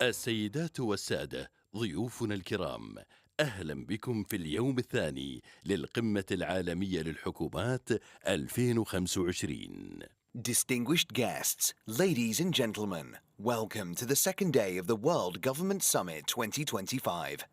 السيدات والسادة ضيوفنا الكرام، أهلا بكم في اليوم الثاني للقمة العالمية للحكومات 2025. Distinguished guests, ladies and gentlemen, welcome to the second day of the World Government Summit 2025.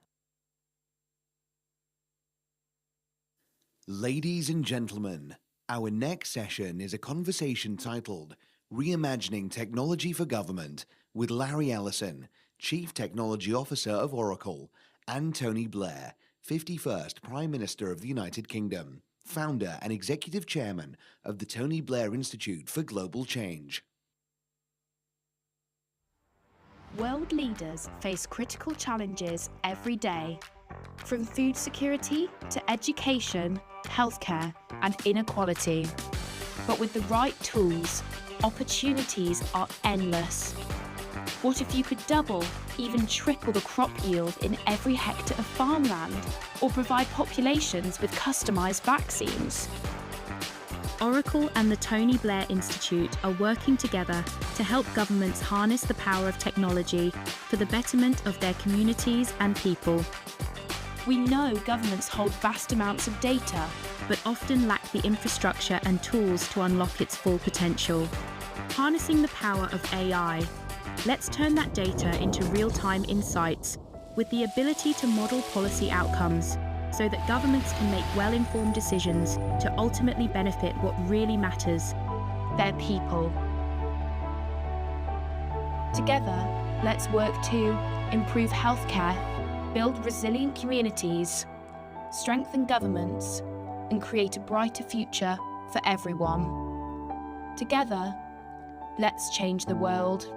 Ladies and gentlemen, our next session is a conversation titled Reimagining Technology for Government with Larry Ellison, Chief Technology Officer of Oracle, and Tony Blair, 51st Prime Minister of the United Kingdom, founder and executive chairman of the Tony Blair Institute for Global Change. World leaders face critical challenges every day, from food security to education, healthcare, and inequality. But with the right tools, opportunities are endless. What if you could double, even triple the crop yield in every hectare of farmland, or provide populations with customized vaccines? Oracle and the Tony Blair Institute are working together to help governments harness the power of technology for the betterment of their communities and people. We know governments hold vast amounts of data, but often lack the infrastructure and tools to unlock its full potential. Harnessing the power of AI, let's turn that data into real-time insights with the ability to model policy outcomes so that governments can make well-informed decisions to ultimately benefit what really matters, their people. Together, let's work to improve healthcare, build resilient communities, strengthen governments, and create a brighter future for everyone. Together, let's change the world.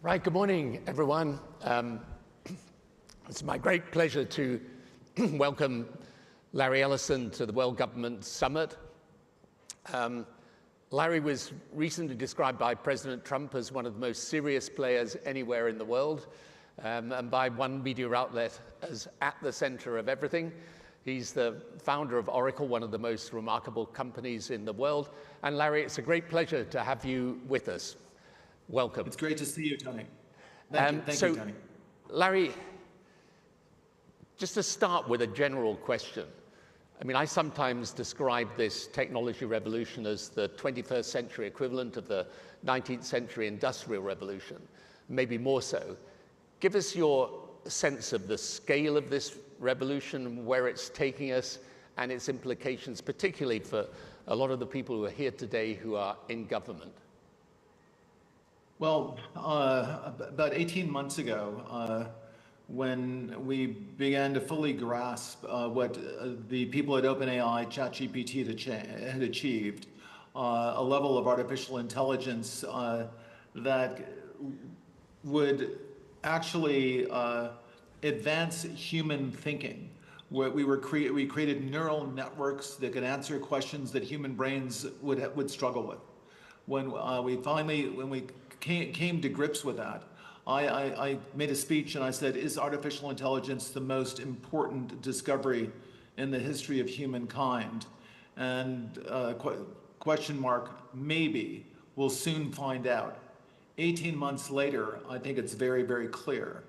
Right, good morning, everyone. It's my great pleasure to welcome Larry Ellison to the World Government Summit. Larry was recently described by President Trump as one of the most serious players anywhere in the world, and by one media outlet as at the center of everything. He's the founder of Oracle, one of the most remarkable companies in the world. And Larry, it's a great pleasure to have you with us. Welcome. It's great to see you, Tony. Thank you, Tony. Larry, just to start with a general question. I mean, I sometimes describe this technology revolution as the 21st century equivalent of the 19th century industrial revolution, maybe more so. Give us your sense of the scale of this revolution, where it's taking us, and its implications, particularly for a lot of the people who are here today who are in government. Well, about 18 months ago, when we began to fully grasp what the people at OpenAI, ChatGPT had achieved, a level of artificial intelligence that would actually advance human thinking. We created neural networks that could answer questions that human brains would struggle with. When we came to grips with that, I made a speech and I said, is artificial intelligence the most important discovery in the history of humankind? And question mark, maybe. We'll soon find out. 18 months later, I think it's very, very clear.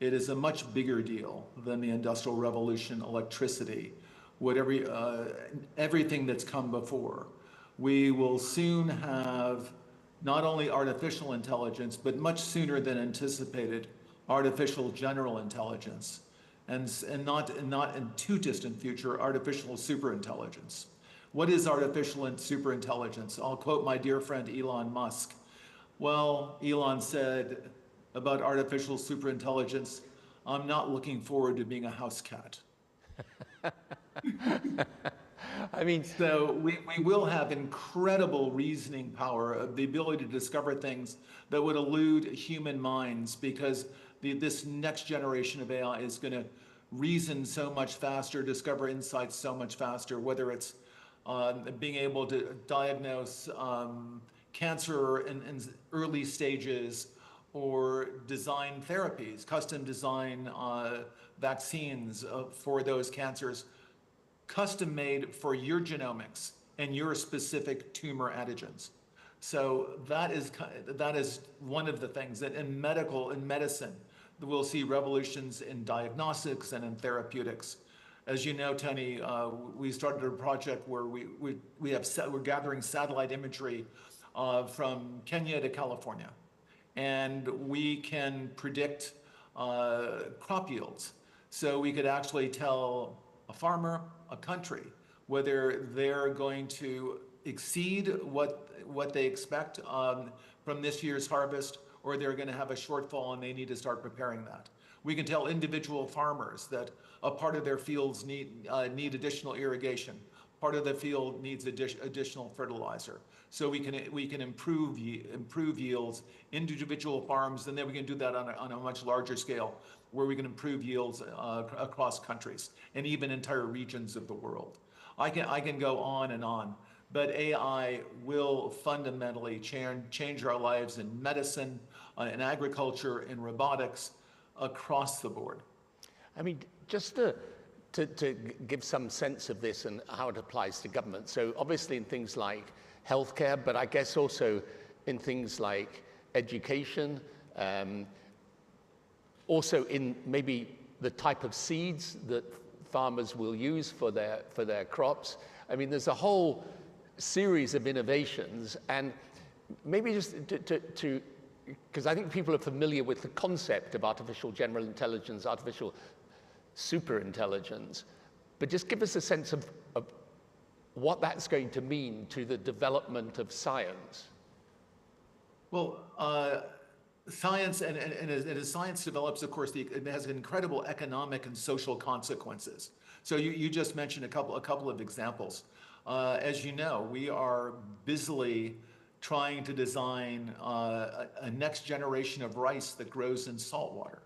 It is a much bigger deal than the Industrial Revolution, electricity, everything that's come before. We will soon have not only artificial intelligence, but much sooner than anticipated, artificial general intelligence, and not in too distant future, artificial superintelligence. What is artificial and superintelligence? I'll quote my dear friend Elon Musk. Well, Elon said about artificial superintelligence, I'm not looking forward to being a house cat. I mean, so we will have incredible reasoning power, the ability to discover things that would elude human minds, because this next generation of AI is going to reason so much faster, discover insights so much faster, whether it's being able to diagnose cancer in early stages, or design therapies, custom design vaccines for those cancers, custom made for your genomics and your specific tumor antigens. So that is one of the things that in medicine, we'll see revolutions in diagnostics and in therapeutics. As you know, Tony, we started a project where we're gathering satellite imagery from Kenya to California, and we can predict crop yields. So we could actually tell a farmer, a country, whether they're going to exceed what they expect from this year's harvest, or they're going to have a shortfall and they need to start preparing that. We can tell individual farmers that a part of their fields need additional irrigation, part of the field needs additional fertilizer. So we can improve yields, individual farms, and then we can do that on a much larger scale, where we can improve yields across countries and even entire regions of the world. I can go on and on, but AI will fundamentally change our lives in medicine, in agriculture, in robotics, across the board. I mean, just to give some sense of this and how it applies to government. So obviously in things like healthcare, but I guess also in things like education, also in maybe the type of seeds that farmers will use for their crops. I mean, there's a whole series of innovations, and maybe just to because I think people are familiar with the concept of artificial general intelligence, artificial superintelligence, but just give us a sense of what that's going to mean to the development of science. Well, science, and as science develops, of course, it has incredible economic and social consequences. So you just mentioned a couple of examples. As you know, we are busily trying to design a next generation of rice that grows in salt water.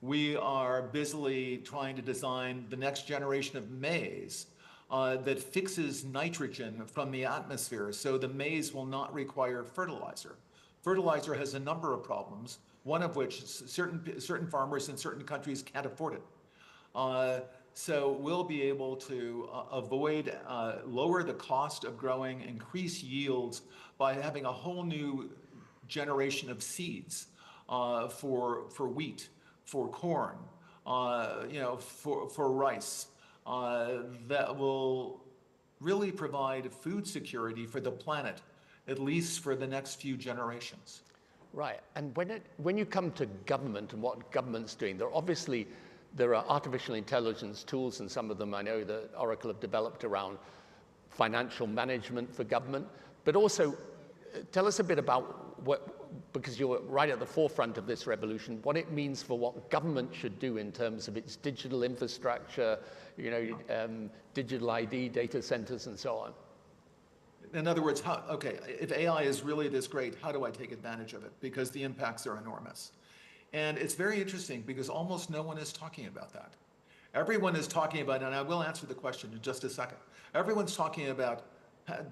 We are busily trying to design the next generation of maize that fixes nitrogen from the atmosphere, so the maize will not require fertilizer. Fertilizer has a number of problems, one of which certain farmers in certain countries can't afford it. So we'll be able to lower the cost of growing, increase yields by having a whole new generation of seeds for wheat, for corn, for rice, that will really provide food security for the planet, at least for the next few generations. Right, and when you come to government and what government's doing, there are artificial intelligence tools, and some of them I know that Oracle have developed around financial management for government, but also tell us a bit about because you're right at the forefront of this revolution, what it means for what government should do in terms of its digital infrastructure, digital ID, data centers, and so on. In other words, if AI is really this great, how do I take advantage of it? Because the impacts are enormous. And it's very interesting because almost no one is talking about that. Everyone is talking about, and I will answer the question in just a second. Everyone's talking about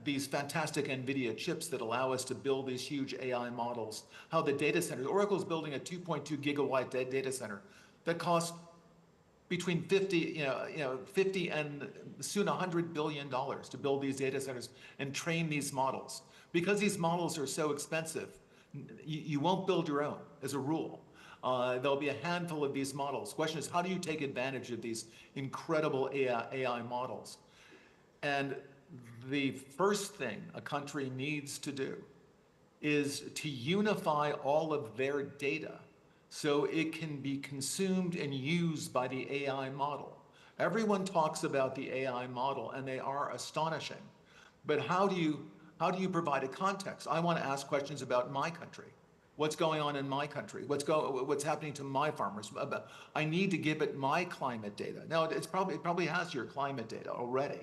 these fantastic NVIDIA chips that allow us to build these huge AI models, how the data centers, Oracle's building a 2.2 gigawatt data center that costs between 50 and soon $100 billion to build these data centers and train these models. Because these models are so expensive, you won't build your own as a rule. There'll be a handful of these models. The question is, how do you take advantage of these incredible AI models? And the first thing a country needs to do is to unify all of their data so it can be consumed and used by the AI model. Everyone talks about the AI model, and they are astonishing. But how do you provide a context? I want to ask questions about my country. What's going on in my country? What's happening to my farmers? I need to give it my climate data. Now, it probably has your climate data already,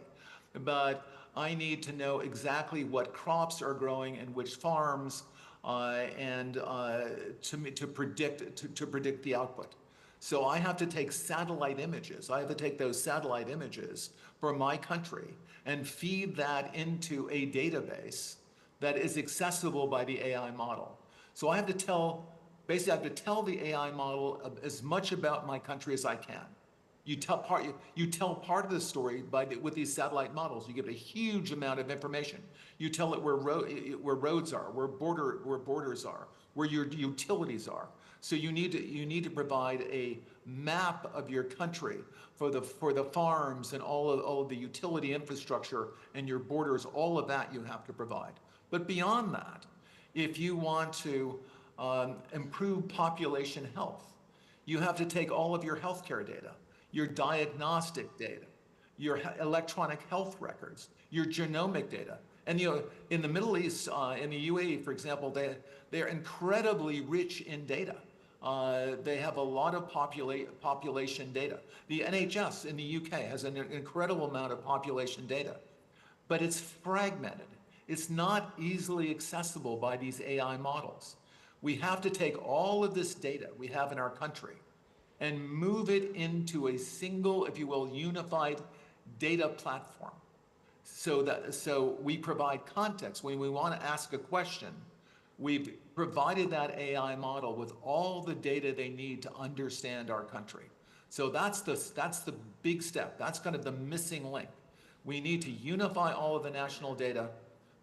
but I need to know exactly what crops are growing in which farms, and to predict the output. So I have to take satellite images. I have to take those satellite images for my country and feed that into a database that is accessible by the AI model. So I have to tell, basically I have to tell the AI model as much about my country as I can. You tell part of the story with these satellite models. You give it a huge amount of information. You tell it where roads are, where borders are, where your utilities are. So you need to provide a map of your country for the farms and all of the utility infrastructure and your borders. All of that you have to provide. But beyond that, if you want to improve population health, you have to take all of your healthcare data, your diagnostic data, your electronic health records, your genomic data. And in the Middle East, in the UAE, for example, they're incredibly rich in data. They have a lot of population data. The NHS in the UK has an incredible amount of population data, but it's fragmented. It's not easily accessible by these AI models. We have to take all of this data we have in our country and move it into a single, if you will, unified data platform. So we provide context. When we want to ask a question, we've provided that AI model with all the data they need to understand our country. So that's the big step. That's kind of the missing link. We need to unify all of the national data,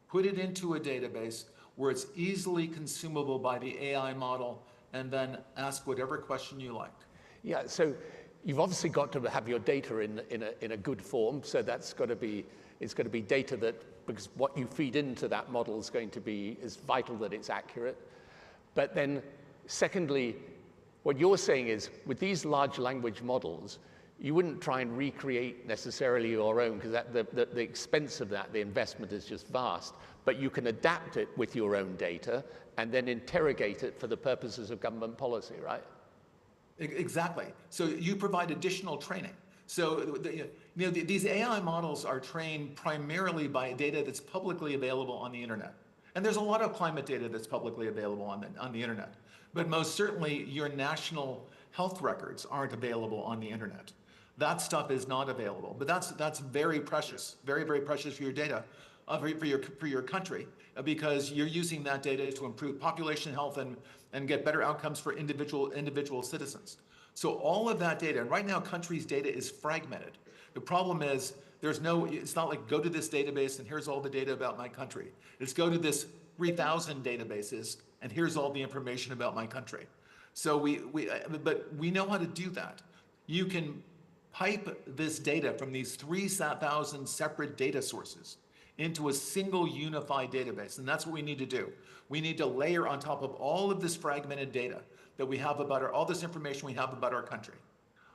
put it into a database where it's easily consumable by the AI model, and then ask whatever question you like. Yeah, so you've obviously got to have your data in a good form. So it's got to be data that, because what you feed into that model is going to be, is vital that it's accurate. But then secondly, what you're saying is with these large language models, you wouldn't try and recreate necessarily your own, because the expense of that, the investment is just vast, but you can adapt it with your own data and then interrogate it for the purposes of government policy, right? Exactly. So you provide additional training. So these AI models are trained primarily by data that's publicly available on the internet. And there's a lot of climate data that's publicly available on the internet. But most certainly your national health records aren't available on the internet. That stuff is not available. But that's very precious, very, very precious for your data, for your country, because you're using that data to improve population health and get better outcomes for individual citizens. So all of that data, and right now countries' data is fragmented. The problem is it's not like go to this database and here's all the data about my country. It's go to this 3,000 databases and here's all the information about my country. So but we know how to do that. You can pipe this data from these 3,000 separate data sources into a single unified database. And that's what we need to do. We need to layer on top of all of this fragmented data that we have about all this information we have about our country.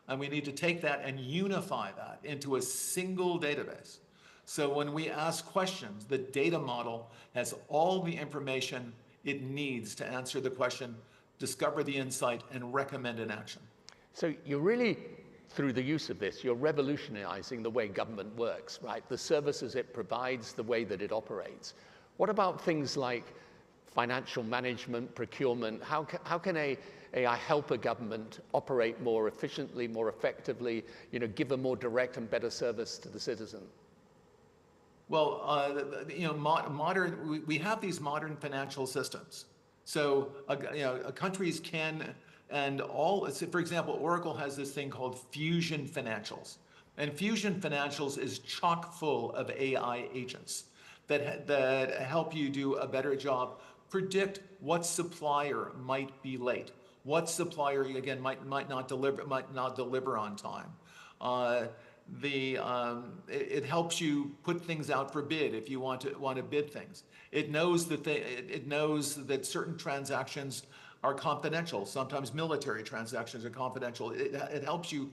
And we need to take that and unify that into a single database. So when we ask questions, the data model has all the information it needs to answer the question, discover the insight, and recommend an action. So you're really, through the use of this, you're revolutionizing the way government works, right? The services it provides, the way that it operates. What about things like financial management, procurement? How can AI help a government operate more efficiently, more effectively, give a more direct and better service to the citizen? Well, we have these modern financial systems. So, countries can, for example, Oracle has this thing called Fusion Financials. And Fusion Financials is chock full of AI agents that help you do a better job, predict what supplier might be late, what supplier, again, might not deliver on time. It helps you put things out for bid if you want to bid things. It knows that certain transactions are confidential. Sometimes military transactions are confidential. It helps you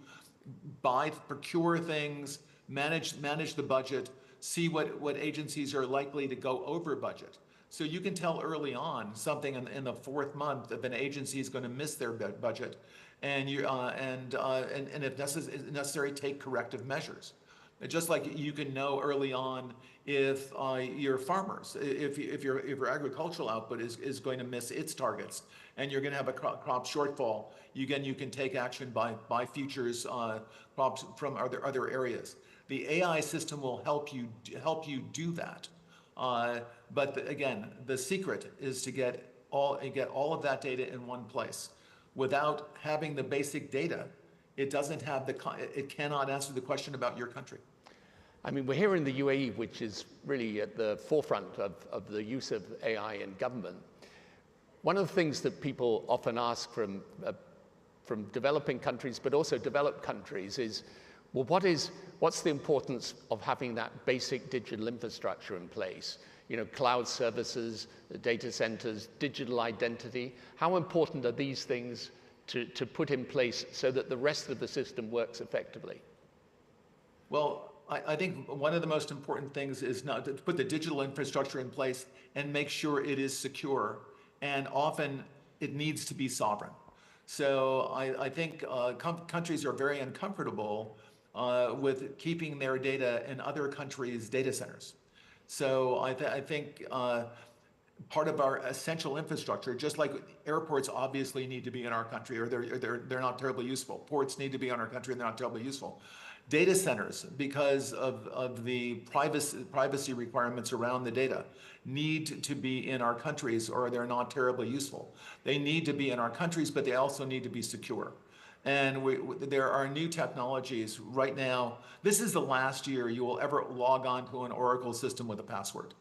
procure things, manage the budget, see what agencies are likely to go over budget. So you can tell early on something in the fourth month if an agency is going to miss their budget, and if necessary, take corrective measures. Just like you can know early on if your farmers, if your agricultural output is going to miss its targets, and you're going to have a crop shortfall, you can take action by futures crops from other areas. The AI system will help you do that. But again, the secret is to get all of that data in one place. Without having the basic data, it cannot answer the question about your country. I mean, we're here in the UAE, which is really at the forefront of the use of AI in government. One of the things that people often ask from developing countries, but also developed countries, is, well, what's the importance of having that basic digital infrastructure in place? You know, cloud services, data centers, digital identity. How important are these things to put in place so that the rest of the system works effectively? Well, I think one of the most important things is not to put the digital infrastructure in place and make sure it is secure. And often it needs to be sovereign. So I think countries are very uncomfortable with keeping their data in other countries' data centers. So I think part of our essential infrastructure, just like airports obviously need to be in our country, or they're not terribly useful. Ports need to be in our country and they're not terribly useful. Data centers, because of the privacy requirements around the data, need to be in our countries or they're not terribly useful. They need to be in our countries, but they also need to be secure. And there are new technologies right now. This is the last year you will ever log on to an Oracle system with a password.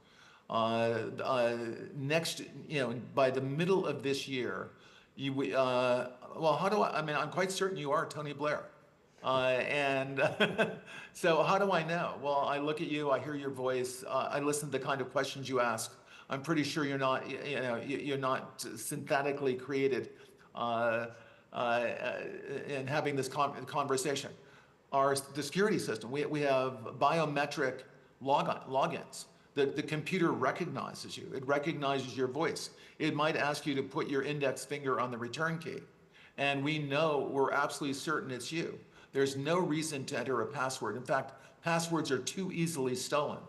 Next, by the middle of this year, well, how do I mean, I'm quite certain you are Tony Blair. So how do I know? Well, I look at you, I hear your voice, I listen to the kind of questions you ask. I'm pretty sure you're not synthetically created in having this conversation. The security system, we have biometric logins. The computer recognizes you. It recognizes your voice. It might ask you to put your index finger on the return key. And we're absolutely certain it's you. There's no reason to enter a password. In fact, passwords are too easily stolen.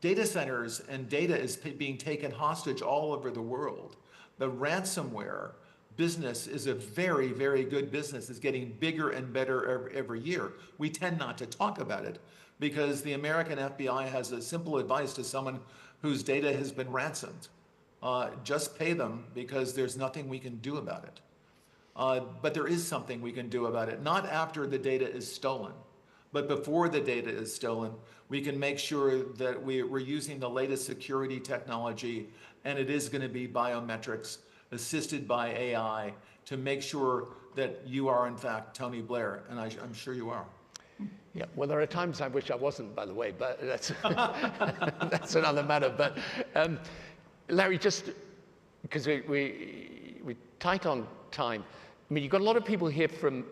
Data centers and data is being taken hostage all over the world. The ransomware business is a very, very good business. It's getting bigger and better every year. We tend not to talk about it because the American FBI has a simple advice to someone whose data has been ransomed. Just pay them because there's nothing we can do about it. But there is something we can do about it, not after the data is stolen, but before the data is stolen. We can make sure that we're using the latest security technology, and it is going to be biometrics assisted by AI to make sure that you are in fact Tony Blair, and I'm sure you are. Yeah, well, there are times I wish I wasn't, by the way, but that's that's another matter. But Larry, just because we're tight on time, I mean, you've got a lot of people here from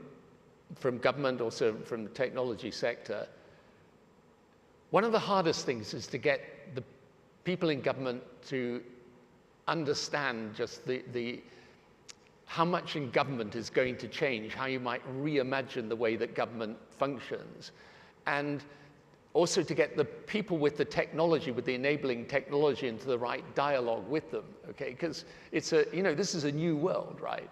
government, also from the technology sector. One of the hardest things is to get the people in government to understand just how much in government is going to change, how you might reimagine the way that government functions, and also to get the people with the technology, with the enabling technology, into the right dialogue with them, okay? Because it's this is a new world, right?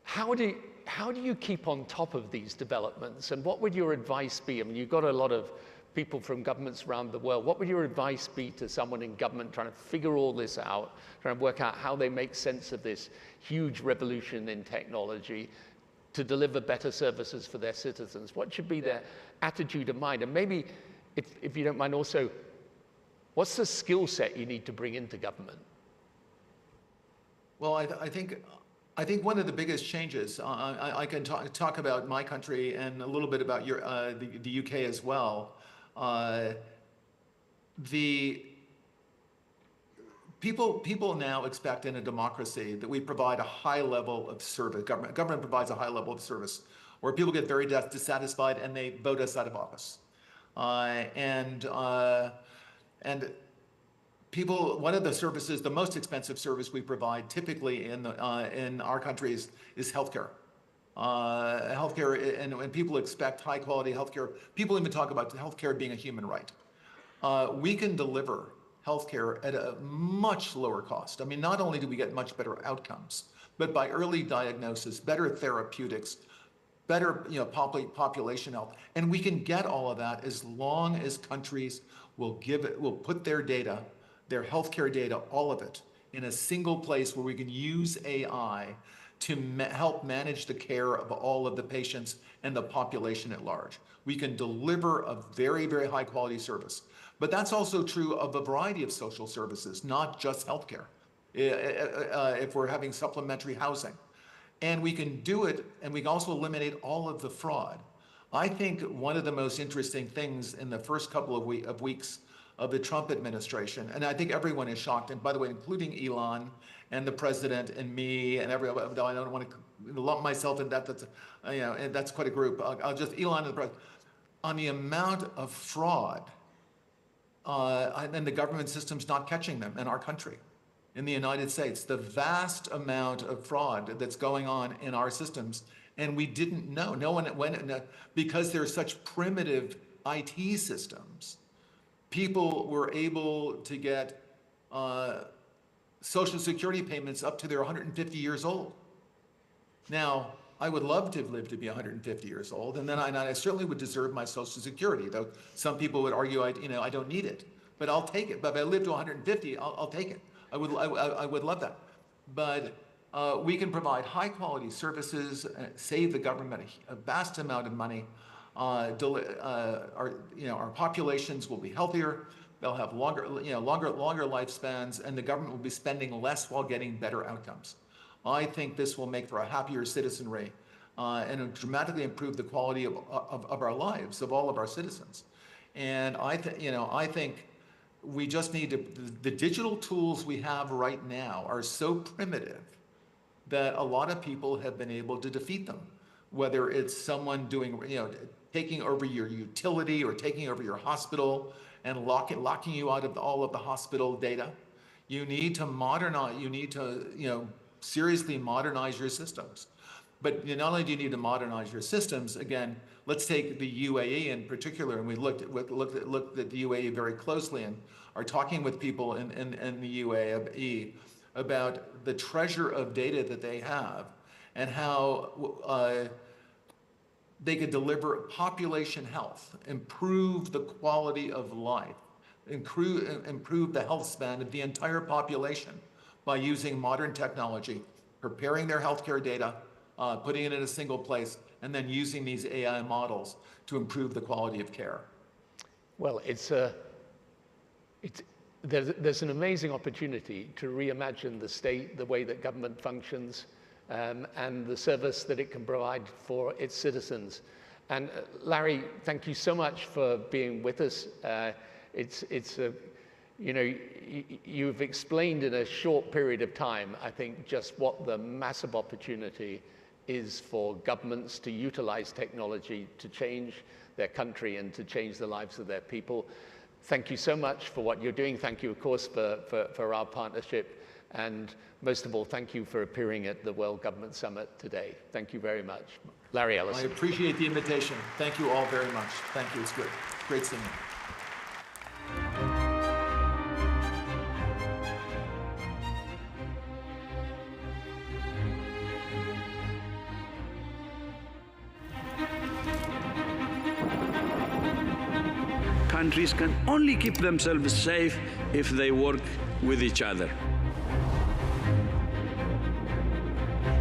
How do you keep on top of these developments, and what would your advice be? I mean, you've got a lot of people from governments around the world. What would your advice be to someone in government trying to figure all this out, trying to work out how they make sense of this huge revolution in technology to deliver better services for their citizens? What should be their attitude of mind? And maybe, if you don't mind also, what's the skill set you need to bring into government? Well, I think one of the biggest changes, I can talk about my country and a little bit about the UK as well. The people now expect in a democracy that we provide a high level of service. Government provides a high level of service, where people get very dissatisfied and they vote us out of office. And people, one of the services, the most expensive service we provide typically in our countries is healthcare. Healthcare, and when people expect high quality healthcare, people even talk about healthcare being a human right. We can deliver healthcare at a much lower cost. I mean, not only do we get much better outcomes, but by early diagnosis, better therapeutics, better population health. And we can get all of that as long as countries will put their data, their healthcare data, all of it, in a single place where we can use AI to help manage the care of all of the patients and the population at large. We can deliver a very, very high quality service. But that's also true of a variety of social services, not just healthcare, if we're having supplementary housing. And we can do it, and we can also eliminate all of the fraud. I think one of the most interesting things in the first couple of weeks of the Trump administration, and I think everyone is shocked, and by the way, including Elon and the president and me and everyone, though I don't want to lump myself in that, that's quite a group. I'll just, Elon and the president, on the amount of fraud, and the government system's not catching them in our country, in the United States, the vast amount of fraud that's going on in our systems, and we didn't know. No one went, because they're such primitive IT systems, people were able to get Social Security payments up to their 150 years old. Now, I would love to live to be 150 years old, and then I certainly would deserve my Social Security, though some people would argue I don't need it, but I'll take it. But if I live to 150, I'll take it. I would love that. But we can provide high quality services, save the government a vast amount of money. Our populations will be healthier. They'll have longer lifespans, and the government will be spending less while getting better outcomes. I think this will make for a happier citizenry and dramatically improve the quality of our lives, of all of our citizens. And I think we just need to, the digital tools we have right now are so primitive that a lot of people have been able to defeat them, whether it's someone doing, taking over your utility or taking over your hospital and locking you out of all of the hospital data. You need to modernize, seriously modernize your systems. But not only do you need to modernize your systems, again, let's take the UAE in particular, and we looked at the UAE very closely and are talking with people in the UAE about the treasure of data that they have and how they could deliver population health, improve the quality of life, improve the health span of the entire population by using modern technology, preparing their healthcare data, putting it in a single place, and then using these AI models to improve the quality of care. Well, there's an amazing opportunity to reimagine the state, the way that government functions, and the service that it can provide for its citizens. And Larry, thank you so much for being with us. You've explained in a short period of time, I think, just what the massive opportunity is for governments to utilize technology to change their country and to change the lives of their people. Thank you so much for what you're doing. Thank you, of course, for our partnership. And most of all, thank you for appearing at the World Government Summit today. Thank you very much. Larry Ellison. I appreciate the invitation. Thank you all very much. Thank you. It's good. Great seeing you. Countries can only keep themselves safe if they work with each other.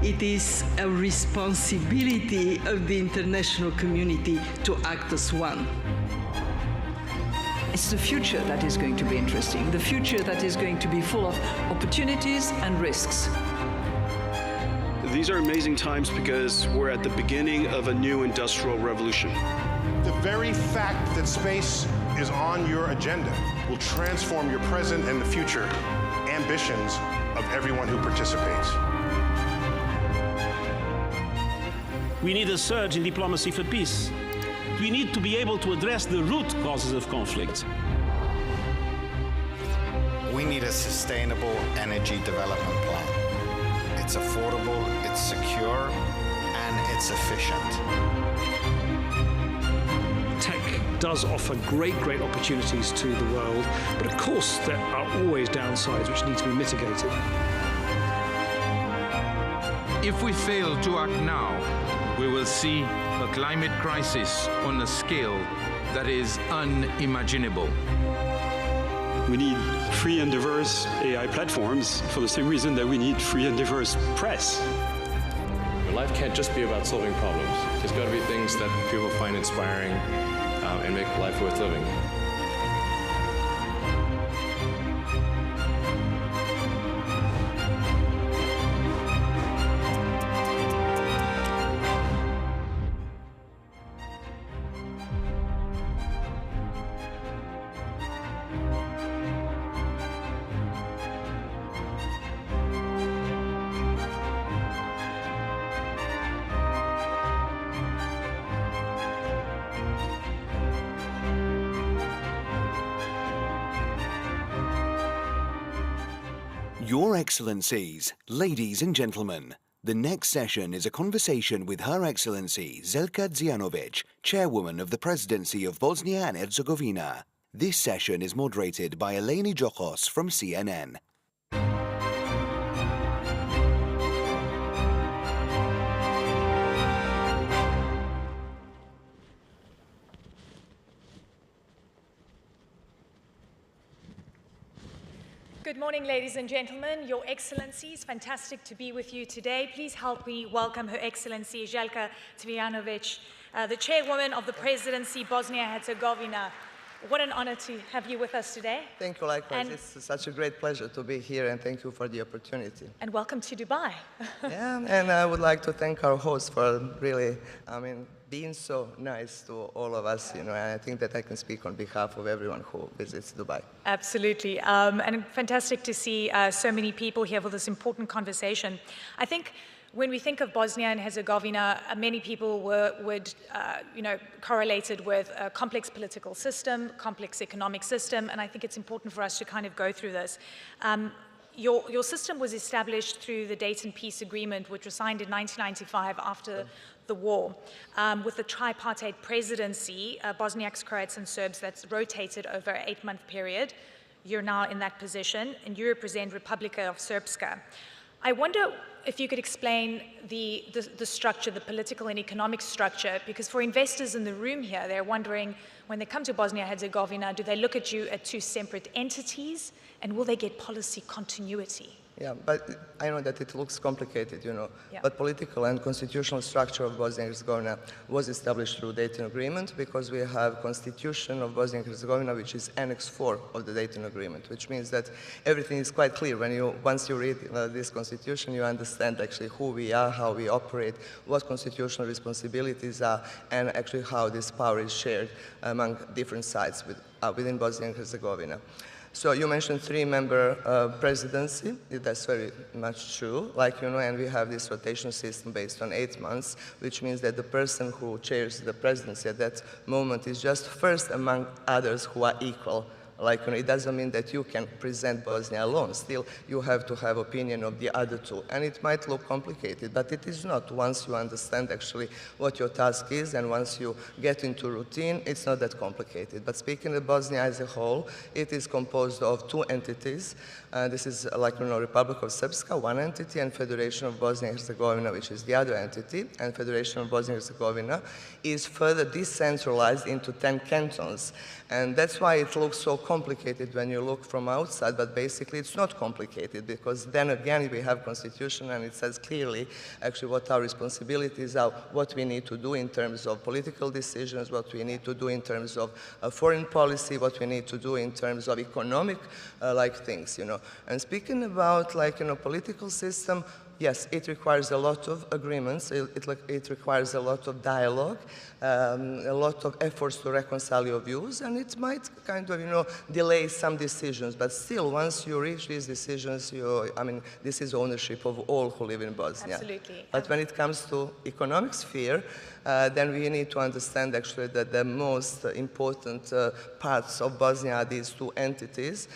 It is a responsibility of the international community to act as one. It's the future that is going to be interesting, the future that is going to be full of opportunities and risks. These are amazing times because we're at the beginning of a new industrial revolution. The very fact that space is on your agenda will transform your present and the future ambitions of everyone who participates. We need a surge in diplomacy for peace. We need to be able to address the root causes of conflict. We need a sustainable energy development plan. It's affordable, it's secure, and it's efficient. Tech does offer great opportunities to the world, but of course there are always downsides which need to be mitigated. If we fail to act now, we will see a climate crisis on a scale that is unimaginable. We need free and diverse AI platforms for the same reason that we need free and diverse press. Life can't just be about solving problems. There's got to be things that people find inspiring and make life worth living. Your Excellencies, ladies and gentlemen, the next session is a conversation with Her Excellency Zelka Zijanovic, Chairwoman of the Presidency of Bosnia and Herzegovina. This session is moderated by Eleni Jokos from CNN. Good morning, ladies and gentlemen, Your Excellencies. Fantastic to be with you today. Please help me welcome Her Excellency Zelka Zijanovic, the Chairwoman of the Presidency, Bosnia and Herzegovina. What an honor to have you with us today. Thank you, likewise. It's such a great pleasure to be here, and thank you for the opportunity. And welcome to Dubai. Yeah, and I would like to thank our host for really, being so nice to all of us, and I think that I can speak on behalf of everyone who visits Dubai. Absolutely, and fantastic to see so many people here for this important conversation. I think when we think of Bosnia and Herzegovina, many people would correlate it with a complex political system, complex economic system, and I think it's important for us to kind of go through this. Your system was established through the Dayton Peace Agreement, which was signed in 1995 after the war, with the tripartite presidency, Bosniaks, Croats, and Serbs, that's rotated over an 8-month period. You're now in that position, and you represent Republika of Srpska. I wonder if you could explain the structure, the political and economic structure, because for investors in the room here, they're wondering, when they come to Bosnia and Herzegovina, do they look at you as two separate entities, and will they get policy continuity? Yeah, but I know that it looks complicated, Yeah. But political and constitutional structure of Bosnia and Herzegovina was established through Dayton Agreement because we have Constitution of Bosnia and Herzegovina, which is Annex 4 of the Dayton Agreement, which means that everything is quite clear. Once you read this Constitution, you understand actually who we are, how we operate, what constitutional responsibilities are, and actually how this power is shared among different sides within Bosnia and Herzegovina. So you mentioned 3-member presidency. That's very much true. And we have this rotation system based on 8 months, which means that the person who chairs the presidency at that moment is just first among others who are equal. It doesn't mean that you can present Bosnia alone. Still, you have to have opinion of the other two. And it might look complicated, but it is not. Once you understand actually what your task is, and once you get into routine, it's not that complicated. But speaking of Bosnia as a whole, it is composed of 2 entities. This is Republic of Srpska, one entity, and Federation of Bosnia and Herzegovina, which is the other entity. And Federation of Bosnia and Herzegovina is further decentralized into 10 cantons. And that's why it looks so complicated when you look from outside, but basically it's not complicated, because then again we have Constitution, and it says clearly actually what our responsibilities are, what we need to do in terms of political decisions, what we need to do in terms of foreign policy, what we need to do in terms of economic things, And speaking about political system, yes, it requires a lot of agreements, it requires a lot of dialogue, a lot of efforts to reconcile your views, and it might kind of, delay some decisions, but still, once you reach these decisions, this is ownership of all who live in Bosnia. Absolutely. But when it comes to economic sphere, then we need to understand actually that the most important parts of Bosnia are these 2 entities,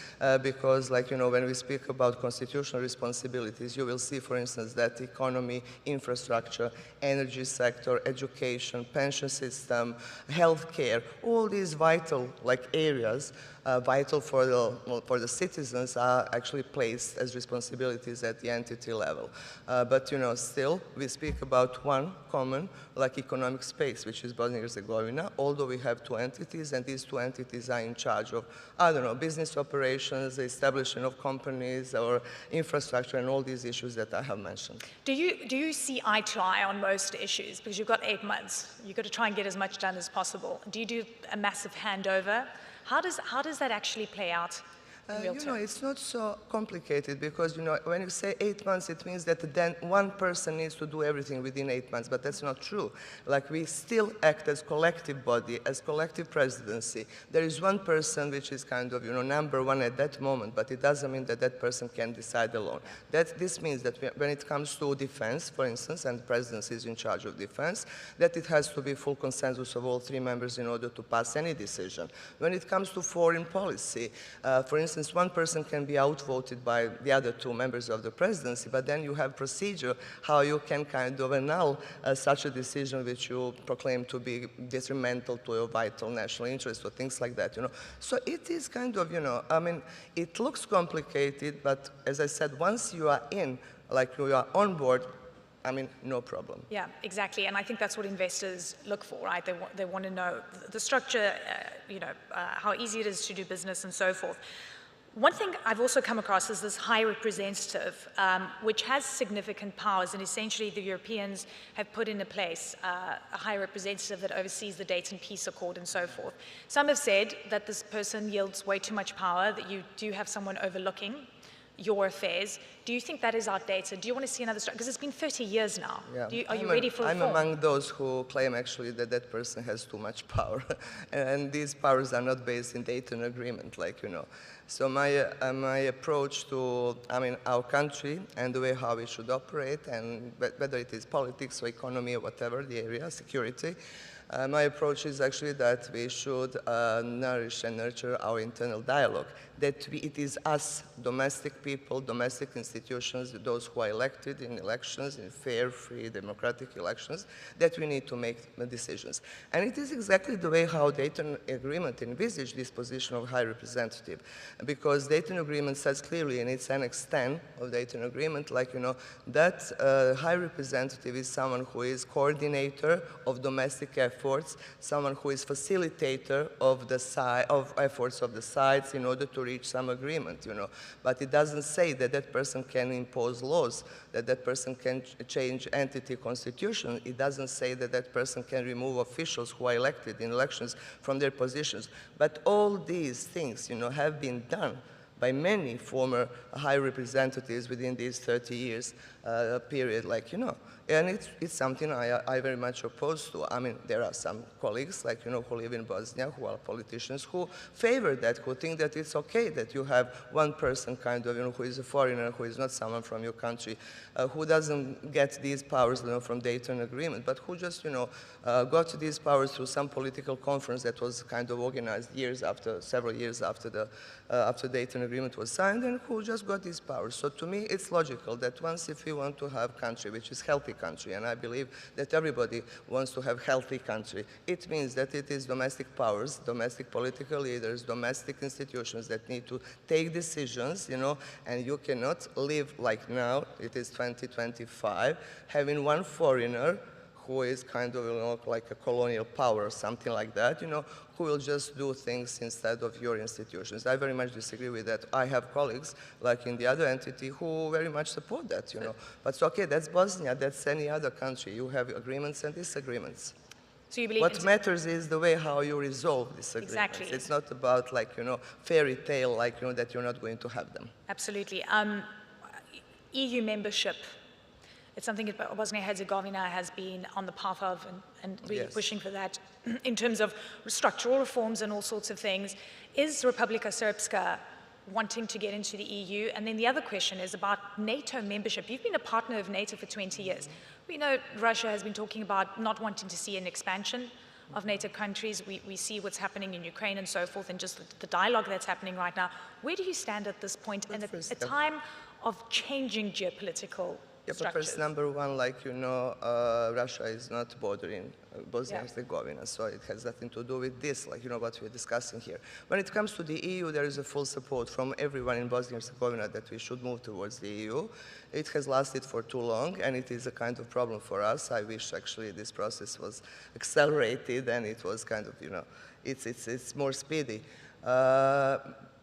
because when we speak about constitutional responsibilities, you will see, for instance, that economy, infrastructure, energy sector, education, pension system, healthcare, all these vital areas vital for the citizens are actually placed as responsibilities at the entity level. But still we speak about one common economic space, which is Bosnia and Herzegovina, although we have two entities, and these two entities are in charge of, I don't know, business operations, the establishment of companies, or infrastructure, and all these issues that I have mentioned. Do you see eye to eye on most issues? Because you've got 8 months. You've got to try and get as much done as possible. Do you do a massive handover? How does that actually play out? It's not so complicated because, when you say 8 months, it means that then one person needs to do everything within 8 months, but that's not true. We still act as collective body, as collective presidency. There is one person which is kind of, number one at that moment, but it doesn't mean that that person can decide alone. This means that when it comes to defense, for instance, and the presidency is in charge of defense, that it has to be full consensus of all 3 members in order to pass any decision. When it comes to foreign policy, for instance, one person can be outvoted by the other 2 members of the presidency, but then you have procedure how you can kind of annul such a decision which you proclaim to be detrimental to your vital national interest or things like that, So it is kind of, it looks complicated, but as I said, once you are in, you are on board, no problem. Yeah, exactly, and I think that's what investors look for, right? They want to know the structure, how easy it is to do business and so forth. One thing I've also come across is this high representative, which has significant powers, and essentially the Europeans have put into place a high representative that oversees the Dayton Peace Accord and so forth. Some have said that this person yields way too much power, that you do have someone overlooking your affairs. Do you think that is outdated? Do you want to see another structure? Because it's been 30 years now. Yeah. Are you ready for reform? I'm among those who claim actually that that person has too much power. And these powers are not based in Dayton Agreement, So my approach to, our country and the way how we should operate, and whether it is politics or economy or whatever the area, security, my approach is actually that we should nourish and nurture our internal dialogue, that it is us, domestic people, domestic institutions, those who are elected in elections, in fair, free, democratic elections, that we need to make the decisions. And it is exactly the way how Dayton Agreement envisaged this position of high representative, because Dayton Agreement says clearly in its Annex 10 of Dayton Agreement, that high representative is someone who is coordinator of domestic efforts, someone who is facilitator of efforts of the sides in order to reach some agreement, But it doesn't say that that person can impose laws, that that person can change entity constitution. It doesn't say that that person can remove officials who are elected in elections from their positions. But all these things, have been done by many former high representatives within these 30 years period, and it's something I very much oppose to. There are some colleagues, who live in Bosnia, who are politicians, who favor that, who think that it's okay that you have one person who is a foreigner, who is not someone from your country, who doesn't get these powers, from Dayton Agreement, but who just, got these powers through some political conference that was organized several years after Dayton Agreement was signed, and who just got these powers. So to me, it's logical that once if we want to have country which is healthy country, and I believe that everybody wants to have healthy country, it means that it is domestic powers, domestic political leaders, domestic institutions that need to take decisions, and you cannot live like now, it is 2025, having one foreigner who is like a colonial power or something like that, who will just do things instead of your institutions. I very much disagree with that. I have colleagues, in the other entity, who very much support that, But it's okay, that's Bosnia, that's any other country. You have agreements and disagreements. So you believe what matters is the way how you resolve disagreements. Exactly. It's not about, fairy tale, that you're not going to have them. Absolutely. EU membership. It's something that Bosnia and Herzegovina has been on the path of and really pushing for that in terms of structural reforms and all sorts of things. Is Republika Srpska wanting to get into the EU? And then the other question is about NATO membership. You've been a partner of NATO for 20 years. We know Russia has been talking about not wanting to see an expansion of NATO countries. We see what's happening in Ukraine and so forth, and just the dialogue that's happening right now. Where do you stand at this point in a time of changing geopolitical but first, number one, Russia is not bordering Bosnia and Herzegovina, so it has nothing to do with this, what we're discussing here. When it comes to the EU, there is a full support from everyone in Bosnia and Herzegovina that we should move towards the EU. It has lasted for too long, and it is a kind of problem for us. I wish, actually, this process was accelerated, and it was kind of, it's more speedy.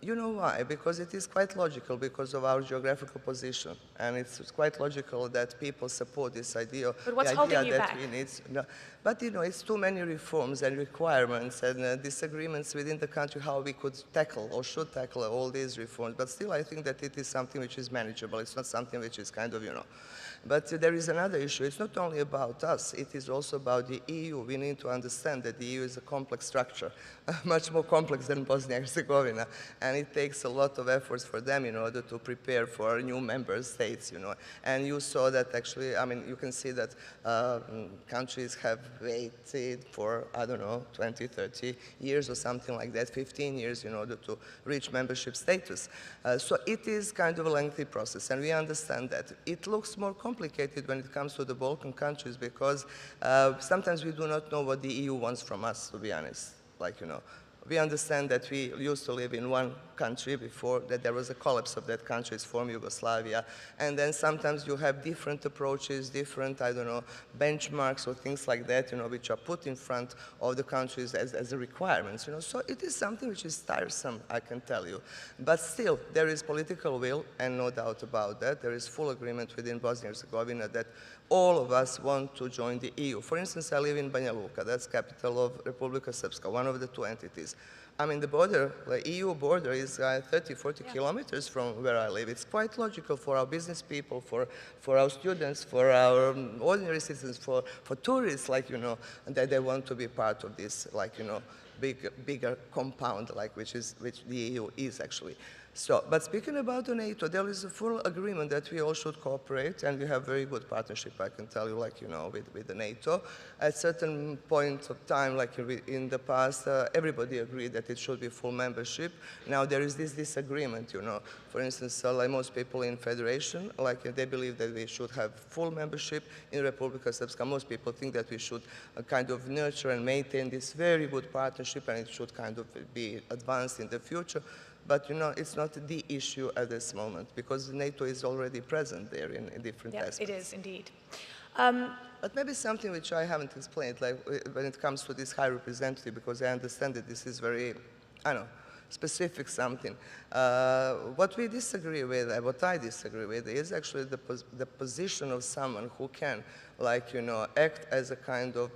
You know why? Because it is quite logical because of our geographical position. And it's quite logical that people support this idea. But what's holding you back? But, it's too many reforms and requirements and disagreements within the country how we could tackle or should tackle all these reforms. But still, I think that it is something which is manageable. It's not something which is kind of, But there is another issue. It's not only about us. It is also about the EU. We need to understand that the EU is a complex structure, much more complex than Bosnia and Herzegovina. And it takes a lot of efforts for them in order to prepare for new member states, And you saw that actually, you can see that countries have waited for, 20, 30 years or something like that, 15 years in order to reach membership status. So it is kind of a lengthy process, and we understand that. It looks more complicated when it comes to the Balkan countries because sometimes we do not know what the EU wants from us, to be honest. We understand that we used to live in one country before, that there was a collapse of that country, it's former Yugoslavia, and then sometimes you have different approaches, different, benchmarks or things like that, which are put in front of the countries as a requirements, So it is something which is tiresome, I can tell you. But still, there is political will, and no doubt about that. There is full agreement within Bosnia and Herzegovina that all of us want to join the EU. For instance, I live in Banja Luka, that's capital of Republika Srpska, one of the two entities. The border, the EU border is 30, 40 kilometers from where I live. It's quite logical for our business people, for our students, for our ordinary citizens, for tourists, that they want to be part of this, bigger compound, which the EU is actually. So, but speaking about the NATO, there is a full agreement that we all should cooperate, and we have very good partnership, I can tell you, with the NATO. At certain points of time, in the past, everybody agreed that it should be full membership. Now there is this disagreement, For instance, most people in Federation, they believe that we should have full membership. In Republika Srpska, most people think that we should kind of nurture and maintain this very good partnership, and it should kind of be advanced in the future. But, it's not the issue at this moment because NATO is already present there in different aspects. It is indeed. But maybe something which I haven't explained, when it comes to this high representative, because I understand that this is very, specific something. What we disagree with, what I disagree with, is actually the position of someone who can, act as a kind of,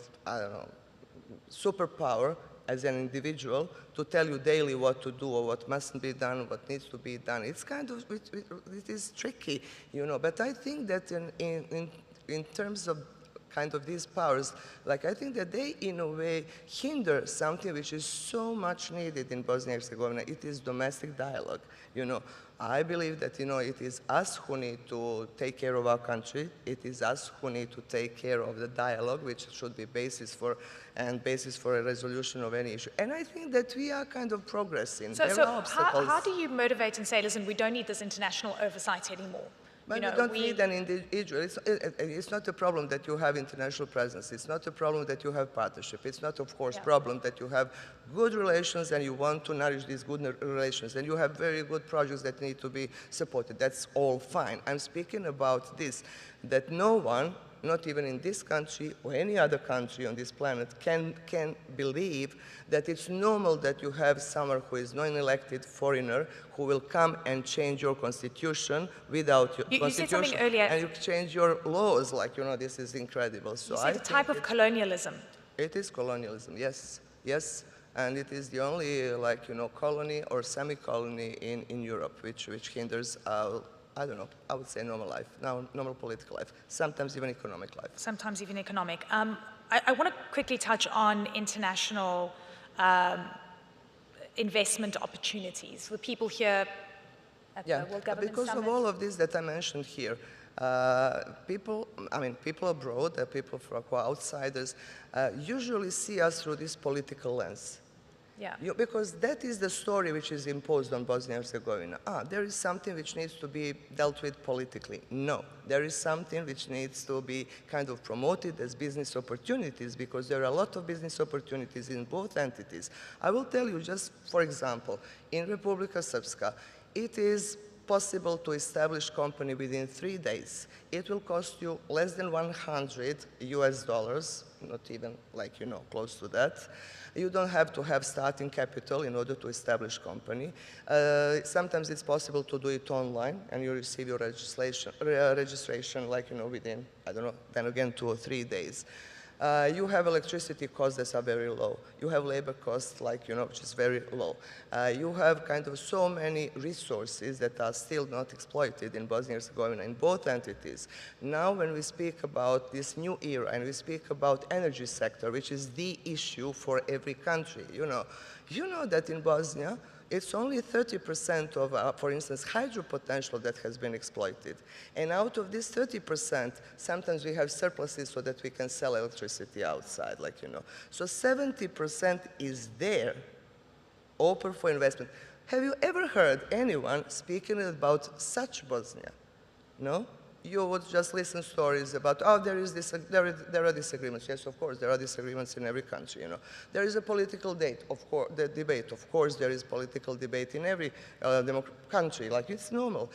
superpower as an individual to tell you daily what to do or what mustn't be done, what needs to be done. It's kind of, it is tricky, but I think that in terms of kind of these powers, I think that they, in a way, hinder something which is so much needed in Bosnia and Herzegovina. It is domestic dialogue, I believe that, it is us who need to take care of our country. It is us who need to take care of the dialogue, which should be basis for a resolution of any issue. And I think that we are kind of progressing. So how do you motivate and say, listen, we don't need this international oversight anymore? But we don't need an individual. It's not a problem that you have international presence. It's not a problem that you have partnership. It's not, of course, a problem that you have good relations and you want to nourish these good relations and you have very good projects that need to be supported. That's all fine. I'm speaking about this, that no one, not even in this country or any other country on this planet, can believe that it's normal that you have someone who is non-elected foreigner who will come and change your constitution without your constitution. You said something earlier. And you change your laws, this is incredible. So you said a type of colonialism. It is colonialism, yes, yes. And it is the only, colony or semi-colony in Europe, which hinders our, I don't know, I would say normal life, normal political life, sometimes even economic life. Sometimes even economic. I want to quickly touch on international investment opportunities for people here at the World Government because Summit. Of all of this that I mentioned here, people abroad, people from outsiders, usually see us through this political lens. Yeah. Because that is the story which is imposed on Bosnia and Herzegovina. There is something which needs to be dealt with politically. No, there is something which needs to be kind of promoted as business opportunities, because there are a lot of business opportunities in both entities. I will tell you, just for example, in Republika Srpska, it is possible to establish company within 3 days. It will cost you less than $100 US, not even like, you know, close to that. You don't have to have starting capital in order to establish company. Sometimes it's possible to do it online, and you receive your registration like, you know, within, I don't know, then again 2 or 3 days. You have electricity costs that are very low. You have labor costs, like, you know, which is very low. You have kind of so many resources that are still not exploited in Bosnia and Herzegovina in both entities. Now, when we speak about this new era and we speak about energy sector, which is the issue for every country, you know that in Bosnia, it's only 30% of, for instance, hydro potential that has been exploited. And out of this 30%, sometimes we have surpluses so that we can sell electricity outside, like, you know. So 70% is there, open for investment. Have you ever heard anyone speaking about such Bosnia? No? You would just listen stories about, oh, there are disagreements. Yes, of course, there are disagreements in every country, you know. There is a political debate, of course, there is political debate in every country, like it's normal.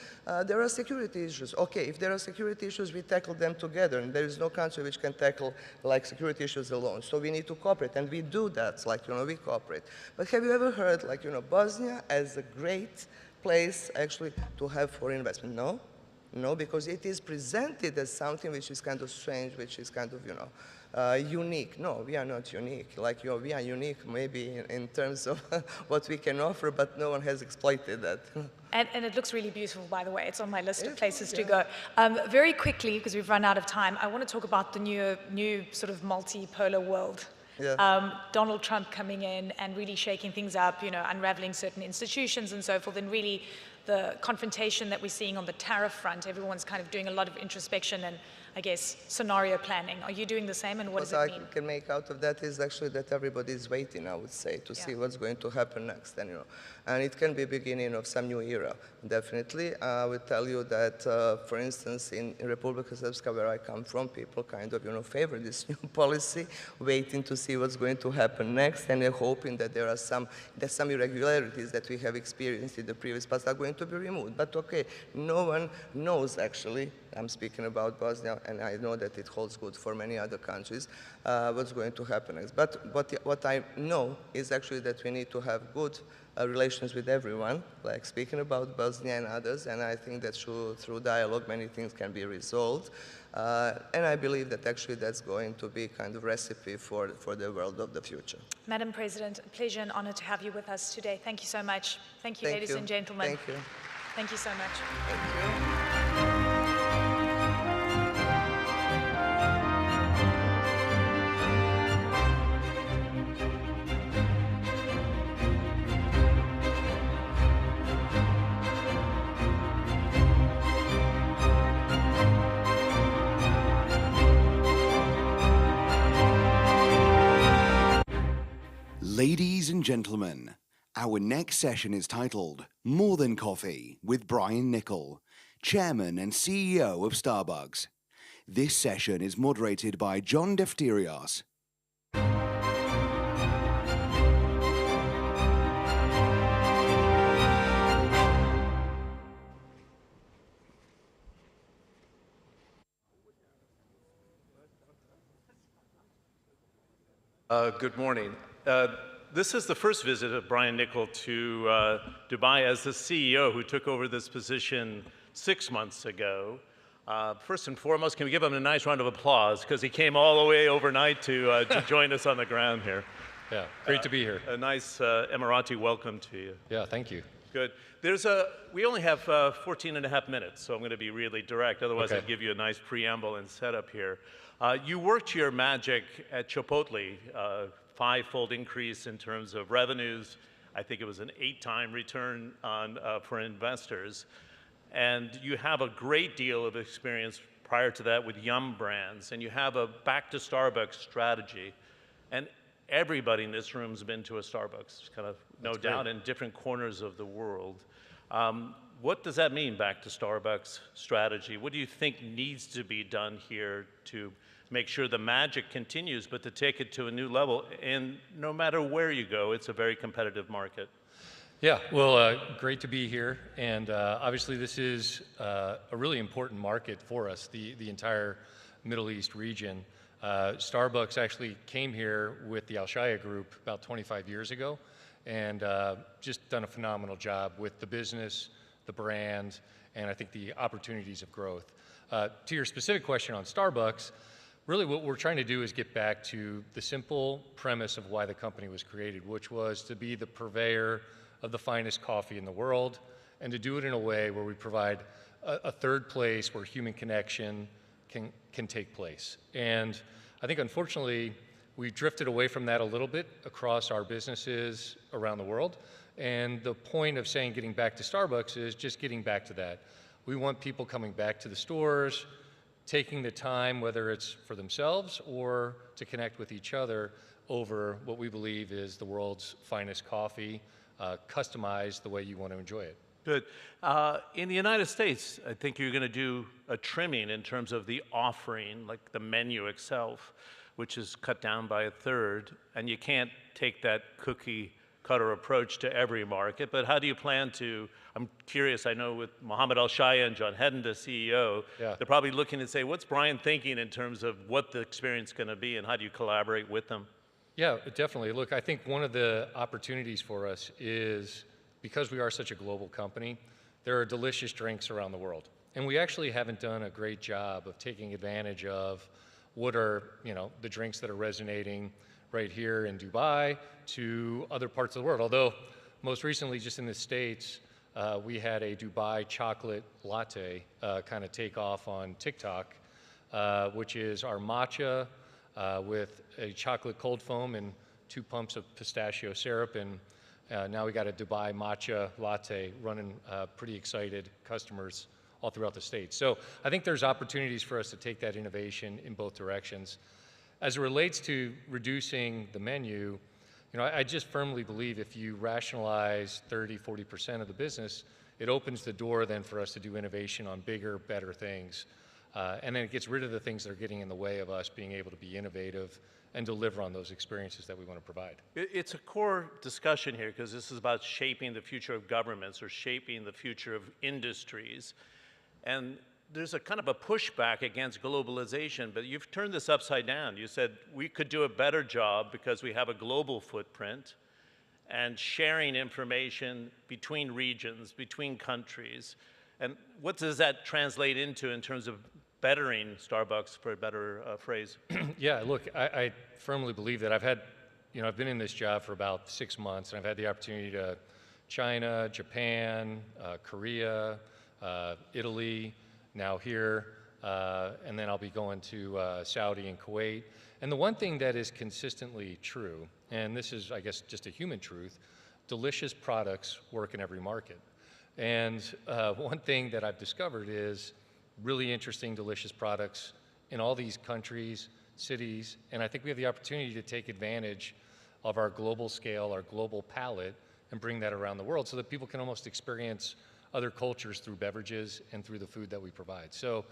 There are security issues. Okay, if there are security issues, we tackle them together, and there is no country which can tackle, like, security issues alone. So we need to cooperate, and we do that, like, you know, we cooperate. But have you ever heard, like, you know, Bosnia as a great place, actually, to have foreign investment? No? No, because it is presented as something which is kind of strange, which is kind of, you know, unique. No, we are not unique. Like, you know, we are unique maybe in terms of what we can offer, but no one has exploited that. And it looks really beautiful, by the way. It's on my list of places to go. Very quickly, because we've run out of time, I want to talk about the new sort of multipolar world. Yeah. Donald Trump coming in and really shaking things up, you know, unraveling certain institutions and so forth, and really the confrontation that we're seeing on the tariff front. Everyone's kind of doing a lot of introspection and, I guess, scenario planning. Are you doing the same, and what does it mean? What I can make out of that is actually that everybody is waiting, I would say, to see what's going to happen next. And, you know, and it can be beginning of some new era, definitely. I would tell you that, for instance, in Republika Srpska, where I come from, people kind of, you know, favor this new policy, waiting to see what's going to happen next, and they're hoping that there are some irregularities that we have experienced in the previous past are going to be removed. But okay, no one knows, actually. I'm speaking about Bosnia, and I know that it holds good for many other countries, what's going to happen next. But what I know is actually that we need to have good relations with everyone, like speaking about Bosnia and others, and I think that through dialogue many things can be resolved. And I believe that actually that's going to be kind of recipe for the world of the future. Madam President, a pleasure and honor to have you with us today. Thank you so much. Thank you, ladies and gentlemen. Thank you. Thank you so much. Thank you. Ladies and gentlemen, our next session is titled More Than Coffee with Brian Nichol, Chairman and CEO of Starbucks. This session is moderated by John Defterios. Good morning. This is the first visit of Brian Nichol to Dubai as the CEO who took over this position 6 months ago. First and foremost, can we give him a nice round of applause, because he came all the way overnight to join us on the ground here. Yeah, great to be here. A nice Emirati welcome to you. Yeah, thank you. Good. We only have 14 and a half minutes, so I'm going to be really direct. Otherwise, I'd give you a nice preamble and setup here. You worked your magic at Chipotle, five-fold increase in terms of revenues. I think it was an 8-time return on, for investors. And you have a great deal of experience prior to that with Yum Brands, and you have a back to Starbucks strategy. And everybody in this room has been to a Starbucks, kind of no doubt, in different corners of the world. What does that mean, back to Starbucks strategy? What do you think needs to be done here to make sure the magic continues, but to take it to a new level? And no matter where you go, it's a very competitive market. Yeah, well, great to be here. And obviously this is a really important market for us, the entire Middle East region. Starbucks actually came here with the Al-Shaya Group about 25 years ago, and just done a phenomenal job with the business, the brand, and I think the opportunities of growth. To your specific question on Starbucks, really what we're trying to do is get back to the simple premise of why the company was created, which was to be the purveyor of the finest coffee in the world, and to do it in a way where we provide a third place where human connection can take place. And I think unfortunately, we've drifted away from that a little bit across our businesses around the world. And the point of saying getting back to Starbucks is just getting back to that. We want people coming back to the stores, taking the time, whether it's for themselves or to connect with each other over what we believe is the world's finest coffee, customized the way you want to enjoy it. Good. In the United States, I think you're going to do a trimming in terms of the offering, like the menu itself, which is cut down by a third, and you can't take that cookie cutter approach to every market. But how do you plan to, I'm curious, I know with Mohammed Al-Shaya and John Hedden, the CEO, they're probably looking to say, what's Brian thinking in terms of what the experience is going to be, and how do you collaborate with them? Yeah, definitely. Look, I think one of the opportunities for us is, because we are such a global company, there are delicious drinks around the world. And we actually haven't done a great job of taking advantage of what are, the drinks that are resonating right here in Dubai to other parts of the world. Although most recently, just in the States, we had a Dubai chocolate latte kind of take off on TikTok, which is our matcha with a chocolate cold foam and 2 pumps of pistachio syrup. And now we got a Dubai matcha latte running pretty excited customers all throughout the States. So I think there's opportunities for us to take that innovation in both directions. As it relates to reducing the menu, I just firmly believe if you rationalize 30, 40% of the business, it opens the door then for us to do innovation on bigger, better things. And then it gets rid of the things that are getting in the way of us being able to be innovative and deliver on those experiences that we want to provide. It's a core discussion here, because this is about shaping the future of governments or shaping the future of industries. And there's a kind of a pushback against globalization, but you've turned this upside down. You said we could do a better job because we have a global footprint and sharing information between regions, between countries. And what does that translate into in terms of bettering Starbucks, for a better phrase? Yeah, look, I firmly believe that. I've been in this job for about 6 months, and I've had the opportunity to China, Japan, Korea, Italy, now here, and then I'll be going to Saudi and Kuwait. And the one thing that is consistently true, and this is, I guess, just a human truth, delicious products work in every market. And one thing that I've discovered is really interesting, delicious products in all these countries, cities, and I think we have the opportunity to take advantage of our global scale, our global palate, and bring that around the world so that people can almost experience other cultures through beverages and through the food that we provide. So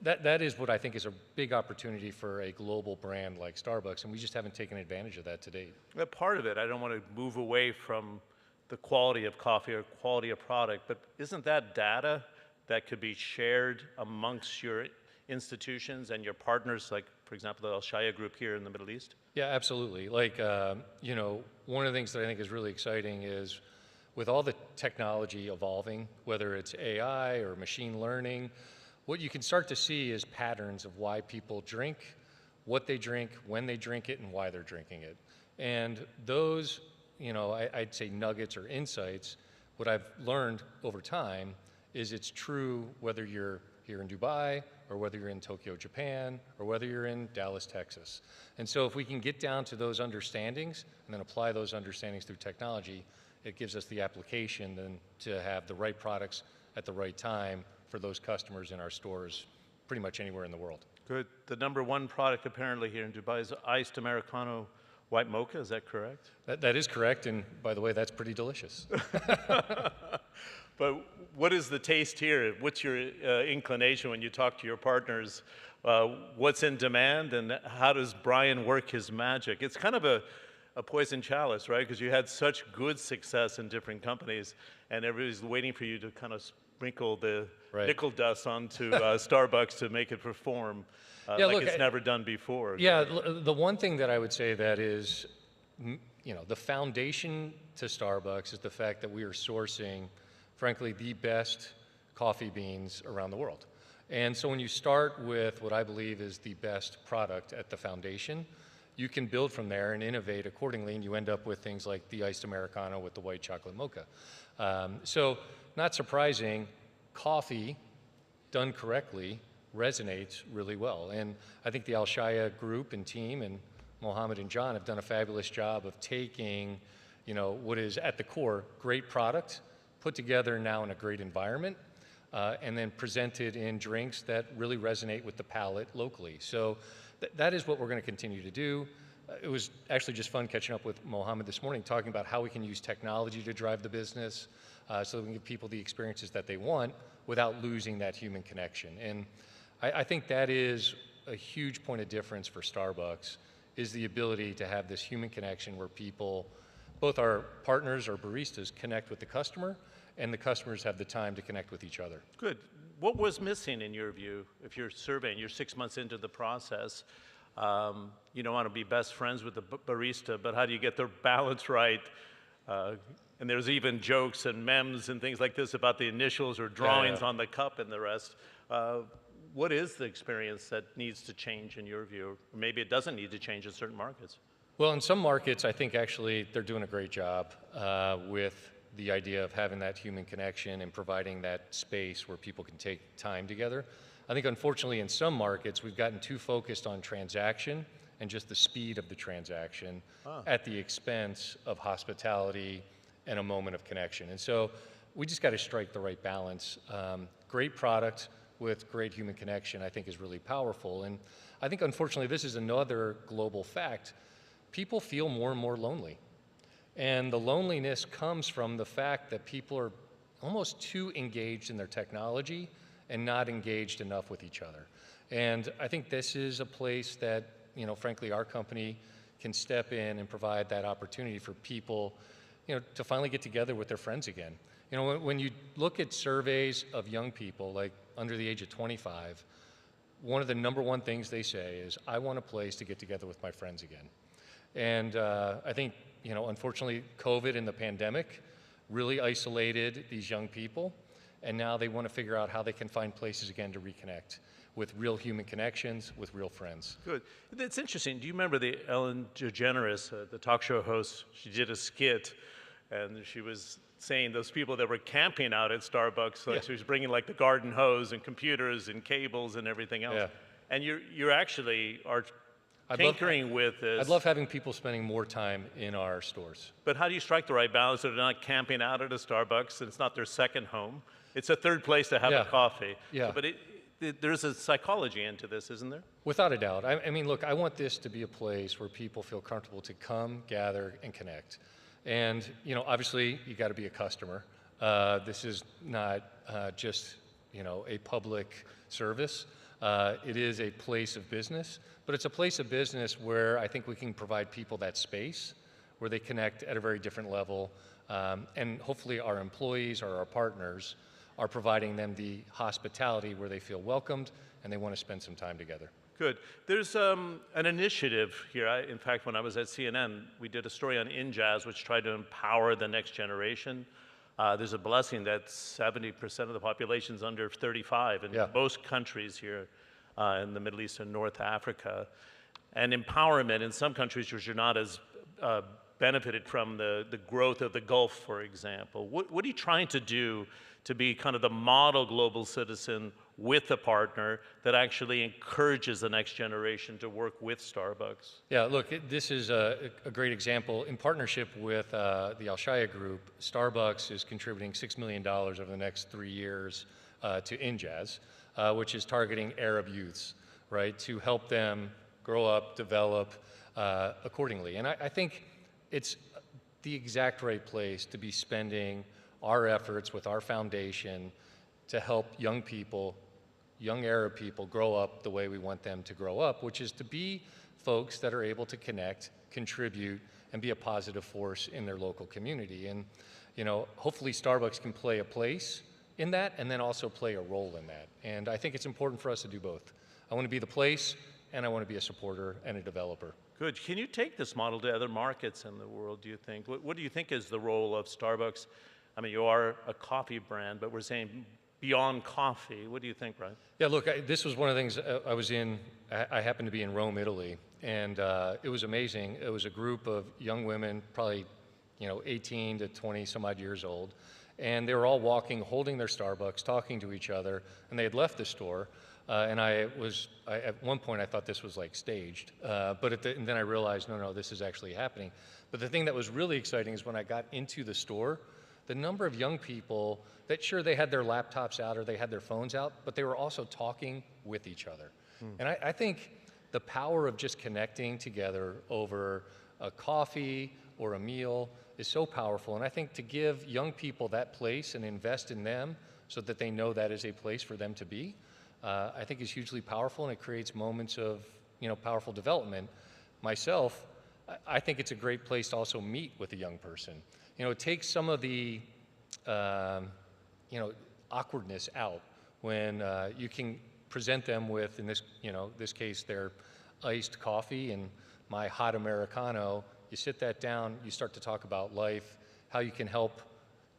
that is what I think is a big opportunity for a global brand like Starbucks, and we just haven't taken advantage of that to date. Part of it, I don't want to move away from the quality of coffee or quality of product, but isn't that data that could be shared amongst your institutions and your partners, like, for example, the Al-Shaya Group here in the Middle East? Yeah, absolutely. Like, one of the things that I think is really exciting is with all the technology evolving, whether it's AI or machine learning, what you can start to see is patterns of why people drink, what they drink, when they drink it, and why they're drinking it. And those, I'd say nuggets or insights, what I've learned over time is it's true whether you're here in Dubai or whether you're in Tokyo, Japan, or whether you're in Dallas, Texas. And so if we can get down to those understandings and then apply those understandings through technology, it gives us the application then to have the right products at the right time for those customers in our stores pretty much anywhere in the world. Good. The #1 product apparently here in Dubai is iced Americano white mocha, is that correct? That is correct, and by the way, that's pretty delicious. But what is the taste here? What's your inclination when you talk to your partners? What's in demand, and how does Brian work his magic? It's kind of a poison chalice, right? Because you had such good success in different companies, and everybody's waiting for you to kind of sprinkle the nickel dust onto Starbucks to make it perform it's never done before. Yeah, the one thing that I would say that is, the foundation to Starbucks is the fact that we are sourcing, frankly, the best coffee beans around the world. And so when you start with what I believe is the best product at the foundation, you can build from there and innovate accordingly, and you end up with things like the iced Americano with the white chocolate mocha. So not surprising, coffee done correctly resonates really well. And I think the Al-Shaya group and team and Mohammed and John have done a fabulous job of taking, what is at the core, great product, put together now in a great environment, and then presented in drinks that really resonate with the palate locally. So that is what we're going to continue to do. It was actually just fun catching up with Mohammed this morning, talking about how we can use technology to drive the business so that we can give people the experiences that they want without losing that human connection. And I think that is a huge point of difference for Starbucks, is the ability to have this human connection where people, both our partners, our baristas, connect with the customer, and the customers have the time to connect with each other. Good. What was missing in your view, if you're surveying, you're 6 months into the process, you don't want to be best friends with the barista, but how do you get the balance right? And there's even jokes and memes and things like this about the initials or drawings on the cup and the rest. What is the experience that needs to change in your view? Or maybe it doesn't need to change in certain markets. Well, in some markets, I think actually they're doing a great job with the idea of having that human connection and providing that space where people can take time together. I think unfortunately in some markets, we've gotten too focused on transaction and just the speed of the transaction at the expense of hospitality and a moment of connection. And so we just got to strike the right balance. Great product with great human connection, I think, is really powerful. And I think unfortunately this is another global fact. People feel more and more lonely. And the loneliness comes from the fact that people are almost too engaged in their technology and not engaged enough with each other. And I think this is a place that, frankly, our company can step in and provide that opportunity for people, to finally get together with their friends again. When you look at surveys of young people, like under the age of 25, one of the number one things they say is, I want a place to get together with my friends again. And I think, unfortunately, COVID and the pandemic really isolated these young people, and now they want to figure out how they can find places again to reconnect with real human connections, with real friends. Good. It's interesting. Do you remember the Ellen DeGeneres, the talk show host? She did a skit, and she was saying those people that were camping out at Starbucks, like she was bringing like the garden hose and computers and cables and everything else. Yeah. And you actually are tinkering with this. I'd love having people spending more time in our stores. But how do you strike the right balance so they're not camping out at a Starbucks and it's not their second home? It's a third place to have a coffee. Yeah. But there's a psychology into this, isn't there? Without a doubt. I mean, look, I want this to be a place where people feel comfortable to come, gather, and connect. And, obviously, you got to be a customer. This is not just, a public service. It is a place of business, but it's a place of business where I think we can provide people that space where they connect at a very different level. And hopefully our employees or our partners are providing them the hospitality where they feel welcomed and they want to spend some time together. Good. There's an initiative here. In fact, when I was at CNN, we did a story on InJazz, which tried to empower the next generation. There's a blessing that 70% of the population is under 35 in most countries here in the Middle East and North Africa. And empowerment in some countries which are not as benefited from the growth of the Gulf, for example. What are you trying to do to be kind of the model global citizen with a partner that actually encourages the next generation to work with Starbucks? Yeah, look, this is a great example. In partnership with the Al-Shaya Group, Starbucks is contributing $6 million over the next 3 years to InJazz, which is targeting Arab youths, right, to help them grow up, develop accordingly. And I think it's the exact right place to be spending our efforts with our foundation to help young people, young Arab people, grow up the way we want them to grow up, which is to be folks that are able to connect, contribute, and be a positive force in their local community. And, you know, hopefully Starbucks can play a place in that and then also play a role in that. And I think it's important for us to do both. I want to be the place, and I want to be a supporter and a developer. Good. Can you take this model to other markets in the world, do you think? What do you think is the role of Starbucks? I mean, you are a coffee brand, but we're saying beyond coffee. What do you think, Brian? Yeah, look, this was one of the things I was in. I happened to be in Rome, Italy, and it was amazing. It was a group of young women, probably, you know, 18 to 20 some odd years old, and they were all walking, holding their Starbucks, talking to each other, and they had left the store. And at one point I thought this was like staged, and then I realized, no, this is actually happening. But the thing that was really exciting is when I got into the store, the number of young people that, sure, they had their laptops out or they had their phones out, but they were also talking with each other. And I think the power of just connecting together over a coffee or a meal is so powerful. And I think to give young people that place and invest in them so that they know that is a place for them to be, I think is hugely powerful, and it creates moments of, you know, powerful development. Myself, I think it's a great place to also meet with a young person. You know, it takes some of the, you know, awkwardness out when you can present them with, in this, you know, this case, their iced coffee and my hot Americano. You sit that down, you start to talk about life, how you can help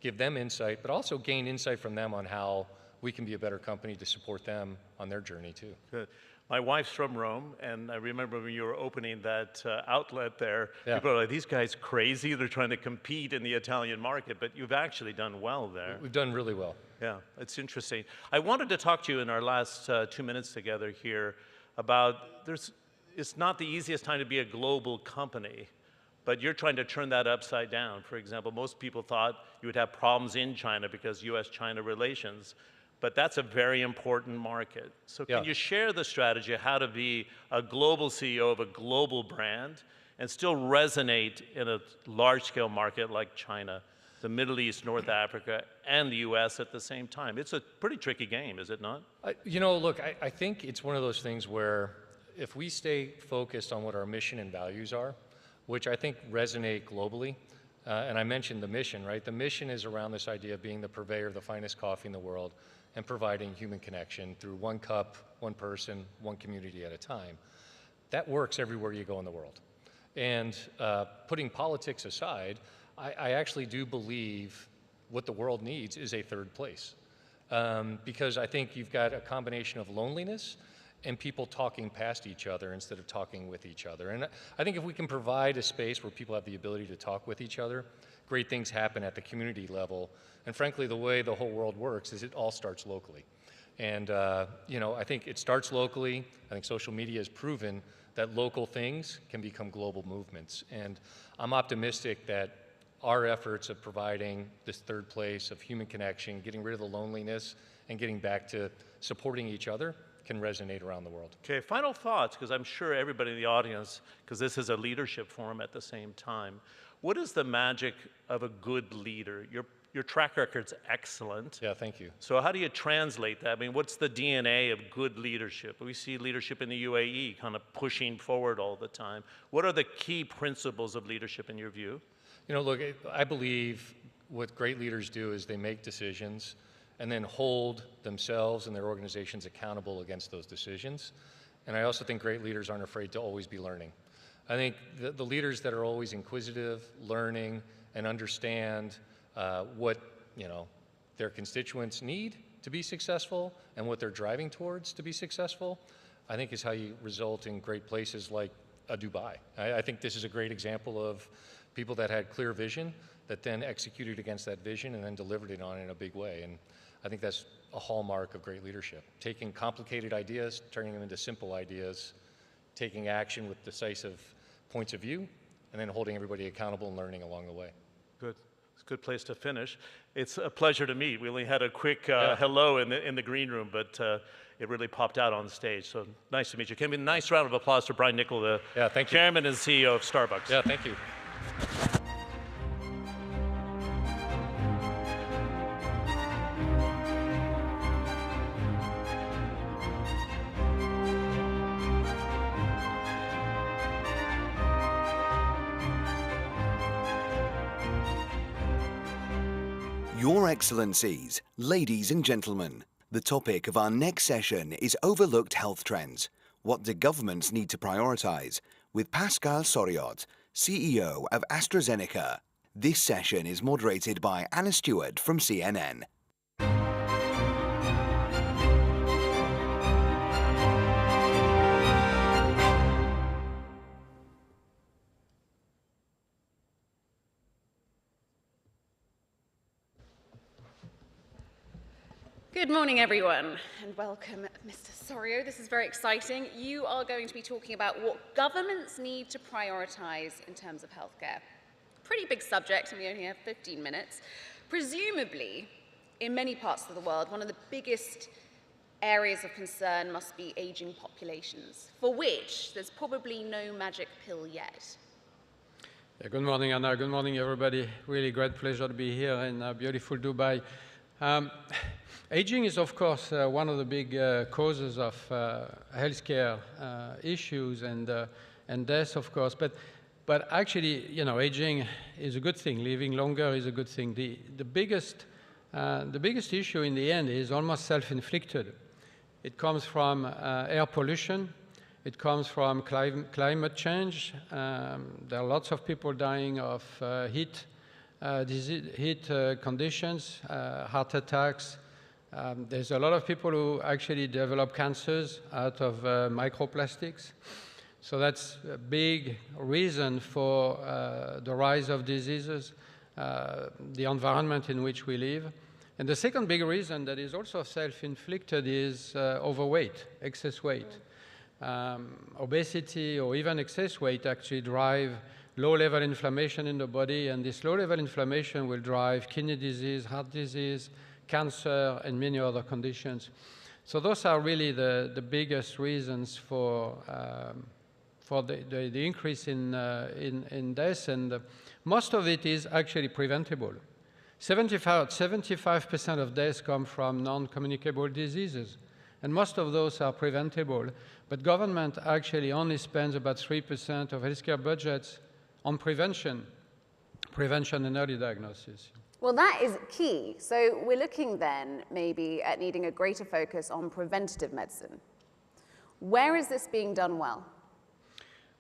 give them insight, but also gain insight from them on how we can be a better company to support them on their journey too. Good. My wife's from Rome, and I remember when you were opening that outlet there, Yeah. people are like, these guys crazy, they're trying to compete in the Italian market, but you've actually done well there. We've done really well. Yeah, it's interesting. I wanted to talk to you in our last 2 minutes together here about, it's not the easiest time to be a global company, but you're trying to turn that upside down. For example, most people thought you would have problems in China because US-China relations, but that's a very important market. So can you share the strategy of how to be a global CEO of a global brand and still resonate in a large-scale market like China, the Middle East, North Africa, and the US at the same time? It's a pretty tricky game, is it not? You know, look, I think it's one of those things where if we stay focused on what our mission and values are, which I think resonate globally, and I mentioned the mission, right? The mission is around this idea of being the purveyor of the finest coffee in the world and providing human connection through one cup, one person, one community at a time. That works everywhere you go in the world. And putting politics aside, I actually do believe what the world needs is a third place. Because I think you've got a combination of loneliness and people talking past each other instead of talking with each other. And I think if we can provide a space where people have the ability to talk with each other, great things happen at the community level. And frankly, the way the whole world works is it all starts locally. And you know, I think it starts locally. I think social media has proven that local things can become global movements. And I'm optimistic that our efforts of providing this third place of human connection, getting rid of the loneliness, and getting back to supporting each other can resonate around the world. Okay, final thoughts, because I'm sure everybody in the audience, because this is a leadership forum at the same time, what is the magic of a good leader? Your track record's excellent. Yeah, thank you. So how do you translate that? I mean, what's the DNA of good leadership? We see leadership in the UAE kind of pushing forward all the time. What are the key principles of leadership in your view? You know, look, I believe what great leaders do is they make decisions and then hold themselves and their organizations accountable against those decisions. And I also think great leaders aren't afraid to always be learning. I think the leaders that are always inquisitive, learning, and understand what, you know, their constituents need to be successful and what they're driving towards to be successful, I think is how you result in great places like Dubai. I think this is a great example of people that had clear vision that then executed against that vision and then delivered it on in a big way. And I think that's a hallmark of great leadership. Taking complicated ideas, turning them into simple ideas, taking action with decisive points of view, and then holding everybody accountable and learning along the way. Good. It's a good place to finish. It's a pleasure to meet. We only had a quick hello in the green room, but it really popped out on the stage. So nice to meet you. Can we have a nice round of applause for Brian Niccol, the chairman and CEO of Starbucks. Yeah, thank you. Your Excellencies, ladies and gentlemen, the topic of our next session is overlooked health trends. What do governments need to prioritize? With Pascal Soriot, CEO of AstraZeneca. This session is moderated by Anna Stewart from CNN. Good morning, everyone, and welcome, Mr. Soriot. This is very exciting. You are going to be talking about what governments need to prioritize in terms of healthcare. Pretty big subject, and we only have 15 minutes. Presumably, in many parts of the world, one of the biggest areas of concern must be aging populations, for which there's probably no magic pill yet. Yeah, good morning, Anna. Good morning, everybody. Really great pleasure to be here in beautiful Dubai. Aging is, of course, one of the big causes of healthcare issues and death, of course. But actually, you know, aging is a good thing. Living longer is a good thing. The biggest issue in the end is almost self-inflicted. It comes from air pollution. It comes from climate change. There are lots of people dying of heat conditions, heart attacks. There's a lot of people who actually develop cancers out of microplastics. So that's a big reason for the rise of diseases, the environment in which we live. And the second big reason that is also self-inflicted is overweight, excess weight. Obesity or even excess weight actually drive low-level inflammation in the body, and this low-level inflammation will drive kidney disease, heart disease, cancer, and many other conditions. So those are really the biggest reasons for the increase in death, and most of it is actually preventable. 75% of deaths come from non-communicable diseases, and most of those are preventable. But government actually only spends about 3% of healthcare budgets on prevention and early diagnosis. Well, that is key. So we're looking then maybe at needing a greater focus on preventative medicine. Where is this being done well?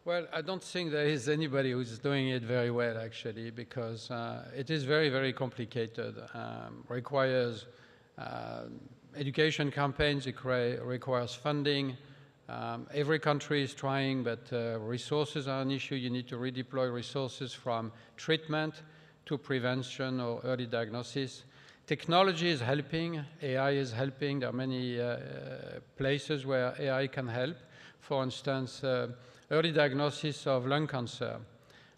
Well, I don't think there is anybody who's doing it very well, actually, because it is very, very complicated. Requires education campaigns, it requires funding. Every country is trying, but resources are an issue. You need to redeploy resources from treatment to prevention or early diagnosis. Technology is helping. AI is helping. There are many places where AI can help. For instance, early diagnosis of lung cancer.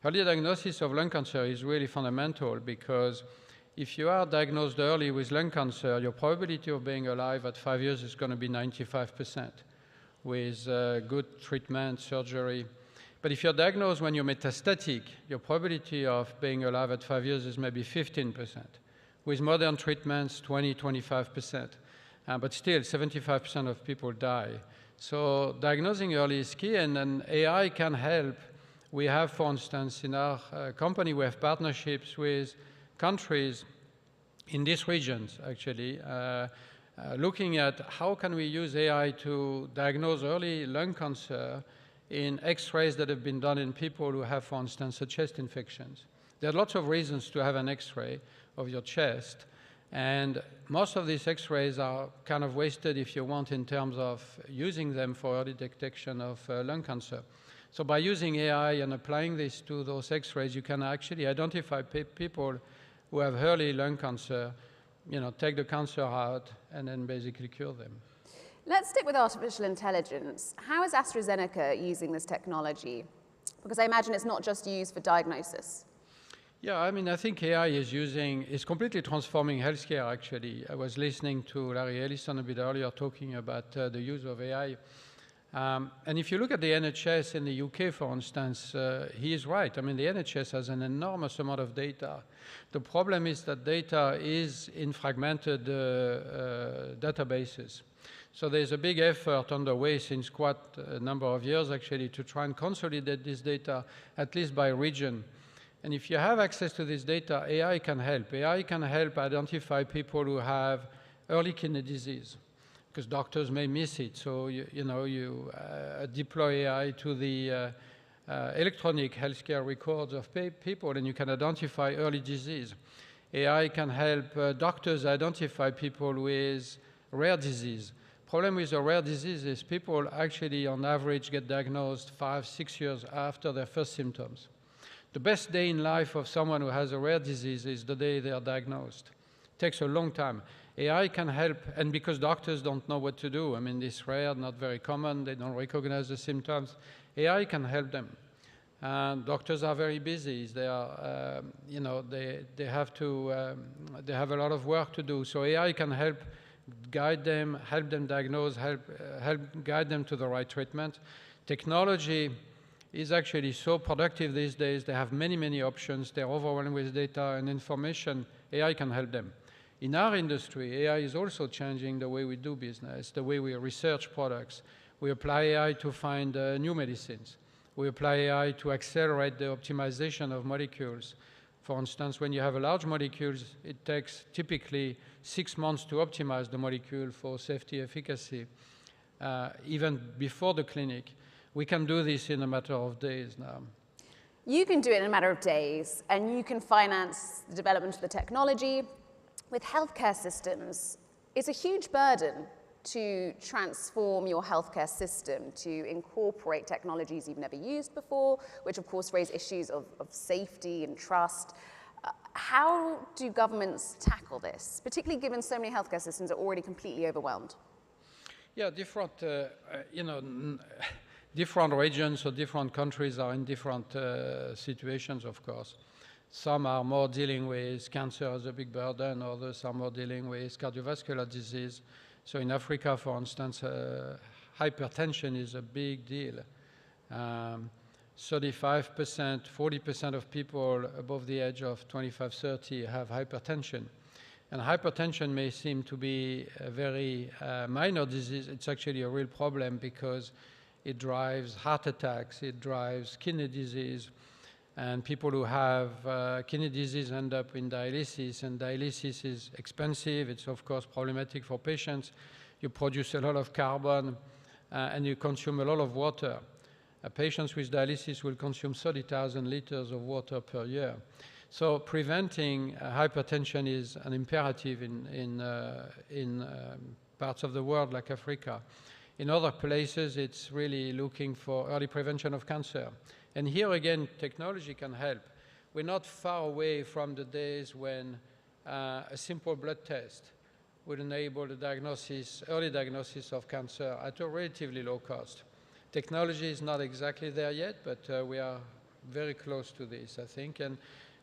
Early diagnosis of lung cancer is really fundamental because if you are diagnosed early with lung cancer, your probability of being alive at 5 years is going to be 95% with good treatment, surgery. But if you're diagnosed when you're metastatic, your probability of being alive at 5 years is maybe 15%. With modern treatments, 20–25%. But still, 75% of people die. So diagnosing early is key, and then AI can help. We have, for instance, in our company, we have partnerships with countries in these regions, actually, looking at how can we use AI to diagnose early lung cancer in X-rays that have been done in people who have, for instance, a chest infections. There are lots of reasons to have an X-ray of your chest, and most of these X-rays are kind of wasted, if you want, in terms of using them for early detection of lung cancer. So by using AI and applying this to those X-rays, you can actually identify people who have early lung cancer, you know, take the cancer out, and then basically cure them. Let's stick with artificial intelligence. How is AstraZeneca using this technology? Because I imagine it's not just used for diagnosis. Yeah, I mean, I think AI is completely transforming healthcare, actually. I was listening to Larry Ellison a bit earlier talking about the use of AI. And if you look at the NHS in the UK, for instance, he is right. I mean, the NHS has an enormous amount of data. The problem is that data is in fragmented databases. So there's a big effort underway since quite a number of years, actually, to try and consolidate this data, at least by region. And if you have access to this data, AI can help. AI can help identify people who have early kidney disease, because doctors may miss it. So, you deploy AI to the electronic healthcare records of people, and you can identify early disease. AI can help doctors identify people with rare disease. Problem with a rare disease is people actually, on average, get diagnosed 5-6 years after their first symptoms. The best day in life of someone who has a rare disease is the day they are diagnosed. It takes a long time. AI can help, and because doctors don't know what to do, I mean, it's rare, not very common, they don't recognize the symptoms, AI can help them. And doctors are very busy. They are, they have a lot of work to do. So AI can help guide them, help them diagnose, help guide them to the right treatment. Technology is actually so productive these days. They have many, many options. They're overwhelmed with data and information. AI can help them. In our industry, AI is also changing the way we do business, the way we research products. We apply AI to find new medicines. We apply AI to accelerate the optimization of molecules. For instance, when you have a large molecules, it takes typically 6 months to optimize the molecule for safety efficacy, even before the clinic. We can do this in a matter of days now. You can do it in a matter of days, and you can finance the development of the technology. With healthcare systems, it's a huge burden to transform your healthcare system, to incorporate technologies you've never used before, which of course raise issues of safety and trust. How do governments tackle this, particularly given so many healthcare systems are already completely overwhelmed? Yeah, different regions or different countries are in different situations, of course. Some are more dealing with cancer as a big burden, others are more dealing with cardiovascular disease. So in Africa, for instance, hypertension is a big deal. 35%, 40% of people above the age of 25, 30 have hypertension. And hypertension may seem to be a very minor disease. It's actually a real problem because it drives heart attacks, it drives kidney disease, and people who have kidney disease end up in dialysis, and dialysis is expensive. It's, of course, problematic for patients. You produce a lot of carbon, and you consume a lot of water. Patients with dialysis will consume 30,000 liters of water per year. So preventing hypertension is an imperative in parts of the world like Africa. In other places, it's really looking for early prevention of cancer. And here again, technology can help. We're not far away from the days when a simple blood test would enable the early diagnosis of cancer at a relatively low cost. Technology is not exactly there yet, but we are very close to this, I think. And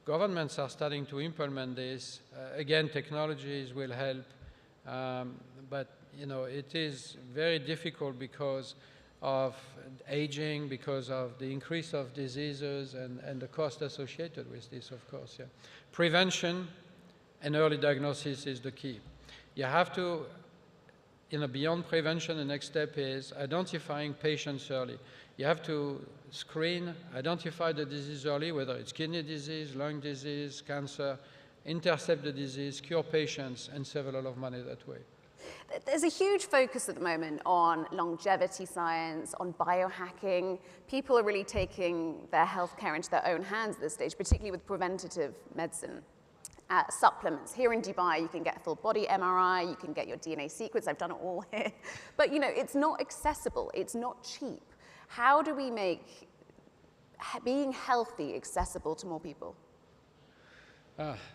governments are starting to implement this. Again, technologies will help, but it is very difficult because of aging, because of the increase of diseases and the cost associated with this, of course. Yeah. Prevention and early diagnosis is the key. You have to, beyond prevention, the next step is identifying patients early. You have to screen, identify the disease early, whether it's kidney disease, lung disease, cancer, intercept the disease, cure patients, and save a lot of money that way. There's a huge focus at the moment on longevity science, on biohacking. People are really taking their healthcare into their own hands at this stage, particularly with preventative medicine. Supplements. Here in Dubai, you can get a full body MRI, you can get your DNA sequence. I've done it all here. But, it's not accessible. It's not cheap. How do we make being healthy accessible to more people?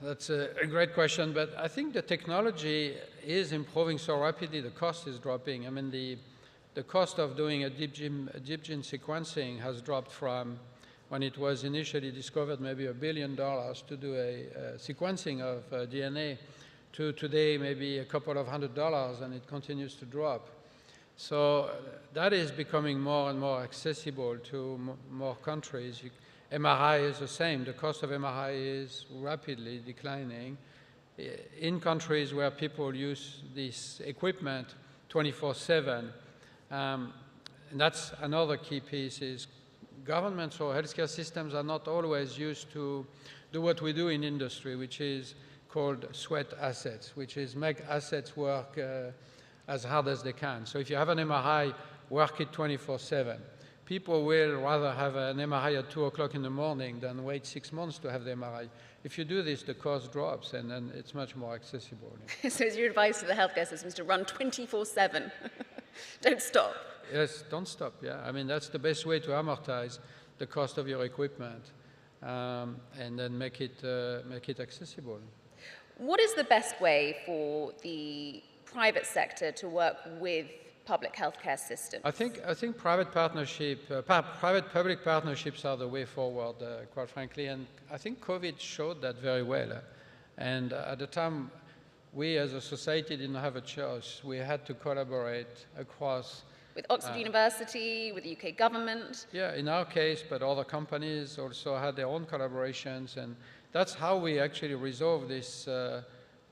That's a great question, but I think the technology is improving so rapidly, the cost is dropping. I mean, the cost of doing a deep gene sequencing has dropped from when it was initially discovered, maybe $1 billion to do a sequencing of DNA, to today maybe a couple of $100, and it continues to drop. So that is becoming more and more accessible to more countries. MRI is the same. The cost of MRI is rapidly declining. In countries where people use this equipment 24/7, and that's another key piece, is governments or healthcare systems are not always used to do what we do in industry, which is called sweat assets, which is make assets work as hard as they can. So if you have an MRI, work it 24/7. People will rather have an MRI at 2 o'clock in the morning than wait 6 months to have the MRI. If you do this, the cost drops, and then it's much more accessible. So is your advice to the healthcare systems to run 24/7? Don't stop. Yes, don't stop, yeah. I mean, that's the best way to amortize the cost of your equipment, and then make it accessible. What is the best way for the private sector to work with public healthcare systems? I think private public partnerships are the way forward, quite frankly, and I think COVID showed that very well. And at the time, we as a society didn't have a choice. We had to collaborate across. With Oxford University, with the UK government? Yeah, in our case, but other companies also had their own collaborations, and that's how we actually resolved this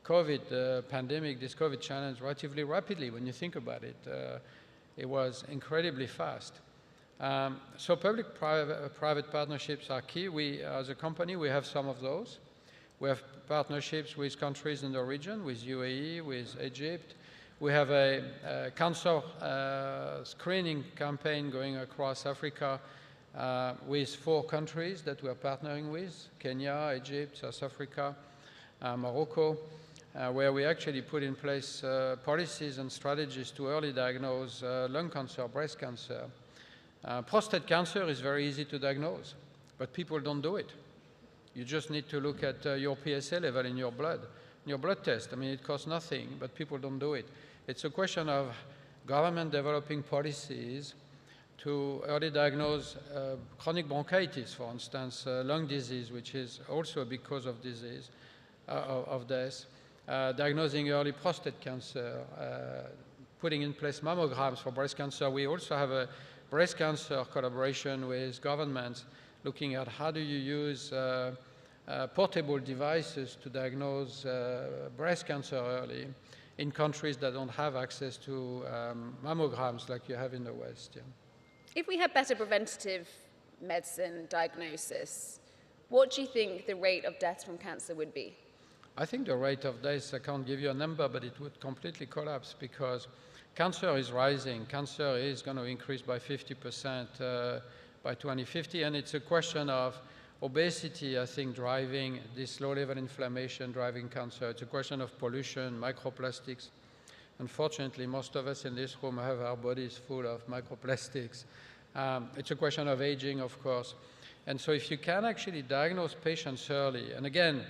COVID pandemic, this COVID challenge relatively rapidly when you think about it. It was incredibly fast. So public-private partnerships are key. We, as a company, we have some of those. We have partnerships with countries in the region, with UAE, with Egypt. We have a cancer screening campaign going across Africa with 4 countries that we are partnering with: Kenya, Egypt, South Africa, Morocco, where we actually put in place policies and strategies to early diagnose lung cancer, breast cancer. Prostate cancer is very easy to diagnose, but people don't do it. You just need to look at your PSA level in your blood test. I mean, it costs nothing, but people don't do it. It's a question of government developing policies to early diagnose chronic bronchitis, for instance, lung disease, which is also a big cause of disease, of death, diagnosing early prostate cancer, putting in place mammograms for breast cancer. We also have a breast cancer collaboration with governments, looking at how do you use portable devices to diagnose breast cancer early in countries that don't have access to mammograms like you have in the West. Yeah. If we had better preventative medicine diagnosis, what do you think the rate of deaths from cancer would be? I think the rate of deaths, I can't give you a number, but it would completely collapse because cancer is rising. Cancer is going to increase by 50% by 2050, and it's a question of obesity, I think, driving this low-level inflammation, driving cancer. It's a question of pollution, microplastics. Unfortunately, most of us in this room have our bodies full of microplastics. It's a question of aging, of course. And so if you can actually diagnose patients early, and again,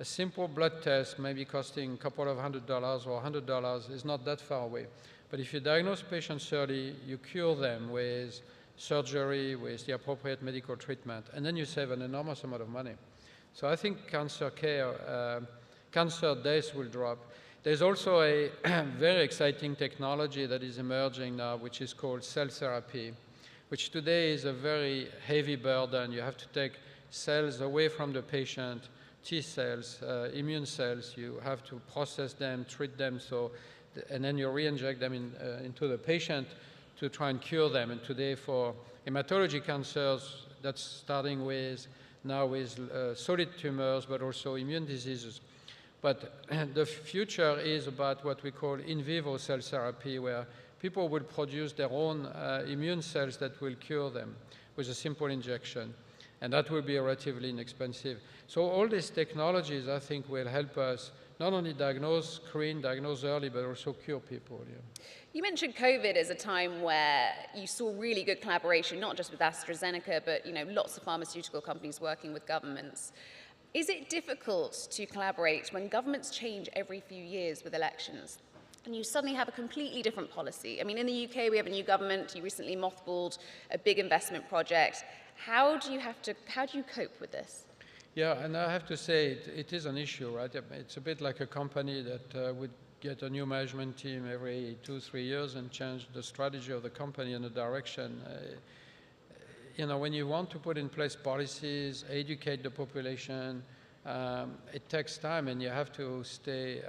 a simple blood test maybe costing a couple of $100 or $100 is not that far away. But if you diagnose patients early, you cure them with surgery, with the appropriate medical treatment, and then you save an enormous amount of money. So I think cancer care, cancer deaths will drop. There's also a very exciting technology that is emerging now, which is called cell therapy, which today is a very heavy burden. You have to take cells away from the patient, T cells, immune cells. You have to process them, treat them, and then you re-inject them into the patient to try and cure them. And today for hematology cancers, that's starting with now with solid tumors, but also immune diseases. But the future is about what we call in vivo cell therapy, where people will produce their own immune cells that will cure them with a simple injection. And that will be relatively inexpensive. So all these technologies, I think, will help us not only diagnose, screen, diagnose early, but also cure people. Yeah. You mentioned COVID as a time where you saw really good collaboration, not just with AstraZeneca, but lots of pharmaceutical companies working with governments. Is it difficult to collaborate when governments change every few years with elections? and you suddenly have a completely different policy. I mean, in the UK, we have a new government. You recently mothballed a big investment project. How do you cope with this? Yeah, and I have to say, it is an issue, right? It's a bit like a company that would get a new management team every 2-3 years and change the strategy of the company and the direction. You know, when you want to put in place policies, educate the population, it takes time, and you have to stay,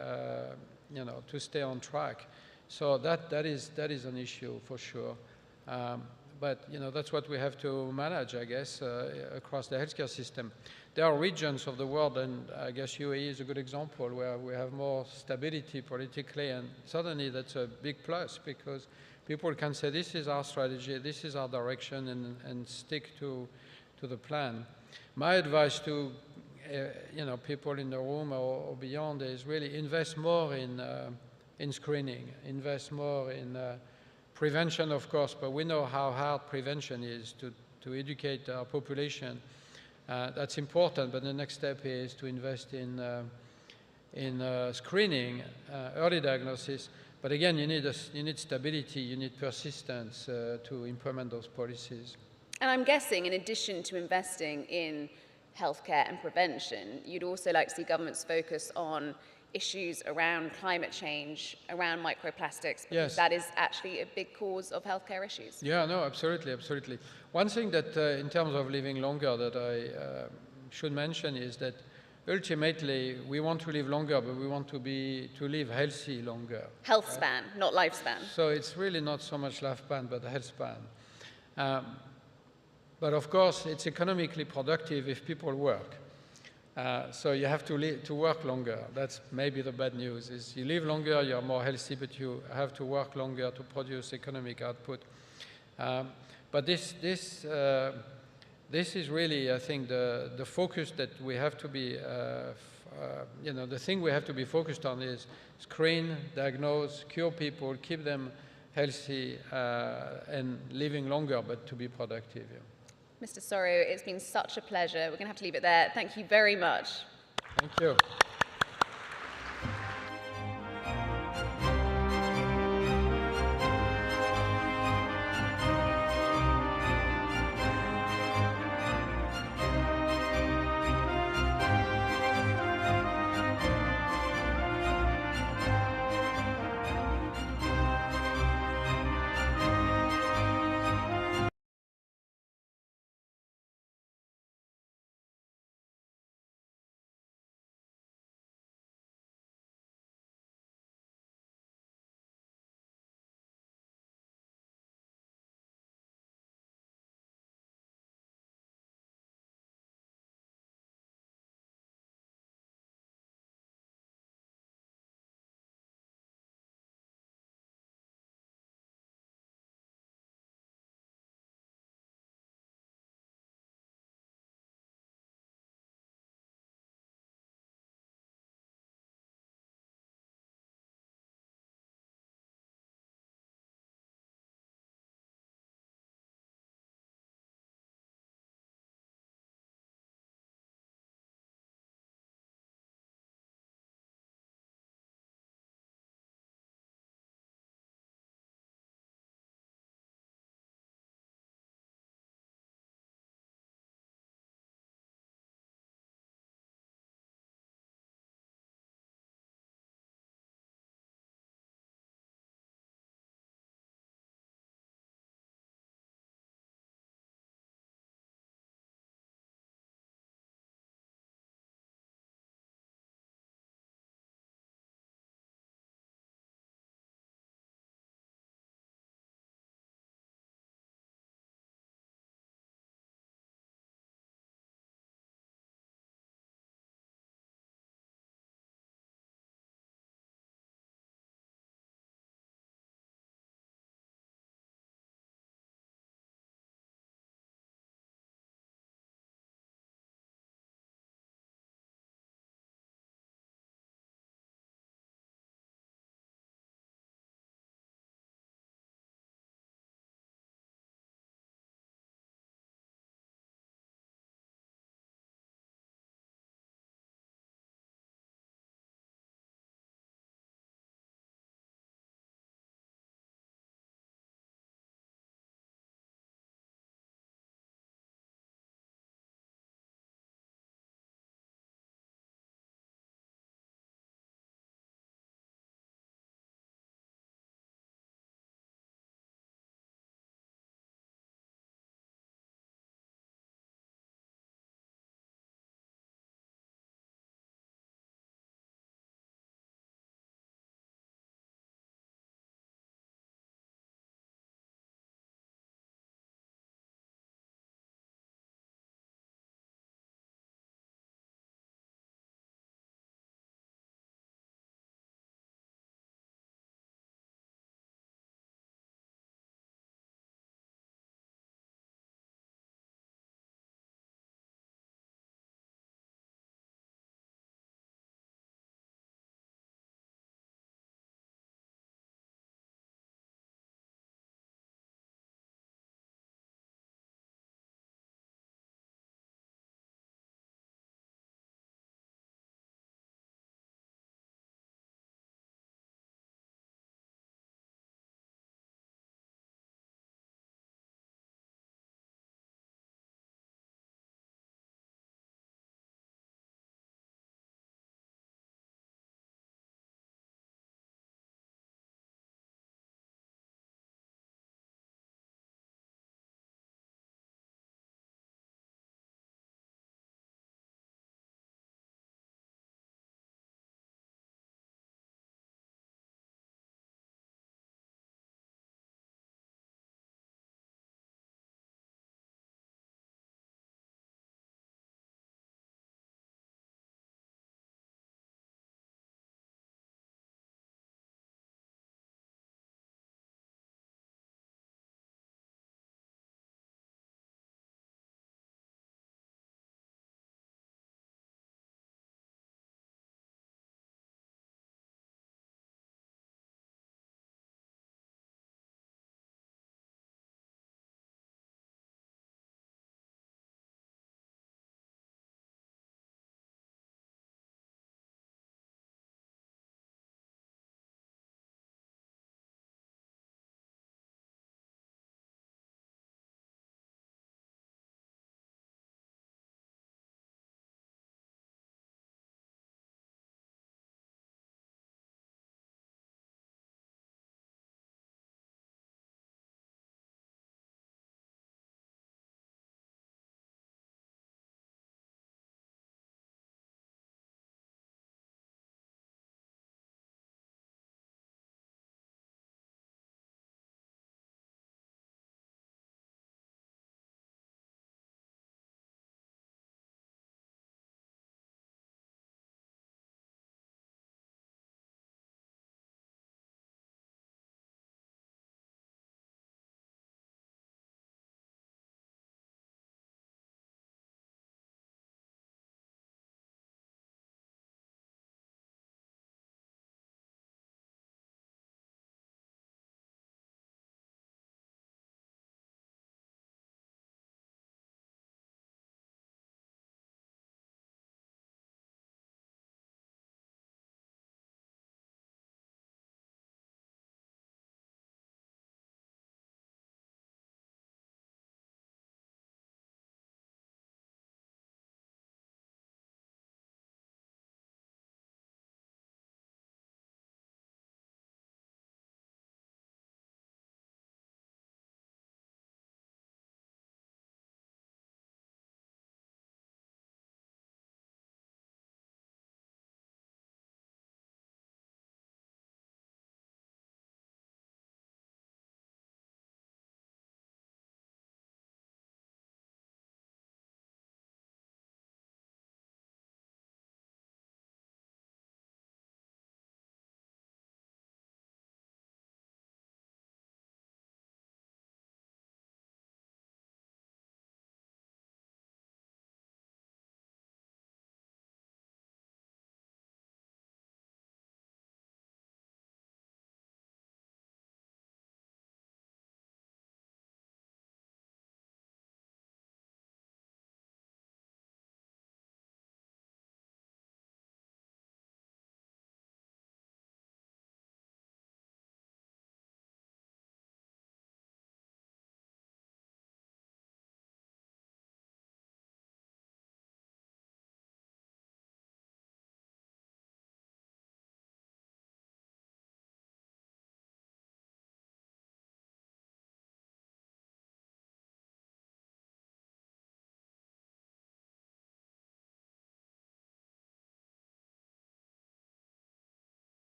to stay on track. So that is an issue for sure. But that's what we have to manage, I guess, across the healthcare system. There are regions of the world, and I guess UAE is a good example, where we have more stability politically, and suddenly that's a big plus, because people can say, this is our strategy, this is our direction, and stick to the plan. My advice to people in the room or beyond is really invest more in screening, invest more in prevention, of course, but we know how hard prevention is to educate our population. That's important, but the next step is to invest in screening, early diagnosis. But again, you need stability, you need persistence to implement those policies. And I'm guessing, in addition to investing in healthcare and prevention, you'd also like to see governments focus on issues around climate change, around microplastics, because yes, that is actually a big cause of healthcare issues. Yeah, no, absolutely, absolutely. One thing that, in terms of living longer, that I should mention is that ultimately we want to live longer, but we want to live healthy longer. Health span, not lifespan. So it's really not so much lifespan, but health span. But of course, it's economically productive if people work. So you have to work longer. That's maybe the bad news, is you live longer, you're more healthy, but you have to work longer to produce economic output. But this is really, I think, the focus that we have to be, the thing we have to be focused on is screen, diagnose, cure people, keep them healthy and living longer, but to be productive. Yeah. Mr. Sorio, it's been such a pleasure. We're going to have to leave it there. Thank you very much. Thank you.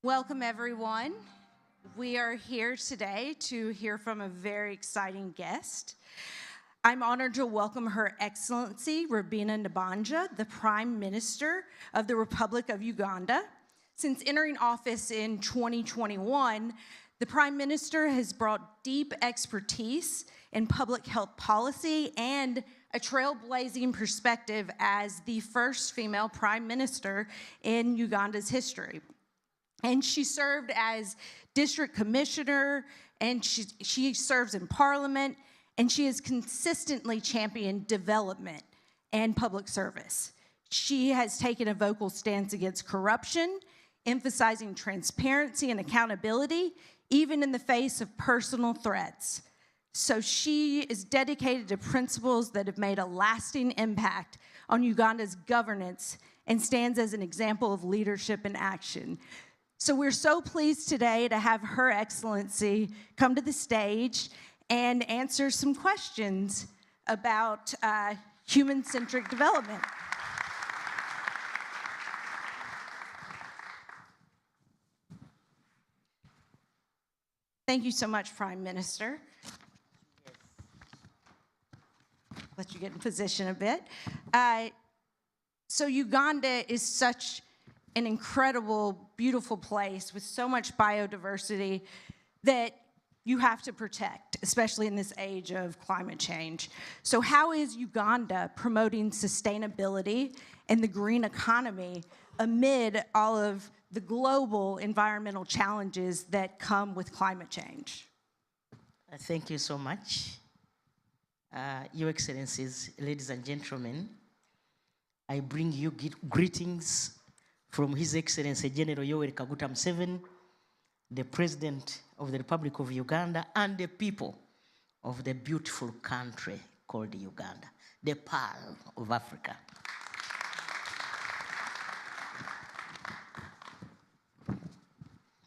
Welcome, everyone. We are here today to hear from a very exciting guest. I'm honored to welcome Her Excellency Robina Nabanja, the Prime Minister of the Republic of Uganda. Since entering office in 2021, the Prime Minister has brought deep expertise in public health policy and a trailblazing perspective as the first female Prime Minister in Uganda's history. And she served as district commissioner, and she serves in parliament, and she has consistently championed development and public service. She has taken a vocal stance against corruption, emphasizing transparency and accountability, even in the face of personal threats. So she is dedicated to principles that have made a lasting impact on Uganda's governance and stands as an example of leadership and action. So we're so pleased today to have Her Excellency come to the stage and answer some questions about human-centric development. Thank you so much, Prime Minister. Let you get in position a bit. So Uganda is such an incredible, beautiful place with so much biodiversity that you have to protect, especially in this age of climate change. So how is Uganda promoting sustainability and the green economy amid all of the global environmental challenges that come with climate change? Thank you so much. Your Excellencies, ladies and gentlemen, I bring you greetings from His Excellency General Yoweri Kaguta Museveni, the President of the Republic of Uganda, and the people of the beautiful country called Uganda, the Pearl of Africa.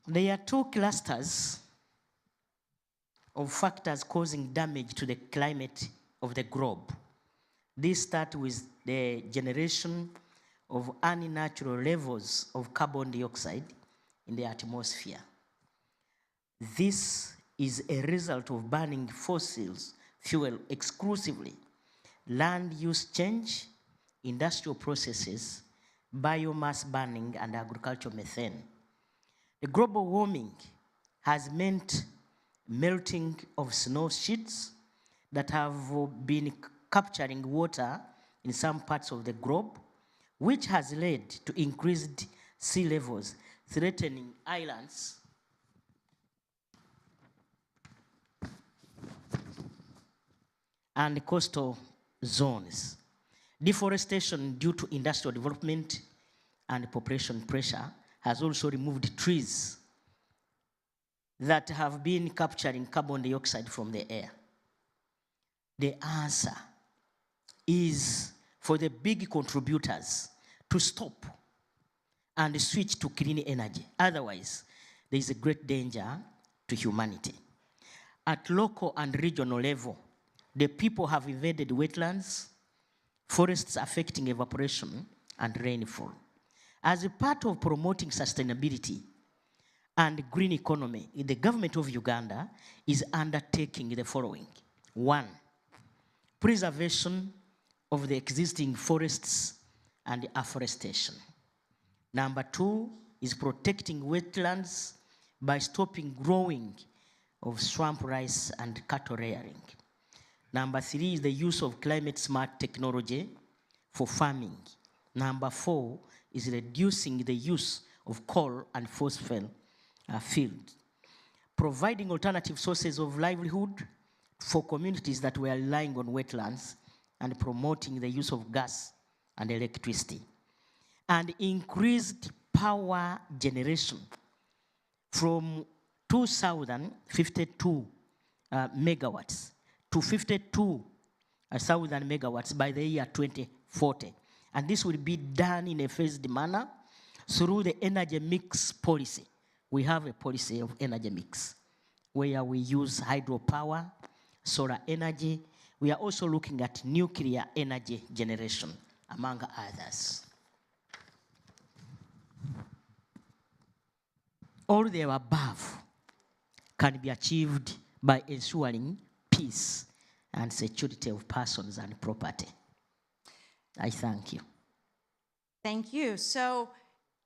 There are two clusters of factors causing damage to the climate of the globe. These start with the generation of unnatural levels of carbon dioxide in the atmosphere. This is a result of burning fossil fuel exclusively, land use change, industrial processes, biomass burning, and agricultural methane. The global warming has meant melting of snow sheets that have been capturing water in some parts of the globe, which has led to increased sea levels, threatening islands and coastal zones. Deforestation due to industrial development and population pressure has also removed trees that have been capturing carbon dioxide from the air. The answer is for the big contributors to stop and switch to clean energy. Otherwise, there is a great danger to humanity. At local and regional level, the people have invaded wetlands, forests affecting evaporation and rainfall. As a part of promoting sustainability and green economy, the government of Uganda is undertaking the following. 1, preservation of the existing forests and afforestation. Number 2 is protecting wetlands by stopping growing of swamp rice and cattle rearing. Number 3 is the use of climate smart technology for farming. Number 4 is reducing the use of coal and fossil fuels. Providing alternative sources of livelihood for communities that were relying on wetlands, and promoting the use of gas and electricity. And increased power generation from 2,052 megawatts to 52,000 megawatts by the year 2040. And this will be done in a phased manner through the energy mix policy. We have a policy of energy mix where we use hydropower, solar energy. We are also looking at nuclear energy generation, among others. All the above can be achieved by ensuring peace and security of persons and property. I thank you. Thank you. So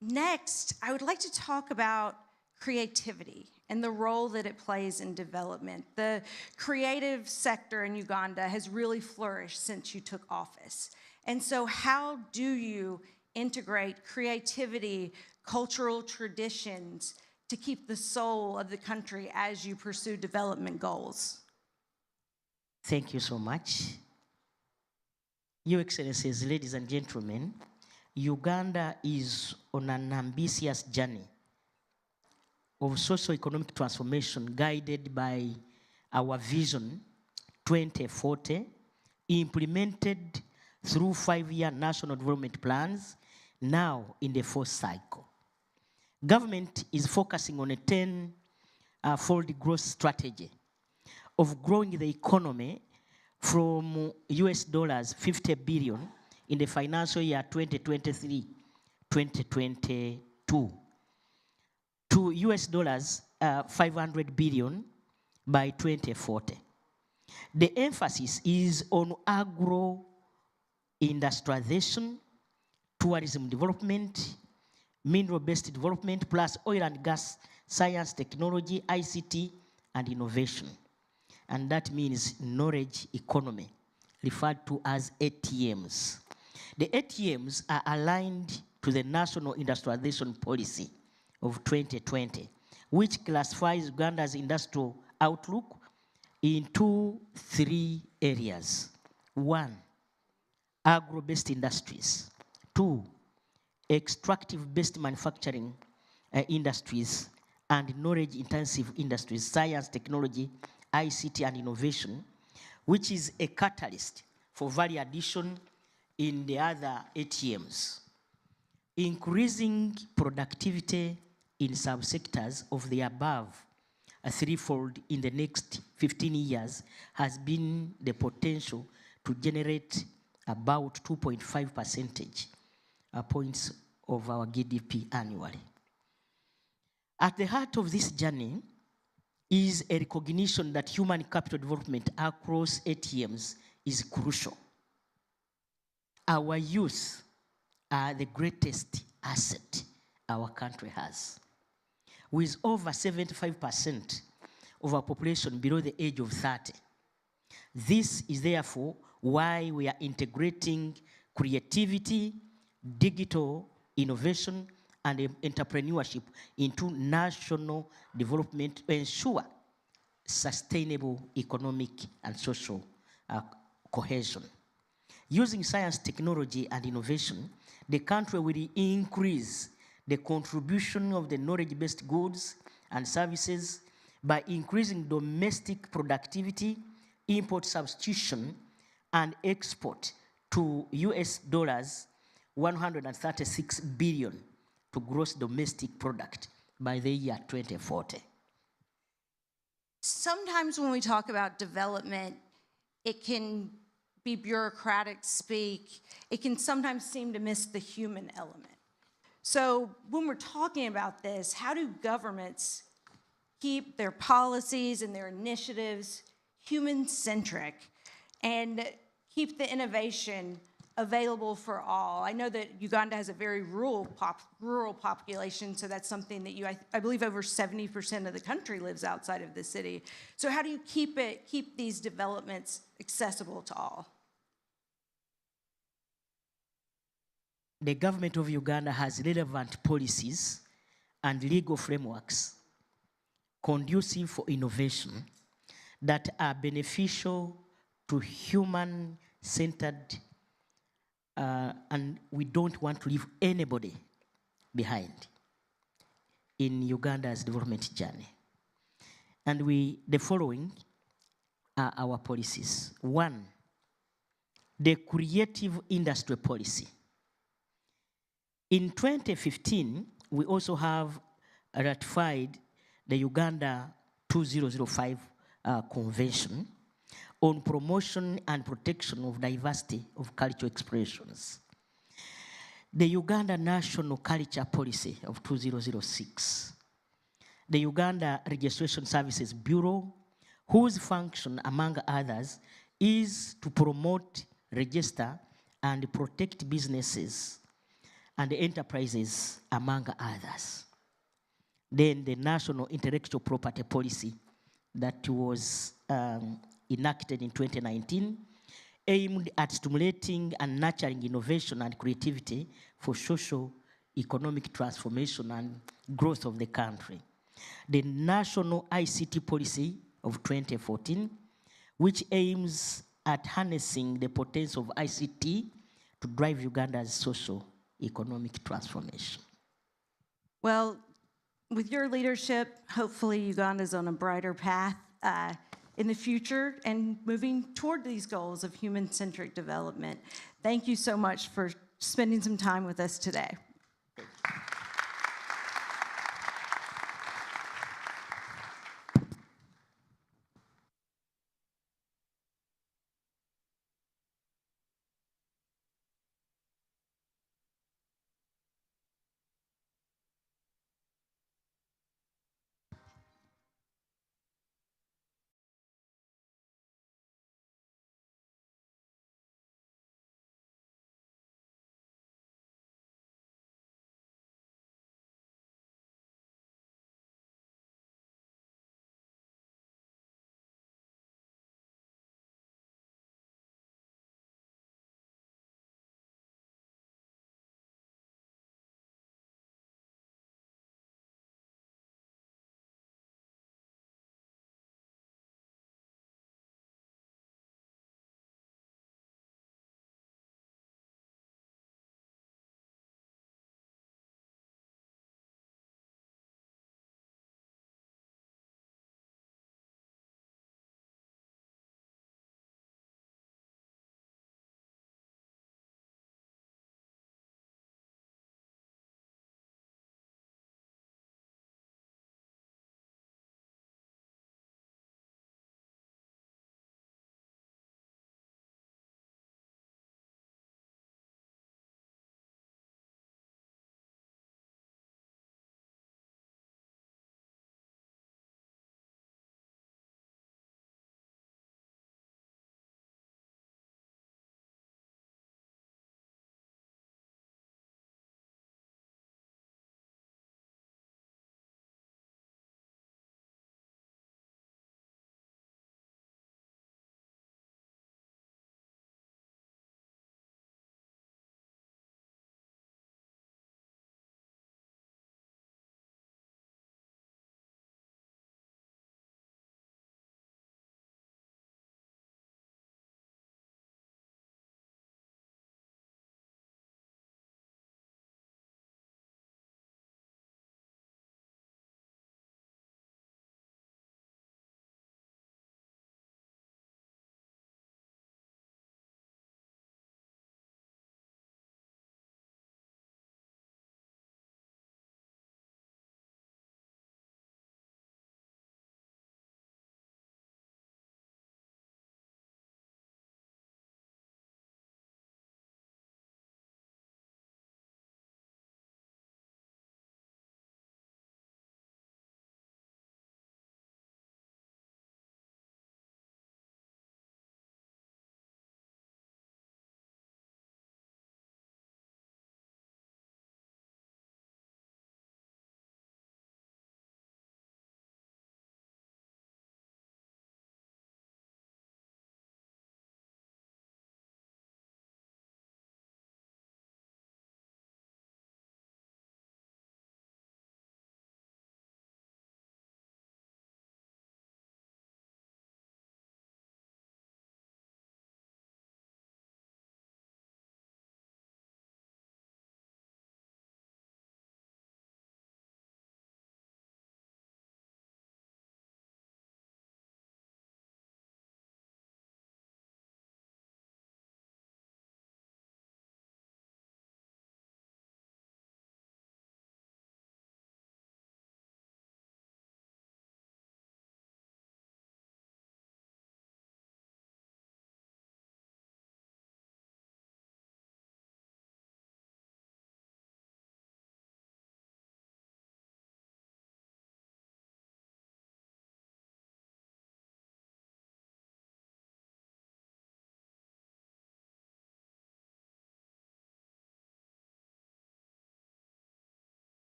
next, I would like to talk about creativity and the role that it plays in development. The creative sector in Uganda has really flourished since you took office. And so how do you integrate creativity, cultural traditions to keep the soul of the country as you pursue development goals? Thank you so much. Your Excellencies, ladies and gentlemen, Uganda is on an ambitious journey of socio-economic transformation guided by our vision 2040, implemented through 5-year national development plans, now in the 4th cycle. Government is focusing on a 10-fold growth strategy of growing the economy from $50 billion in the financial year 2023-2022 to $500 billion by 2040. The emphasis is on agro-industrialization, tourism development, mineral-based development, plus oil and gas, science, technology, ICT, and innovation. And that means knowledge economy, referred to as ATMs. The ATMs are aligned to the National Industrialization Policy of 2020, which classifies Uganda's industrial outlook into 3 areas. 1, agro-based industries. 2, extractive-based manufacturing industries and knowledge-intensive industries, science, technology, ICT, and innovation, which is a catalyst for value addition in the other ATMs. Increasing productivity in subsectors of the above, a 3-fold in the next 15 years, has been the potential to generate about 2.5 percentage points of our GDP annually. At the heart of this journey is a recognition that human capital development across ATMs is crucial. Our youth are the greatest asset our country has, with over 75% of our population below the age of 30. This is therefore why we are integrating creativity, digital innovation, and entrepreneurship into national development to ensure sustainable economic and social cohesion. Using science, technology, and innovation, the country will increase the contribution of the knowledge-based goods and services by increasing domestic productivity, import substitution, and export to $136 billion to gross domestic product by the year 2040. Sometimes when we talk about development, it can be bureaucratic speak. It can sometimes seem to miss the human element. So when we're talking about this, how do governments keep their policies and their initiatives human-centric and keep the innovation available for all? I know that Uganda has a very rural population, so that's something that I believe over 70% of the country lives outside of the city. So how do you keep these developments accessible to all? The government of Uganda has relevant policies and legal frameworks conducive for innovation that are beneficial to human-centered, and we don't want to leave anybody behind in Uganda's development journey. And the following are our policies. 1, the creative industry policy. In 2015, we also have ratified the Uganda 2005 Convention on promotion and protection of diversity of cultural expressions. The Uganda National Culture Policy of 2006, the Uganda Registration Services Bureau, whose function, among others, is to promote, register, and protect businesses and enterprises, among others. Then the National Intellectual Property Policy that was enacted in 2019, aimed at stimulating and nurturing innovation and creativity for social economic transformation and growth of the country. The National ICT Policy of 2014, which aims at harnessing the potential of ICT to drive Uganda's social economic transformation. Well, with your leadership, hopefully Uganda's on a brighter path in the future and moving toward these goals of human-centric development. Thank you so much for spending some time with us today.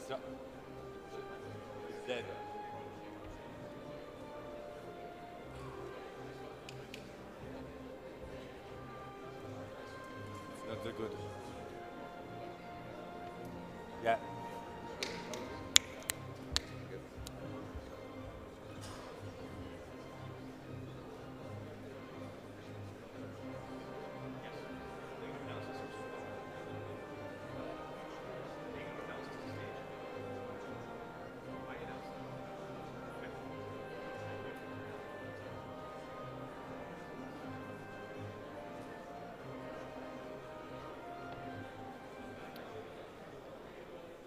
Dead. It's not that good. Yeah.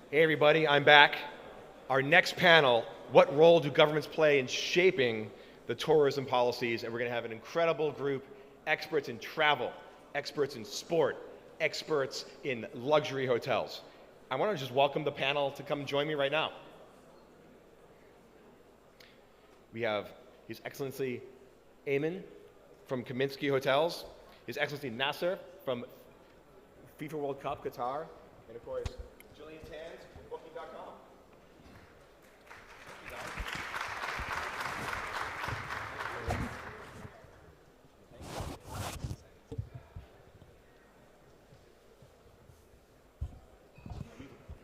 Hey everybody, I'm back. Our next panel, what role do governments play in shaping the tourism policies? And we're going to have an incredible group, experts in travel, experts in sport, experts in luxury hotels. I want to just welcome the panel to come join me right now. We have His Excellency Ayman from Kaminsky Hotels, His Excellency Nasser from FIFA World Cup Qatar, and of course, Jillian Tans from Booking.com.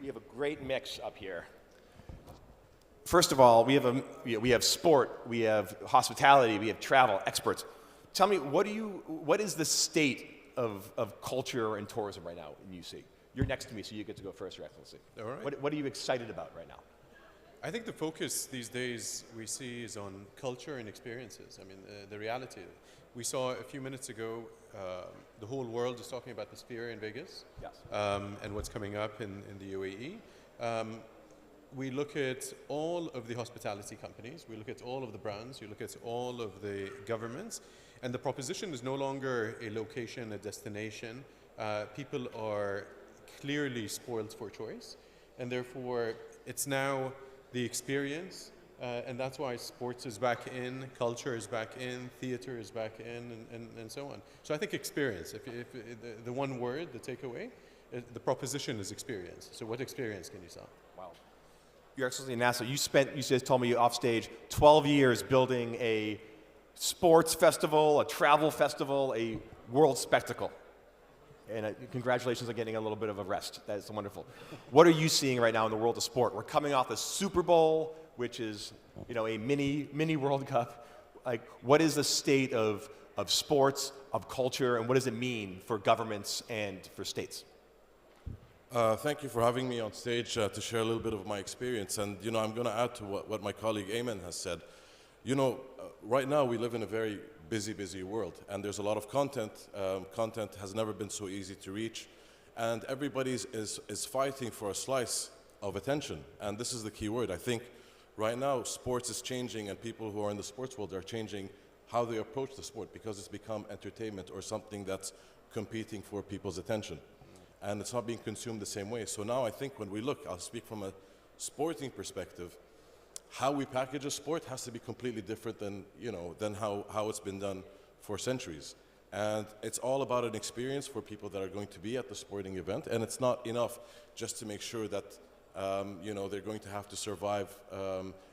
We have a great mix up here. First of all, we have sport, we have hospitality, we have travel, experts. Tell me, what is the state of culture and tourism right now in UC? You're next to me, so you get to go first, Your Excellency. All right. What are you excited about right now? I think the focus these days we see is on culture and experiences. I mean, the reality. We saw a few minutes ago, the whole world is talking about the Sphere in Vegas. Yes. And what's coming up in the UAE. We look at all of the hospitality companies, we look at all of the brands, you look at all of the governments, and the proposition is no longer a location, a destination. People are clearly spoiled for choice, and therefore it's now the experience, and that's why sports is back in, culture is back in, theater is back in, and so on. So I think experience, if the one word, the takeaway, the proposition is experience. So what experience can you sell? Wow. Your Excellency Nasser, you just told me off stage, 12 years building a sports festival, a travel festival, a world spectacle. And congratulations on getting a little bit of a rest. That is wonderful. What are you seeing right now in the world of sport? We're coming off the Super Bowl, which is, a mini World Cup. Like, what is the state of sports, of culture, and what does it mean for governments and for states? Thank you for having me on stage to share a little bit of my experience. And, I'm going to add to what my colleague Ayman has said. Right now we live in a very busy world, and there's a lot of content. Content has never been so easy to reach, and everybody is fighting for a slice of attention. And this is the key word. I think right now sports is changing, and people who are in the sports world are changing how they approach the sport, because it's become entertainment or something that's competing for people's attention. And it's not being consumed the same way. So now I think when we look, I'll speak from a sporting perspective, how we package a sport has to be completely different than, than how it's been done for centuries. And it's all about an experience for people that are going to be at the sporting event. And it's not enough just to make sure that, they're going to have to survive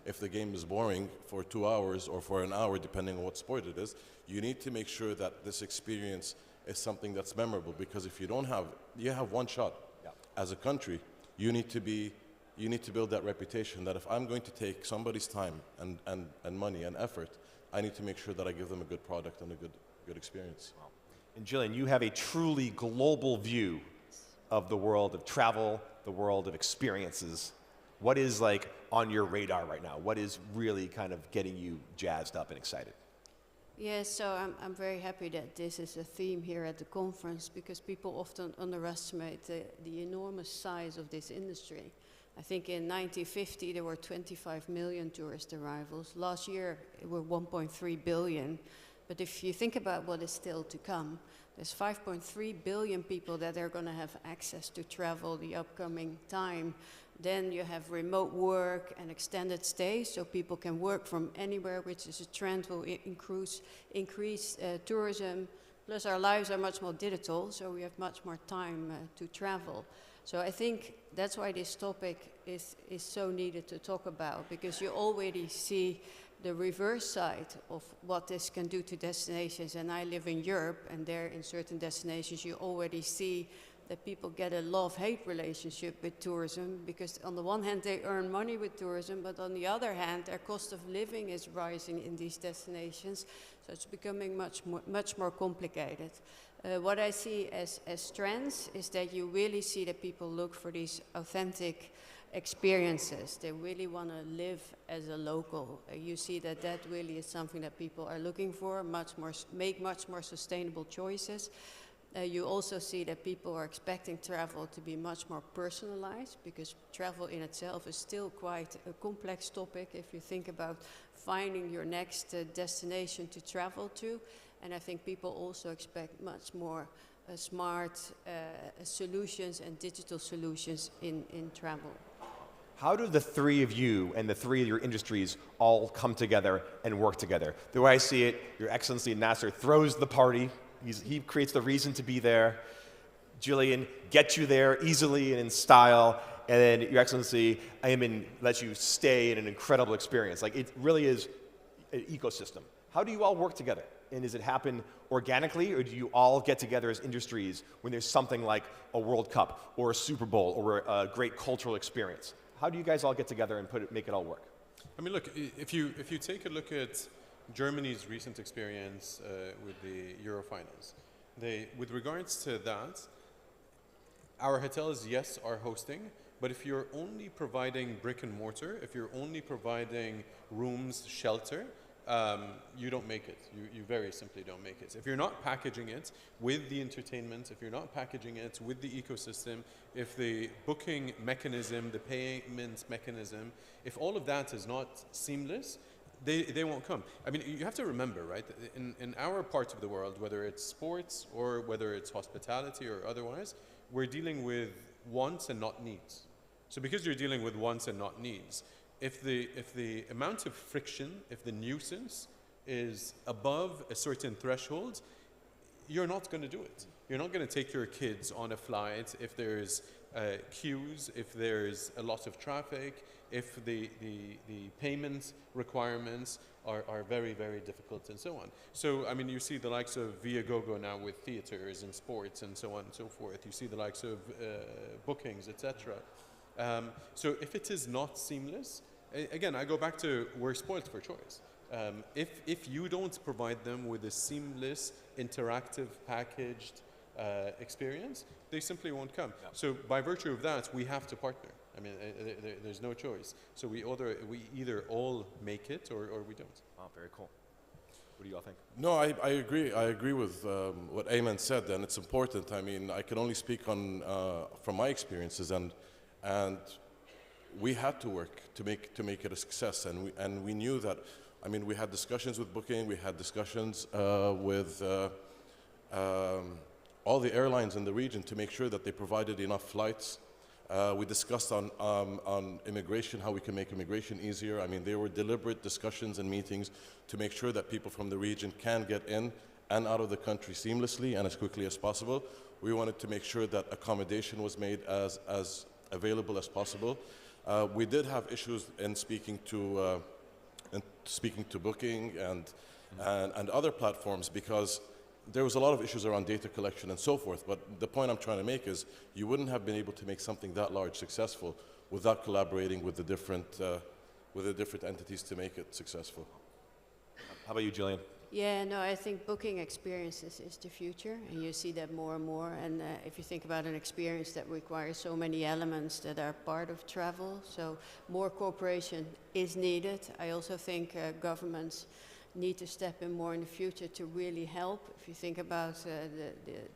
if the game is boring for 2 hours or for an hour, depending on what sport it is. You need to make sure that this experience is something that's memorable, because if you have one shot. Yeah. As a country, you need to build that reputation that if I'm going to take somebody's time and money and effort, I need to make sure that I give them a good product and a good experience. Wow. And Jillian, you have a truly global view of the world of travel, the world of experiences. What is on your radar right now? What is really kind of getting you jazzed up and excited? Yes, so I'm very happy that this is a theme here at the conference, because people often underestimate the enormous size of this industry. I think in 1950 there were 25 million tourist arrivals. Last year it were 1.3 billion. But if you think about what is still to come, there's 5.3 billion people that are going to have access to travel the upcoming time. Then you have remote work and extended stay, so people can work from anywhere, which is a trend will increase tourism. Plus our lives are much more digital, so we have much more time to travel. So I think that's why this topic is so needed to talk about, because you already see the reverse side of what this can do to destinations. And I live in Europe, and there in certain destinations you already see that people get a love-hate relationship with tourism, because on the one hand they earn money with tourism, but on the other hand their cost of living is rising in these destinations, so it's becoming much more complicated. What I see as trends is that you really see that people look for these authentic experiences. They really want to live as a local. You see that that really is something that people are looking for, make much more sustainable choices. You also see that people are expecting travel to be much more personalized, because travel in itself is still quite a complex topic if you think about finding your next destination to travel to. And I think people also expect much more smart solutions and digital solutions in travel. How do the three of you and the three of your industries all come together and work together? The way I see it, Your Excellency Nasser throws the party. He creates the reason to be there. Julian gets you there easily and in style. And then Your Excellency, Ayman lets you stay in an incredible experience. Like, it really is an ecosystem. How do you all work together? And does it happen organically, or do you all get together as industries when there's something like a World Cup or a Super Bowl or a great cultural experience? How do you guys all get together and make it all work? I mean, look, if you take a look at Germany's recent experience with the Euro finals, with regards to that, our hotels, yes, are hosting, but if you're only providing brick and mortar, if you're only providing rooms, shelter, you don't make it. You very simply don't make it. If you're not packaging it with the entertainment, if you're not packaging it with the ecosystem, if the booking mechanism, the payment mechanism, if all of that is not seamless, they won't come. I mean, you have to remember, right, in our parts of the world, whether it's sports or whether it's hospitality or otherwise, we're dealing with wants and not needs. So because you're dealing with wants and not needs, if the amount of friction, if the nuisance is above a certain threshold, you're not going to do it. You're not going to take your kids on a flight if there's queues, if there's a lot of traffic, if the payment requirements are very, very difficult and so on. So, I mean, you see the likes of Viagogo now with theaters and sports and so on and so forth. You see the likes of bookings, etc. So if it is not seamless, again, I go back to we're spoiled for choice. If you don't provide them with a seamless, interactive, packaged experience, they simply won't come. Yeah. So by virtue of that, we have to partner. I mean, there's no choice. So we either all make it or we don't. Oh, very cool. What do you all think? No, I agree. I agree with what Ayman said, and it's important. I mean, I can only speak on from my experiences, and we had to work to make it a success, and we knew that. I mean, we had discussions with booking, we had discussions with all the airlines in the region to make sure that they provided enough flights. We discussed on immigration, how we can make immigration easier. I mean, there were deliberate discussions and meetings to make sure that people from the region can get in and out of the country seamlessly and as quickly as possible. We wanted to make sure that accommodation was made as available as possible. We did have issues in speaking to booking and other platforms, because there was a lot of issues around data collection and so forth. But the point I'm trying to make is you wouldn't have been able to make something that large successful without collaborating with the different entities to make it successful. How about you, Jillian? Yeah, no, I think booking experiences is the future, and you see that more and more. And if you think about an experience that requires so many elements that are part of travel, so more cooperation is needed. I also think governments need to step in more in the future to really help. If you think about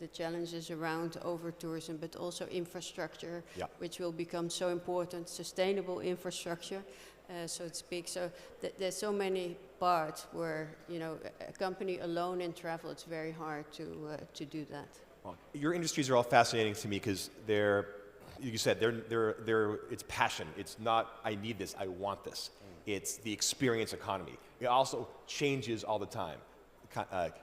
the challenges around over-tourism, but also infrastructure, which will become so important, sustainable infrastructure, so to speak. So there's so many parts where, you know, a company alone in travel, it's very hard to do that. Well, your industries are all fascinating to me because you said, it's passion. It's not, I need this, I want this. It's the experience economy. It also changes all the time.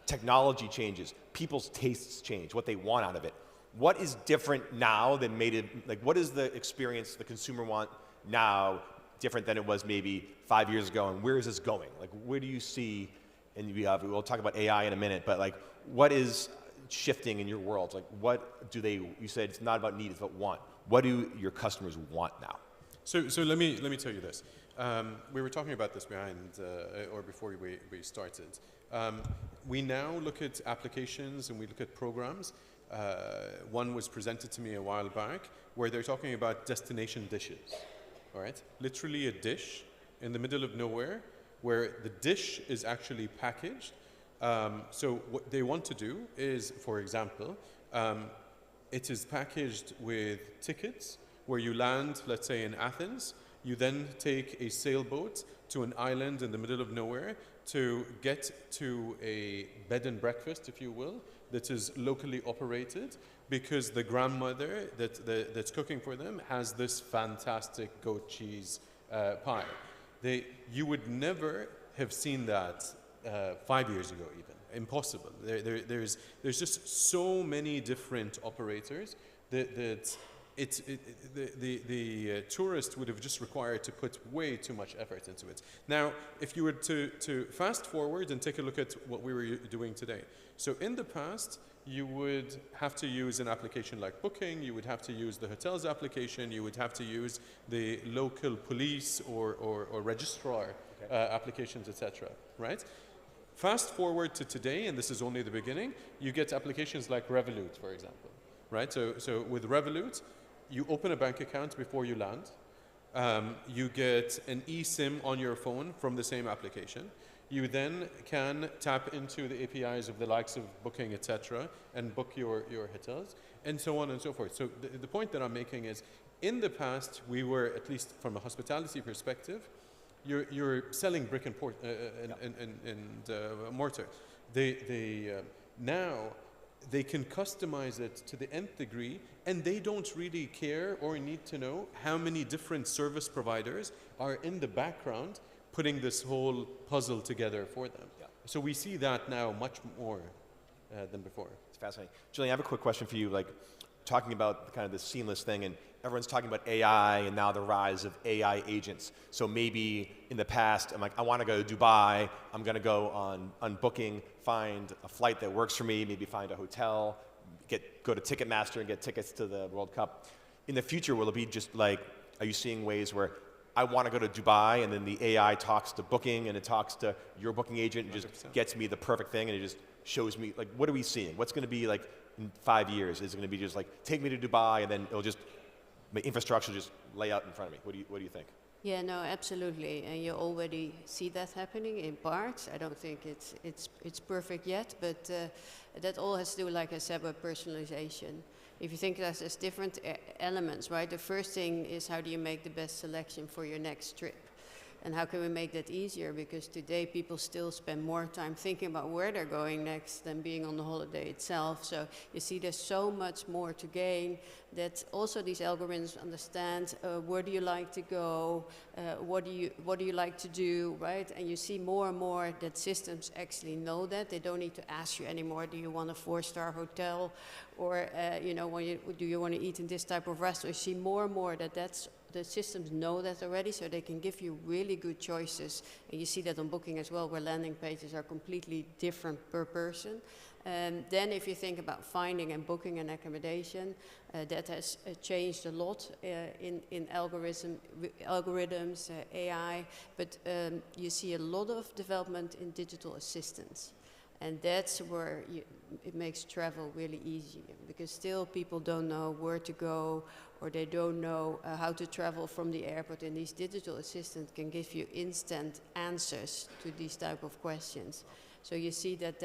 Technology changes. People's tastes change, what they want out of it. what is different now than made it, like what is the experience the consumer want now different than it was maybe 5 years ago, and where is this going? Like where do you see, and we'll talk about AI in a minute, but like what is shifting in your world? Like what do they, you said it's not about need, it's about want. What do your customers want now? So let me tell you this. We were talking about this or before we started. We now look at applications and we look at programs. One was presented to me a while back where they're talking about destination dishes. All right, literally a dish in the middle of nowhere where the dish is actually packaged. So what they want to do is, for example, it is packaged with tickets where you land, let's say in Athens, you then take a sailboat to an island in the middle of nowhere to get to a bed and breakfast, if you will, that is locally operated because the grandmother that's cooking for them has this fantastic goat cheese pie. You would never have seen that 5 years ago even. Impossible. There's just so many different operators that the tourist would have just required to put way too much effort into it. Now, if you were to fast forward and take a look at what we were doing today. So in the past, you would have to use an application like Booking, you would have to use the hotel's application, you would have to use the local police or registrar applications, etc. Right? Fast forward to today, and this is only the beginning, you get applications like Revolut, for example. Right? So with Revolut, you open a bank account before you land. You get an eSIM on your phone from the same application. You then can tap into the APIs of the likes of Booking, etc., and book your hotels, and so on and so forth. So the point that I'm making is, in the past, we were, at least from a hospitality perspective, you're selling brick and mortar. Now, they can customize it to the nth degree, and they don't really care or need to know how many different service providers are in the background putting this whole puzzle together for them. Yeah. So we see that now much more than before. It's fascinating. Julian, I have a quick question for you. Like, talking about kind of this seamless thing, and everyone's talking about AI and now the rise of AI agents. So maybe in the past, I'm like, I want to go to Dubai. I'm going to go on Booking, find a flight that works for me, maybe find a hotel, go to Ticketmaster and get tickets to the World Cup. In the future, will it be just like, are you seeing ways where I want to go to Dubai and then the AI talks to Booking and it talks to your booking agent and just 100%. Gets me the perfect thing and it just shows me, like, what are we seeing? What's going to be like in 5 years? Is it going to be just like, take me to Dubai and then it'll just, the infrastructure just lay out in front of me? What do you think? Yeah, no, absolutely, and you already see that happening in parts. I don't think it's perfect yet, but that all has to do, like I said, with personalization. If you think that there's different elements, right? The first thing is, how do you make the best selection for your next trip? And how can we make that easier? Because today people still spend more time thinking about where they're going next than being on the holiday itself. So you see there's so much more to gain, that also these algorithms understand where do you like to go, what do you like to do, right? And you see more and more that systems actually know that. They don't need to ask you anymore, do you want a 4-star hotel? Or do you want to eat in this type of restaurant? You see more and more that the systems know that already, so they can give you really good choices. And you see that on Booking as well, where landing pages are completely different per person. Then if you think about finding and booking and accommodation, that has changed a lot in algorithms, AI, but you see a lot of development in digital assistants. And that's where it makes travel really easy, because still people don't know where to go, or they don't know how to travel from the airport, and these digital assistants can give you instant answers to these type of questions. So you see that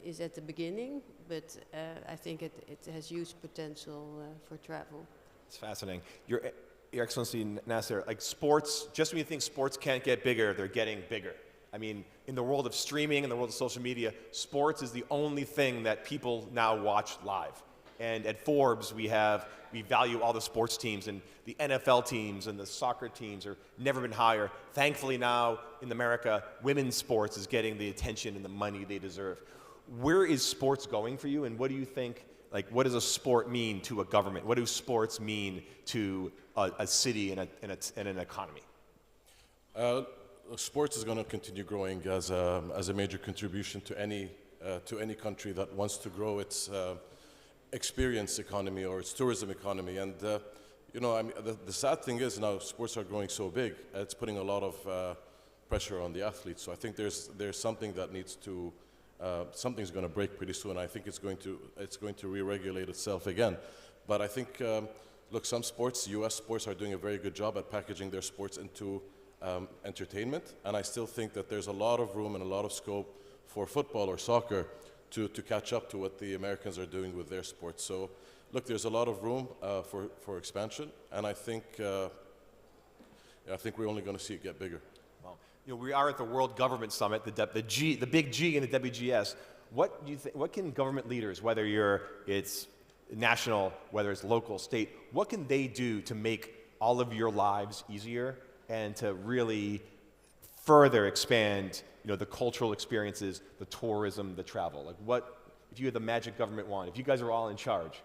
is at the beginning, but I think it has huge potential for travel. It's fascinating. Your Excellency Nasser, like sports, just when you think sports can't get bigger, they're getting bigger. I mean, in the world of streaming, in the world of social media, sports is the only thing that people now watch live. And at Forbes, we value all the sports teams, and the NFL teams and the soccer teams are never been higher. Thankfully now, in America, women's sports is getting the attention and the money they deserve. Where is sports going for you, and what do you think Like, what does a sport mean to a government? What do sports mean to a city and an economy? Sports is going to continue growing as a major contribution to any country that wants to grow its experience economy or its tourism economy. And you know, I mean, the sad thing is now sports are growing so big, it's putting a lot of pressure on the athletes. So I think there's something that needs to something's going to break pretty soon. I think it's going to re-regulate itself again. But I think look, some sports, U.S. sports, are doing a very good job at packaging their sports into entertainment, and I still think that there's a lot of room and a lot of scope for football or soccer to catch up to what the Americans are doing with their sports. So, look, there's a lot of room for expansion, and I think we're only going to see it get bigger. Well, you know, we are at the World Government Summit, the big G in the WGS. What do you think? What can government leaders, whether it's national, whether it's local, state, what can they do to make all of your lives easier and to really further expand, you know, the cultural experiences, the tourism, the travel? Like, what, if you had the magic government wand, if you guys are all in charge,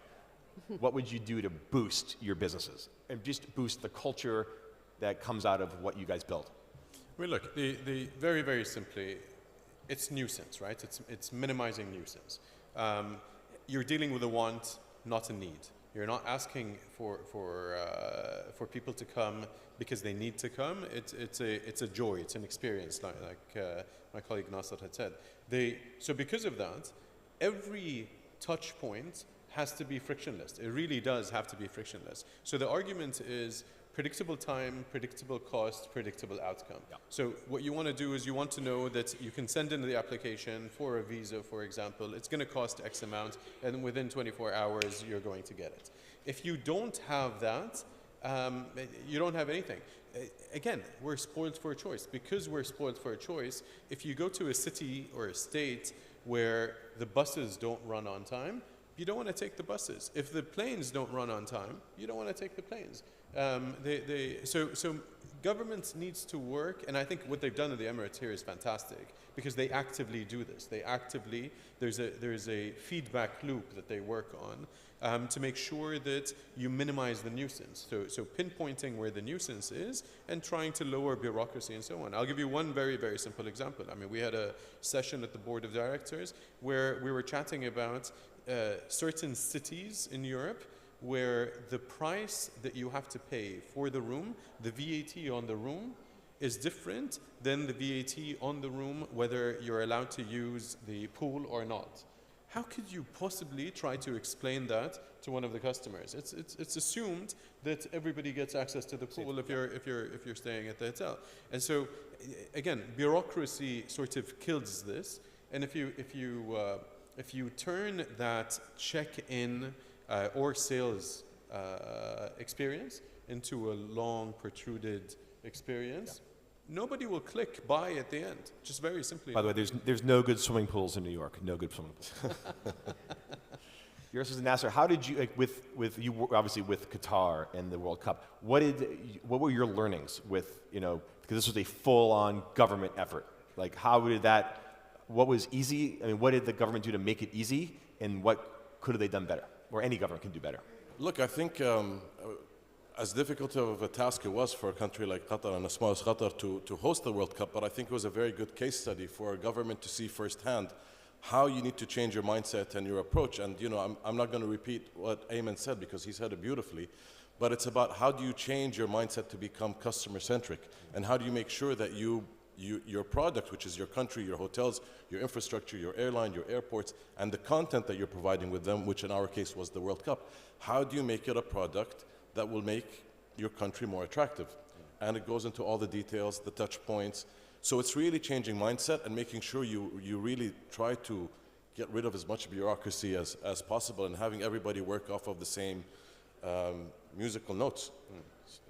what would you do to boost your businesses and just boost the culture that comes out of what you guys build? I mean, look, the very, very simply, it's nuisance, right? It's minimizing nuisance. You're dealing with a want, not a need. You're not asking for people to come because they need to come. It's a joy. It's an experience, like my colleague Nasser had said. So because of that, every touch point has to be frictionless. It really does have to be frictionless. So the argument is predictable time, predictable cost, predictable outcome. Yeah. So what you want to do is you want to know that you can send in the application for a visa, for example. It's going to cost X amount, and within 24 hours, you're going to get it. If you don't have that, you don't have anything. Again, we're spoiled for a choice. Because we're spoiled for a choice, if you go to a city or a state where the buses don't run on time, you don't want to take the buses. If the planes don't run on time, you don't want to take the planes. So government needs to work, and I think what they've done in the Emirates here is fantastic because they actively do this. They actively, there's a feedback loop that they work on to make sure that you minimize the nuisance. So pinpointing where the nuisance is and trying to lower bureaucracy and so on. I'll give you one very, very simple example. I mean, we had a session at the board of directors where we were chatting about certain cities in Europe where the price that you have to pay for the room, the VAT on the room, is different than the VAT on the room whether you're allowed to use the pool or not. How could you possibly try to explain that to one of the customers? It's assumed that everybody gets access to the pool if you're staying at the hotel. And so, again, bureaucracy sort of kills this. And if you turn that check-in or sales experience into a long, protruded experience, nobody will click buy at the end. Just very simply. By the way, there's no good swimming pools in New York. No good swimming pools. Yours is Nasser. How did you, with you obviously with Qatar and the World Cup? What were your learnings with, you know, because this was a full-on government effort. Like, how did that? What was easy? I mean, what did the government do to make it easy, and what could have they done better, or any government can do better? Look, I think as difficult of a task it was for a country like Qatar and as small as Qatar to host the World Cup, but I think it was a very good case study for a government to see firsthand how you need to change your mindset and your approach. And you know, I'm not going to repeat what Ayman said because he said it beautifully, but it's about how do you change your mindset to become customer-centric, and how do you make sure that your product, which is your country, your hotels, your infrastructure, your airline, your airports, and the content that you're providing with them, which in our case was the World Cup, how do you make it a product that will make your country more attractive? And it goes into all the details, the touch points. So it's really changing mindset and making sure you really try to get rid of as much bureaucracy as possible and having everybody work off of the same musical notes,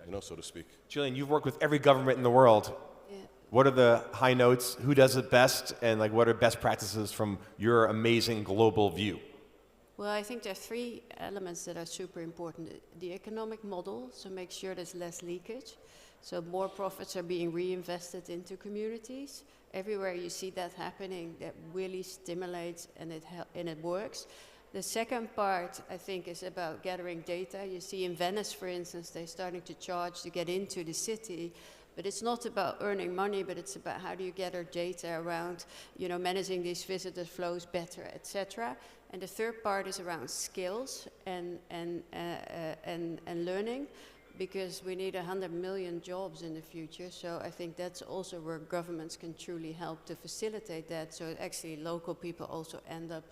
you know, so to speak. Gillian, you've worked with every government in the world. Yeah. What are the high notes? Who does it best? And like, what are best practices from your amazing global view? Well, I think there are three elements that are super important. The economic model, so make sure there's less leakage. So more profits are being reinvested into communities. Everywhere you see that happening, that really stimulates and it works. The second part, I think, is about gathering data. You see in Venice, for instance, they're starting to charge to get into the city. But it's not about earning money, but it's about how do you gather data around, you know, managing these visitor flows better, etc. And the third part is around skills and learning, because we need 100 million jobs in the future. So I think that's also where governments can truly help to facilitate that. So actually local people also end up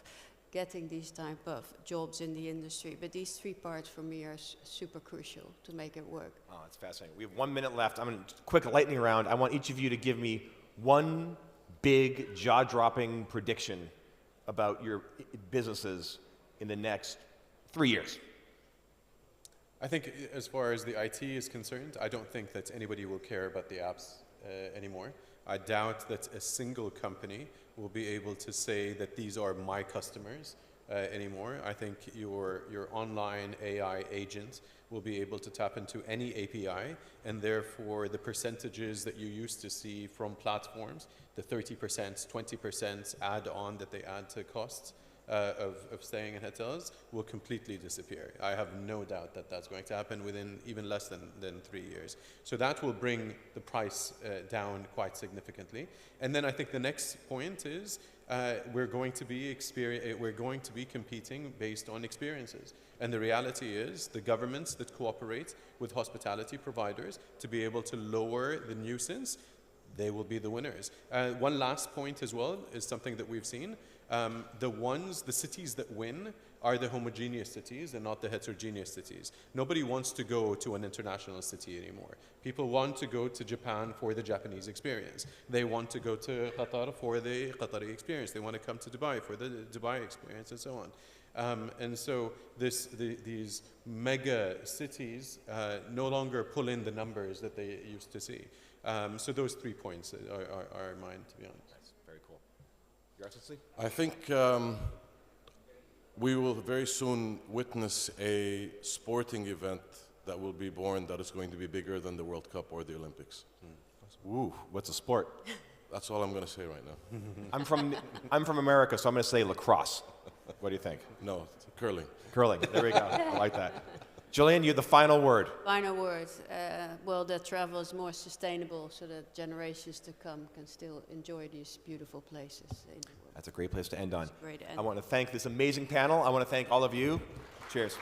getting these type of jobs in the industry. But these three parts for me are super crucial to make it work. Oh, that's fascinating. We have 1 minute left. I'm going to quick lightning round. I want each of you to give me one big jaw-dropping prediction about your businesses in the next 3 years. I think as far as the IT is concerned, I don't think that anybody will care about the apps anymore. I doubt that a single company will be able to say that these are my customers anymore. I think your online AI agent will be able to tap into any API, and therefore the percentages that you used to see from platforms, the 30%, 20% add-on that they add to costs of staying in hotels, will completely disappear. I have no doubt that that's going to happen within even less than 3 years. So that will bring the price down quite significantly. And then I think the next point is we're going to be competing based on experiences. And the reality is the governments that cooperate with hospitality providers to be able to lower the nuisance, they will be the winners. One last point as well is something that we've seen. The cities that win are the homogeneous cities and not the heterogeneous cities. Nobody wants to go to an international city anymore. People want to go to Japan for the Japanese experience. They want to go to Qatar for the Qatari experience. They want to come to Dubai for the Dubai experience, and so on. And so these mega cities no longer pull in the numbers that they used to see. So those 3 points are mine, to be honest. That's very cool. Your Excellency? I think we will very soon witness a sporting event that will be born that is going to be bigger than the World Cup or the Olympics. Ooh, what's a sport? That's all I'm going to say right now. I'm from America, so I'm going to say lacrosse. What do you think? No, curling. Curling. There we go. I like that. Jillian, you have the final word. Final word. Well, that travel is more sustainable so that generations to come can still enjoy these beautiful places in the world. That's a great place to end on. Great end. I want to thank this amazing panel. I want to thank all of you. Cheers.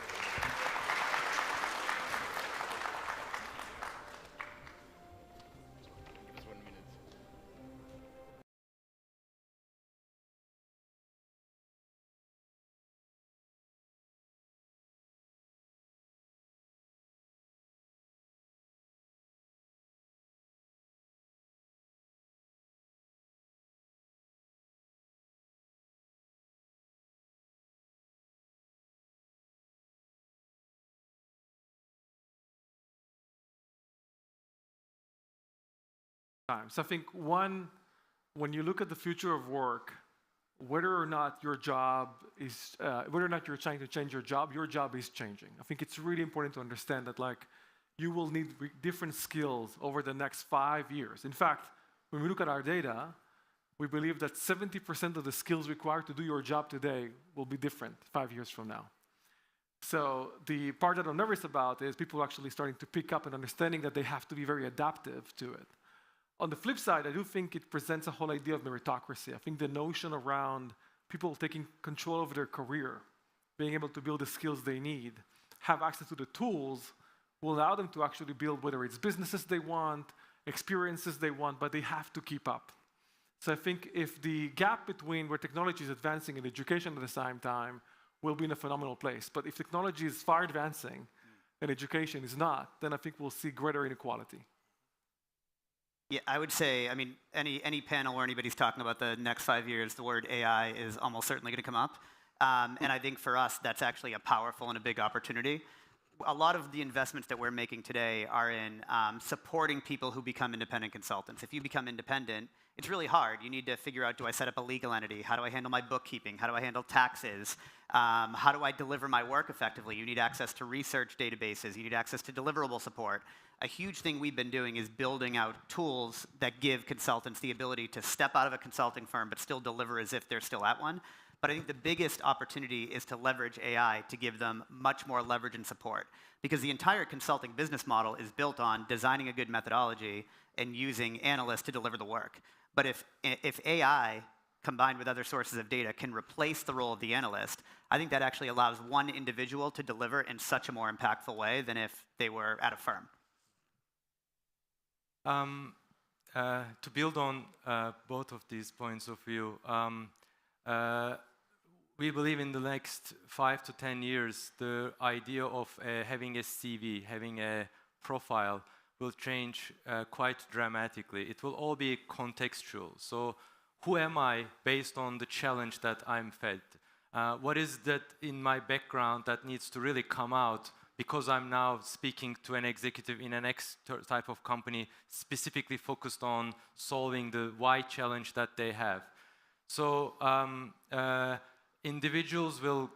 So I think one, when you look at the future of work, whether or not your job is, whether or not you're trying to change your job is changing. I think it's really important to understand that you will need different skills over the next 5 years. In fact, when we look at our data, we believe that 70% of the skills required to do your job today will be different 5 years from now. So the part that I'm nervous about is people actually starting to pick up and understanding that they have to be very adaptive to it. On the flip side, I do think it presents a whole idea of meritocracy. I think the notion around people taking control of their career, being able to build the skills they need, have access to the tools, will allow them to actually build whether it's businesses they want, experiences they want, but they have to keep up. So I think if the gap between where technology is advancing and education at the same time will be in a phenomenal place. But if technology is far advancing and education is not, then I think we'll see greater inequality. Yeah, I would say, I mean, any panel where anybody's talking about the next 5 years, the word AI is almost certainly going to come up. And I think for us, that's actually a powerful and a big opportunity. A lot of the investments that we're making today are in supporting people who become independent consultants. If you become independent, it's really hard. You need to figure out, do I set up a legal entity? How do I handle my bookkeeping? How do I handle taxes? How do I deliver my work effectively? You need access to research databases. You need access to deliverable support. A huge thing we've been doing is building out tools that give consultants the ability to step out of a consulting firm but still deliver as if they're still at one. But I think the biggest opportunity is to leverage AI to give them much more leverage and support. Because the entire consulting business model is built on designing a good methodology and using analysts to deliver the work. But if AI, combined with other sources of data, can replace the role of the analyst, I think that actually allows one individual to deliver in such a more impactful way than if they were at a firm. To build on both of these points of view, we believe in the next 5 to 10 years, the idea of having a CV, having a profile, will change quite dramatically. It will all be contextual. So who am I based on the challenge that I'm fed? What is that in my background that needs to really come out because I'm now speaking to an executive in an X type of company specifically focused on solving the Y challenge that they have. So individuals will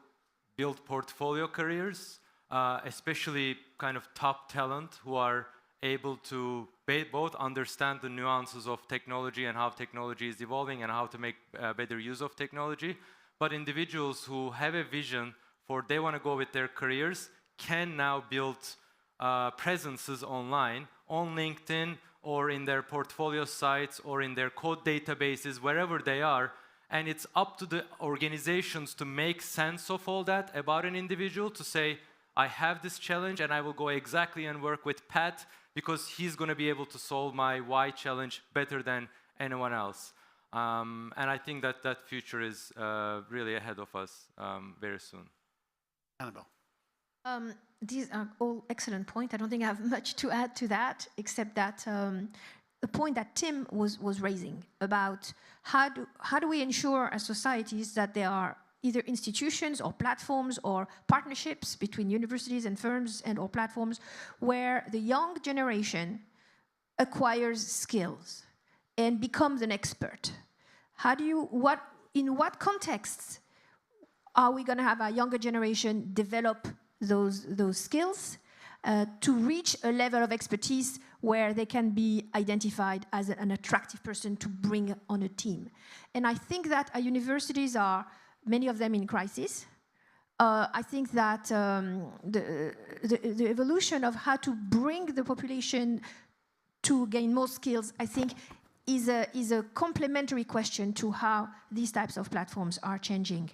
build portfolio careers, especially kind of top talent who are able to both understand the nuances of technology and how technology is evolving and how to make better use of technology. But individuals who have a vision for they want to go with their careers can now build presences online, on LinkedIn or in their portfolio sites or in their code databases, wherever they are. And it's up to the organizations to make sense of all that about an individual, to say, I have this challenge and I will go exactly and work with Pat because he's going to be able to solve my Y challenge better than anyone else. And I think that that future is really ahead of us very soon. Annabelle. These are all excellent points. I don't think I have much to add to that, except that the point that Tim was raising about how do we ensure as societies that there are either institutions or platforms or partnerships between universities and firms and or platforms where the young generation acquires skills and becomes an expert. In what contexts are we going to have our younger generation develop those skills to reach a level of expertise where they can be identified as an attractive person to bring on a team? And I think that our universities are, many of them in crisis. I think that the evolution of how to bring the population to gain more skills, I think, is a complementary question to how these types of platforms are changing.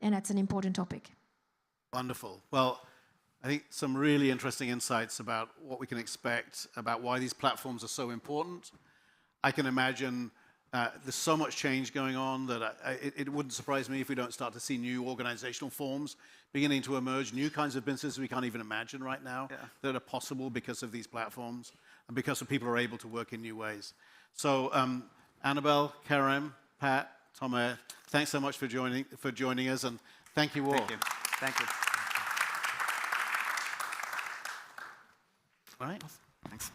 And that's an important topic. Wonderful. Well, I think some really interesting insights about what we can expect, about why these platforms are so important. I can imagine there's so much change going on that it wouldn't surprise me if we don't start to see new organizational forms beginning to emerge, new kinds of businesses we can't even imagine right now that are possible because of these platforms and because of people are able to work in new ways. So Annabelle, Kerem, Pat, Tomer, thanks so much for joining us, and thank you all. Thank you. Thank you. All right. Thanks.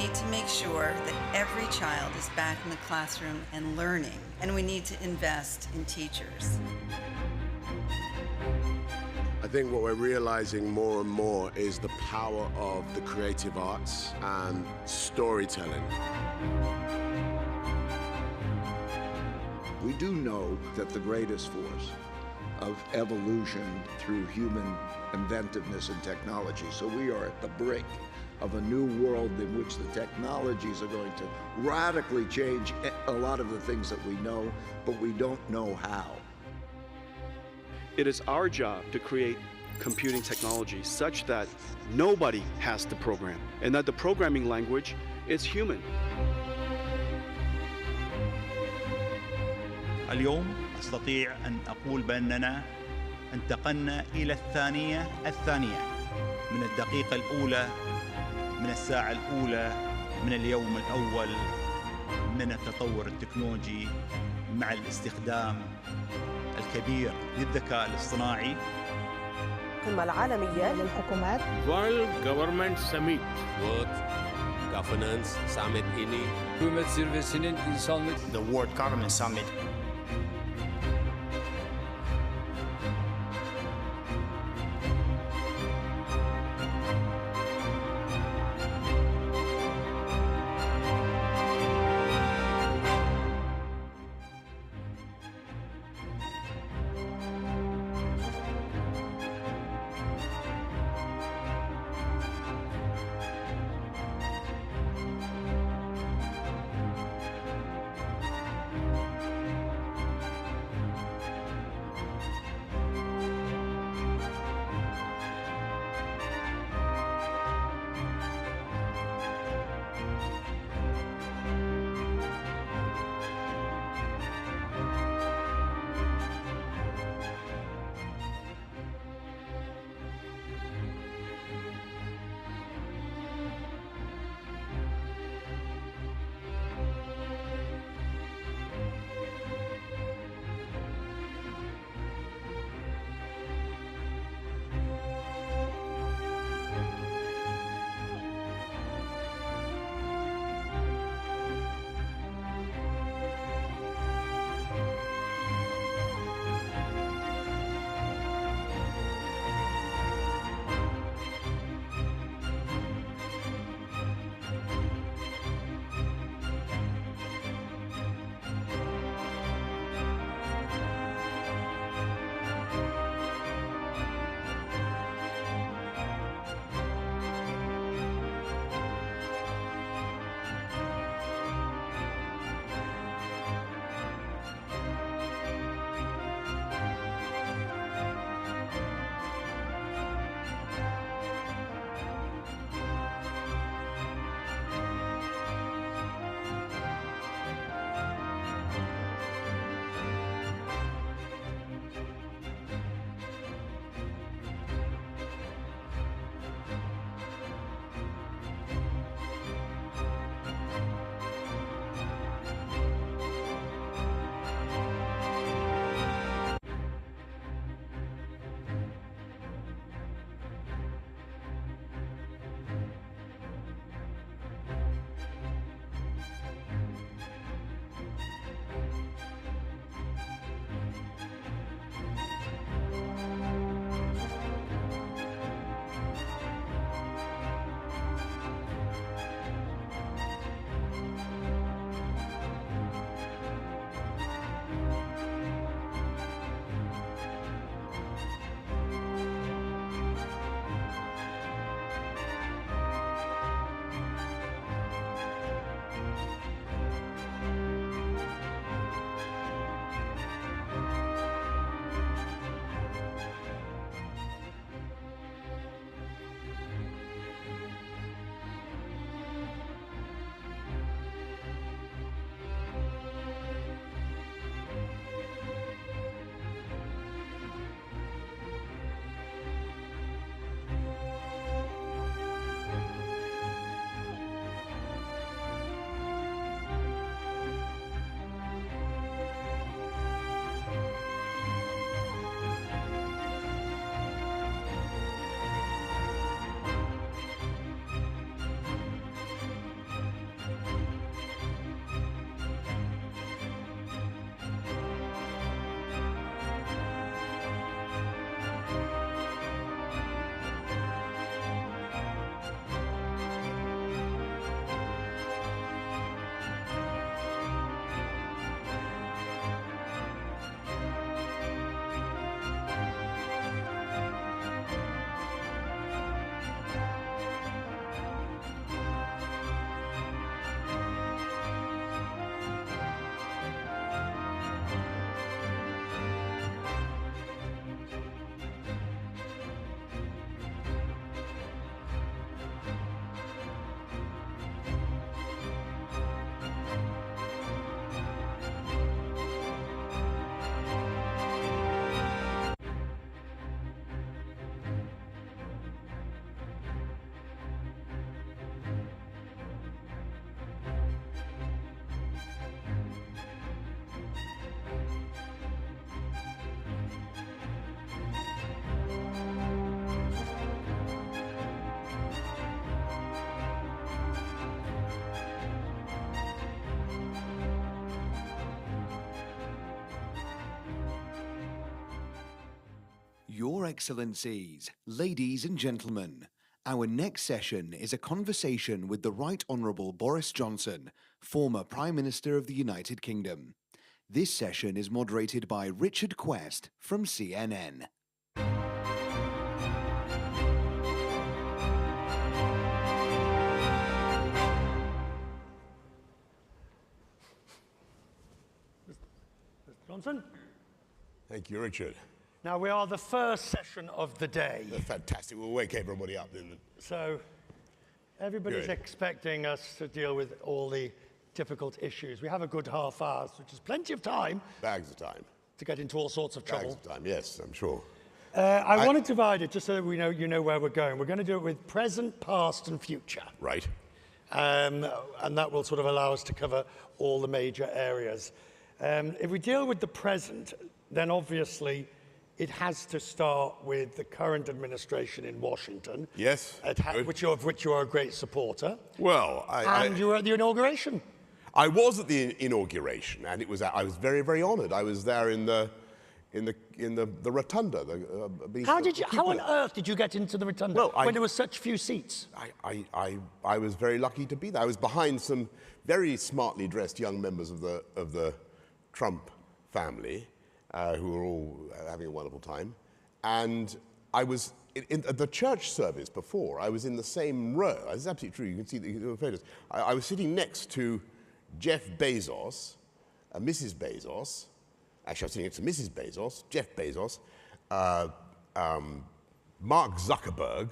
need to make sure that every child is back in the classroom and learning, and we need to invest in teachers. I think what we're realizing more and more is the power of the creative arts and storytelling. We do know that the greatest force of evolution through human inventiveness and technology. So we are at the brink of a new world in which the technologies are going to radically change a lot of the things that we know, but we don't know how. It is our job to create computing technology such that nobody has to program, and that the programming language is human. اليوم أستطيع أن أقول بأننا انتقلنا إلى الثانية من الدقيقة الأولى، من الساعة الأولى، من اليوم الأول من التطور التكنولوجي مع الاستخدام الكبير للذكاء الاصطناعي. القمة العالمية للحكومات. WorldGovSummit. World Governance Summit ini. Hükümet zirvesinin insanlık. The World Government Summit. Your Excellencies, ladies and gentlemen, our next session is a conversation with the Right Honourable Boris Johnson, former Prime Minister of the United Kingdom. This session is moderated by Richard Quest from CNN. Johnson? Thank you, Richard. Now, we are the first session of the day. Fantastic. We'll wake everybody up then. So, everybody's Good. expecting us to deal with all the difficult issues. We have a good half hour, which is plenty of time. Bags of time. To get into all sorts of trouble. Bags of time, yes, I'm sure. I want to divide it just so that we know, you know where we're going. We're going to do it with present, past, and future. Right. And that will sort of allow us to cover all the major areas. If we deal with the present, then obviously it has to start with the current administration in Washington. Yes. Of which you are a great supporter. Well, you were at the inauguration. I was at the inauguration, and I was very, very honoured. I was there in the rotunda. How on earth did you get into the rotunda when there were such few seats? I was very lucky to be there. I was behind some very smartly dressed young members of the Trump family, who were all having a wonderful time. And I was in the church service before. I was in the same row. It's absolutely true. You can see the photos. I was sitting next to Jeff Bezos, Mrs. Bezos. Actually, I was sitting next to Mrs. Bezos, Jeff Bezos, Mark Zuckerberg,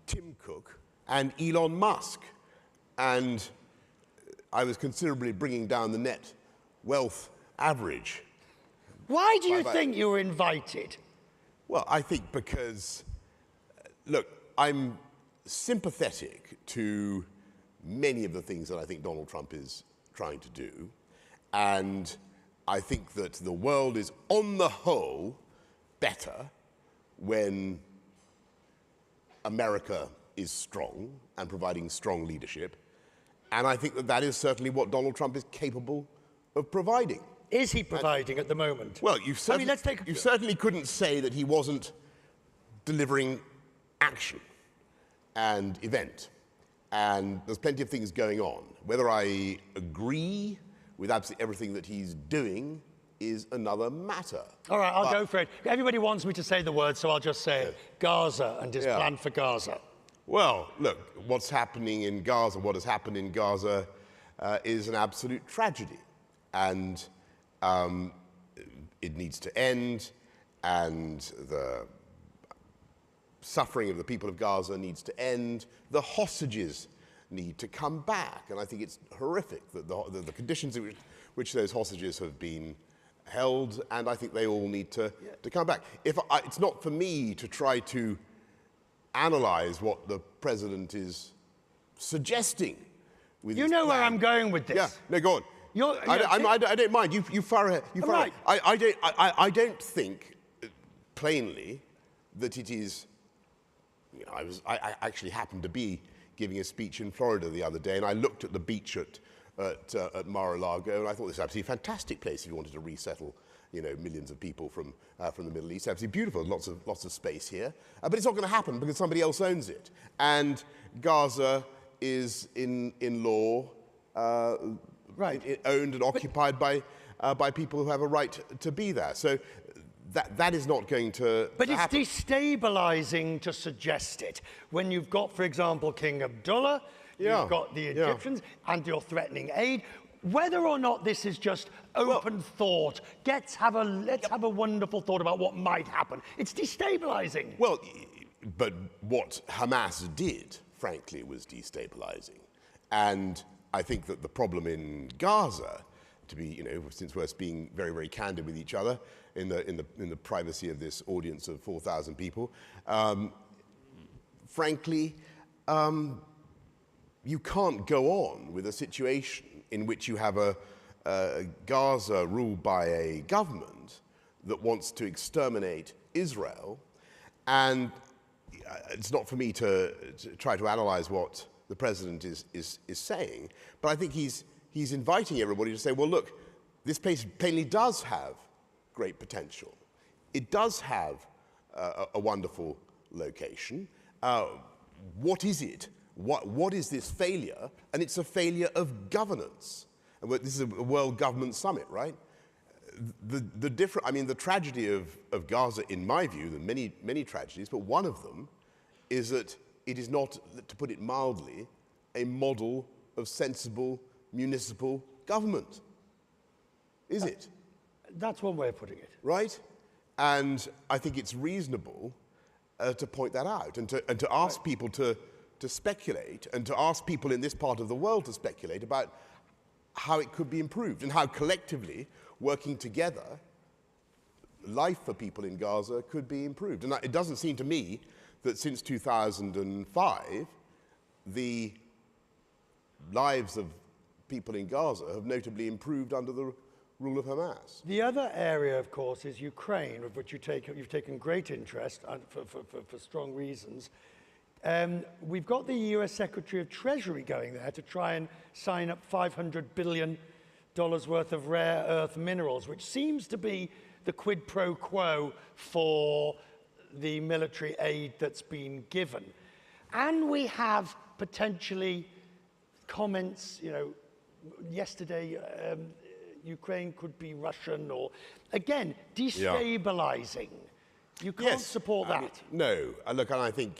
Tim Cook, and Elon Musk. And I was considerably bringing down the net wealth average. Why do you think you were invited? Well, I think because, look, I'm sympathetic to many of the things that I think Donald Trump is trying to do. And I think that the world is, on the whole, better when America is strong and providing strong leadership. And I think that that is certainly what Donald Trump is capable of providing. Is he providing at the moment? Well, you certainly couldn't say that he wasn't delivering action and event. And there's plenty of things going on. Whether I agree with absolutely everything that he's doing is another matter. All right, I'll go for it. Everybody wants me to say the word, so I'll just say it. Gaza and his plan for Gaza. Well, look, what's happening in Gaza, what has happened in Gaza is an absolute tragedy. And it needs to end, and the suffering of the people of Gaza needs to end. The hostages need to come back, and I think it's horrific that the conditions in which those hostages have been held, and I think they all need to come back. It's not for me to try to analyze what the president is suggesting. You know where I'm going with this. Yeah, no, go on. I don't mind. You fire ahead. You fire ahead. I don't think plainly that it is. You know, I actually happened to be giving a speech in Florida the other day, and I looked at the beach at Mar-a-Lago, and I thought this is absolutely a fantastic place if you wanted to resettle, you know, millions of people from the Middle East. Absolutely beautiful. Lots of space here, but it's not going to happen because somebody else owns it, and Gaza is in law. Owned and occupied by people who have a right to be there. So that is not going to But it's happen. destabilizing to suggest it. When you've got, for example, King Abdullah, you've got the Egyptians, and you're threatening aid. Whether or not this is just open thought, let's have a wonderful thought about what might happen. It's destabilizing. Well, but what Hamas did, frankly, was destabilizing. And I think that the problem in Gaza, to be, you know, since we're being very, very candid with each other in the privacy of this audience of 4,000 people, frankly, you can't go on with a situation in which you have a Gaza ruled by a government that wants to exterminate Israel, and it's not for me to try to analyze what the president is saying, but I think he's inviting everybody to say, well, look, this place plainly does have great potential. it does have a wonderful location. What is it? What is this failure? And it's a failure of governance. And this is a World Government Summit, right? The tragedy of Gaza, in my view, there are many tragedies, but one of them is that it is not, to put it mildly, a model of sensible municipal government. Is it? That's one way of putting it. Right? And I think it's reasonable to point that out and to ask people to speculate and to ask people in this part of the world to speculate about how it could be improved and how collectively, working together, life for people in Gaza could be improved. And it doesn't seem to me that since 2005, the lives of people in Gaza have notably improved under the rule of Hamas. The other area, of course, is Ukraine, of which you've taken great interest for strong reasons. We've got the US Secretary of Treasury going there to try and sign up $500 billion worth of rare earth minerals, which seems to be the quid pro quo for the military aid that's been given. And we have potentially comments, yesterday, Ukraine could be Russian, or again, destabilizing. You can't support that. No, look, and I think,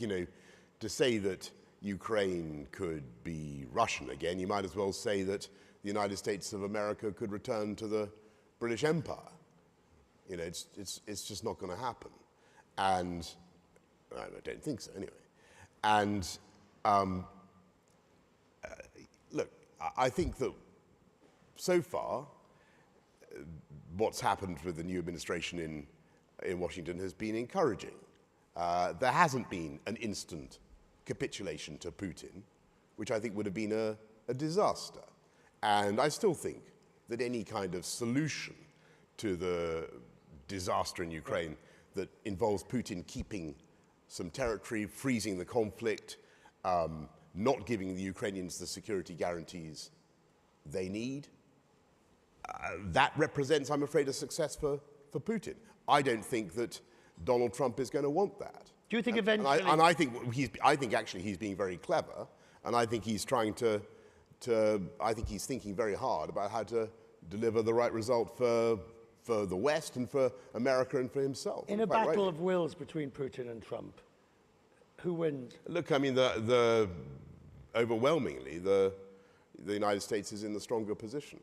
to say that Ukraine could be Russian again, you might as well say that the United States of America could return to the British Empire. It's just not going to happen. And I don't think so, anyway. And look, I think that so far, what's happened with the new administration in Washington has been encouraging. There hasn't been an instant capitulation to Putin, which I think would have been a disaster. And I still think that any kind of solution to the disaster in Ukraine that involves Putin keeping some territory, freezing the conflict, not giving the Ukrainians the security guarantees they need, that represents, I'm afraid, a success for Putin. I don't think that Donald Trump is going to want that. Do you think eventually... And I think actually he's being very clever, and I think he's trying I think he's thinking very hard about how to deliver the right result for the West and for America and for himself. In a battle of wills between Putin and Trump, who wins? Look, overwhelmingly, the United States is in the stronger position.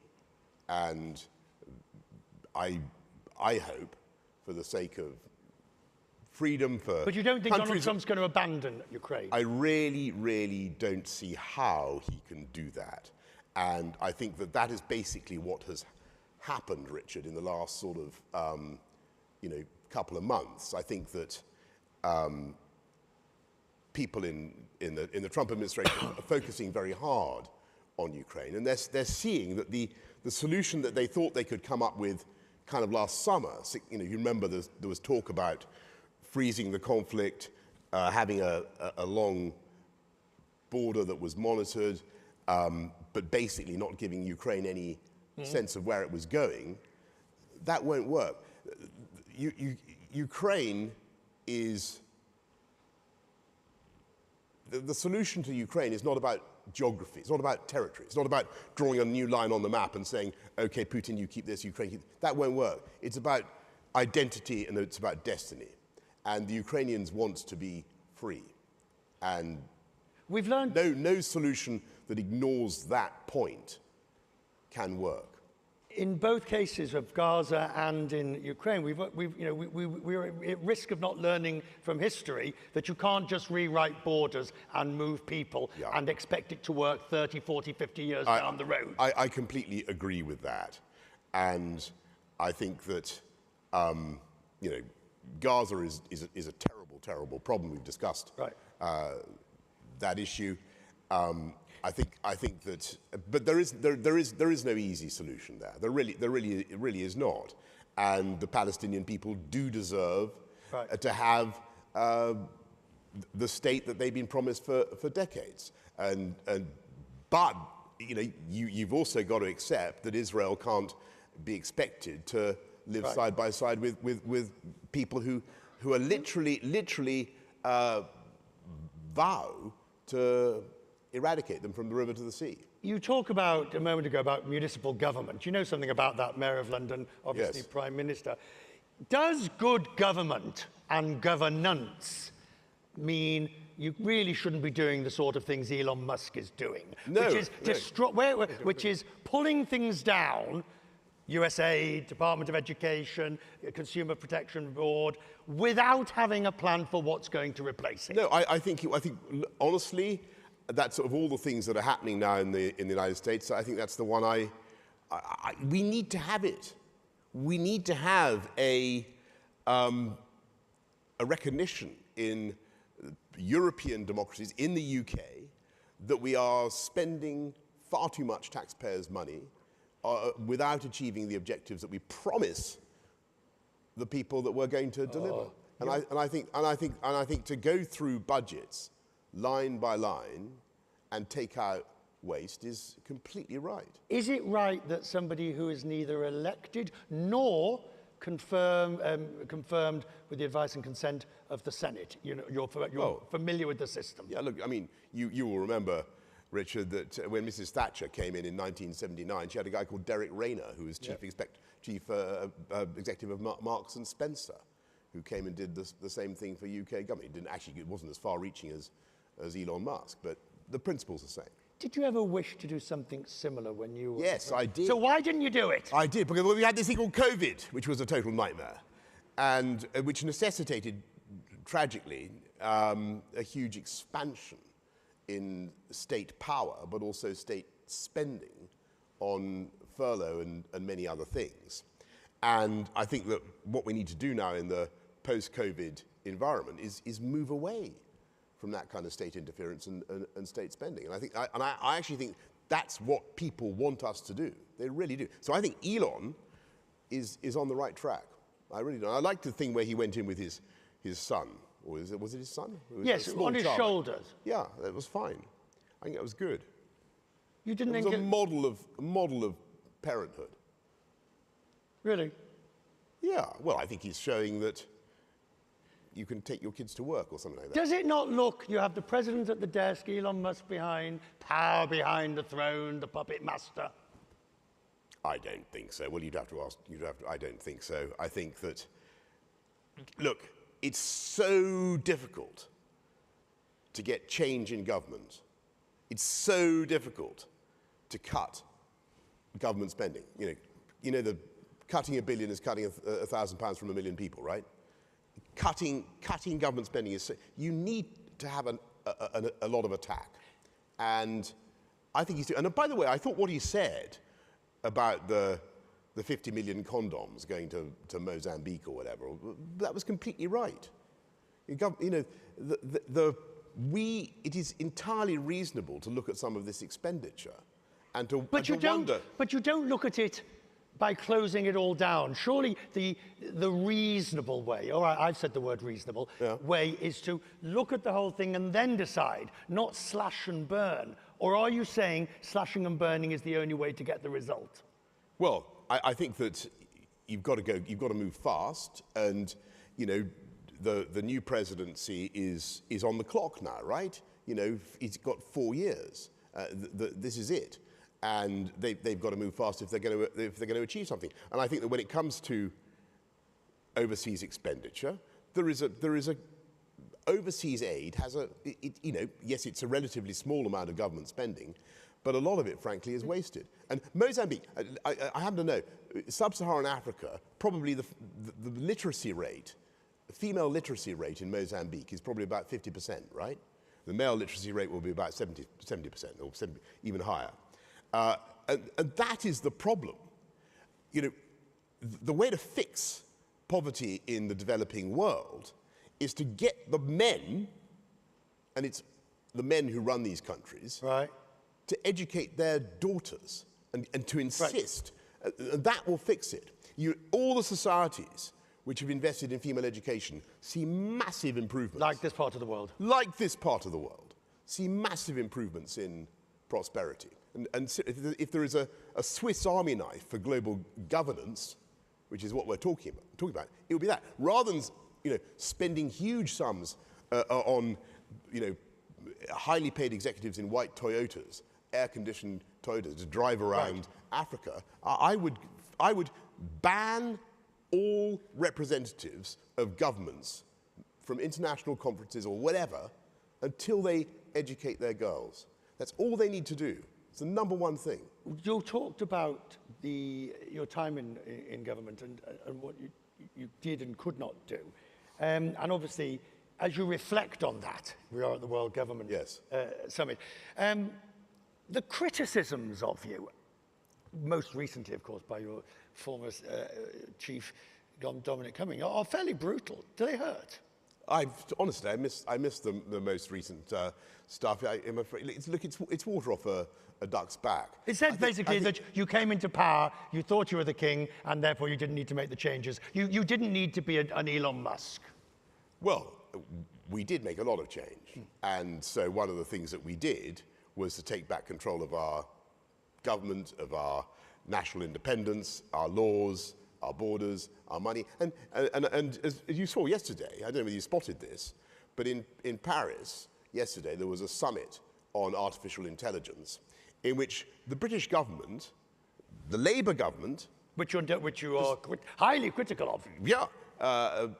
And I hope, for the sake of freedom for But you don't think Donald Trump's going to abandon Ukraine? I really, really don't see how he can do that. And I think that is basically what has happened, Richard, in the last sort of, couple of months. I think that people in the Trump administration are focusing very hard on Ukraine, and they're seeing that the solution that they thought they could come up with kind of last summer, you remember there was talk about freezing the conflict, having a long border that was monitored, but basically not giving Ukraine any sense of where it was going. That won't work. Ukraine is... The solution to Ukraine is not about geography, it's not about territory, it's not about drawing a new line on the map and saying, okay, Putin, you keep this, Ukraine, that won't work. It's about identity and it's about destiny. And the Ukrainians want to be free. And we've learned no solution that ignores that point can work. In both cases of Gaza and in Ukraine, we're at risk of not learning from history that you can't just rewrite borders and move people and expect it to work 30, 40, 50 years down the road. I completely agree with that. And I think that, Gaza is a terrible, terrible problem. We've discussed that issue. I think that, but there is no easy solution there. There really is not. And the Palestinian people do deserve to have the state that they've been promised for decades. But you've also got to accept that Israel can't be expected to live side by side with people who are literally vow to eradicate them from the river to the sea. You talk about, a moment ago, about municipal government. You know something about that, Mayor of London, obviously Yes. Prime Minister. Does good government and governance mean you really shouldn't be doing the sort of things Elon Musk is doing? No, which is pulling things down, USAID, Department of Education, Consumer Protection Board, without having a plan for what's going to replace it. No, I think honestly, that's sort of all the things that are happening now in the United States. I think that's the one we need to have it. We need to have a recognition in European democracies, in the UK, that we are spending far too much taxpayers' money without achieving the objectives that we promise the people that we're going to deliver. And I think to go through budgets line by line and take out waste is completely right. Is it right that somebody who is neither elected nor confirmed with the advice and consent of the Senate, you're familiar with the system? Yeah, look, I mean, you will remember, Richard, that when Mrs. Thatcher came in 1979, she had a guy called Derek Rayner, who was chief executive of Marks and Spencer, who came and did the same thing for UK government. It wasn't as far-reaching as Elon Musk, but the principle's the same. Did you ever wish to do something similar when you were... Yes, I did. So why didn't you do it? I did, because we had this thing called COVID, which was a total nightmare, and which necessitated, tragically, a huge expansion in state power, but also state spending on furlough and many other things. And I think that what we need to do now in the post-COVID environment is move away from that kind of state interference and state spending. And I actually think that's what people want us to do. They really do. So I think Elon is on the right track. I really do. I like the thing where he went in with his son. Or was it his son? Yes, on his shoulders. Yeah, that was fine. I think that was good. You didn't think it was a model of parenthood. Really? Yeah. Well, I think he's showing that you can take your kids to work or something like that. Does it not look, you have the president at the desk, Elon Musk behind, power behind the throne, the puppet master? I don't think so. Well, I don't think so. I think that, look, it's so difficult to get change in government. It's so difficult to cut government spending. The cutting $1 billion is cutting £1,000 from 1 million people, right? Cutting government spending is, you need to have a lot of attack. And I think he's doing, and by the way, I thought what he said about the 50 million condoms going to Mozambique or whatever, that was completely right. It is entirely reasonable to look at some of this expenditure and to wonder. But you don't look at it by closing it all down. Surely the reasonable way, all right, I've said the word reasonable, way is to look at the whole thing and then decide, not slash and burn. Or are you saying slashing and burning is the only way to get the result? Well, I think that you've got to move fast, and the new presidency is on the clock now, right? It's got 4 years. This is it. And they've got to move fast if they're going to achieve something. And I think that when it comes to overseas expenditure, there is a overseas aid has yes, it's a relatively small amount of government spending, but a lot of it, frankly, is wasted. And Mozambique, I happen to know, sub-Saharan Africa, probably the literacy rate, the female literacy rate in Mozambique is probably about 50%, right? The male literacy rate will be about 70% or even higher. And that is the problem. The way to fix poverty in the developing world is to get the men, and it's the men who run these countries, right, to educate their daughters and to insist. Right. And that will fix it. All the societies which have invested in female education see massive improvements. Like this part of the world. Like this part of the world. See massive improvements in prosperity. And if there is a Swiss Army knife for global governance, which is what we're talking about, it would be that. Rather than spending huge sums on highly paid executives in white Toyotas, air-conditioned Toyotas, to drive around Africa, I would ban all representatives of governments from international conferences or whatever until they educate their girls. That's all they need to do. It's the number one thing. You talked about your time in government and what you did and could not do. And obviously, as you reflect on that, we are at the World Government Summit. The criticisms of you, most recently, of course, by your former chief, Dominic Cumming, are fairly brutal. Do they hurt? Honestly, I missed the most recent stuff. I'm afraid, it's water off a duck's back. It says basically that you came into power, you thought you were the king, and therefore you didn't need to make the changes. You didn't need to be an Elon Musk. Well, we did make a lot of change. And so one of the things that we did was to take back control of our government, of our national independence, our laws, our borders, our money. And as you saw yesterday, I don't know whether you spotted this, but in Paris yesterday there was a summit on artificial intelligence in which the British government, the Labour government, which you are highly critical of,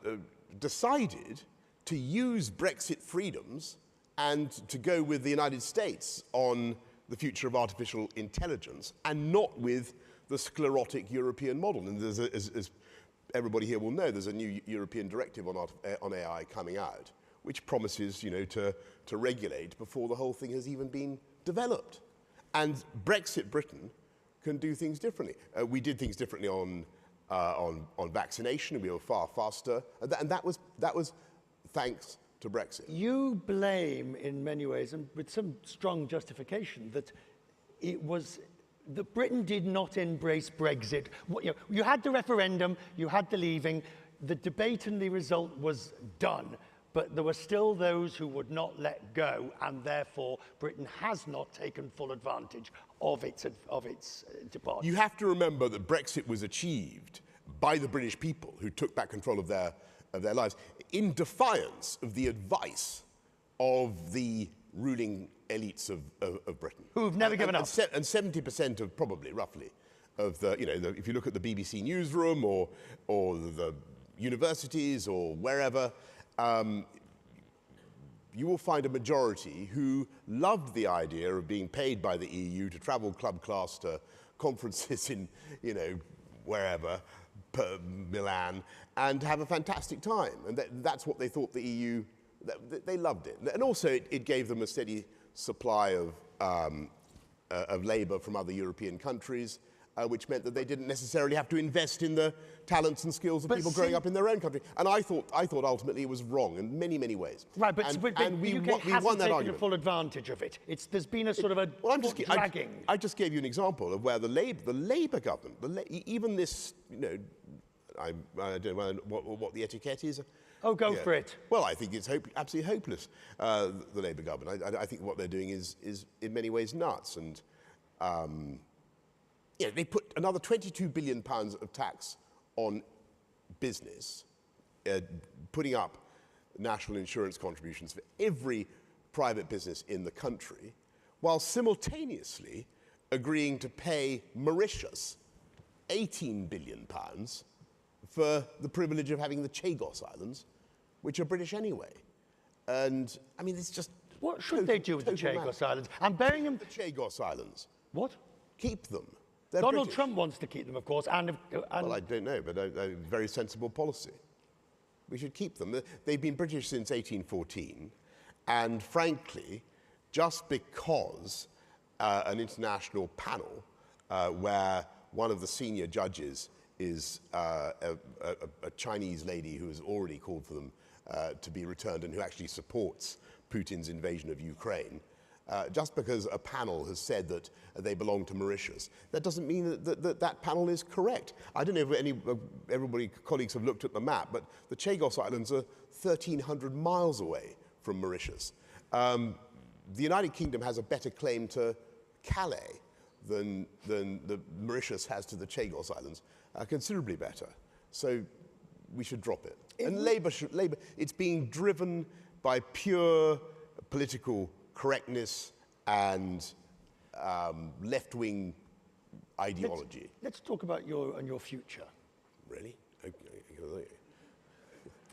decided to use Brexit freedoms and to go with the United States on the future of artificial intelligence and not with the sclerotic European model. And there's as everybody here will know, there's a new European directive on AI coming out, which promises, to regulate before the whole thing has even been developed. And Brexit Britain can do things differently. We did things differently on vaccination, and we were far faster, and that was thanks to Brexit. You blame, in many ways, and with some strong justification, that Britain did not embrace Brexit. You had the referendum, you had the leaving, the debate and the result was done, but there were still those who would not let go, and therefore Britain has not taken full advantage of its departure. You have to remember that Brexit was achieved by the British people who took back control of their lives in defiance of the advice of the ruling elites of Britain. Who've never given up. And 70% of, probably, roughly, of if you look at the BBC newsroom or the universities or wherever, you will find a majority who loved the idea of being paid by the EU to travel club class to conferences in, wherever, Milan, and have a fantastic time. And that's what they thought the EU, they loved it. And also it gave them a steady supply of labour from other European countries, which meant that they didn't necessarily have to invest in the talents and skills of people growing up in their own country. And I thought ultimately it was wrong in many, many ways. Right, but we hasn't won that taken argument. a full advantage of it. There's been a sort of a dragging. I just gave you an example of where the Labour government, even this, I don't know what the etiquette is. Oh, go for it. Well, I think it's absolutely hopeless, the Labour government. I think what they're doing is in many ways nuts. And they put another £22 billion of tax on business, putting up national insurance contributions for every private business in the country, while simultaneously agreeing to pay Mauritius £18 billion for the privilege of having the Chagos Islands, which are British anyway. And, I mean, it's just... What should they do with the Chagos Islands? I'm bearing them... The Chagos Islands. What? Keep them. They're Donald British. Trump wants to keep them, of course, and well, I don't know, but a very sensible policy. We should keep them. They've been British since 1814, and frankly, just because an international panel where one of the senior judges is a Chinese lady who has already called for them to be returned and who actually supports Putin's invasion of Ukraine, just because a panel has said that they belong to Mauritius, that doesn't mean that panel is correct. I don't know if colleagues have looked at the map, but the Chagos Islands are 1,300 miles away from Mauritius. The United Kingdom has a better claim to Calais than the Mauritius has to the Chagos Islands, considerably better. So we should drop it. And Labour, it's being driven by pure political correctness and left-wing ideology. Let's talk about your future. Really? Okay.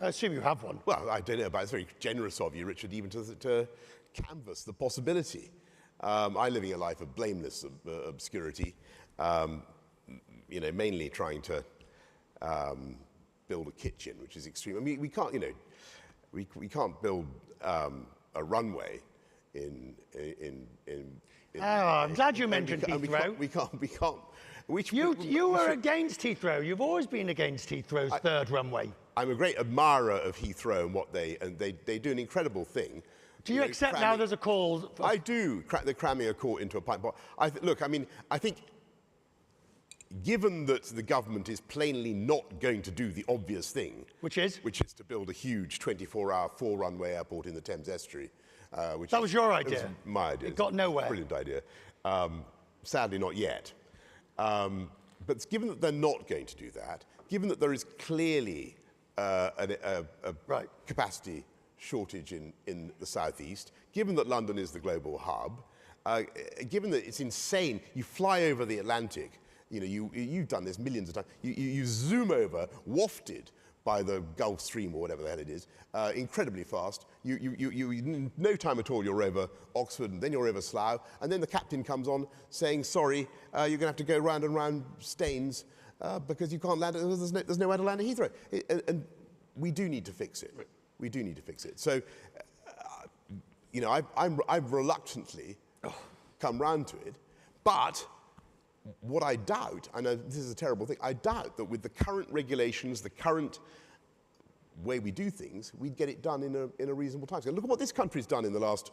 I assume you have one. Well, I don't know, but it's very generous of you, Richard, even to canvass the possibility. I'm living a life of blameless obscurity, mainly trying to build a kitchen, which is extreme. I mean, we can't, we can't build a runway in I'm glad you mentioned Heathrow. We can't. You were against Heathrow. You've always been against Heathrow's third runway. I'm a great admirer of Heathrow and what they do an incredible thing. Do you accept now there's a call? I do. They're cramming a court into a pipe bomb. Look, I mean, I think given that the government is plainly not going to do the obvious thing, which is to build a huge 24-hour, 4-runway airport in the Thames Estuary. That was your idea. Was my idea. It got nowhere. Brilliant idea. Sadly, not yet. But given that they're not going to do that, given that there is clearly a capacity shortage in the southeast, given that London is the global hub, given that it's insane, you fly over the Atlantic, you've done this millions of times, you zoom wafted by the Gulf Stream or whatever the hell it is, incredibly fast. You no time at all, you're over Oxford, and then you're over Slough, and then the captain comes on saying, sorry, you're going to have to go round and round Staines because you can't land, there's nowhere to land at Heathrow. And we do need to fix it. We do need to fix it. So, I've reluctantly come round to it, but what I doubt, I know this is a terrible thing, I doubt that with the current regulations, the current way we do things, we'd get it done in a reasonable time. So look at what this country's done in the last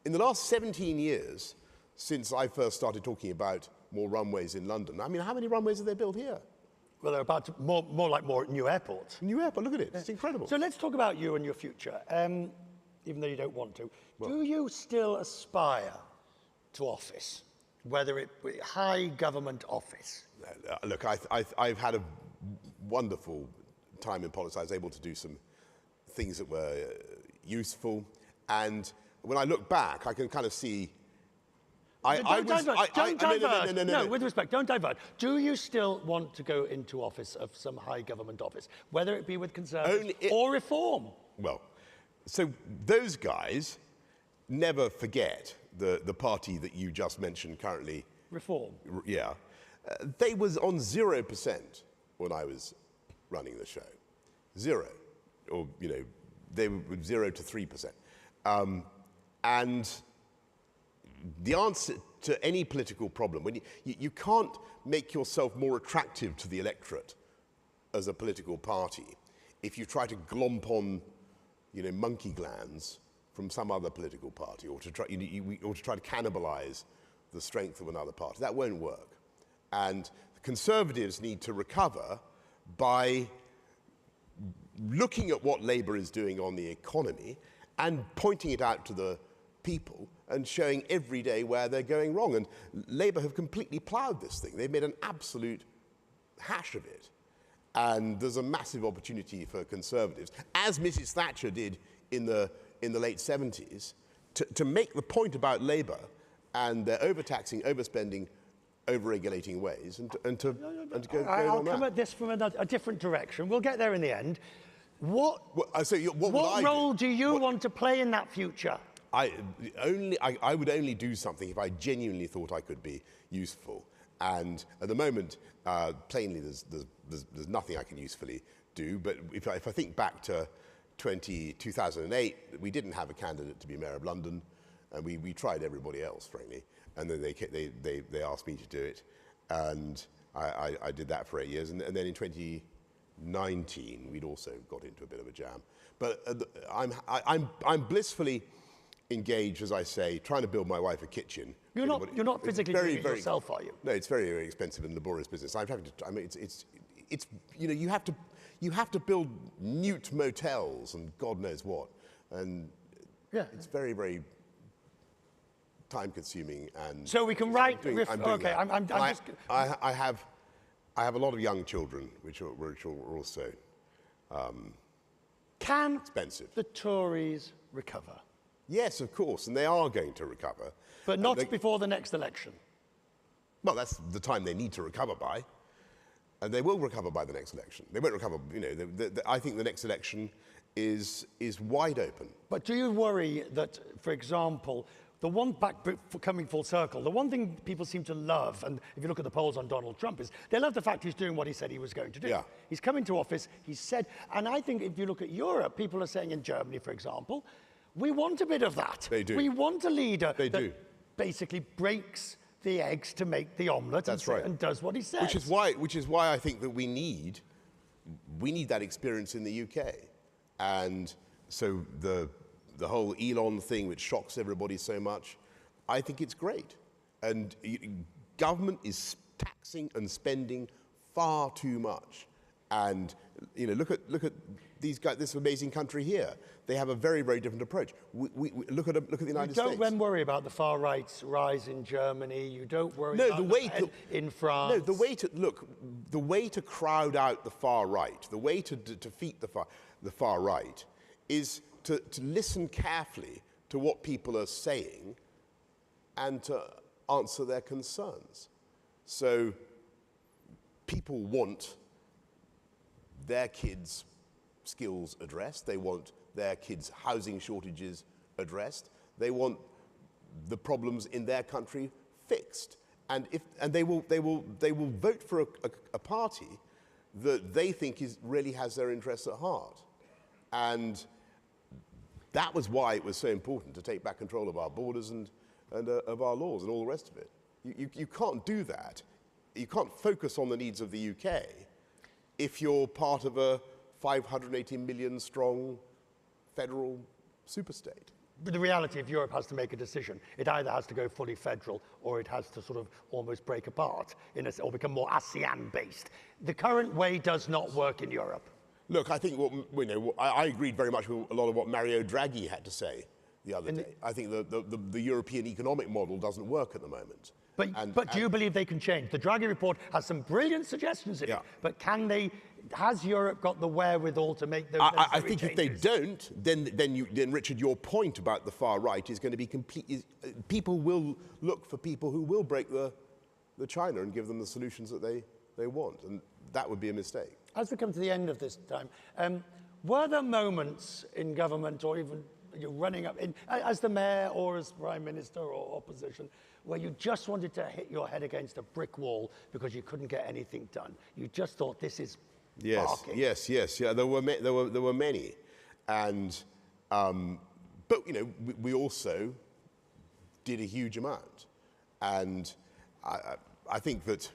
17 years since I first started talking about more runways in London. I mean, how many runways have they built here? Well, they're about to, more new airports. New airport, look at it, it's incredible. So let's talk about you and your future, even though you don't want to. Well, do you still aspire to office? Whether it be high government office? Look, I've had a wonderful time in politics. I was able to do some things that were useful. And when I look back, I can kind of see... Don't divert. No, with respect, don't divert. Do you still want to go into office of some high government office, whether it be with Conservatives or Reform? Well, so those guys never forget the party that you just mentioned currently. Reform. Yeah. They was on 0% when I was running the show. 0. Or, they were 0 to 3%. And the answer to any political problem, when you can't make yourself more attractive to the electorate as a political party if you try to glomp on, monkey glands from some other political party, or to try to cannibalize the strength of another party. That won't work. And the Conservatives need to recover by looking at what Labour is doing on the economy and pointing it out to the people and showing every day where they're going wrong. And Labour have completely ploughed this thing. They've made an absolute hash of it. And there's a massive opportunity for Conservatives, as Mrs. Thatcher did in the late 70s, to make the point about Labour and their overtaxing, overspending, over-regulating ways, and to go I'll come at this from a different direction. We'll get there in the end. What role do you want to play in that future? I would only do something if I genuinely thought I could be useful. And at the moment, plainly, there's nothing I can usefully do. But if I think back to 2008, we didn't have a candidate to be Mayor of London, and we tried everybody else, frankly. And then they asked me to do it, and I did that for 8 years. And then in 2019, we'd also got into a bit of a jam. But I'm blissfully engaged, as I say, trying to build my wife a kitchen. You're not physically doing it yourself, are you? No, it's very, very expensive and laborious business. You have to build newt motels and God knows what, and it's very, very time-consuming. And so we can write. I have I have a lot of young children, which are also Can expensive. the Tories recover? Yes, of course, and they are going to recover. But not before the next election. Well, that's the time they need to recover by. And they will recover by the next election. They won't recover, you know, I think the next election is wide open. But do you worry that, for example, the one coming full circle, the one thing people seem to love, and if you look at the polls on Donald Trump, is they love the fact he's doing what he said he was going to do. Yeah. He's come into office, he's said, and I think if you look at Europe, people are saying in Germany, for example, we want a bit of that. They do. We want a leader that basically breaks the eggs to make the omelette. That's right. And does what he says. Which is why I think that we need that experience in the UK. And so the whole Elon thing, which shocks everybody so much, I think it's great. And government is taxing and spending far too much. And you know, look at these guys, this amazing country here. They have a very, very different approach. We look at the United States. You don't then worry about the far right's rise in Germany. You don't worry about in France. No, the way to crowd out the far right, the way to defeat the far right, is to listen carefully to what people are saying and to answer their concerns. So people want their kids' skills addressed. They want their kids' housing shortages addressed. They want the problems in their country fixed. And they will vote for a party that they think really has their interests at heart. And that was why it was so important to take back control of our borders and of our laws and all the rest of it. You can't do that. You can't focus on the needs of the UK if you're part of a 580 million strong federal superstate. But the reality of Europe has to make a decision. It either has to go fully federal or it has to sort of almost break apart or become more ASEAN-based. The current way does not work in Europe. Look, I think I agreed very much with a lot of what Mario Draghi had to say the other day. I think the European economic model doesn't work at the moment. But do you believe they can change? The Draghi report has some brilliant suggestions in it, but has Europe got the wherewithal to make those I think changes? if they don't, then Richard, your point about the far right is going to be complete. People will look for people who will break the China and give them the solutions that they want, and that would be a mistake. As we come to the end of this time, were there moments in government or even you're running up as the mayor or as prime minister or opposition where you just wanted to hit your head against a brick wall because you couldn't get anything done? You just thought this is barking. Yes. Yeah, there were many, and but you know we also did a huge amount, and I think that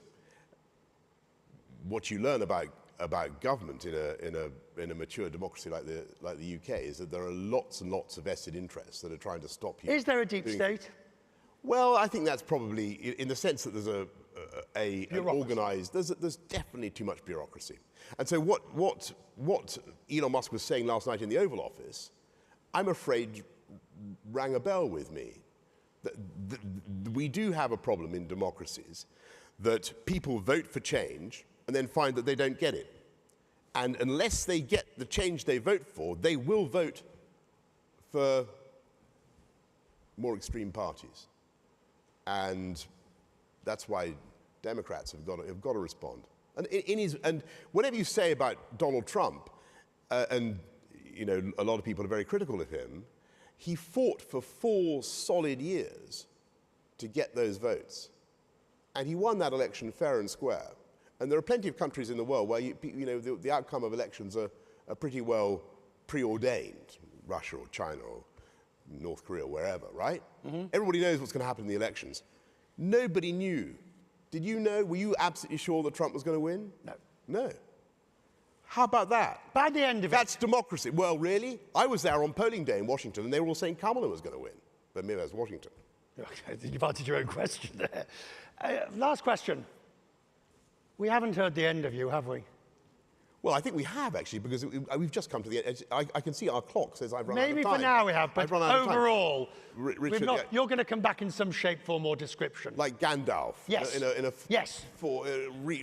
what you learn about government in a mature democracy like the UK is that there are lots and lots of vested interests that are trying to stop you. Is there a deep state? Well, I think that's probably in the sense that there's an organised. There's definitely too much bureaucracy, and so what Elon Musk was saying last night in the Oval Office, I'm afraid rang a bell with me. We do have a problem in democracies that people vote for change and then find that they don't get it. And unless they get the change they vote for, they will vote for more extreme parties. And that's why Democrats have got to respond. And whatever you say about Donald Trump, and you know a lot of people are very critical of him, he fought for 4 solid years to get those votes. And he won that election fair and square. And there are plenty of countries in the world where the outcome of elections are pretty well preordained. Russia or China or North Korea, wherever, right? Mm-hmm. Everybody knows what's going to happen in the elections. Nobody knew. Did you know? Were you absolutely sure that Trump was going to win? No. No. How about that? By the end of That's democracy. Well, really? I was there on polling day in Washington, and they were all saying Kamala was going to win. But maybe that was Washington. Okay, you've answered your own question there. Last question. We haven't heard the end of you, have we? Well, I think we have, actually, because we've just come to the end. I can see our clock says I've run out of time. Maybe for now we have, but overall, Richard, you're going to come back in some shape, form, or description. Like Gandalf. Yes.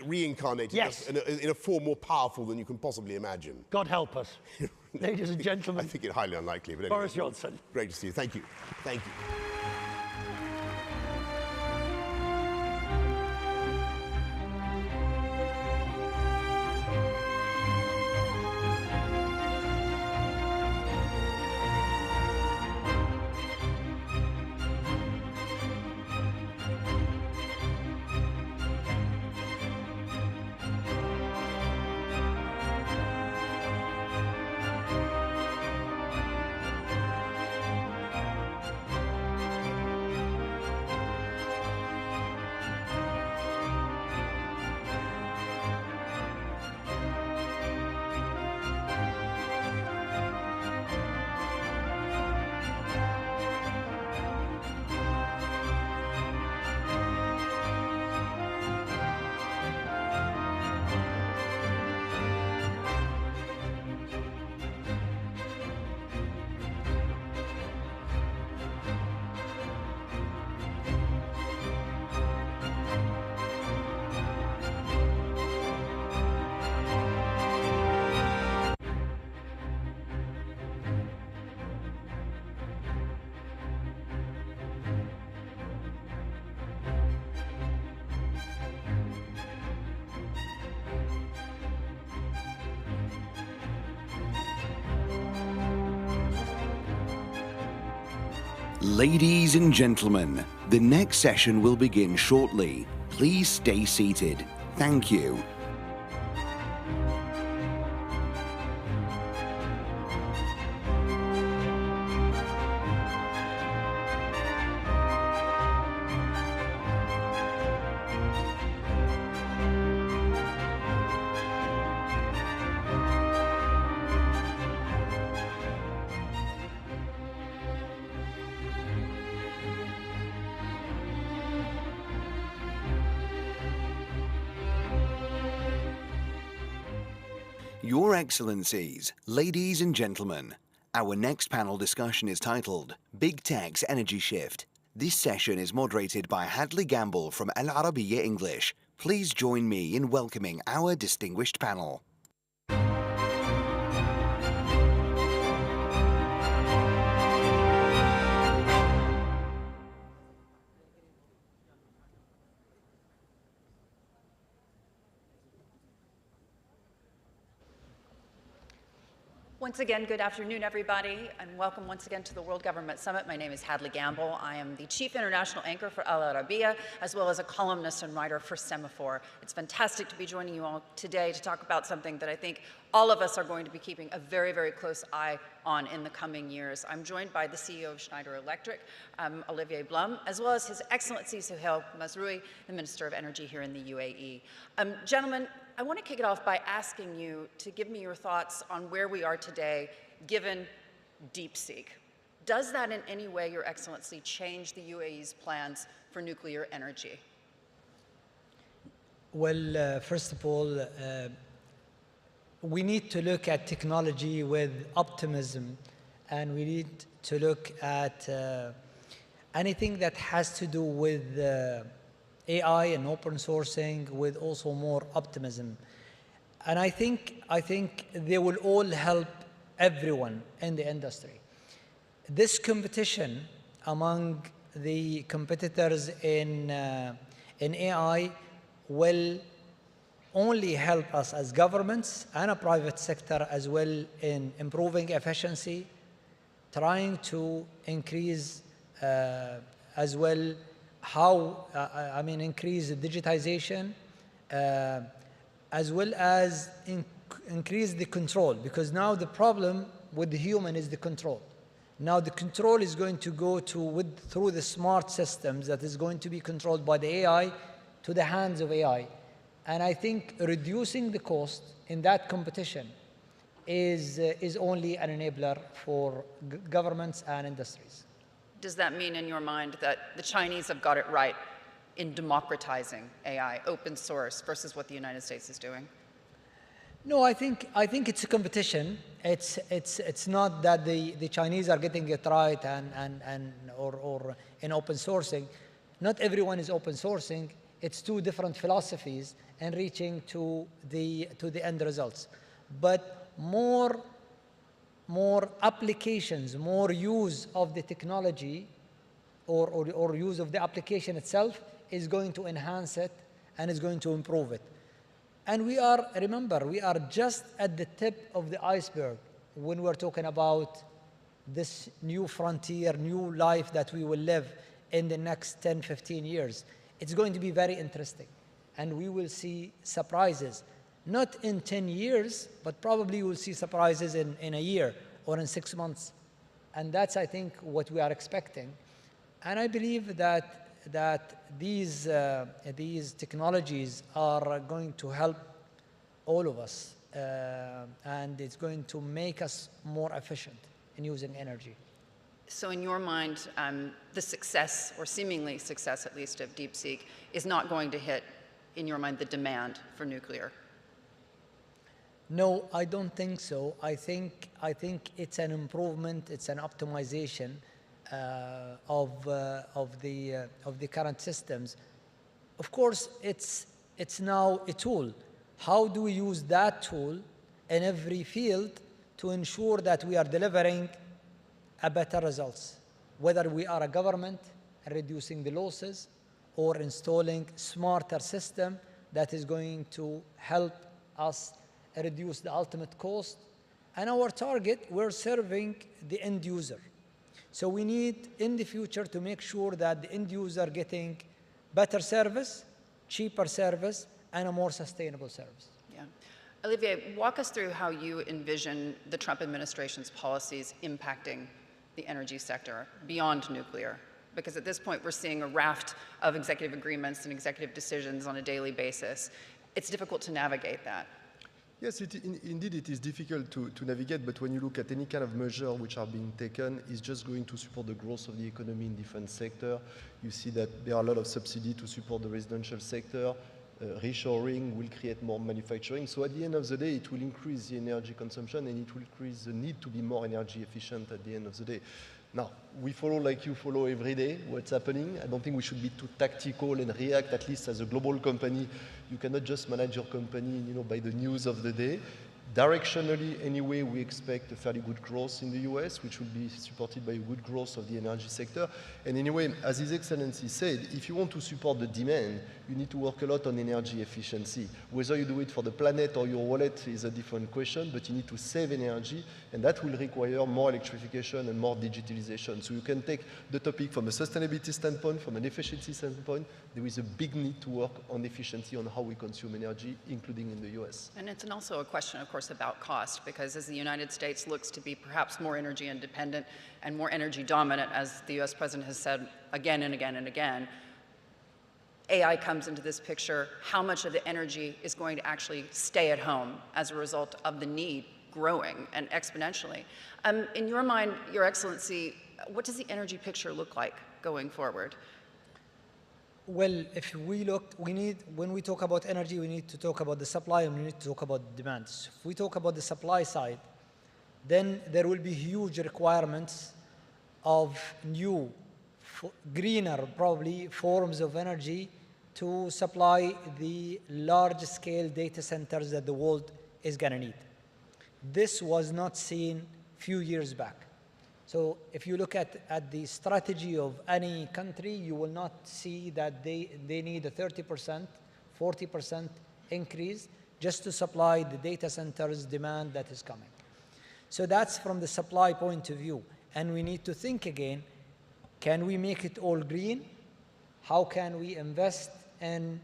Reincarnated. Yes. In a form more powerful than you can possibly imagine. God help us. Ladies and gentlemen. I think it's highly unlikely. But anyway, Boris Johnson. Great to see you. Thank you. Thank you. Ladies and gentlemen, the next session will begin shortly. Please stay seated. Thank you. Your Excellencies, ladies and gentlemen, our next panel discussion is titled Big Tech's Energy Shift. This session is moderated by Hadley Gamble from العربية English. Please join me in welcoming our distinguished panel. Once again, good afternoon, everybody, and welcome once again to the World Government Summit. My name is Hadley Gamble. I am the Chief International Anchor for Al Arabiya, as well as a columnist and writer for Semaphore. It's fantastic to be joining you all today to talk about something that I think all of us are going to be keeping a very, very close eye on in the coming years. I'm joined by the CEO of Schneider Electric, Olivier Blum, as well as His Excellency Suhail Mazrui, the Minister of Energy here in the UAE. Gentlemen, I want to kick it off by asking you to give me your thoughts on where we are today, given DeepSeek. Does that in any way, Your Excellency, change the UAE's plans for nuclear energy? Well, first of all, we need to look at technology with optimism, and we need to look at anything that has to do with AI and open sourcing with also more optimism. And I think they will all help everyone in the industry. This competition among the competitors in AI will only help us as governments and a private sector as well in improving efficiency, trying to increase as well increase the digitization, as well as increase the control, because now the problem with the human is the control. Now the control is going to go through the smart systems that is going to be controlled by the AI to the hands of AI. And I think reducing the cost in that competition is only an enabler for governments and industries. Does that mean in your mind that the Chinese have got it right in democratizing AI, open source, versus what the United States is doing? No, I think it's a competition. It's not that the Chinese are getting it right or in open sourcing. Not everyone is open sourcing. It's two different philosophies and reaching to the end results. But more applications, more use of the technology or use of the application itself is going to enhance it and is going to improve it. And remember, we are just at the tip of the iceberg when we're talking about this new frontier, new life that we will live in the next 10, 15 years. It's going to be very interesting. And we will see surprises, not in 10 years, but probably we'll see surprises in a year or in 6 months. And that's, I think, what we are expecting. And I believe that these technologies are going to help all of us, and it's going to make us more efficient in using energy. So in your mind, the success, or seemingly success at least, of DeepSeek is not going to hit, in your mind, the demand for nuclear? No, I don't think so. I think it's an improvement, it's an optimization of the current systems. Of course, it's now a tool. How do we use that tool in every field to ensure that we are delivering a better results, whether we are a government reducing the losses or installing smarter system that is going to help us reduce the ultimate cost. And our target, we're serving the end user. So we need in the future to make sure that the end user getting better service, cheaper service, and a more sustainable service. Yeah. Olivier, walk us through how you envision the Trump administration's policies impacting the energy sector beyond nuclear. Because at this point, we're seeing a raft of executive agreements and executive decisions on a daily basis. It's difficult to navigate that. Yes, indeed it is difficult to navigate, but when you look at any kind of measure which are being taken, it's just going to support the growth of the economy in different sectors. You see that there are a lot of subsidy to support the residential sector. Reshoring will create more manufacturing. So at the end of the day, it will increase the energy consumption and it will increase the need to be more energy efficient at the end of the day. Now, we follow like you follow every day what's happening. I don't think we should be too tactical and react, at least as a global company. You cannot just manage your company, by the news of the day. Directionally, anyway, we expect a fairly good growth in the US, which will be supported by a good growth of the energy sector. And anyway, as His Excellency said, if you want to support the demand, you need to work a lot on energy efficiency. Whether you do it for the planet or your wallet is a different question, but you need to save energy, and that will require more electrification and more digitalization. So you can take the topic from a sustainability standpoint, from an efficiency standpoint. There is a big need to work on efficiency on how we consume energy, including in the US. And it's also a question, of course, about cost, because as the United States looks to be perhaps more energy independent and more energy dominant, as the US president has said again and again and again, AI comes into this picture. How much of the energy is going to actually stay at home as a result of the need growing and exponentially? In your mind, Your Excellency, what does the energy picture look like going forward? Well, if we look, when we talk about energy, we need to talk about the supply and we need to talk about the demand. So if we talk about the supply side, then there will be huge requirements of new, greener, probably, forms of energy to supply the large-scale data centers that the world is going to need. This was not seen a few years back. So if you look at the strategy of any country, you will not see that they need a 30%, 40% increase just to supply the data centers demand that is coming. So that's from the supply point of view. And we need to think again, can we make it all green? How can we invest in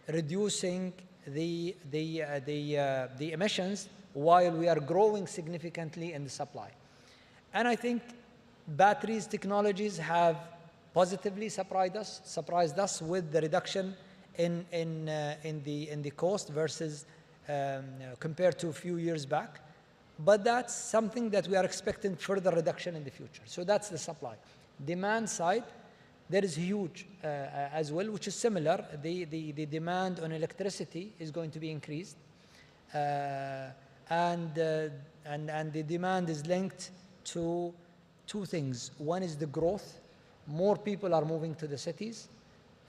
reducing the emissions while we are growing significantly in the supply? And I think batteries technologies have positively surprised us with the reduction in the cost versus compared to a few years back. But that's something that we are expecting further reduction in the future. So that's the supply. Demand side, there is huge as well, which is similar. The demand on electricity is going to be increased. and the demand is linked to two things. One is the growth. More people are moving to the cities.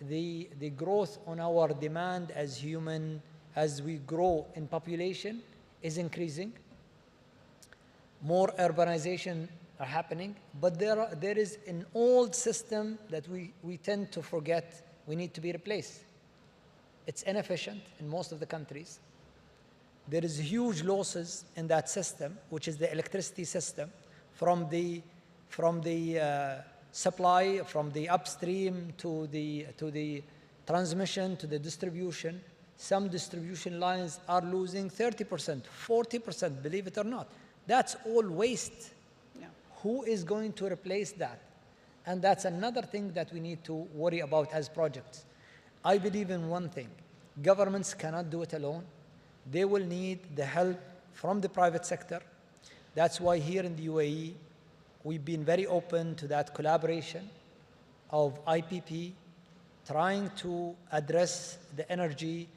The growth on our demand as we grow in population is increasing. More urbanization are happening, but there is an old system that we tend to forget we need to be replaced. It's inefficient in most of the countries. There is huge losses in that system, which is the electricity system, from the supply, from the upstream to the transmission to the distribution. Some distribution lines are losing 30%, 40%, believe it or not. That's all waste. Yeah. Who is going to replace that? And that's another thing that we need to worry about as projects. I believe in one thing. Governments cannot do it alone. They will need the help from the private sector. That's why here in the UAE, we've been very open to that collaboration of IPP, trying to address the energy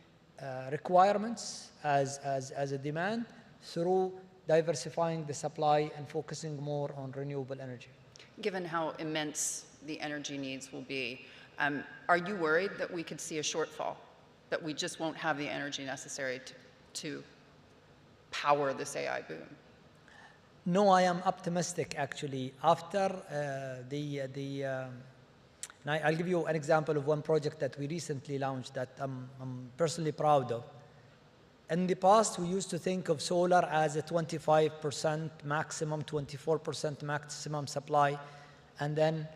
requirements as a demand through diversifying the supply and focusing more on renewable energy. Given how immense the energy needs will be, are you worried that we could see a shortfall, that we just won't have the energy necessary to power this AI boom? No, I am optimistic actually. After I'll give you an example of one project that we recently launched that I'm personally proud of. In the past, we used to think of solar as a 25% maximum, 24% maximum supply, and then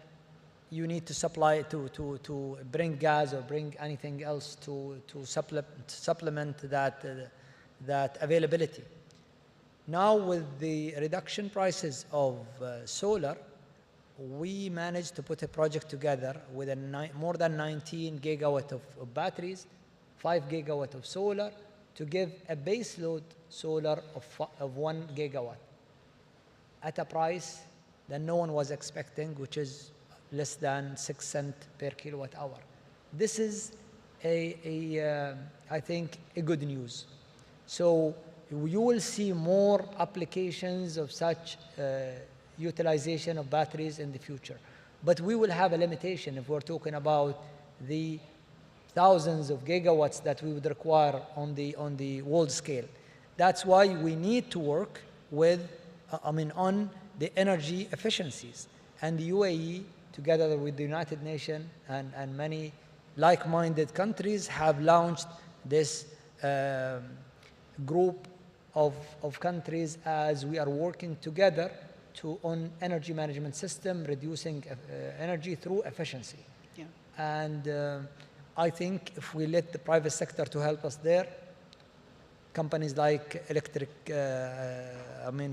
you need to supply to bring gas or bring anything else to supplement that availability. Now, with the reduction prices of solar, we managed to put a project together with more than 19 gigawatt of batteries, 5 gigawatt of solar, to give a base load solar of 1 gigawatt at a price that no one was expecting, which is less than 6 cents per kilowatt hour. This is I think, a good news. So you will see more applications of such utilization of batteries in the future. But we will have a limitation if we're talking about the thousands of gigawatts that we would require on the world scale. That's why we need to work on the energy efficiencies. And the UAE, together with the United Nations and many like-minded countries, have launched this group of countries as we are working together on energy management system, reducing energy through efficiency. Yeah. And I think if we let the private sector to help us there, companies like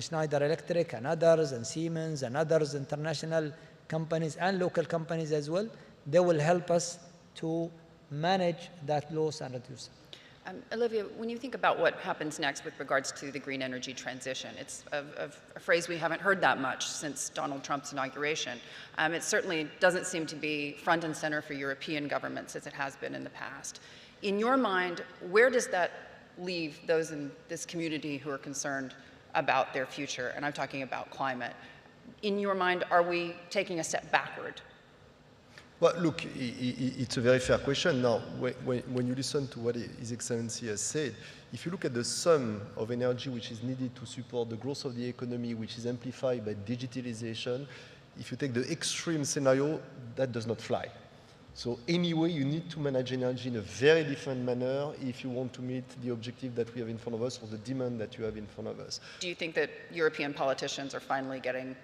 Schneider Electric and others, and Siemens and others, international companies and local companies as well, they will help us to manage that loss and reduce it. Olivia, when you think about what happens next with regards to the green energy transition, it's a phrase we haven't heard that much since Donald Trump's inauguration. It certainly doesn't seem to be front and center for European governments as it has been in the past. In your mind, where does that leave those in this community who are concerned about their future? And I'm talking about climate. In your mind, are we taking a step backward? Well, look, it's a very fair question. Now, when you listen to what His Excellency has said, if you look at the sum of energy which is needed to support the growth of the economy, which is amplified by digitalization, if you take the extreme scenario, that does not fly. So anyway, you need to manage energy in a very different manner if you want to meet the objective that we have in front of us or the demand that you have in front of us. Do you think that European politicians are finally getting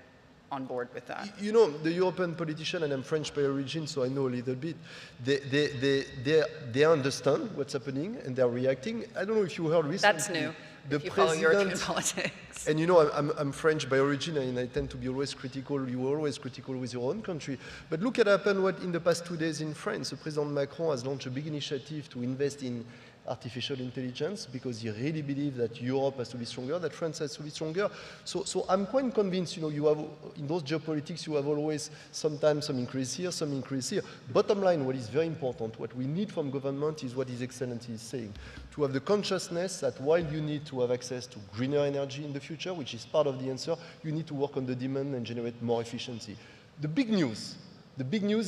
on board with that? You know, the European politician, and I'm French by origin, so I know a little bit, they understand what's happening and they're reacting. I don't know if you heard recently. That's new, if you follow European politics. And you know, I'm French by origin, and I tend to be always critical. You are always critical with your own country. But look at what happened in the past 2 days in France. President Macron has launched a big initiative to invest in artificial intelligence, because he really believes that Europe has to be stronger, that France has to be stronger. So I'm quite convinced, you know, you have, in those geopolitics, you have always sometimes some increase here, some increase here. Bottom line, what is very important, what we need from government is what His Excellency is saying, to have the consciousness that while you need to have access to greener energy in the future, which is part of the answer, you need to work on the demand and generate more efficiency. The big news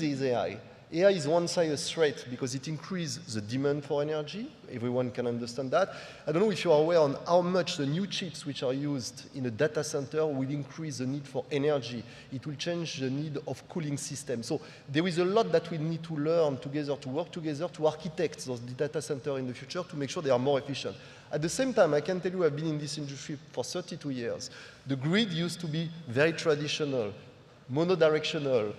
is AI. AI is one side a threat because it increases the demand for energy. Everyone can understand that. I don't know if you are aware on how much the new chips which are used in a data center will increase the need for energy. It will change the need of cooling systems. So there is a lot that we need to learn together, to work together, to architect those data centers in the future to make sure they are more efficient. At the same time, I can tell you I've been in this industry for 32 years. The grid used to be very traditional, monodirectional.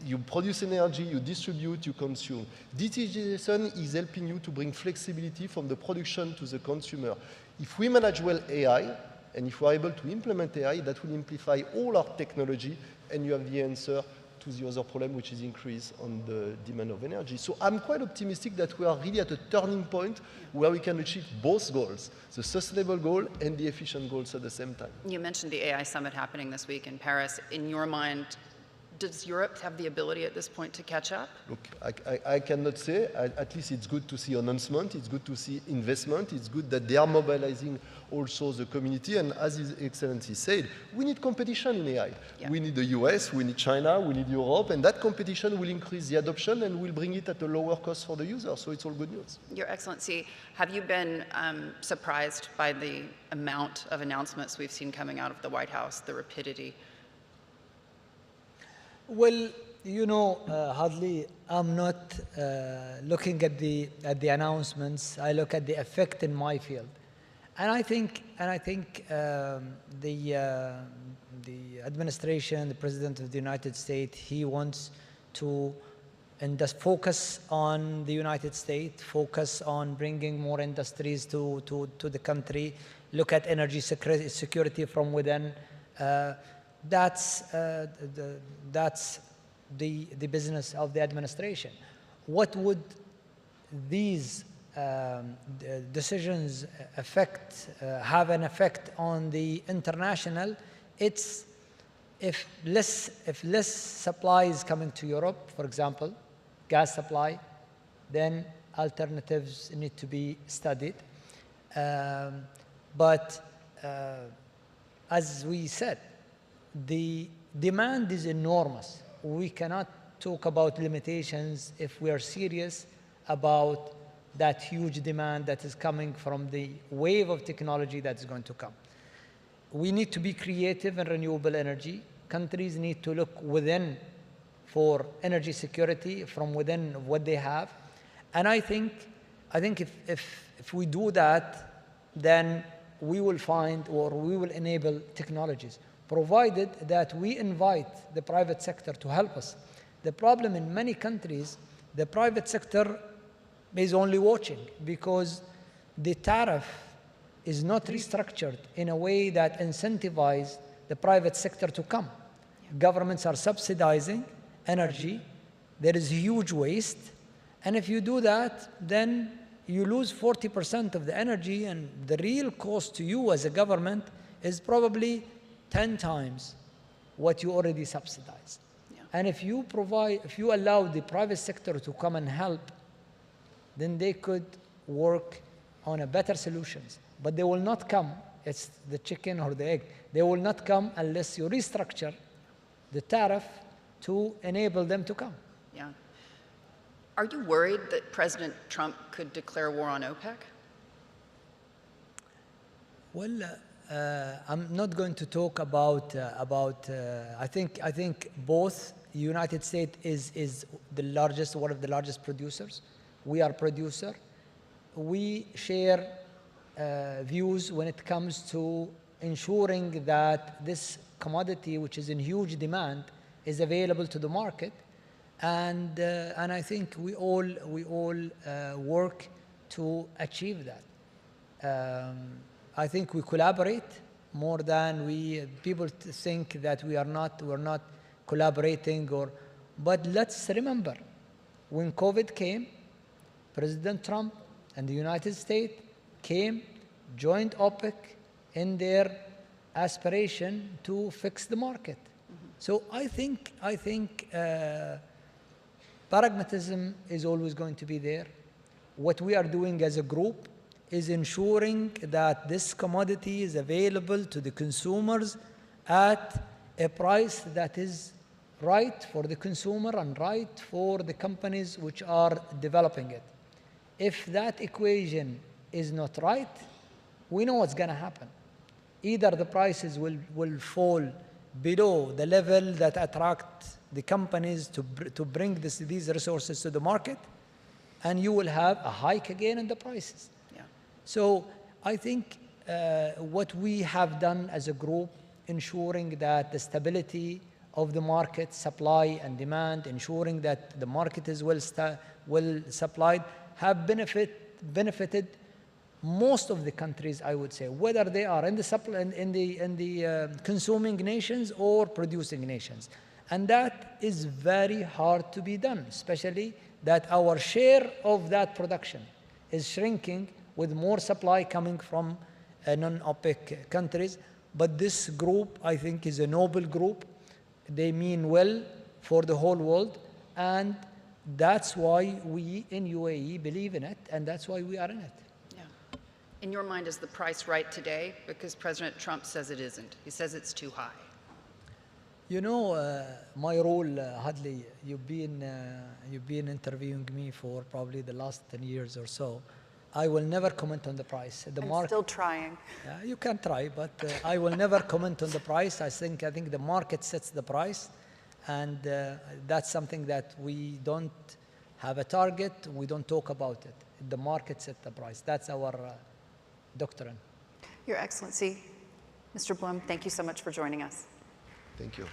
You produce energy, you distribute, you consume. Digitalization is helping you to bring flexibility from the production to the consumer. If we manage well AI, and if we're able to implement AI, that will amplify all our technology, and you have the answer to the other problem, which is increase on the demand of energy. So I'm quite optimistic that we are really at a turning point where we can achieve both goals, the sustainable goal and the efficient goals at the same time. You mentioned the AI summit happening this week in Paris. In your mind, does Europe have the ability at this point to catch up? Look, I cannot say. At least it's good to see announcement. It's good to see investment. It's good that they are mobilizing also the community. And as His Excellency said, we need competition in AI. Yeah. We need the US, we need China, we need Europe, and that competition will increase the adoption and will bring it at a lower cost for the user. So it's all good news. Your Excellency, have you been surprised by the amount of announcements we've seen coming out of the White House, the rapidity? Well, you know, Hadley, I'm not looking at the announcements. I look at the effect in my field, and I think the administration, the President of the United States, he wants to focus on the United States, focus on bringing more industries to the country, look at energy security from within. That's the business of the administration. What would these decisions have an effect on the international? It's if less supply is coming to Europe, for example, gas supply, then alternatives need to be studied. But as we said, the demand is enormous. We cannot talk about limitations if we are serious about that huge demand that is coming from the wave of technology that is going to come. We need to be creative in renewable energy. Countries need to look within for energy security from within what they have. And I think if we do that, then we will find or we will enable technologies, provided that we invite the private sector to help us. The problem in many countries, the private sector is only watching because the tariff is not restructured in a way that incentivizes the private sector to come. Governments are subsidizing energy. There is huge waste. And if you do that, then you lose 40% of the energy, and the real cost to you as a government is probably 10 times what you already subsidize. Yeah. And if you allow the private sector to come and help, then they could work on a better solutions. But they will not come, it's the chicken or the egg, they will not come unless you restructure the tariff to enable them to come. Yeah. Are you worried that President Trump could declare war on OPEC? Well, I'm not going to talk about I think both. United States is the largest, one of the largest producers. We are producer. We share views when it comes to ensuring that this commodity, which is in huge demand, is available to the market, and I think we all work to achieve that. I think we collaborate more than people think that we're not collaborating, but let's remember, when COVID came, President Trump and the United States came, joined OPEC in their aspiration to fix the market. So I think pragmatism is always going to be there. What we are doing as a group is ensuring that this commodity is available to the consumers at a price that is right for the consumer and right for the companies which are developing it. If that equation is not right, we know what's going to happen. Either the prices will fall below the level that attract the companies to bring these resources to the market, and you will have a hike again in the prices. Yeah. So I think what we have done as a group, ensuring that the stability of the market, supply and demand, ensuring that the market is well supplied, have benefited most of the countries, I would say, whether they are in the consuming nations or producing nations. And that is very hard to be done, especially that our share of that production is shrinking with more supply coming from non-OPEC countries. But this group, I think, is a noble group. They mean well for the whole world, and that's why we in UAE believe in it, and that's why we are in it. Yeah. In your mind, is the price right today? Because President Trump says it isn't. He says it's too high. You know, my role, Hadley, you've been interviewing me for probably the last 10 years or so. I will never comment on the price. I'm still trying. Yeah, you can try, but I will never comment on the price. I think the market sets the price, and that's something that we don't have a target. We don't talk about it. The market sets the price. That's our doctrine. Your Excellency, Mr. Blum, thank you so much for joining us. Thank you.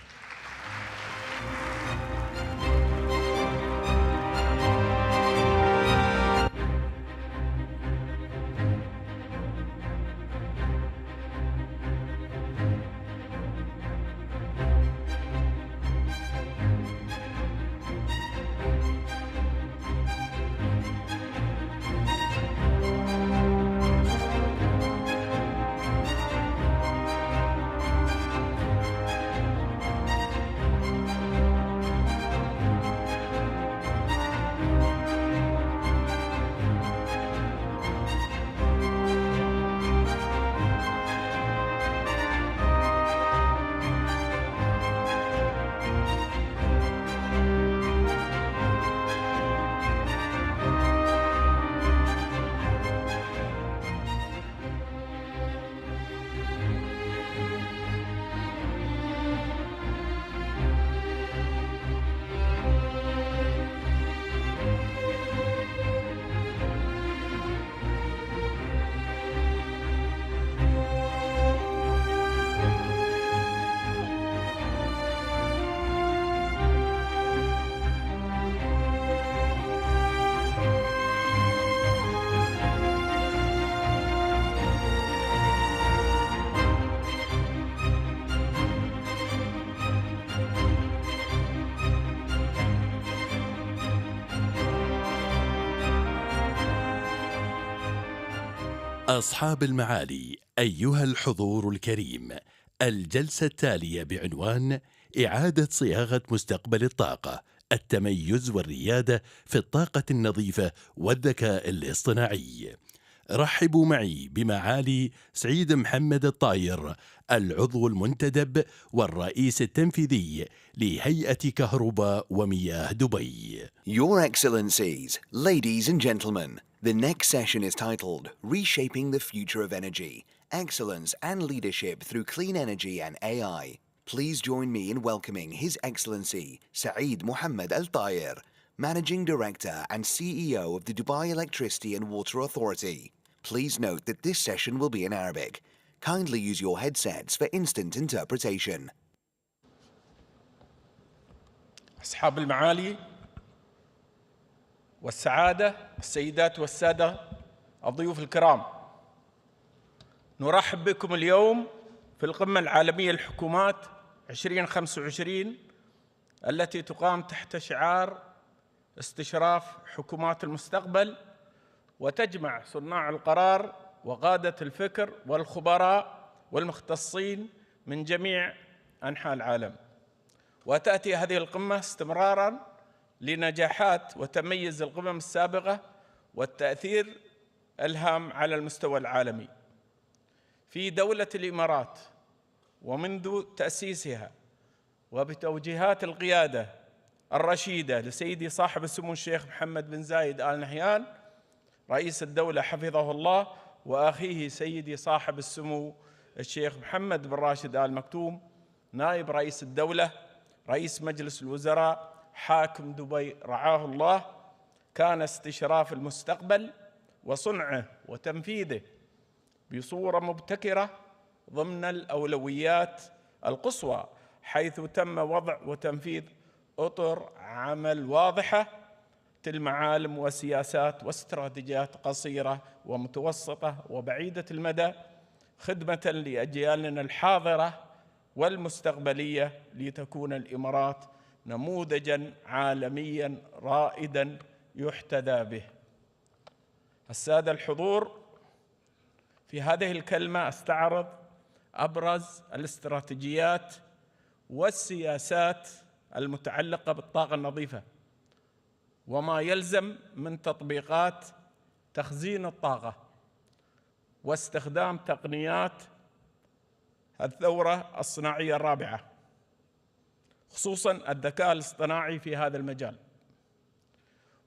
أصحاب المعالي، أيها الحضور الكريم، الجلسة التالية بعنوان إعادة صياغة مستقبل الطاقة، التميز والريادة في الطاقة النظيفة والذكاء الاصطناعي. رحبوا معي بمعالي سعيد محمد الطاير، العضو المنتدب والرئيس التنفيذي لهيئة كهرباء ومياه دبي. Your Excellencies, ladies and gentlemen, the next session is titled Reshaping the Future of Energy, Excellence and Leadership Through Clean Energy and AI. Please join me in welcoming His Excellency Saeed Mohammed Al Tayer, Managing Director and CEO of the Dubai Electricity and Water Authority. Please note that this session will be in Arabic. Kindly use your headsets for instant interpretation. أصحاب المعالي والسعادة، السيدات والسادة الضيوف الكرام، نرحب بكم اليوم في القمة العالمية للحكومات 2025 التي تقام تحت شعار استشراف حكومات المستقبل وتجمع صناع القرار وقادة الفكر والخبراء والمختصين من جميع أنحاء العالم. وتأتي هذه القمة استمراراً لنجاحات وتميز القمم السابقة والتأثير الهام على المستوى العالمي. في دولة الإمارات ومنذ تأسيسها وبتوجيهات القيادة الرشيدة لسيدي صاحب السمو الشيخ محمد بن زايد آل نهيان رئيس الدولة حفظه الله، وأخيه سيدي صاحب السمو الشيخ محمد بن راشد آل مكتوم نائب رئيس الدولة رئيس مجلس الوزراء حاكم دبي رعاه الله، كان استشراف المستقبل وصنعه وتنفيذه بصورة مبتكرة ضمن الأولويات القصوى، حيث تم وضع وتنفيذ أطر عمل واضحة المعالم وسياسات واستراتيجيات قصيرة ومتوسطة وبعيدة المدى خدمة لأجيالنا الحاضرة والمستقبلية لتكون الإمارات نموذجاً عالمياً رائداً يحتذى به. السادة الحضور، في هذه الكلمة أستعرض أبرز الاستراتيجيات والسياسات المتعلقة بالطاقة النظيفة وما يلزم من تطبيقات تخزين الطاقة واستخدام تقنيات الثورة الصناعية الرابعة، خصوصاً الذكاء الاصطناعي في هذا المجال.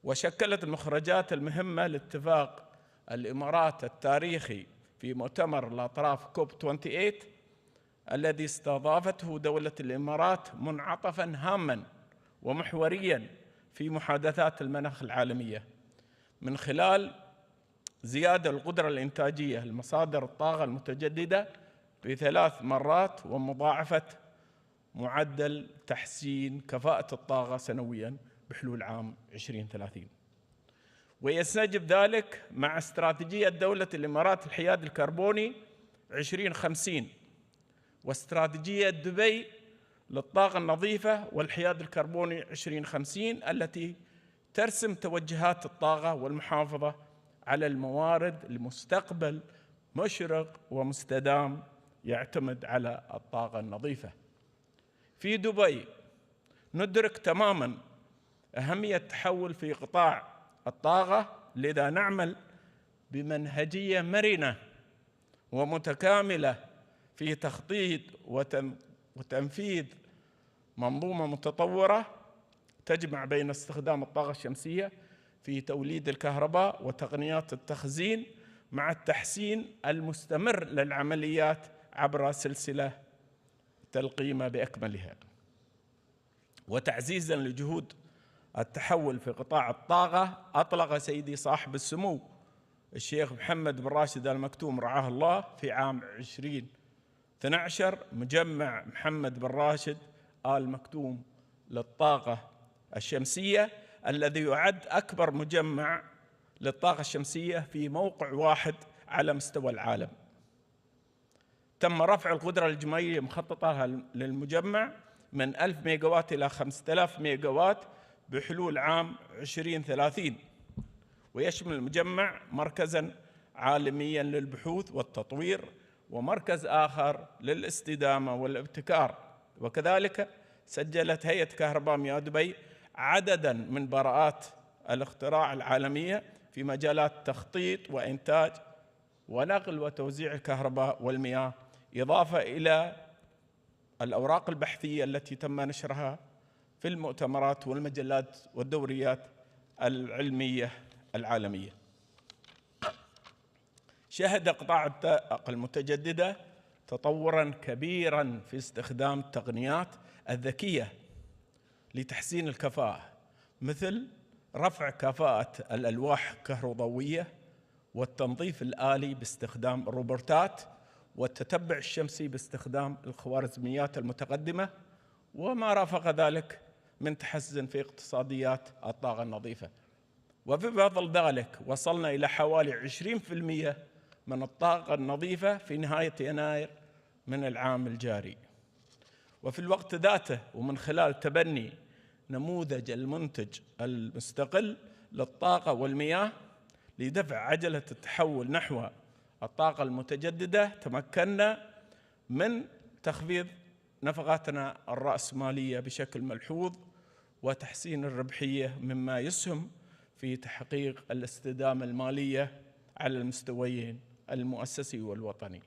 وشكلت المخرجات المهمة لاتفاق الإمارات التاريخي في مؤتمر الأطراف كوب 28 الذي استضافته دولة الإمارات منعطفاً هاماً ومحورياً في محادثات المناخ العالمية من خلال زيادة القدرة الإنتاجية لمصادر الطاقة المتجددة ب3 مرات ومضاعفة معدل تحسين كفاءة الطاقة سنوياً بحلول عام 2030. ويستجب ذلك مع استراتيجية دولة الإمارات الحياد الكربوني 2050 واستراتيجية دبي للطاقة النظيفة والحياد الكربوني 2050 التي ترسم توجهات الطاقة والمحافظة على الموارد لمستقبل مشرق ومستدام يعتمد على الطاقة النظيفة. في دبي ندرك تماماً أهمية التحول في قطاع الطاقة، لذا نعمل بمنهجية مرنة ومتكاملة في تخطيط وتنفيذ منظومة متطورة تجمع بين استخدام الطاقة الشمسية في توليد الكهرباء وتقنيات التخزين مع التحسين المستمر للعمليات عبر سلسلة القيمة بأكملها. وتعزيزاً لجهود التحول في قطاع الطاقة، أطلق سيدي صاحب السمو الشيخ محمد بن راشد آل مكتوم رعاه الله في عام 2012 مجمع محمد بن راشد آل مكتوم للطاقة الشمسية الذي يعد أكبر مجمع للطاقة الشمسية في موقع واحد على مستوى العالم. تم رفع القدرة الإجمالية المخططة للمجمع من 1000 ميجاوات إلى 5000 ميجاوات بحلول عام 2030، ويشمل المجمع مركزاً عالمياً للبحوث والتطوير ومركز آخر للاستدامة والابتكار. وكذلك سجلت هيئة كهرباء مياه دبي عدداً من براءات الاختراع العالمية في مجالات تخطيط وإنتاج ونقل وتوزيع الكهرباء والمياه، إضافة إلى الأوراق البحثية التي تم نشرها في المؤتمرات والمجلات والدوريات العلمية العالمية. شهد قطاع الطاقة المتجددة تطوراً كبيراً في استخدام التقنيات الذكية لتحسين الكفاءة، مثل رفع كفاءة الألواح الكهروضوئية والتنظيف الآلي باستخدام الروبوتات والتتبع الشمسي باستخدام الخوارزميات المتقدمة، وما رافق ذلك من تحسن في اقتصاديات الطاقة النظيفة. وبفضل ذلك وصلنا إلى حوالي 20% من الطاقة النظيفة في نهاية يناير من العام الجاري. وفي الوقت ذاته ومن خلال تبني نموذج المنتج المستقل للطاقة والمياه لدفع عجلة التحول نحو الطاقة المتجددة تمكنا من تخفيض نفقاتنا الرأسمالية بشكل ملحوظ وتحسين الربحية، مما يسهم في تحقيق الاستدامة المالية على المستويين المؤسسي والوطني.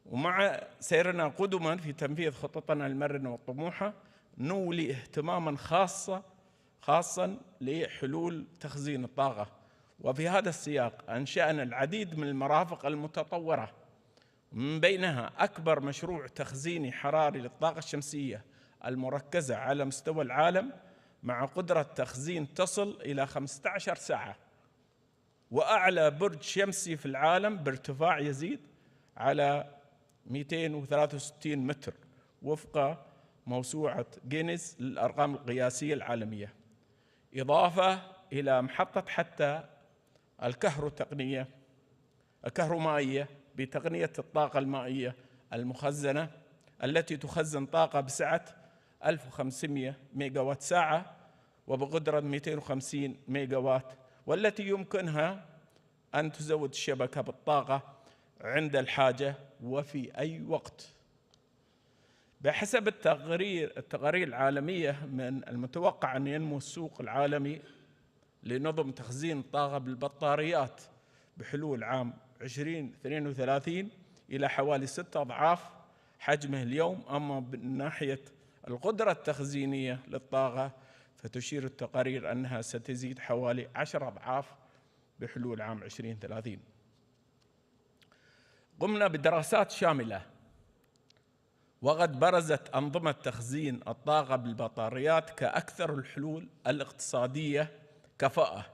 ومع سيرنا قدما في تنفيذ خططنا المرنة والطموحة نولي اهتماما خاصا لحلول تخزين الطاقة، وفي هذا السياق أنشأنا العديد من المرافق المتطورة، من بينها أكبر مشروع تخزيني حراري للطاقة الشمسية المركزة على مستوى العالم مع قدرة تخزين تصل إلى 15 ساعة، وأعلى برج شمسي في العالم بارتفاع يزيد على 263 متر وفق موسوعة جينيس للأرقام القياسية العالمية، إضافة إلى محطة حتى الكهرومائية بتقنية الطاقة المائية المخزنة التي تخزن طاقة بسعة 1500 ميجاوات ساعة وبقدرة 250 ميجاوات، والتي يمكنها أن تزود الشبكة بالطاقة عند الحاجة وفي أي وقت. بحسب التقارير العالمية من المتوقع أن ينمو السوق العالمي لنظم تخزين الطاقة بالبطاريات بحلول عام 2032 إلى حوالي 6 أضعاف حجمه اليوم. أما من ناحية القدرة التخزينية للطاقة فتشير التقارير أنها ستزيد حوالي 10 أضعاف بحلول عام 2030. قمنا بدراسات شاملة وقد برزت أنظمة تخزين الطاقة بالبطاريات كأكثر الحلول الاقتصادية كفاءة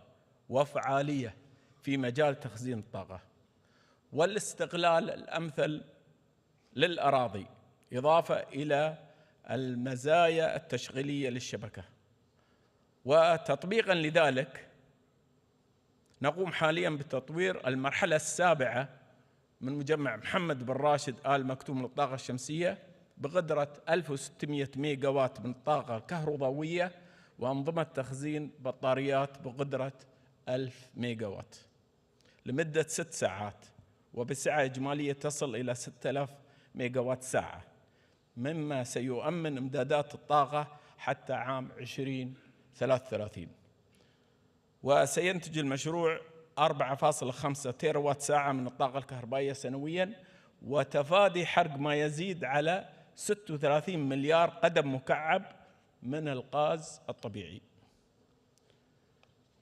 وفعالية في مجال تخزين الطاقة والاستغلال الأمثل للأراضي، إضافة إلى المزايا التشغيلية للشبكة. وتطبيقاً لذلك نقوم حالياً بتطوير المرحلة السابعة من مجمع محمد بن راشد آل مكتوم للطاقة الشمسية بقدرة 1600 ميجاوات من الطاقة الكهروضوئية وأنظمة تخزين بطاريات بقدرة 1000 ميجاوات لمدة 6 ساعات وبسعة إجمالية تصل إلى 6000 ميجاوات ساعة، مما سيؤمن إمدادات الطاقة حتى عام 2033. وسينتج المشروع 4.5 تيروات ساعة من الطاقة الكهربائية سنوياً، وتفادي حرق ما يزيد على 36 مليار قدم مكعب من الغاز الطبيعي.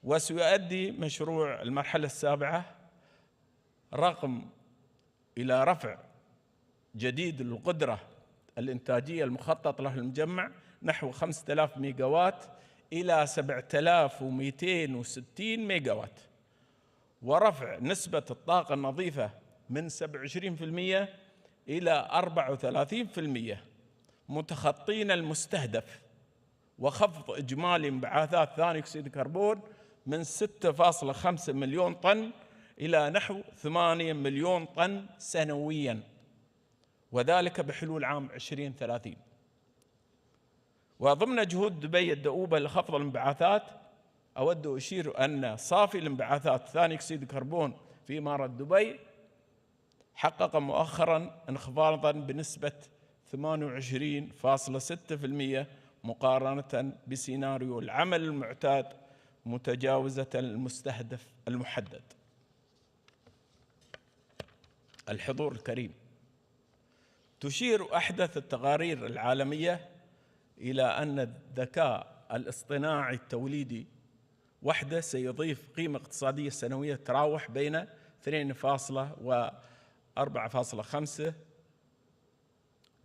وسيؤدي مشروع المرحلة السابعة إلى رفع جديد للقدرة الإنتاجية المخطط له المجمع نحو 5000 ميجاوات إلى 7260 ميجاوات، ورفع نسبة الطاقة النظيفة من 27% إلى 34%، متخطين المستهدف، وخفض إجمالي انبعاثات ثاني أكسيد الكربون من 6.5 مليون طن إلى نحو 8 مليون طن سنوياً، وذلك بحلول عام 2030. وضمن جهود دبي الدؤوبة لخفض الانبعاثات أود أشير أن صافي الانبعاثات ثاني أكسيد الكربون في إمارة دبي حقق مؤخراً انخفاضاً بنسبة 28.6% مقارنة بسيناريو العمل المعتاد متجاوزة المستهدف المحدد. الحضور الكريم، تشير أحدث التقارير العالمية إلى أن الذكاء الاصطناعي التوليدي وحده سيضيف قيمة اقتصادية سنوية تراوح بين 2 و 4.5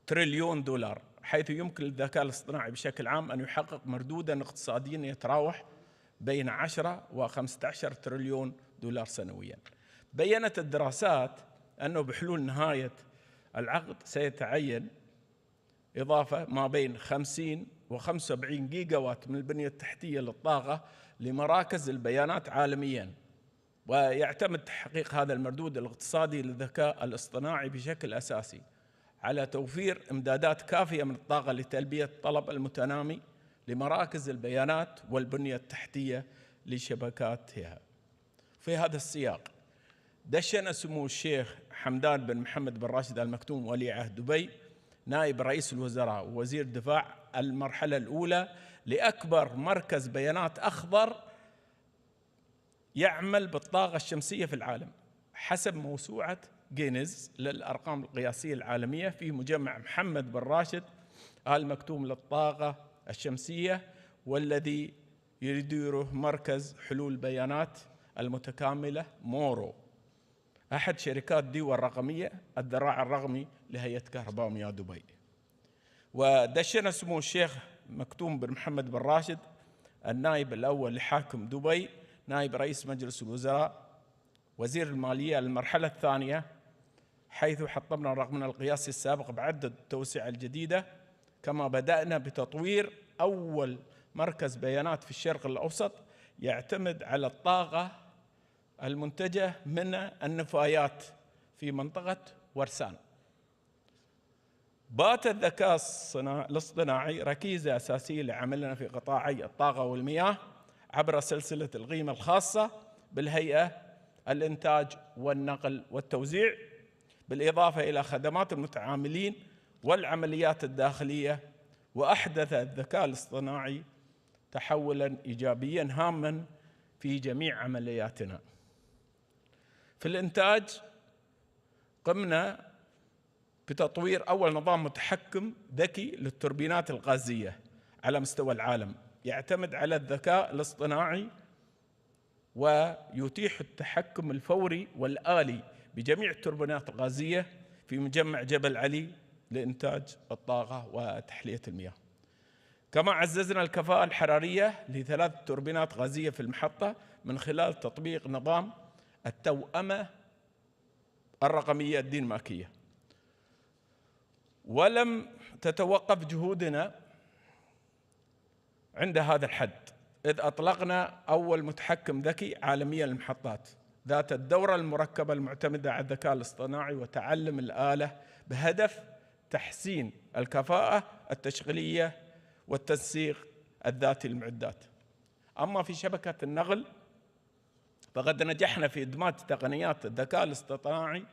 تريليون دولار، حيث يمكن للذكاء الاصطناعي بشكل عام أن يحقق مردوداً اقتصادياً يتراوح بين 10 و 15 تريليون دولار سنوياً. بيّنت الدراسات أنه بحلول نهاية العقد سيتعين إضافة ما بين 50 و 75 جيجاوات من البنية التحتية للطاقة لمراكز البيانات عالمياً، ويعتمد تحقيق هذا المردود الاقتصادي للذكاء الاصطناعي بشكل أساسي على توفير إمدادات كافية من الطاقة لتلبية الطلب المتنامي لمراكز البيانات والبنية التحتية لشبكاتها. في هذا السياق دشن سمو الشيخ حمدان بن محمد بن راشد آل مكتوم ولي عهد دبي نائب رئيس الوزراء ووزير الدفاع المرحلة الأولى لأكبر مركز بيانات أخضر يعمل بالطاقة الشمسية في العالم حسب موسوعة جينيز للأرقام القياسية العالمية في مجمع محمد بن راشد آل مكتوم للطاقة الشمسية، والذي يديره مركز حلول بيانات المتكاملة مورو، أحد شركات ديوى الرقمية الذراع الرقمي لهيئة كهرباء مياه دبي. ودشن سمو الشيخ مكتوم بن محمد بن راشد النائب الأول لحاكم دبي نائب رئيس مجلس الوزراء وزير المالية المرحلة الثانية، حيث حطمنا رقمنا القياسي السابق بعدة التوسعة الجديدة، كما بدأنا بتطوير أول مركز بيانات في الشرق الأوسط يعتمد على الطاقة المنتجة من النفايات في منطقة ورسان. بات الذكاء الاصطناعي ركيزة أساسية لعملنا في قطاعي الطاقة والمياه عبر سلسلة القيمة الخاصة بالهيئة، الإنتاج والنقل والتوزيع، بالإضافة إلى خدمات المتعاملين والعمليات الداخلية. وأحدث الذكاء الاصطناعي تحولاً إيجابياً هاماً في جميع عملياتنا. في الإنتاج قمنا بتطوير أول نظام متحكم ذكي للتوربينات الغازية على مستوى العالم، يعتمد على الذكاء الاصطناعي ويتيح التحكم الفوري والآلي بجميع التوربينات الغازية في مجمع جبل علي لإنتاج الطاقة وتحلية المياه. كما عززنا الكفاءة الحرارية ل3 توربينات غازية في المحطة من خلال تطبيق نظام التوأمة الرقمية الدنماركية. ولم تتوقف جهودنا عند هذا الحد، إذ أطلقنا أول متحكم ذكي عالميا للمحطات ذات الدورة المركبة المعتمدة على الذكاء الاصطناعي وتعلم الآلة بهدف تحسين الكفاءة التشغيلية والتنسيق الذاتي للمعدات. أما في شبكة النقل فقد نجحنا في إدماج تقنيات الذكاء الاصطناعي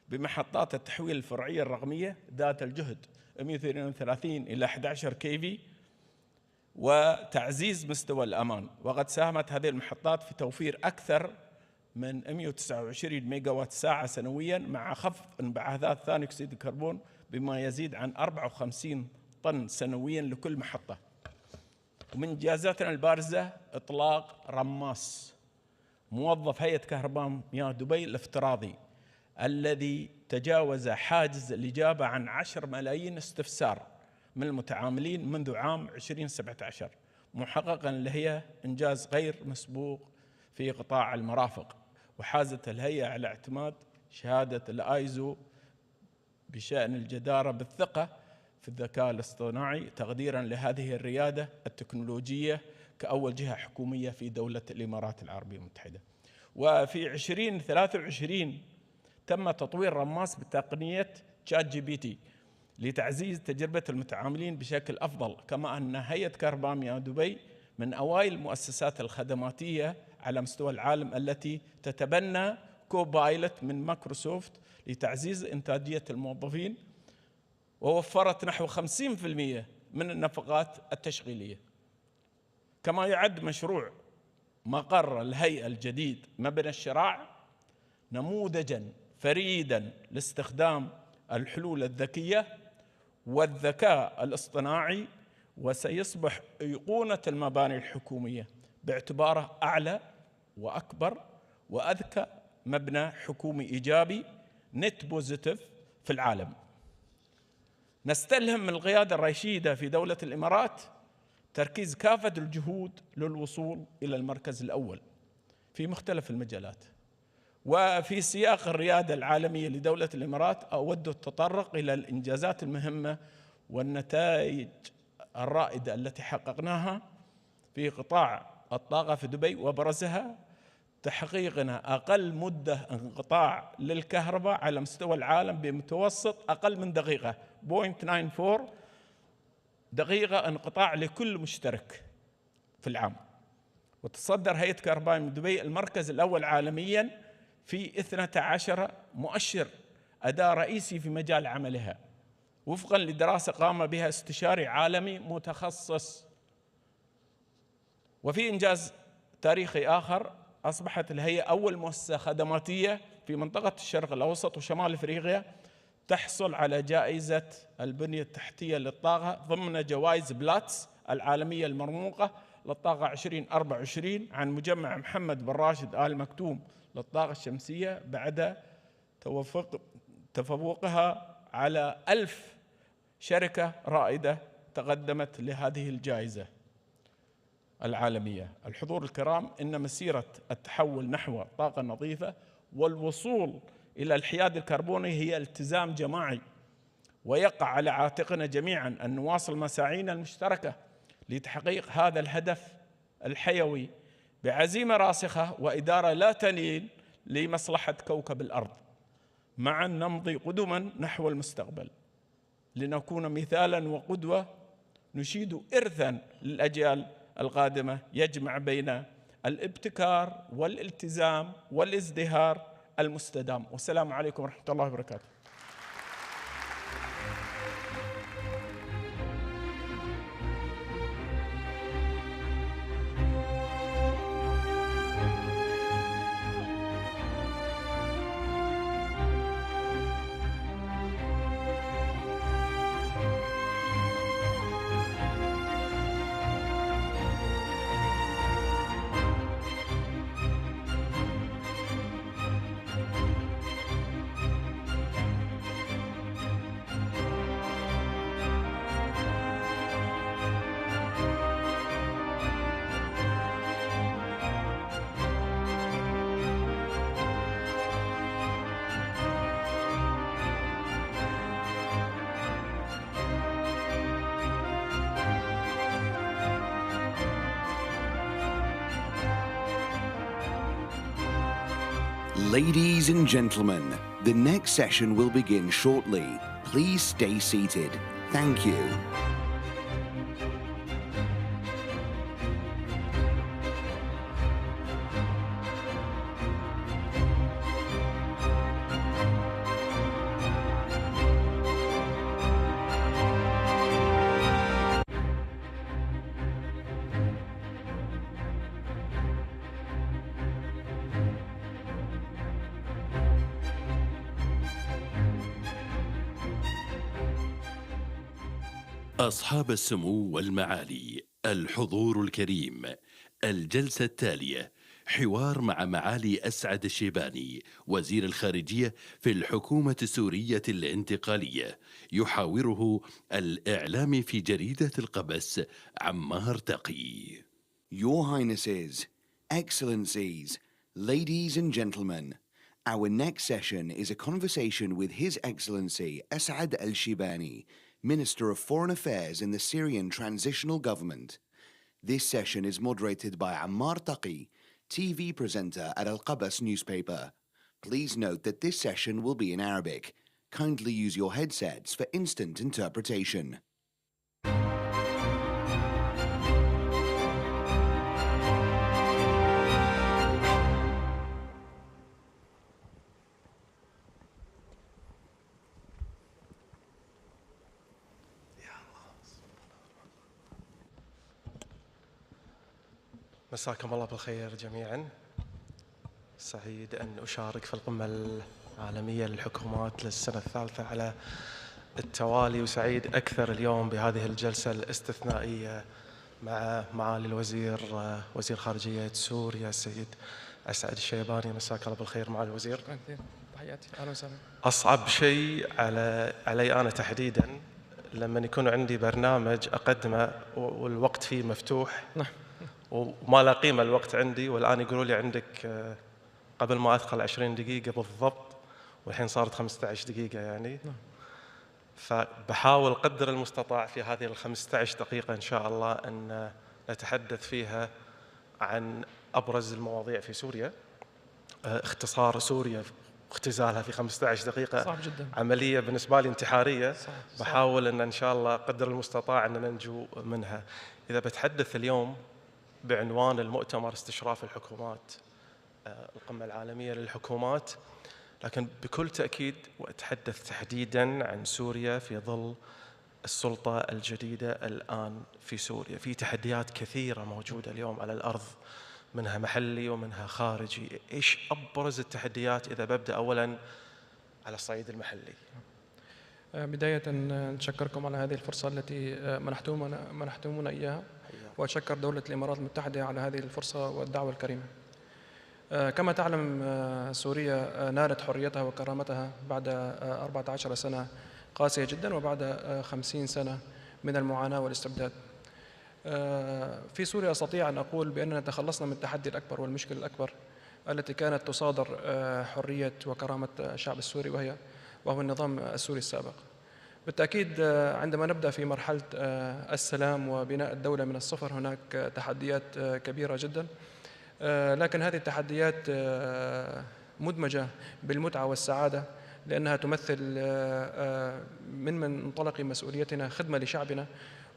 بمحطات التحويل الفرعية الرقمية ذات الجهد 132 إلى 11 كيفي وتعزيز مستوى الأمان. وقد ساهمت هذه المحطات في توفير أكثر من 129 ميجا وات ساعة سنوياً مع خفض انبعاثات ثاني أكسيد الكربون بما يزيد عن 54 طن سنوياً لكل محطة. ومن إنجازاتنا البارزة إطلاق رماس موظف هيئة كهرباء مياه دبي الافتراضي الذي تجاوز حاجز الإجابة عن 10 ملايين استفسار من المتعاملين منذ عام 2017، محققاً لهي إنجاز غير مسبوق في قطاع المرافق. وحازت الهيئة على اعتماد شهادة الآيزو بشأن الجدارة بالثقة في الذكاء الاصطناعي تقديراً لهذه الريادة التكنولوجية كأول جهة حكومية في دولة الإمارات العربية المتحدة. وفي 2023 تم تطوير رماس بتقنية شات جي بي تي لتعزيز تجربة المتعاملين بشكل أفضل. كما أن هيئة كهرباء مياه دبي من أوائل المؤسسات الخدماتية على مستوى العالم التي تتبنى كوبايلوت من مايكروسوفت لتعزيز إنتاجية الموظفين، ووفرت نحو 50% من النفقات التشغيلية. كما يعد مشروع مقر الهيئة الجديد مبنى الشراع نموذجاً فريداً لاستخدام الحلول الذكية والذكاء الاصطناعي، وسيصبح أيقونة المباني الحكومية باعتباره أعلى وأكبر وأذكى مبنى حكومي إيجابي نت بوزيتيف في العالم. نستلهم من القيادة الرشيدة في دولة الإمارات تركيز كافة الجهود للوصول إلى المركز الأول في مختلف المجالات. وفي سياق الريادة العالمية لدولة الإمارات أود التطرق إلى الإنجازات المهمة والنتائج الرائدة التي حققناها في قطاع الطاقة في دبي، وبرزها تحقيقنا أقل مدة انقطاع للكهرباء على مستوى العالم بمتوسط أقل من دقيقة 0.94 دقيقة انقطاع لكل مشترك في العام. وتصدر هيئة كهرباء من دبي المركز الأول عالمياً في 12 مؤشر أداء رئيسي في مجال عملها وفقاً لدراسة قام بها استشاري عالمي متخصص. وفي إنجاز تاريخي آخر، أصبحت الهيئة أول مؤسسة خدماتية في منطقة الشرق الأوسط وشمال أفريقيا تحصل على جائزة البنية التحتية للطاقة ضمن جوائز بلاتس العالمية المرموقة للطاقة 2024 عن مجمع محمد بن راشد آل مكتوم للطاقة الشمسية بعد تفوقها على 1000 شركة رائدة تقدمت لهذه الجائزة العالمية. الحضور الكرام، إن مسيرة التحول نحو الطاقة النظيفة والوصول إلى الحياد الكربوني هي التزام جماعي، ويقع على عاتقنا جميعاً أن نواصل مساعينا المشتركة لتحقيق هذا الهدف الحيوي بعزيمة راسخة وإدارة لا تلين لمصلحة كوكب الأرض. معاً نمضي قدماً نحو المستقبل لنكون مثالاً وقدوة نشيد إرثاً للأجيال القادمة يجمع بين الابتكار والالتزام والازدهار المستدام. والسلام عليكم ورحمة الله وبركاته. Ladies and gentlemen, the next session will begin shortly. Please stay seated. Thank you. أصحاب السمو والمعالي، الحضور الكريم، الجلسة التالية حوار مع معالي أسعد الشيباني وزير الخارجية في الحكومة السورية الانتقالية، يحاوره الإعلامي في جريدة القبس عمار تقي. Your Highnesses, Excellencies, Ladies and Gentlemen, our next session is a conversation with His Excellency As'ad al-Shibani, Minister of Foreign Affairs in the Syrian Transitional Government. This session is moderated by Ammar Taqi, TV presenter at Al-Qabas newspaper. Please note that this session will be in Arabic. Kindly use your headsets for instant interpretation. مساكم الله بالخير جميعا. سعيد أن أشارك في القمة العالمية للحكومات للسنة الثالثة على التوالي، وسعيد أكثر اليوم بهذه الجلسة الاستثنائية مع معالي الوزير وزير خارجية سوريا السيد أسعد الشيباني. مساك الله بالخير معالي الوزير. تحياتي، أهلا وسهلا. أصعب شيء علي أنا تحديدا لما يكون عندي برنامج أقدمه والوقت فيه مفتوح وما لا قيمة الوقت عندي، والآن يقولوا لي عندك قبل ما أدخل 20 دقيقة بالضبط، والحين صارت 15 دقيقة يعني. فبحاول قدر المستطاع في هذه ال 15 دقيقة إن شاء الله أن نتحدث فيها عن أبرز المواضيع في سوريا. اختصار سوريا واختزالها في 15 دقيقة صعب جدا، عملية بالنسبة لي انتحارية. صعب. بحاول أن شاء الله قدر المستطاع أن ننجو منها. إذا بتحدث اليوم بعنوان المؤتمر استشراف الحكومات، القمة العالمية للحكومات، لكن بكل تأكيد وأتحدث تحديداً عن سوريا في ظل السلطة الجديدة الآن في سوريا. في تحديات كثيرة موجودة اليوم على الأرض، منها محلي ومنها خارجي. إيش أبرز التحديات إذا ببدأ أولاً على الصعيد المحلي؟ بداية نشكركم على هذه الفرصة التي منحتمونا إياها، وأشكر دولة الإمارات المتحدة على هذه الفرصة والدعوة الكريمة. كما تعلم سوريا نالت حريتها وكرامتها بعد 14 سنة قاسية جدا، وبعد 50 سنة من المعاناة والاستبداد. في سوريا أستطيع أن أقول بأننا تخلصنا من التحدي الأكبر والمشكلة الأكبر التي كانت تصادر حرية وكرامة الشعب السوري، وهو النظام السوري السابق. بالتأكيد عندما نبدأ في مرحلة السلام وبناء الدولة من الصفر هناك تحديات كبيرة جدا، لكن هذه التحديات مدمجة بالمتعة والسعادة، لأنها تمثل من منطلق مسؤوليتنا خدمة لشعبنا،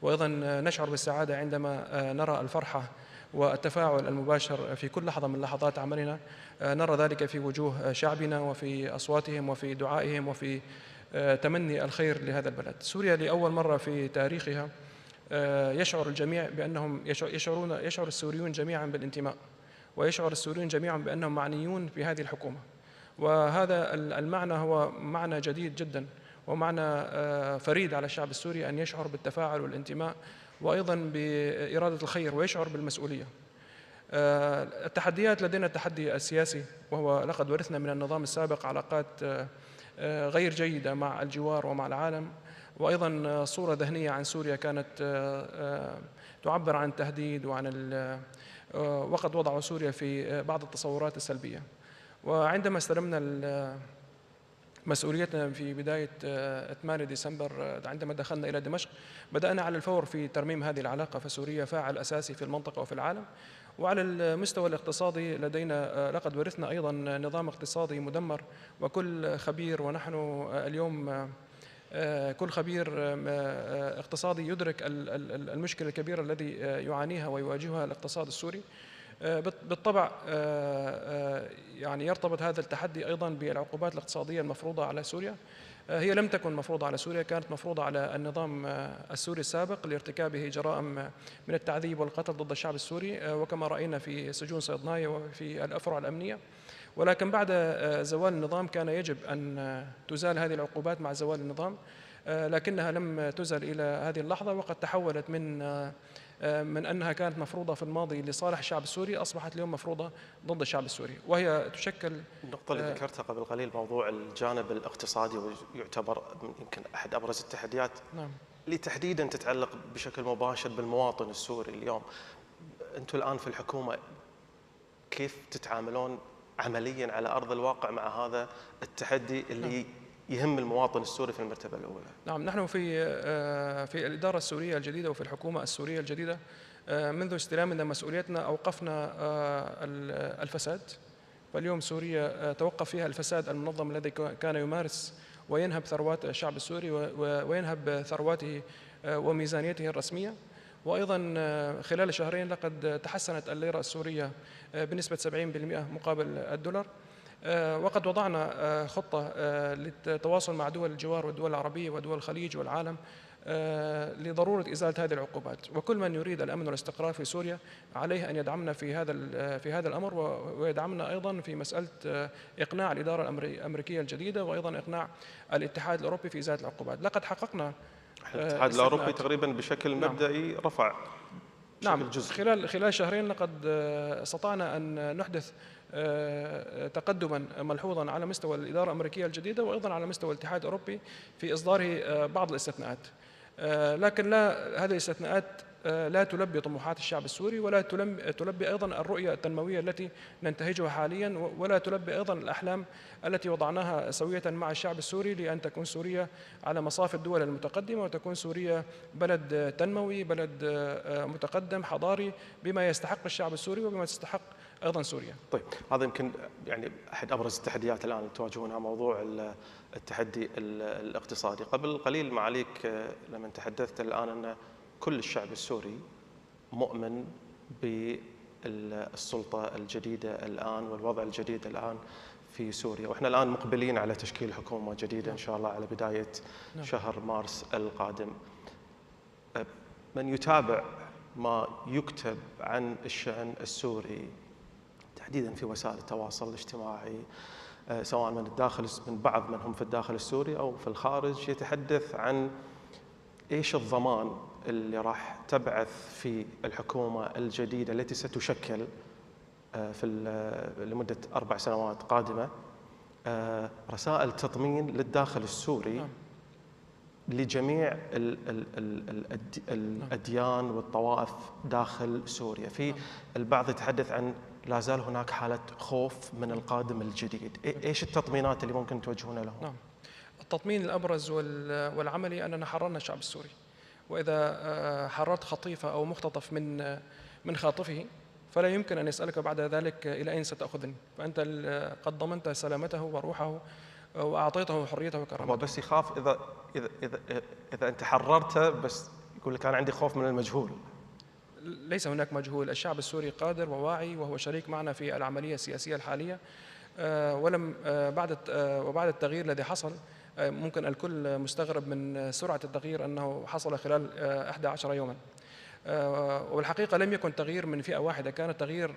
وأيضا نشعر بالسعادة عندما نرى الفرحة والتفاعل المباشر في كل لحظة من لحظات عملنا. نرى ذلك في وجوه شعبنا وفي أصواتهم وفي دعائهم وفي تمني الخير لهذا البلد. سوريا لأول مرة في تاريخها يشعر الجميع بأنهم يشعر السوريون جميعا بالانتماء، ويشعر السوريون جميعا بأنهم معنيون في هذه الحكومة. وهذا المعنى هو معنى جديد جدا، ومعنى فريد على الشعب السوري أن يشعر بالتفاعل والانتماء، وأيضا بإرادة الخير، ويشعر بالمسؤولية. التحديات، لدينا التحدي السياسي، وهو لقد ورثنا من النظام السابق علاقات غير جيدة مع الجوار ومع العالم، وأيضا صورة ذهنية عن سوريا كانت تعبر عن التهديد وقد وضعوا سوريا في بعض التصورات السلبية. وعندما استلمنا مسؤوليتنا في بداية 8 ديسمبر عندما دخلنا إلى دمشق، بدأنا على الفور في ترميم هذه العلاقة، فسوريا فاعل أساسي في المنطقة وفي العالم. وعلى المستوى الاقتصادي لدينا لقد ورثنا أيضا نظام اقتصادي مدمر، وكل خبير، ونحن اليوم كل خبير اقتصادي يدرك المشكلة الكبيرة الذي يعانيها ويواجهها الاقتصاد السوري. بالطبع يعني يرتبط هذا التحدي أيضا بالعقوبات الاقتصادية المفروضة على سوريا. هي لم تكن مفروضة على سوريا، كانت مفروضة على النظام السوري السابق لارتكابه جرائم من التعذيب والقتل ضد الشعب السوري، وكما رأينا في سجون صيدنايا وفي الأفرع الأمنية. ولكن بعد زوال النظام كان يجب أن تزال هذه العقوبات مع زوال النظام، لكنها لم تزل إلى هذه اللحظة، وقد تحولت من أنها كانت مفروضة في الماضي لصالح الشعب السوري، أصبحت اليوم مفروضة ضد الشعب السوري، وهي تشكل النقطة اللي ذكرتها قبل قليل، موضوع الجانب الاقتصادي، ويعتبر يمكن أحد أبرز التحديات. نعم. اللي تحديدا تتعلق بشكل مباشر بالمواطن السوري اليوم. أنتم الآن في الحكومة كيف تتعاملون عمليا على أرض الواقع مع هذا التحدي اللي يهم المواطن السوري في المرتبة الأولى؟ نعم، نحن في الإدارة السورية الجديدة وفي الحكومة السورية الجديدة منذ استلامنا مسؤوليتنا أوقفنا الفساد. فاليوم سوريا توقف فيها الفساد المنظم الذي كان يمارس وينهب ثروات الشعب السوري وينهب ثرواته وميزانيته الرسمية. وأيضا خلال شهرين لقد تحسنت الليرة السورية بنسبة 70% مقابل الدولار. وقد وضعنا خطة للتواصل مع دول الجوار والدول العربية ودول الخليج والعالم لضرورة إزالة هذه العقوبات. وكل من يريد الأمن والاستقرار في سوريا عليه أن يدعمنا في هذا الأمر، ويدعمنا أيضا في مسألة إقناع الإدارة الأمريكية الجديدة، وأيضا إقناع الاتحاد الأوروبي في إزالة العقوبات. لقد حققنا الاتحاد الأوروبي تقريبا بشكل مبدئي رفع نعم خلال شهرين لقد استطعنا أن نحدث تقدما ملحوظا على مستوى الإدارة الأمريكية الجديدة، وأيضا على مستوى الاتحاد الأوروبي في إصداره بعض الاستثناءات. لكن هذه الاستثناءات لا تلبي طموحات الشعب السوري، ولا تلبي أيضا الرؤية التنموية التي ننتهجها حاليا، ولا تلبي أيضا الأحلام التي وضعناها سوية مع الشعب السوري لأن تكون سوريا على مصاف الدول المتقدمة، وتكون سوريا بلد تنموي، بلد متقدم حضاري بما يستحق الشعب السوري وبما تستحق أيضا سوريا. طيب، هذا يمكن يعني أحد أبرز التحديات الآن اللي تواجهونها، موضوع التحدي الاقتصادي. قبل قليل معاليك لما تحدثت الآن أن كل الشعب السوري مؤمن بالسلطة الجديدة الآن والوضع الجديد الآن في سوريا. وإحنا الآن مقبلين على تشكيل حكومة جديدة إن شاء الله على بداية شهر مارس القادم. من يتابع ما يكتب عن الشأن السوري تحديداً في وسائل التواصل الاجتماعي، سواء من الداخل من بعض من هم في الداخل السوري أو في الخارج، يتحدث عن إيش الضمان اللي راح تبعث في الحكومة الجديدة التي ستشكل لمدة 4 سنوات قادمة، رسائل تطمين للداخل السوري لجميع الأديان والطوائف داخل سوريا. في البعض يتحدث عن لا زال هناك حالة خوف من القادم الجديد. إيش التطمينات اللي ممكن توجهونها لهم؟ نعم. التطمين الأبرز والعملي أننا حررنا الشعب السوري، وإذا حررت خطيفة أو مختطف من خاطفه فلا يمكن أن يسألك بعد ذلك إلى أين ستأخذني، فأنت قد ضمنت سلامته وروحه وأعطيته حريته وكرامته. هو بس يخاف إذا أنت حررته، بس يقول لك أنا عندي خوف من المجهول. ليس هناك مجهول، الشعب السوري قادر وواعي وهو شريك معنا في العملية السياسية الحالية، وبعد التغيير الذي حصل ممكن الكل مستغرب من سرعة التغيير أنه حصل خلال 11 يوما، والحقيقة لم يكن تغيير من فئة واحدة، كان تغيير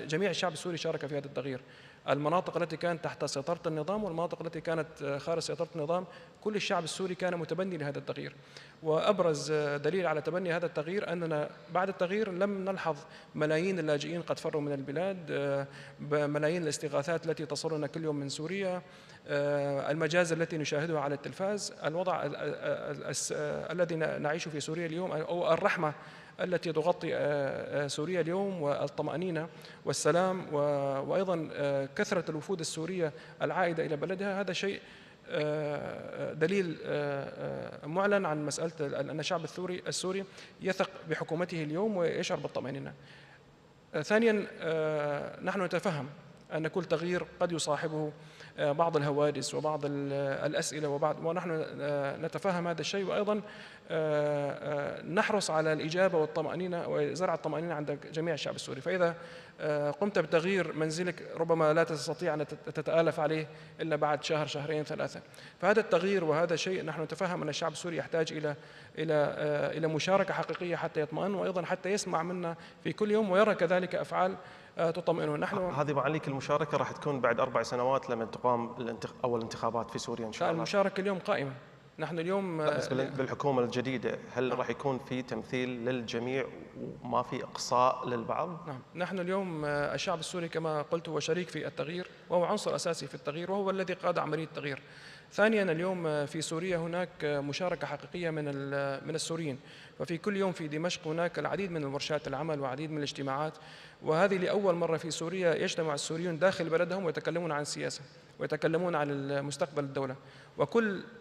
جميع الشعب السوري شارك في هذا التغيير. المناطق التي كانت تحت سيطرة النظام والمناطق التي كانت خارج سيطرة النظام، كل الشعب السوري كان متبني لهذا التغيير. وأبرز دليل على تبني هذا التغيير أننا بعد التغيير لم نلحظ ملايين اللاجئين قد فروا من البلاد، ملايين الاستغاثات التي تصلنا كل يوم من سوريا، المجازر التي نشاهدها على التلفاز، الوضع الذي نعيشه في سوريا اليوم، أو الرحمة التي تغطي سوريا اليوم، والطمأنينة والسلام، وأيضا كثرة الوفود السورية العائدة إلى بلدها. هذا شيء دليل معلن عن مسألة أن الشعب السوري يثق بحكومته اليوم ويشعر بالطمأنينة. ثانيا، نحن نتفهم أن كل تغيير قد يصاحبه بعض الهواجس وبعض الأسئلة ونحن نتفهم هذا الشيء، وأيضا نحرص على الإجابة والطمأنينة وزرع الطمأنينة عند جميع الشعب السوري. فإذا قمت بتغيير منزلك ربما لا تستطيع أن تتآلف عليه إلا بعد شهر، شهرين، 3. فهذا التغيير وهذا شيء نحن نتفهم أن الشعب السوري يحتاج إلى مشاركة حقيقية حتى يطمئن، وأيضا حتى يسمع منا في كل يوم ويرى كذلك أفعال تطمئنه. نحن هذه معاليك المشاركة راح تكون بعد 4 سنوات لما تقام أول انتخابات في سوريا إن شاء الله. المشاركة اليوم قائمة. نحن اليوم بالحكومة الجديدة هل راح يكون في تمثيل للجميع وما في إقصاء للبعض؟ نعم، نحن اليوم الشعب السوري كما قلت هو شريك في التغيير، وهو عنصر أساسي في التغيير، وهو الذي قاد عملية التغيير. ثانيا، اليوم في سوريا هناك مشاركة حقيقية من السوريين، ففي كل يوم في دمشق هناك العديد من ورشات العمل وعديد من الاجتماعات، وهذه لأول مرة في سوريا يجتمع السوريون داخل بلدهم ويتكلمون عن السياسة ويتكلمون عن مستقبل الدولة.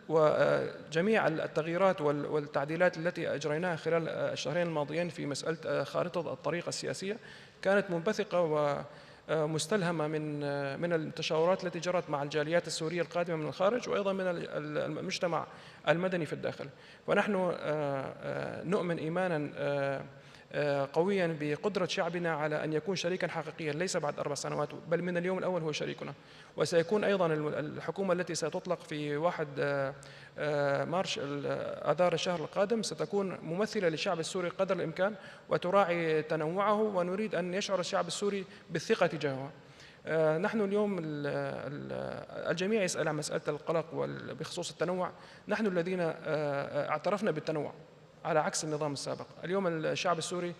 وجميع التغييرات والتعديلات التي أجريناها خلال الشهرين الماضيين في مسألة خارطة الطريقة السياسية كانت منبثقة ومستلهمة من التشاورات التي جرت مع الجاليات السورية القادمة من الخارج، وأيضا من المجتمع المدني في الداخل. ونحن نؤمن إيمانا قويا بقدرة شعبنا على أن يكون شريكا حقيقيا، ليس بعد 4 سنوات بل من اليوم الأول هو شريكنا. وسيكون أيضا الحكومة التي ستطلق في 1 مارس آذار الشهر القادم ستكون ممثلة للشعب السوري قدر الإمكان وتراعي تنوعه، ونريد أن يشعر الشعب السوري بالثقة تجاهها. نحن اليوم الجميع يسأل عن مسألة القلق بخصوص التنوع، نحن الذين اعترفنا بالتنوع على عكس النظام السابق. اليوم الشعب السوري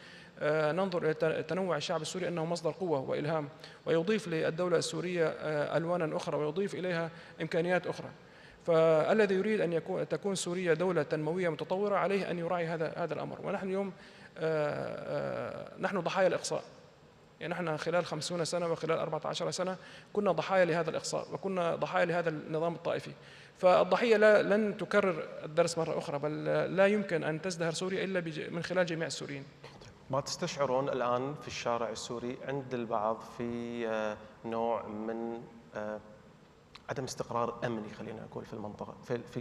ننظر إلى تنوع الشعب السوري أنه مصدر قوة وإلهام، ويضيف للدولة السورية ألوانا أخرى ويضيف إليها إمكانيات أخرى. فالذي يريد أن تكون سوريا دولة تنموية متطورة عليه أن يراعي هذا الأمر. ونحن اليوم نحن ضحايا الإقصاء، يعني نحن خلال 50 سنة وخلال 14 سنة كنا ضحايا لهذا الإقصاء وكنا ضحايا لهذا النظام الطائفي. فالضحية لن تكرر الدرس مرة أخرى، بل لا يمكن أن تزدهر سوريا إلا من خلال جميع السوريين. ما تستشعرون الآن في الشارع السوري عند البعض في نوع من عدم استقرار أمني، خلينا نقول، في المنطقة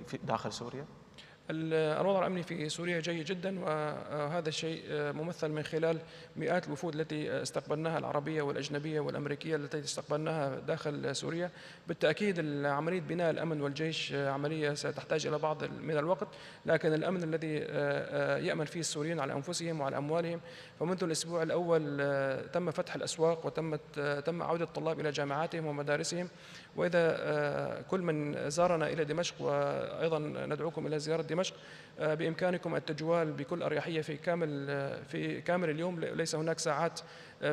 في داخل سوريا؟ الوضع الأمني في سوريا جيد جدا، وهذا الشيء ممثل من خلال مئات الوفود التي استقبلناها، العربية والأجنبية والأمريكية التي استقبلناها داخل سوريا. بالتأكيد عملية بناء الأمن والجيش عملية ستحتاج إلى بعض من الوقت، لكن الأمن الذي يأمن فيه السوريين على أنفسهم وعلى أموالهم، فمنذ الأسبوع الأول تم فتح الأسواق وتم عودة الطلاب إلى جامعاتهم ومدارسهم. وإذا كل من زارنا إلى دمشق، وأيضا ندعوكم إلى زيارة دمشق، بإمكانكم التجوال بكل أريحية في كامل اليوم. ليس هناك ساعات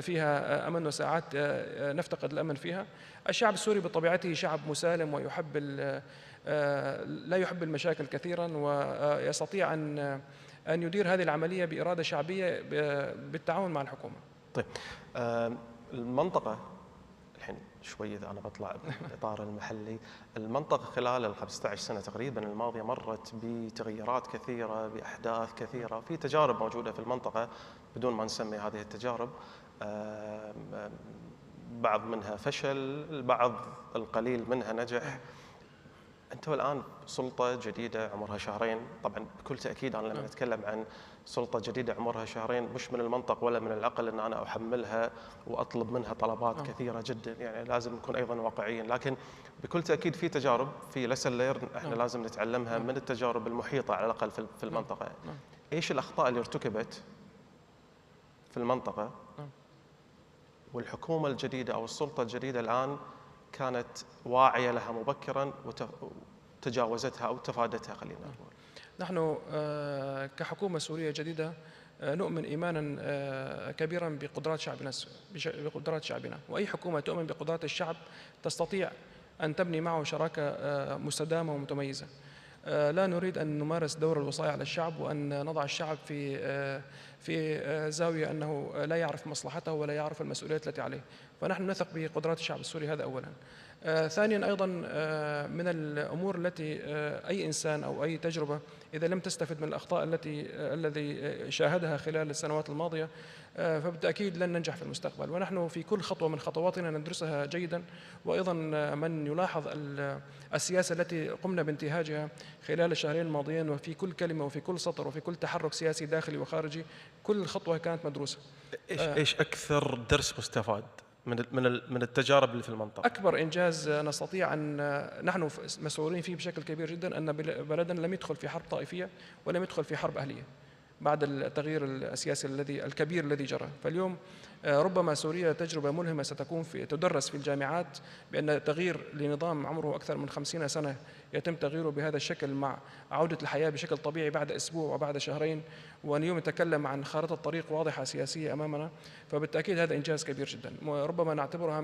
فيها أمن وساعات نفتقد الأمن فيها. الشعب السوري بطبيعته شعب مسالم ويحب لا يحب المشاكل كثيرا، ويستطيع أن يدير هذه العملية بإرادة شعبية بالتعاون مع الحكومة. طيب، المنطقة الحين شوي إذا أنا بطلع بالإطار المحلي، المنطقة خلال ال 15 سنة تقريبا الماضية مرت بتغيرات كثيرة، بأحداث كثيرة، في تجارب موجودة في المنطقة بدون ما نسمي هذه التجارب، بعض منها فشل، البعض القليل منها نجح. أنتوا الآن سلطة جديدة عمرها شهرين، طبعا بكل تأكيد أنا لما أتكلم عن سلطة جديدة عمرها شهرين مش من المنطق ولا من العقل أن أنا أحملها وأطلب منها طلبات كثيرة جدا، يعني لازم نكون أيضا واقعيين. لكن بكل تأكيد في تجارب، في lesson learned احنا لازم نتعلمها من التجارب المحيطة على الأقل في المنطقة. إيش الأخطاء اللي ارتكبت في المنطقة والحكومة الجديدة أو السلطة الجديدة الآن كانت واعية لها مبكرا وتجاوزتها أو تفادتها، خلينا نقول؟ نحن كحكومة سورية جديدة نؤمن إيمانا كبيرا بقدرات شعبنا، وأي حكومة تؤمن بقدرات الشعب تستطيع أن تبني معه شراكة مستدامة ومتميزة. لا نريد أن نمارس دور الوصاية على الشعب وأن نضع الشعب في زاوية أنه لا يعرف مصلحته ولا يعرف المسؤوليات التي عليه. فنحن نثق بقدرات الشعب السوري، هذا أولا. ثانيا أيضا من الأمور التي أي إنسان أو أي تجربة إذا لم تستفد من الأخطاء التي شاهدها خلال السنوات الماضية فبالتأكيد لن ننجح في المستقبل. ونحن في كل خطوة من خطواتنا ندرسها جيدا، وأيضا من يلاحظ السياسة التي قمنا بانتهاجها خلال الشهرين الماضيين، وفي كل كلمة وفي كل سطر وفي كل تحرك سياسي داخلي وخارجي كل خطوة كانت مدروسة. إيش أكثر درس مستفاد من التجارب اللي في المنطقة؟ أكبر إنجاز نستطيع أن نحن مسؤولين فيه بشكل كبير جدا أن بلدنا لم يدخل في حرب طائفية ولم يدخل في حرب أهلية بعد التغيير السياسي الكبير الذي جرى. فاليوم ربما سوريا تجربة ملهمة ستكون تدرس في الجامعات، بأن تغيير لنظام عمره أكثر من 50 سنة يتم تغييره بهذا الشكل مع عودة الحياة بشكل طبيعي بعد أسبوع وبعد شهرين، واليوم نتكلم عن خارطة طريق واضحة سياسية أمامنا. فبالتأكيد هذا إنجاز كبير جدا، وربما نعتبرها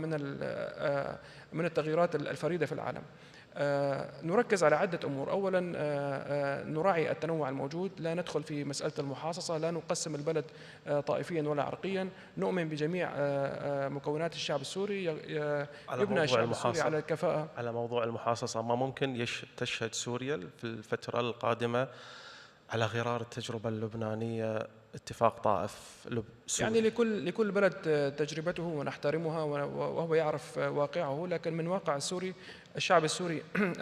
من التغييرات الفريدة في العالم. نركز على عدة أمور. أولا نراعي التنوع الموجود، لا ندخل في مسألة المحاصصة، لا نقسم البلد طائفيا ولا عرقيا، نؤمن بجميع مكونات الشعب السوري، يبنى الشعب السوري على الكفاءة. على موضوع المحاصصة، ما ممكن تشهد سوريا في الفترة القادمة على غرار التجربة اللبنانية اتفاق طائف سوري؟ يعني لكل بلد تجربته ونحترمها، وهو يعرف واقعه، لكن من واقع السوري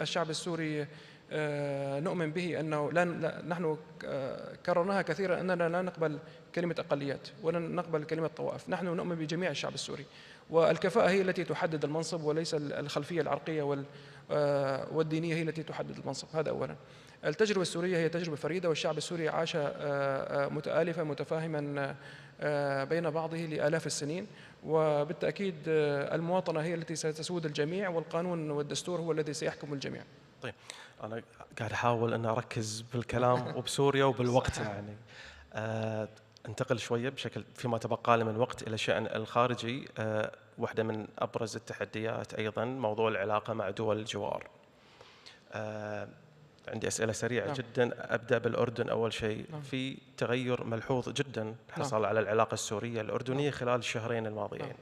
الشعب السوري نؤمن به أنه نحن كررناها كثيرا أننا لا نقبل كلمة أقليات ولا نقبل كلمة طوائف. نحن نؤمن بجميع الشعب السوري، والكفاءة هي التي تحدد المنصب وليس الخلفية العرقية والدينية هي التي تحدد المنصب. هذا أولا. التجربة السورية هي تجربة فريدة، والشعب السوري عاش متآلفا متفاهما بين بعضه لآلاف السنين، وبالتأكيد المواطنة هي التي ستسود الجميع، والقانون والدستور هو الذي سيحكم الجميع. طيب، أنا قاعد أحاول أن أركز بالكلام وبسوريا وبالوقت يعني انتقل شوية بشكل فيما تبقى لي من وقت إلى الشأن الخارجي. واحدة من أبرز التحديات أيضا موضوع العلاقة مع دول الجوار. عندي أسئلة سريعة جدا. أبدأ بالأردن أول شيء. في تغير ملحوظ جدا حصل على العلاقة السورية الأردنية خلال الشهرين الماضيين.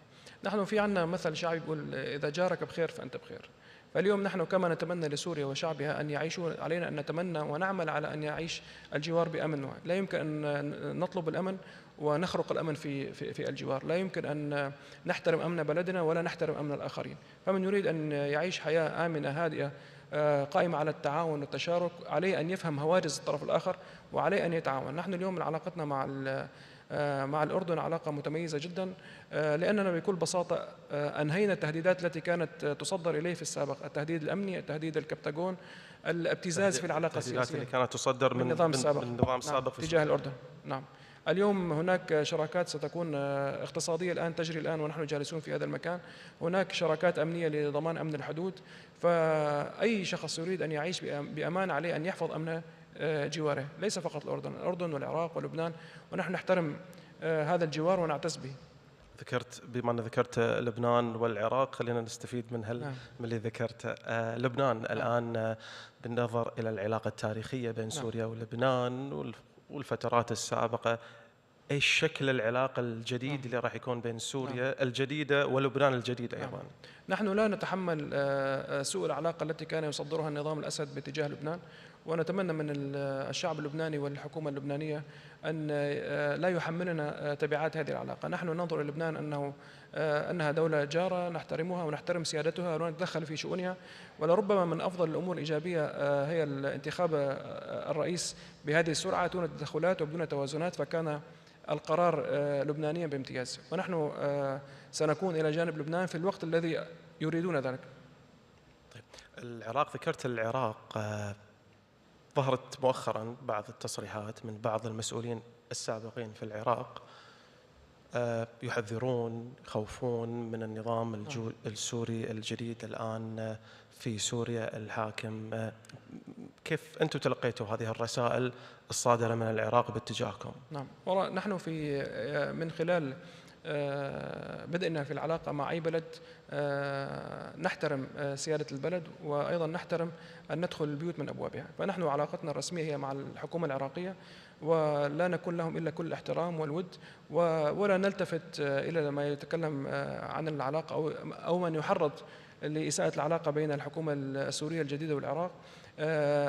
نحن في عنا مثل شعبي يقول إذا جارك بخير فأنت بخير. فاليوم نحن كما نتمنى لسوريا وشعبها أن يعيشوا، علينا أن نتمنى ونعمل على أن يعيش الجوار بأمن. لا يمكن أن نطلب الأمن ونخرق الأمن في الجوار. لا يمكن أن نحترم أمن بلدنا ولا نحترم أمن الآخرين. فمن يريد أن يعيش حياة آمنة هادئة قائمة على التعاون والتشارك، عليه أن يفهم هواجس الطرف الآخر وعليه أن يتعاون. نحن اليوم علاقتنا مع الأردن علاقة متميزة جدا، لأننا بكل بساطة أنهينا التهديدات التي كانت تصدر إليه في السابق، التهديد الأمني، التهديد الكبتاغون، الابتزاز في العلاقة السياسية اللي كانت تصدر من النظام السابق في تجاه الأردن. نعم. اليوم هناك شراكات ستكون اقتصادية الآن تجري الآن ونحن جالسون في هذا المكان، هناك شراكات أمنية لضمان أمن الحدود، فأي شخص يريد أن يعيش بأمان عليه أن يحفظ أمن جواره، ليس فقط الأردن والعراق ولبنان، ونحن نحترم هذا الجوار ونعتز به. بما أن ذكرت لبنان والعراق، خلينا نستفيد من اللي ذكرته. لبنان الآن بالنظر إلى العلاقة التاريخية بين سوريا ولبنان والفترات السابقة، ايش شكل العلاقة الجديد اللي راح يكون بين سوريا الجديدة ولبنان الجديد أيضا؟ نحن لا نتحمل سوء العلاقة التي كان يصدرها النظام الأسد باتجاه لبنان، ونتمنى من الشعب اللبناني والحكومة اللبنانية أن لا يحملنا تبعات هذه العلاقة. نحن ننظر إلى لبنان أنها دولة جارة نحترمها ونحترم سيادتها ونتدخل في شؤونها، ولربما من أفضل الأمور الإيجابية هي الانتخاب الرئيس بهذه السرعة دون تدخلات وبدون توازنات، فكان القرار لبنانيا بامتياز، ونحن سنكون إلى جانب لبنان في الوقت الذي يريدون ذلك. طيب العراق، ذكرت العراق، ظهرت مؤخرا بعض التصريحات من بعض المسؤولين السابقين في العراق يحذرون، يخوفون من النظام السوري الجديد الآن في سوريا الحاكم. كيف أنتم تلقيتوا هذه الرسائل الصادرة من العراق باتجاهكم؟ نعم، نحن من خلال بدأنا في العلاقة مع أي بلد نحترم سيادة البلد، وأيضا نحترم أن ندخل البيوت من أبوابها، فنحن علاقتنا الرسمية هي مع الحكومة العراقية، ولا نكون لهم إلا كل الاحترام والود، ولا نلتفت إلى ما يتكلم عن العلاقة أو من يحرض لإساءة العلاقة بين الحكومة السورية الجديدة والعراق،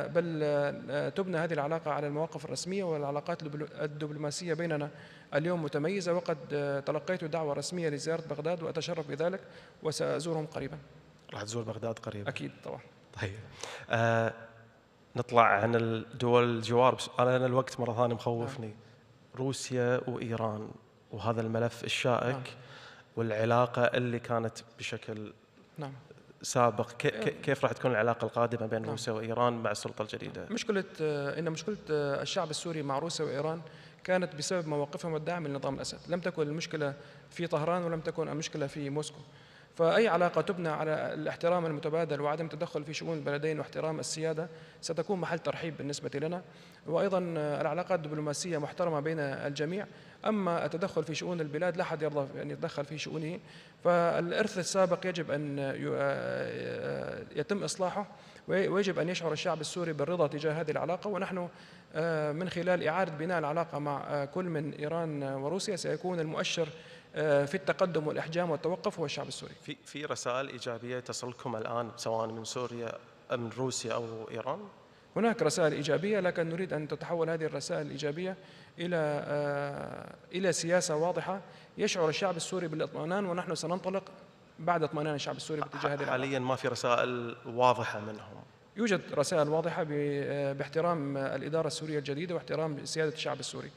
بل تبنى هذه العلاقة على المواقف الرسمية، والعلاقات الدبلوماسية بيننا اليوم متميزة، وقد تلقيت دعوة رسمية لزيارة بغداد وأتشرف بذلك وسأزورهم قريبا. راح تزور بغداد قريبا؟ أكيد طبعا. طيب نطلع عن الدول الجوار، أنا الوقت مرة ثانية مخوفني. روسيا وإيران وهذا الملف الشائك والعلاقة اللي كانت بشكل سابق، كيف راح تكون العلاقة القادمة بين روسيا وإيران مع السلطة الجديدة؟ مشكلة الشعب السوري مع روسيا وإيران كانت بسبب مواقفهم الداعمة لنظام الأسد، لم تكن المشكلة في طهران ولم تكن المشكلة في موسكو. فأي علاقة تبنى على الاحترام المتبادل وعدم التدخل في شؤون البلدين واحترام السيادة ستكون محل ترحيب بالنسبة لنا، وأيضا العلاقات الدبلوماسية محترمة بين الجميع، أما التدخل في شؤون البلاد لا أحد يرضى أن يتدخل في شؤونه، فالإرث السابق يجب أن يتم إصلاحه، ويجب أن يشعر الشعب السوري بالرضا تجاه هذه العلاقة، ونحن من خلال إعادة بناء العلاقة مع كل من إيران وروسيا سيكون المؤشر في التقدم والإحجام والتوقف هو الشعب السوري. في رسائل إيجابية تصلكم الآن سواء من سوريا من روسيا أو إيران؟ هناك رسائل إيجابية، لكن نريد أن تتحول هذه الرسائل الإيجابية إلى سياسة واضحة يشعر الشعب السوري بالاطمئنان، ونحن سننطلق بعد اطمئنان الشعب السوري باتجاه هذه حاليا ما في رسائل واضحة منهم؟ يوجد رسائل واضحة باحترام الإدارة السورية الجديدة واحترام سيادة الشعب السوري،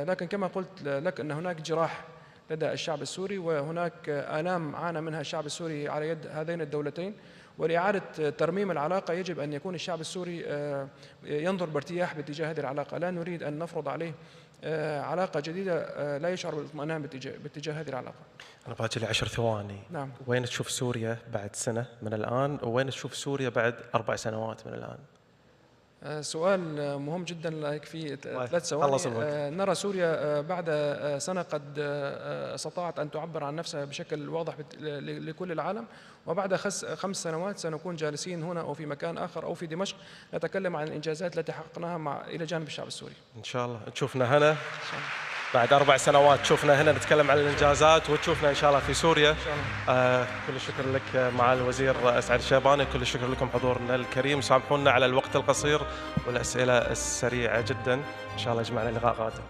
لكن كما قلت لك أن هناك جراح لدى الشعب السوري، وهناك آلام عانى منها الشعب السوري على يد هذين الدولتين، ولإعادة ترميم العلاقة يجب أن يكون الشعب السوري ينظر بارتياح باتجاه هذه العلاقة، لا نريد أن نفرض عليه علاقة جديدة لا يشعر بالاطمئنان باتجاه هذه العلاقة. أنا باقي لي 10 ثواني. نعم. وين تشوف سوريا بعد سنة من الآن، وين تشوف سوريا بعد 4 سنوات من الآن؟ سؤال مهم جدا، لا يكفي 3 ثواني. نرى سوريا بعد سنة قد استطاعت أن تعبر عن نفسها بشكل واضح لكل العالم، وبعد 5 سنوات سنكون جالسين هنا أو في مكان آخر أو في دمشق نتكلم عن الإنجازات التي حققناها إلى جانب الشعب السوري. إن شاء الله تشوفنا هنا بعد 4 سنوات، تشوفنا هنا نتكلم عن الإنجازات، وتشوفنا إن شاء الله في سوريا. إن شاء الله. كل الشكر لك معالي الوزير أسعد الشيباني، كل الشكر لكم حضورنا الكريم، سامحونا على الوقت القصير والأسئلة السريعة جدا، إن شاء الله يجمعنا لقاء قادم.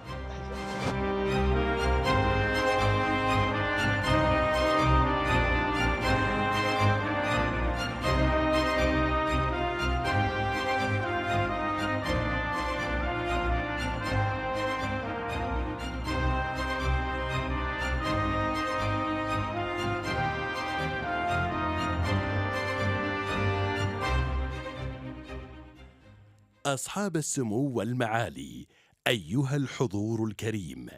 أصحاب السمو والمعالي، أيها الحضور الكريم،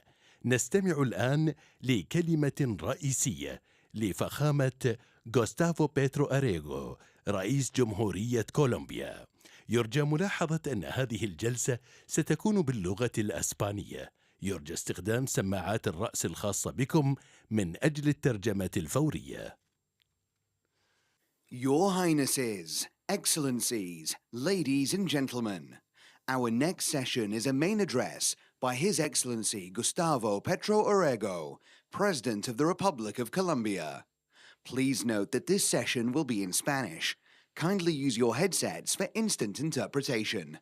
نستمع الآن لكلمة رئيسية لفخامة غوستافو بيترو أريغو رئيس جمهورية كولومبيا. يرجى ملاحظة أن هذه الجلسة ستكون باللغة الأسبانية. يرجى استخدام سماعات الرأس الخاصة بكم من أجل الترجمة الفورية. Your Highnesses, Excellencies, ladies and gentlemen, our next session is a main address by His Excellency Gustavo Petro Urrego, President of the Republic of Colombia. Please note that this session will be in Spanish. Kindly use your headsets for instant interpretation.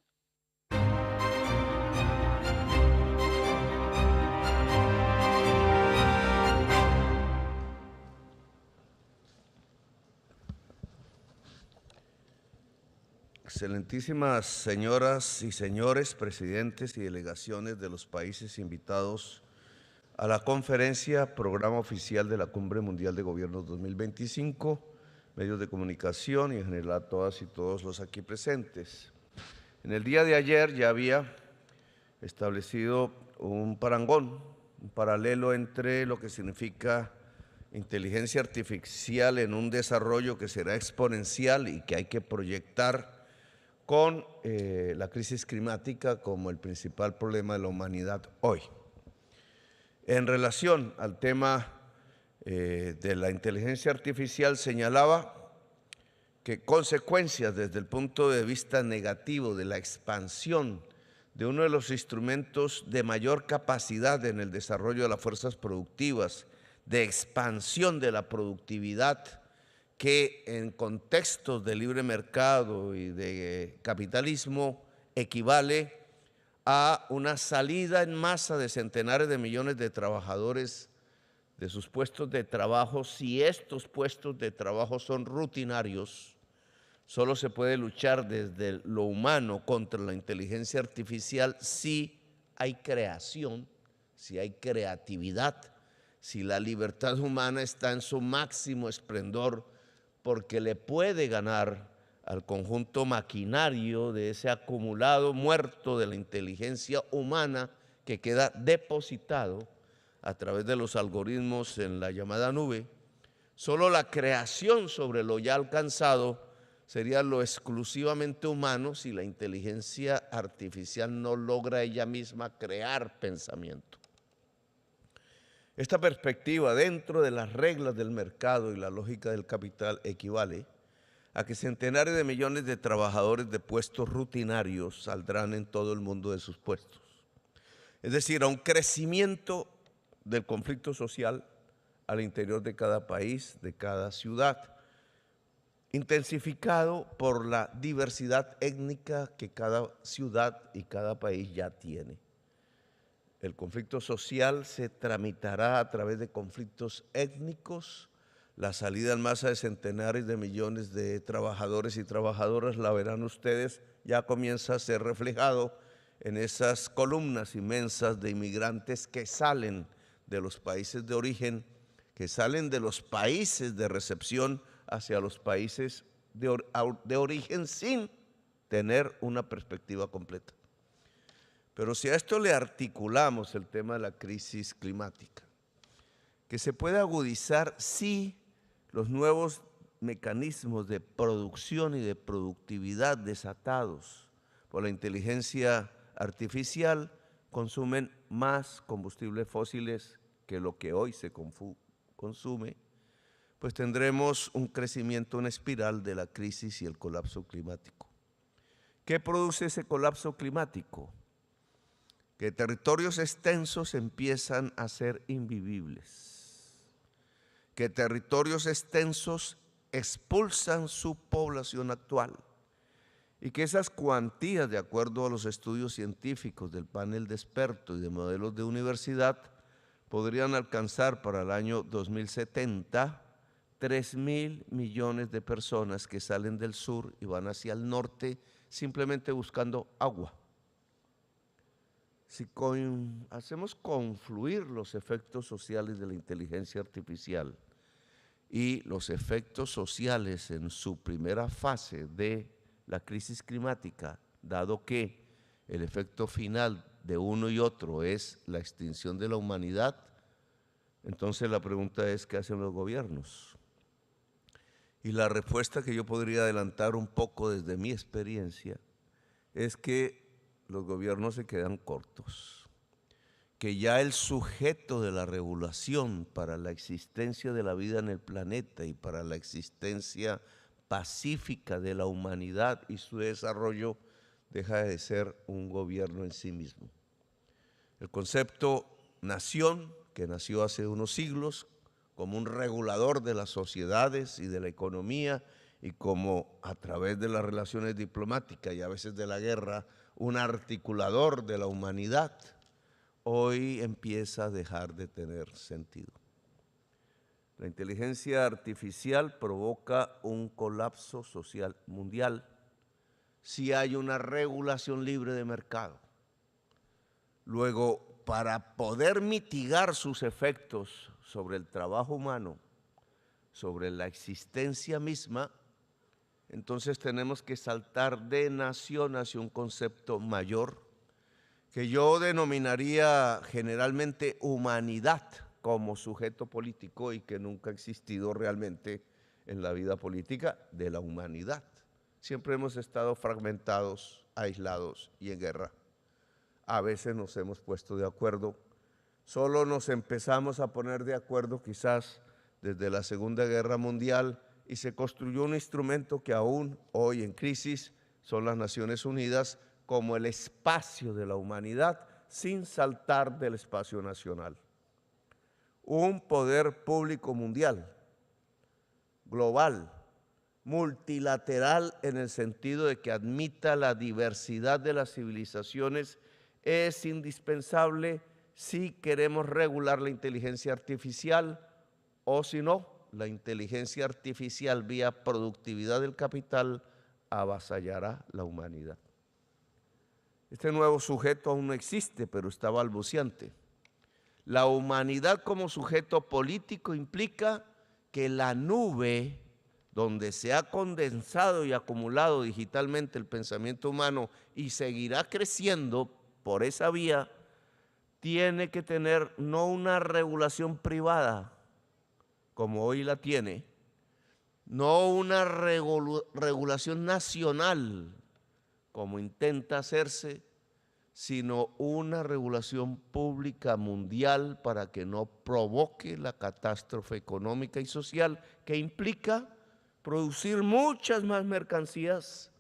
Excelentísimas señoras y señores, presidentes y delegaciones de los países invitados a la conferencia Programa Oficial de la Cumbre Mundial de Gobiernos 2025, medios de comunicación y en general a todas y todos los aquí presentes. En el día de ayer ya había establecido un parangón, un paralelo entre lo que significa inteligencia artificial en un desarrollo que será exponencial y que hay que proyectar con la crisis climática como el principal problema de la humanidad hoy. En relación al tema de la inteligencia artificial, señalaba que consecuencias desde el punto de vista negativo de la expansión de uno de los instrumentos de mayor capacidad en el desarrollo de las fuerzas productivas, de expansión de la productividad, que en contextos de libre mercado y de capitalismo equivale a una salida en masa de centenares de millones de trabajadores de sus puestos de trabajo. Si estos puestos de trabajo son rutinarios, solo se puede luchar desde lo humano contra la inteligencia artificial si hay creación, si hay creatividad, si la libertad humana está en su máximo esplendor, porque le puede ganar al conjunto maquinario de ese acumulado muerto de la inteligencia humana que queda depositado a través de los algoritmos en la llamada nube. Solo la creación sobre lo ya alcanzado sería lo exclusivamente humano si la inteligencia artificial no logra ella misma crear pensamiento. Esta perspectiva, dentro de las reglas del mercado y la lógica del capital, equivale a que centenares de millones de trabajadores de puestos rutinarios saldrán en todo el mundo de sus puestos. Es decir, a un crecimiento del conflicto social al interior de cada país, de cada ciudad, intensificado por la diversidad étnica que cada ciudad y cada país ya tiene. El conflicto social se tramitará a través de conflictos étnicos. La salida en masa de centenares de millones de trabajadores y trabajadoras, la verán ustedes, ya comienza a ser reflejado en esas columnas inmensas de inmigrantes que salen de los países de origen, que salen de los países de recepción hacia los países de origen sin tener una perspectiva completa. Pero si a esto le articulamos el tema de la crisis climática, que se puede agudizar si los nuevos mecanismos de producción y de productividad desatados por la inteligencia artificial consumen más combustibles fósiles que lo que hoy se consume, pues tendremos un crecimiento en espiral de la crisis y el colapso climático. ¿Qué produce ese colapso climático? Que territorios extensos empiezan a ser invivibles, que territorios extensos expulsan su población actual y que esas cuantías, de acuerdo a los estudios científicos del panel de expertos y de modelos de universidad, podrían alcanzar para el año 2070 3.000 millones de personas que salen del sur y van hacia el norte simplemente buscando agua. Si hacemos confluir los efectos sociales de la inteligencia artificial y los efectos sociales en su primera fase de la crisis climática dado que el efecto final de uno y otro es la extinción de la humanidad, entonces la pregunta es, ¿qué hacen los gobiernos? Y la respuesta que yo podría adelantar un poco desde mi experiencia es que los gobiernos se quedan cortos, que ya el sujeto de la regulación para la existencia de la vida en el planeta y para la existencia pacífica de la humanidad y su desarrollo deja de ser un gobierno en sí mismo. El concepto nación, que nació hace unos siglos como un regulador de las sociedades y de la economía y como a través de las relaciones diplomáticas y a veces de la guerra, un articulador de la humanidad, hoy empieza a dejar de tener sentido. La inteligencia artificial provoca un colapso social mundial si hay una regulación libre de mercado. Luego, para poder mitigar sus efectos sobre el trabajo humano, sobre la existencia misma, entonces tenemos que saltar de nación hacia un concepto mayor que yo denominaría generalmente humanidad como sujeto político y que nunca ha existido realmente en la vida política de la humanidad. Siempre hemos estado fragmentados, aislados y en guerra. A veces nos hemos puesto de acuerdo, solo nos empezamos a poner de acuerdo quizás desde la Segunda Guerra Mundial y se construyó un instrumento que aún hoy en crisis son las Naciones Unidas como el espacio de la humanidad sin saltar del espacio nacional. Un poder público mundial, global, multilateral en el sentido de que admita la diversidad de las civilizaciones es indispensable si queremos regular la inteligencia artificial o si no, la inteligencia artificial vía productividad del capital avasallará la humanidad. Este nuevo sujeto aún no existe, pero está balbuciente. La humanidad como sujeto político implica que la nube donde se ha condensado y acumulado digitalmente el pensamiento humano y seguirá creciendo por esa vía, tiene que tener no una regulación privada, como hoy la tiene, no una regulación nacional, como intenta hacerse, sino una regulación pública mundial para que no provoque la catástrofe económica y social que implica producir muchas más mercancías,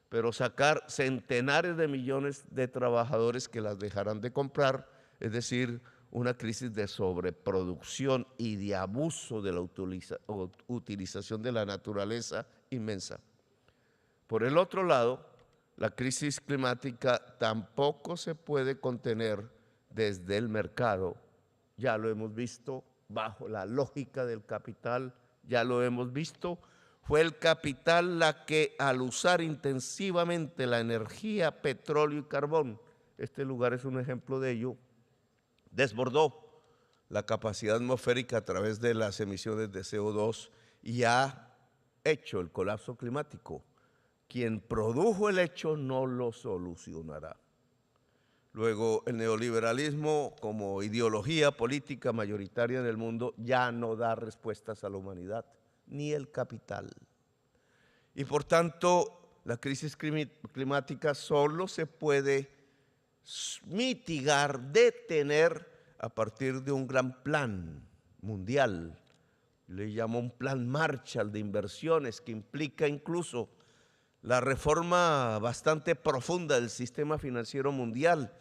pero sacar centenares de millones de trabajadores que las dejarán de comprar, es decir, una crisis de sobreproducción y de abuso de la utilización de la naturaleza inmensa. Por el otro lado, la crisis climática tampoco se puede contener desde el mercado. Ya lo hemos visto bajo la lógica del capital, ya lo hemos visto. Fue el capital la que al usar intensivamente la energía, petróleo y carbón, este lugar es un ejemplo de ello, desbordó la capacidad atmosférica a través de las emisiones de CO2 y ha hecho el colapso climático. Quien produjo el hecho no lo solucionará. Luego, el neoliberalismo como ideología política mayoritaria en el mundo ya no da respuestas a la humanidad, ni el capital. Y por tanto, la crisis climática solo se puede mitigar, detener a partir de un gran plan mundial. Le llamo un plan Marshall de inversiones que implica incluso la reforma bastante profunda del sistema financiero mundial,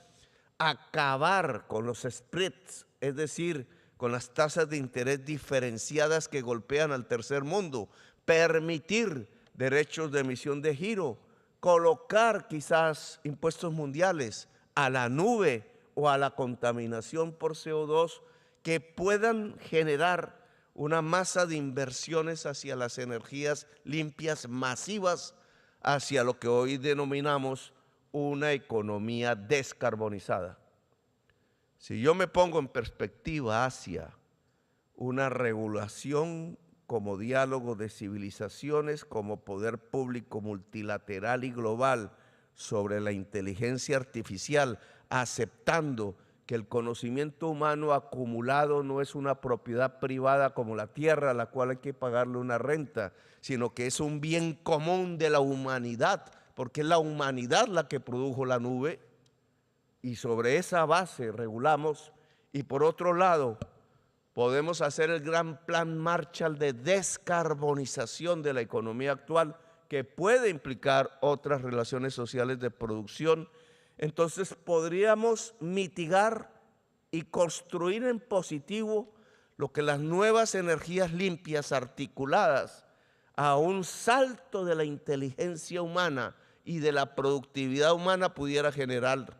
acabar con los spreads, es decir, con las tasas de interés diferenciadas que golpean al tercer mundo, permitir derechos de emisión de giro, colocar quizás impuestos mundiales a la nube o a la contaminación por CO2 que puedan generar una masa de inversiones hacia las energías limpias masivas, hacia lo que hoy denominamos una economía descarbonizada. Si yo me pongo en perspectiva hacia una regulación como diálogo de civilizaciones, como poder público multilateral y global, sobre la inteligencia artificial, aceptando que el conocimiento humano acumulado no es una propiedad privada como la tierra, a la cual hay que pagarle una renta, sino que es un bien común de la humanidad, porque es la humanidad la que produjo la nube, y sobre esa base regulamos. Y por otro lado, podemos hacer el gran plan Marshall de descarbonización de la economía actual, que puede implicar otras relaciones sociales de producción. Entonces podríamos mitigar y construir en positivo lo que las nuevas energías limpias articuladas a un salto de la inteligencia humana y de la productividad humana pudiera generar,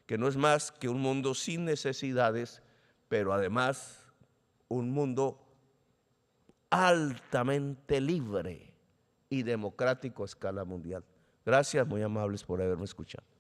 que no es más que un mundo sin necesidades, pero además un mundo altamente libre y democrático a escala mundial. Gracias, muy amables por haberme escuchado.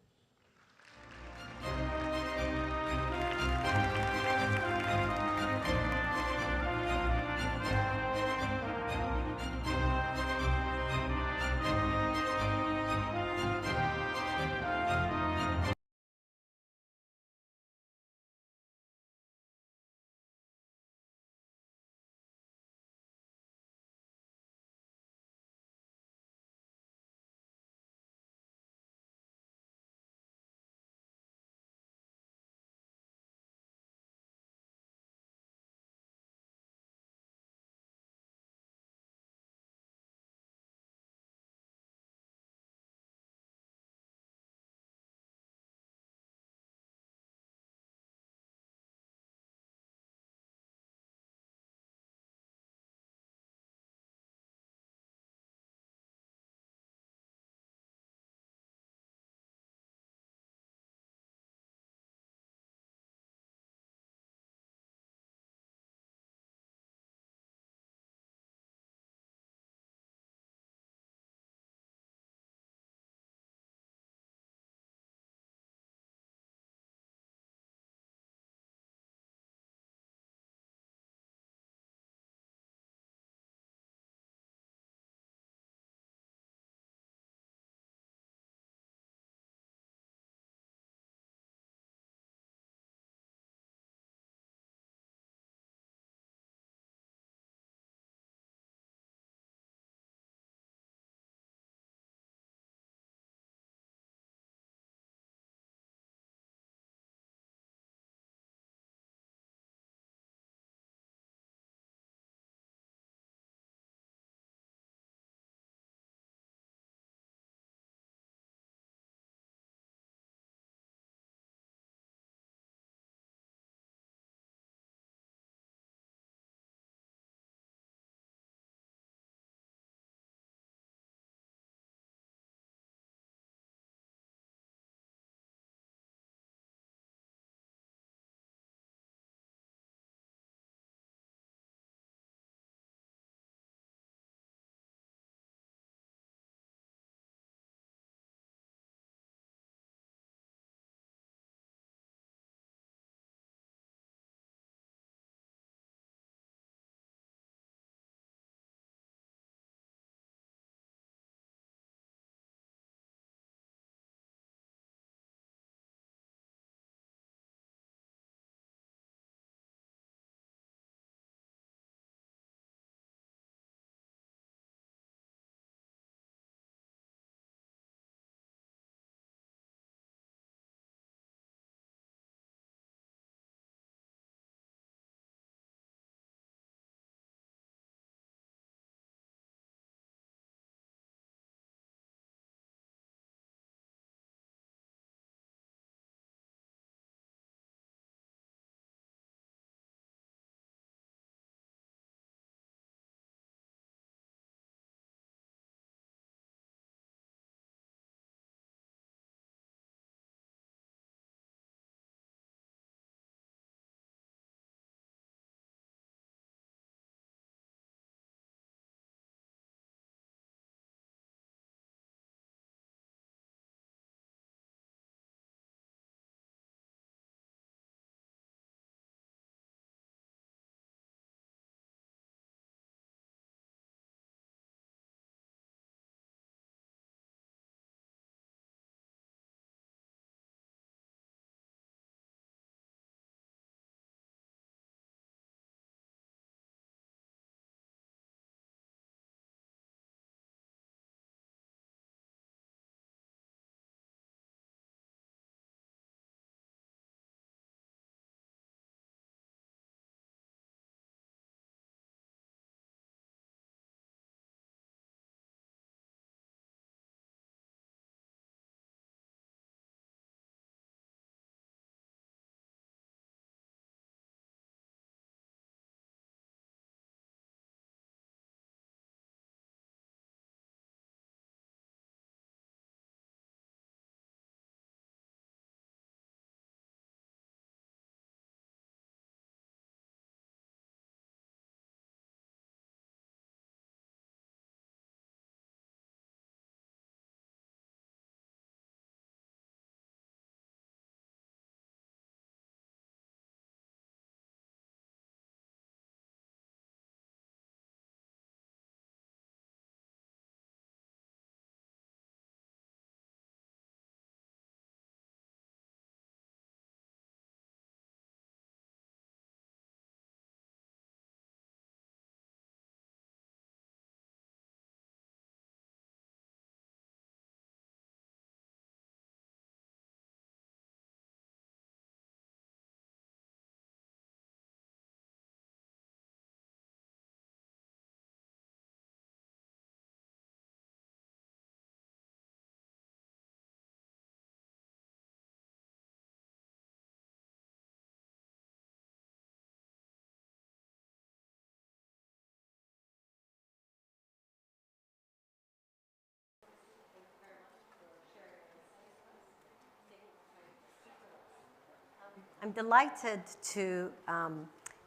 I'm delighted to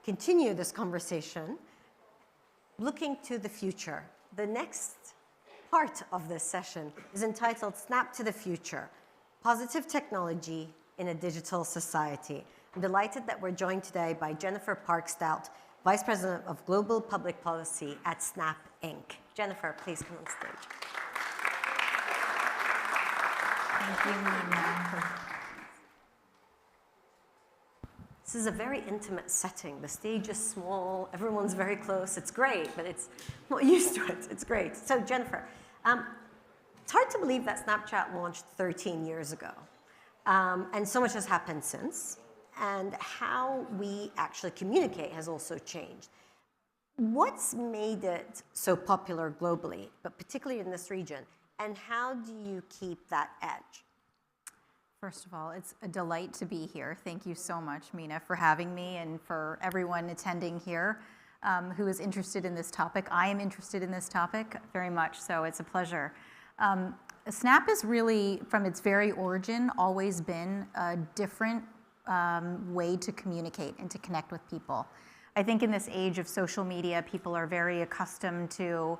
continue this conversation looking to the future. The next part of this session is entitled Snap to the Future, Positive Technology in a Digital Society. I'm delighted that we're joined today by Jennifer Park-Stout, Vice President of Global Public Policy at Snap Inc. Jennifer, please come on stage. Thank you, Nina. This is a very intimate setting. The stage is small, everyone's very close. It's great, but it's not used to it. It's great. So Jennifer, it's hard to believe that Snapchat launched 13 years ago. And so much has happened since. And how we actually communicate has also changed. What's made it so popular globally, but particularly in this region? And how do you keep that edge? First of all, it's a delight to be here. Thank you so much, Mina, for having me and for everyone attending here who is interested in this topic. I am interested in this topic very much, so it's a pleasure. Snap is really, from its very origin, always been a different way to communicate and to connect with people. I think in this age of social media, people are very accustomed to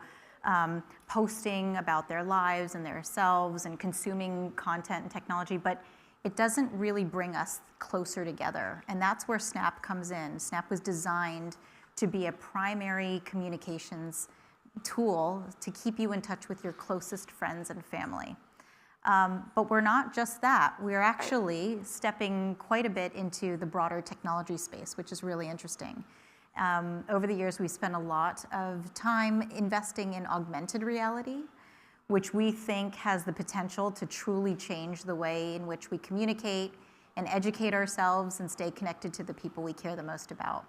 posting about their lives and themselves and consuming content and technology, but it doesn't really bring us closer together. And that's where Snap comes in. Snap was designed to be a primary communications tool to keep you in touch with your closest friends and family. But we're not just that. We're actually stepping quite a bit into the broader technology space, which is really interesting. Over the years, we've spent a lot of time investing in augmented reality, which we think has the potential to truly change the way in which we communicate and educate ourselves and stay connected to the people we care the most about.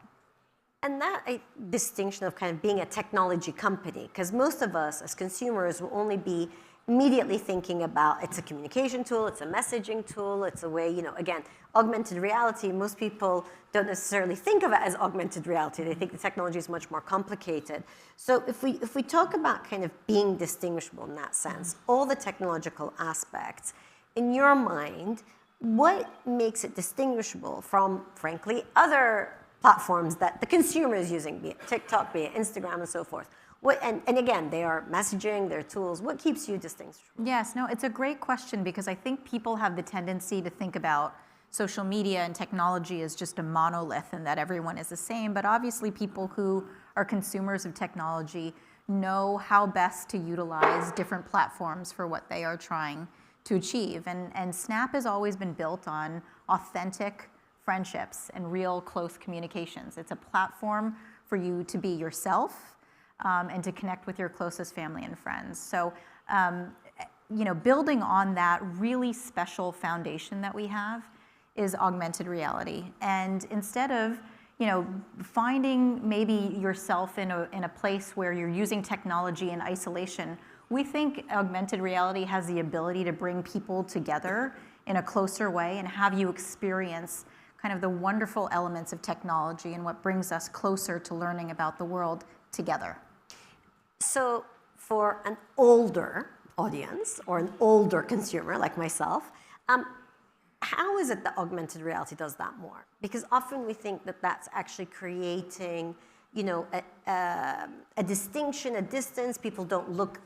And that distinction of kind of being a technology company, because most of us as consumers will only be immediately thinking about it's a communication tool, it's a messaging tool, it's a way, again, augmented reality, most people don't necessarily think of it as augmented reality. They think the technology is much more complicated. So if we talk about kind of being distinguishable in that sense, all the technological aspects, in your mind, what makes it distinguishable from, frankly, other platforms that the consumer is using, be it TikTok, be it Instagram, and so forth? And again, they are messaging, they're tools. What keeps you distinguishable? Yes, no, it's a great question because I think people have the tendency to think about social media and technology as just a monolith and that everyone is the same. But obviously people who are consumers of technology know how best to utilize different platforms for what they are trying to achieve. And Snap has always been built on authentic friendships and real close communications. It's a platform for you to be yourself and to connect with your closest family and friends. So, building on that really special foundation that we have is augmented reality. And instead of, finding maybe yourself in a place where you're using technology in isolation, we think augmented reality has the ability to bring people together in a closer way and have you experience kind of the wonderful elements of technology and what brings us closer to learning about the world together. So for an older audience or an older consumer like myself, how is it that augmented reality does that more? Because often we think that that's actually creating, a distinction, a distance. People don't look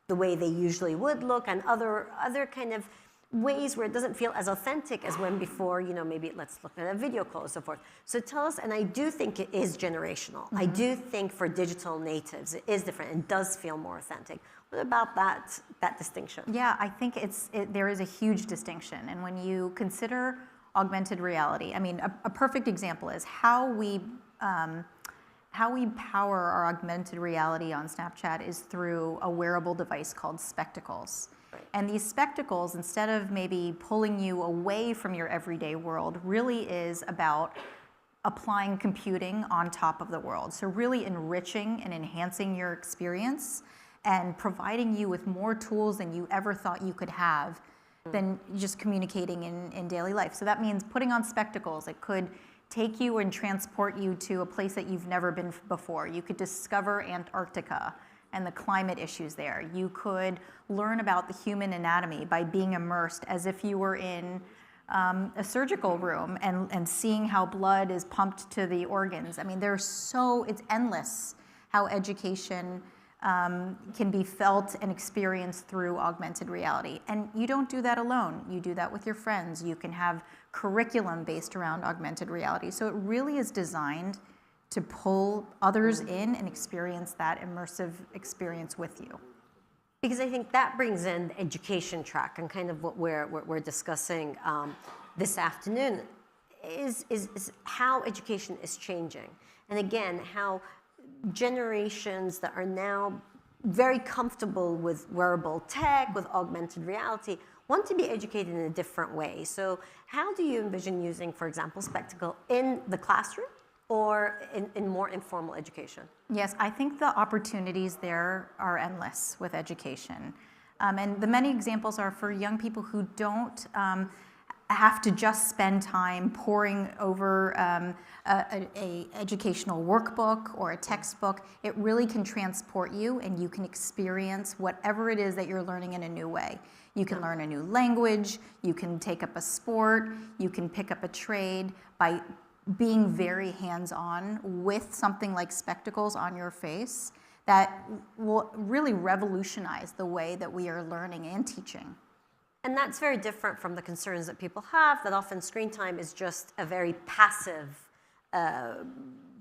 the way they usually would look, and other kind of ways where it doesn't feel as authentic as when before, maybe let's look at a video call and so forth. So tell us, and I do think it is generational. I do think for digital natives, it is different and does feel more authentic. What about that distinction? Yeah, I think there is a huge distinction. And when you consider augmented reality, I mean, a perfect example is how we power our augmented reality on Snapchat is through a wearable device called spectacles. And these spectacles, instead of maybe pulling you away from your everyday world, really is about applying computing on top of the world. So really enriching and enhancing your experience and providing you with more tools than you ever thought you could have than just communicating in daily life. So that means putting on spectacles. It could take you and transport you to a place that you've never been before. You could discover Antarctica and the climate issues there. You could learn about the human anatomy by being immersed as if you were in a surgical room and seeing how blood is pumped to the organs. I mean, it's endless how education can be felt and experienced through augmented reality. And you don't do that alone. You do that with your friends. You can have curriculum based around augmented reality. So it really is designed to pull others in and experience that immersive experience with you. Because I think that brings in the education track and kind of what we're discussing this afternoon is how education is changing. And again, how generations that are now very comfortable with wearable tech, with augmented reality, want to be educated in a different way. So how do you envision using, for example, spectacle in the classroom or in more informal education? Yes, I think the opportunities there are endless with education. And the many examples are for young people who don't have to just spend time poring over a educational workbook or a textbook. It really can transport you, and you can experience whatever it is that you're learning in a new way. You can learn a new language, you can take up a sport, you can pick up a trade by being very hands-on with something like spectacles on your face that will really revolutionize the way that we are learning and teaching. And that's very different from the concerns that people have, that often screen time is just a very passive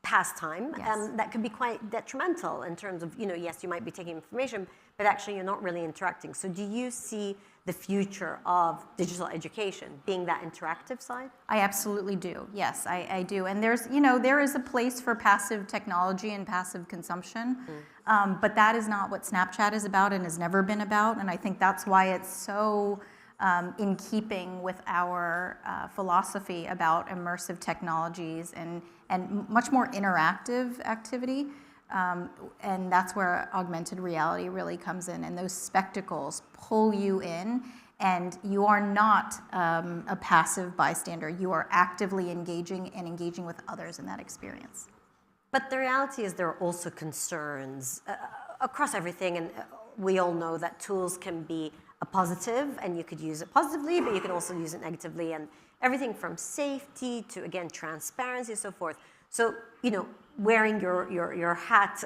pastime. Yes. That could be quite detrimental in terms of, yes, you might be taking information, but actually you're not really interacting. So do you see the future of digital education being that interactive side? I absolutely do. Yes, I do. And there is a place for passive technology and passive consumption, but that is not what Snapchat is about and has never been about. And I think that's why it's so in keeping with our philosophy about immersive technologies and much more interactive activity. And that's where augmented reality really comes in, and those spectacles pull you in, and you are not a passive bystander. You are actively engaging with others in that experience. But the reality is there are also concerns across everything, and we all know that tools can be a positive, and you could use it positively, but you can also use it negatively, and everything from safety to, again, transparency and so forth. So, wearing your hat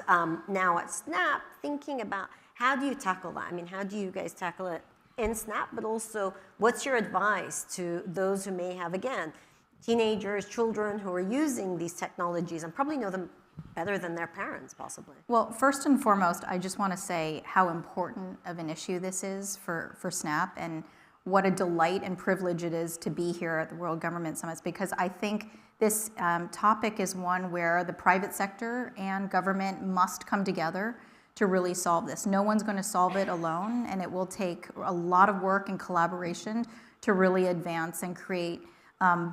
now at Snap, thinking about how do you tackle that? I mean, how do you guys tackle it in Snap, but also what's your advice to those who may have, again, teenagers, children who are using these technologies and probably know them better than their parents, possibly? Well, first and foremost, I just want to say how important of an issue this is for Snap, and what a delight and privilege it is to be here at the World Government Summits, because I think this topic is one where the private sector and government must come together to really solve this. No one's going to solve it alone, and it will take a lot of work and collaboration to really advance and create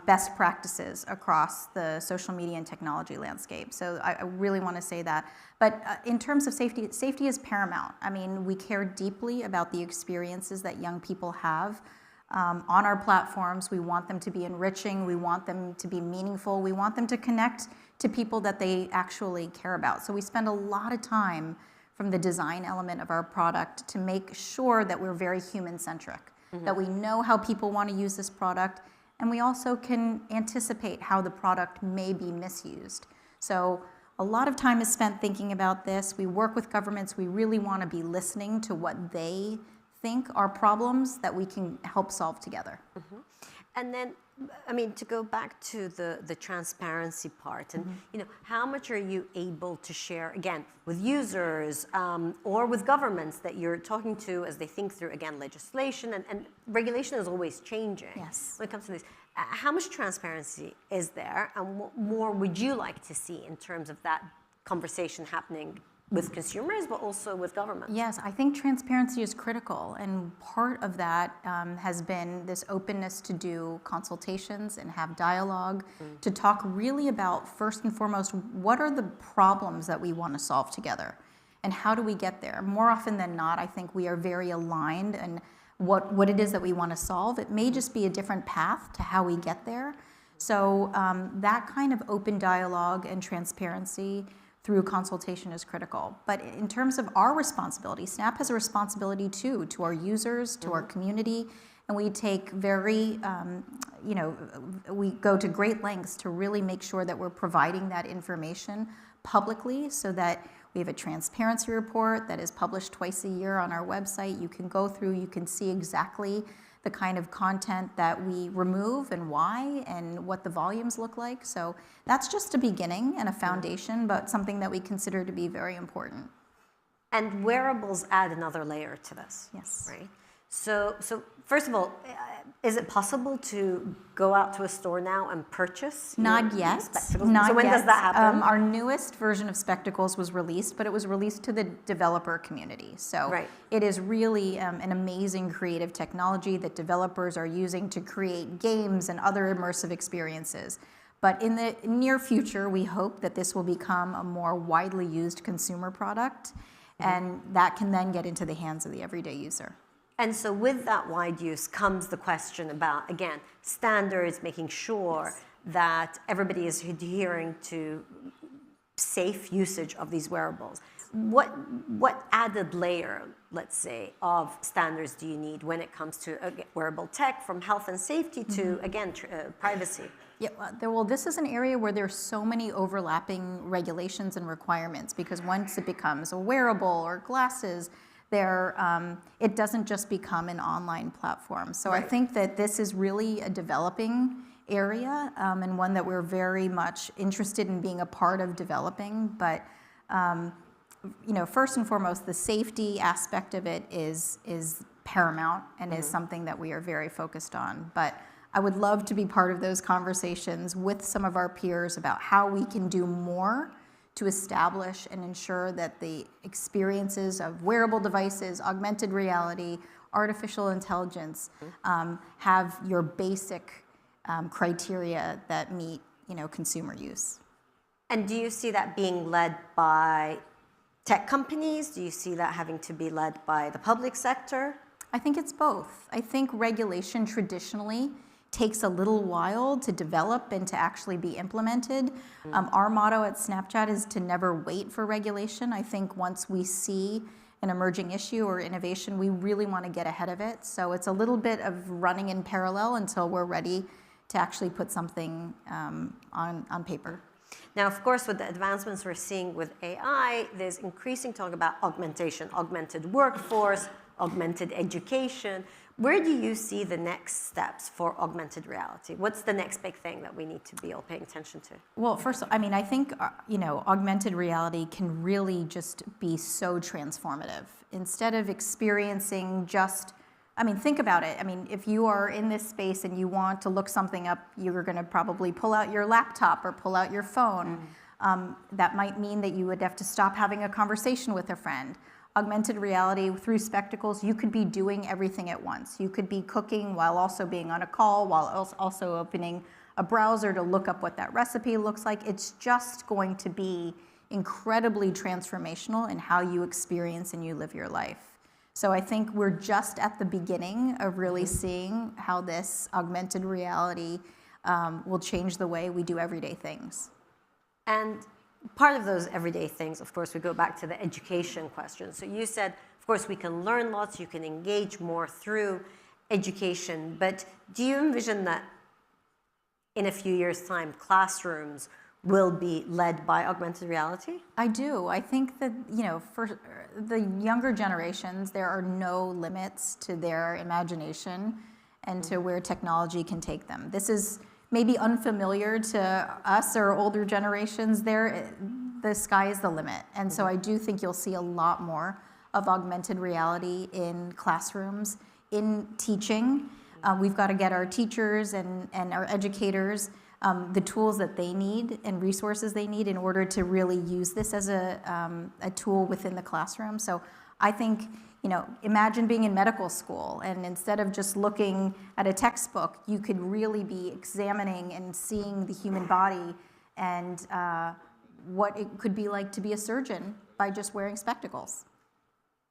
best practices across the social media and technology landscape. So I really want to say that. But in terms of safety, safety is paramount. I mean, we care deeply about the experiences that young people have on our platforms. We want them to be enriching. We want them to be meaningful. We want them to connect to people that they actually care about. So we spend a lot of time from the design element of our product to make sure that we're very human-centric, that we know how people want to use this product, and we also can anticipate how the product may be misused. So a lot of time is spent thinking about this. We work with governments. We really want to be listening to what they think are problems that we can help solve together. And then, I mean, to go back to the transparency part, and how much are you able to share, again, with users or with governments that you're talking to as they think through, again, legislation, and regulation is always changing. Yes. When it comes to this. How much transparency is there, and what more would you like to see in terms of that conversation happening with consumers, but also with governments? Yes, I think transparency is critical, and part of that has been this openness to do consultations and have dialogue, to talk really about, first and foremost, what are the problems that we want to solve together, and how do we get there? More often than not, I think we are very aligned in what it is that we want to solve. It may just be a different path to how we get there. So that kind of open dialogue and transparency through consultation is critical. But in terms of our responsibility, Snap has a responsibility too, to our users, to our community, and we take very you know, we go to great lengths to really make sure that we're providing that information publicly so that we have a transparency report that is published twice a year on our website. You can go through, you can see exactly the kind of content that we remove and why and what the volumes look like. So that's just a beginning and a foundation, but something that we consider to be very important. And wearables add another layer to this. Yes. Right? So first of all, is it possible to go out to a store now and purchase Not yet. spectacles? Not so when yet. does that happen? Our newest version of Spectacles was released, but it was released to the developer community. So it is really an amazing creative technology that developers are using to create games and other immersive experiences. But in the near future, we hope that this will become a more widely used consumer product, and that can then get into the hands of the everyday user. And so with that wide use comes the question about, again, standards, making sure that everybody is adhering to safe usage of these wearables. What added layer, let's say, of standards do you need when it comes to wearable tech, from health and safety to, again, privacy? Yeah, well, this is an area where there's so many overlapping regulations and requirements, because once it becomes a wearable or glasses, it doesn't just become an online platform. So I think that this is really a developing area and one that we're very much interested in being a part of developing. But you know, first and foremost, the safety aspect of it is paramount and is something that we are very focused on. But I would love to be part of those conversations with some of our peers about how we can do more to establish and ensure that the experiences of wearable devices, augmented reality, artificial intelligence have your basic criteria that meet, you know, consumer use. And do you see that being led by tech companies? Do you see that having to be led by the public sector? I think it's both. I think regulation traditionally takes a little while to develop and to actually be implemented. Our motto at Snapchat is to never wait for regulation. I think once we see an emerging issue or innovation, we really want to get ahead of it. So it's a little bit of running in parallel until we're ready to actually put something on paper. Now, of course, with the advancements we're seeing with AI, there's increasing talk about augmentation, augmented workforce, augmented education. Where do you see the next steps for augmented reality? What's the next big thing that we need to be all paying attention to? Well, first, I mean, I think, you know, augmented reality can really just be so transformative. Instead of experiencing just, I mean, think about it. I mean, if you are in this space and you want to look something up, you're going to probably pull out your laptop or pull out your phone. That might mean that you would have to stop having a conversation with a friend. Augmented reality, through spectacles, you could be doing everything at once. You could be cooking while also being on a call, while also opening a browser to look up what that recipe looks like. It's just going to be incredibly transformational in how you experience and you live your life. So I think we're just at the beginning of really seeing how this augmented reality will change the way we do everyday things. And part of those everyday things, of course, we go back to the education question. So you said, of course, we can learn lots, you can engage more through education, but do you envision that in a few years' time, classrooms will be led by augmented reality? I do. I think that, you know, for the younger generations, there are no limits to their imagination and to where technology can take them. This is maybe unfamiliar to us or older generations. The sky is the limit. And so I do think you'll see a lot more of augmented reality in classrooms, in teaching. We've got to get our teachers and our educators the tools that they need and resources they need in order to really use this as a tool within the classroom. So I think, you know, imagine being in medical school and instead of just looking at a textbook, you could really be examining and seeing the human body and what it could be like to be a surgeon by just wearing spectacles.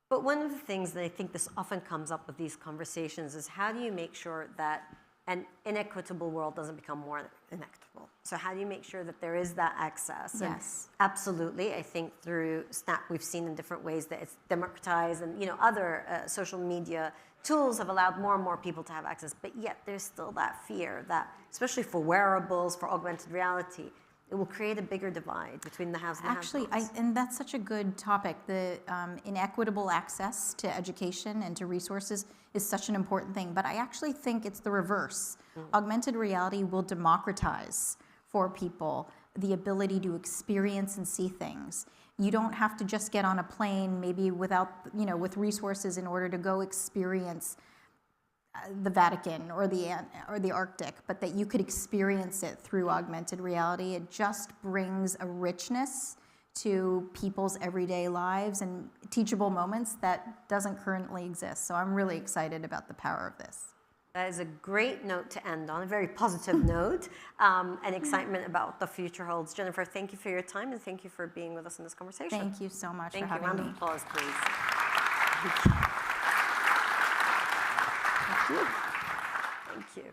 But one of the things that I think this often comes up with these conversations is how do you make sure that an inequitable world doesn't become more inequitable. So how do you make sure that there is that access? Yes. And absolutely. I think through Snap, we've seen in different ways that it's democratized, and other social media tools have allowed more and more people to have access. But yet there's still that fear that, especially for wearables, for augmented reality, it will create a bigger divide between the haves and the Actually, have-nots. and that's such a good topic. The inequitable access to education and to resources is such an important thing. But I actually think it's the reverse. Augmented reality will democratize for people the ability to experience and see things. You don't have to just get on a plane, maybe without, with resources in order to go experience the Vatican or the Arctic, but that you could experience it through augmented reality. It just brings a richness to people's everyday lives and teachable moments that doesn't currently exist. So I'm really excited about the power of this. That is a great note to end on, a very positive note, and excitement about what the future holds. Jennifer, thank you for your time, and thank you for being with us in this conversation. Thank you so much for having me. Round of applause, please. Thank you.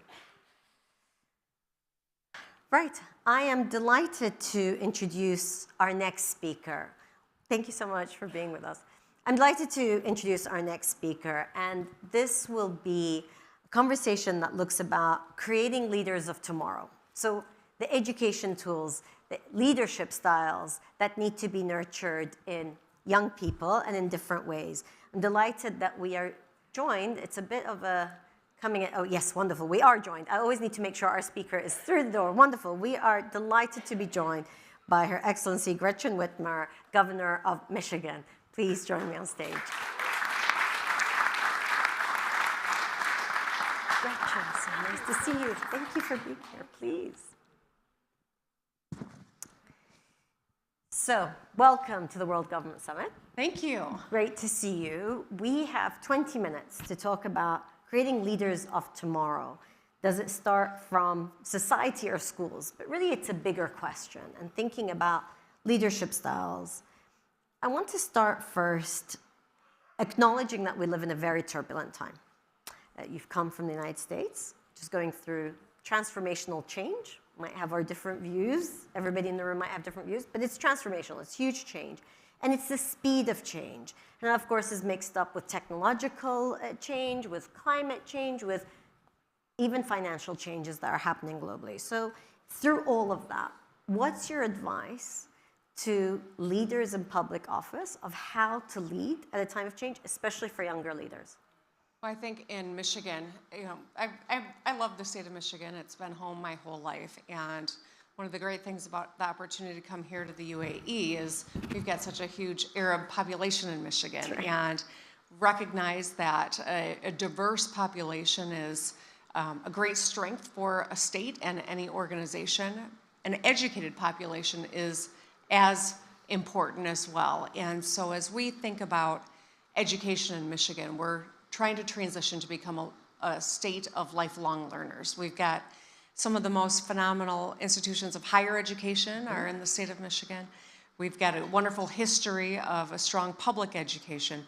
Right, I am delighted to introduce our next speaker. Thank you so much for being with us. I'm delighted to introduce our next speaker, and this will be a conversation that looks about creating leaders of tomorrow. So the education tools, the leadership styles that need to be nurtured in young people and in different ways. I'm delighted that we are joined. It's a bit of a coming in. Oh, yes, wonderful. We are joined. I always need to make sure our speaker is through the door. Wonderful. We are delighted to be joined by Her Excellency Gretchen Whitmer, Governor of Michigan. Please join me on stage. Gretchen, so nice to see you. Thank you for being here, please. So, welcome to the World Government Summit. Thank you. Great to see you. We have 20 minutes to talk about creating leaders of tomorrow. Does it start from society or schools? But really, it's a bigger question. And thinking about leadership styles, I want to start first acknowledging that we live in a very turbulent time. You've come from the United States, just going through transformational change. Might have our different views. Everybody in the room might have different views, but it's transformational. It's huge change. And it's the speed of change. And that, of course, is mixed up with technological change, with climate change, with even financial changes that are happening globally. So through all of that, what's your advice to leaders in public office of how to lead at a time of change, especially for younger leaders? Well, I think in Michigan, I love the state of Michigan. It's been home my whole life. And one of the great things about the opportunity to come here to the UAE is we've got such a huge Arab population in Michigan, and recognize that a diverse population is a great strength for a state and any organization. An educated population is as important as well. And so as we think about education in Michigan, we're trying to transition to become a state of lifelong learners. We've got some of the most phenomenal institutions of higher education are in the state of Michigan. We've got a wonderful history of a strong public education.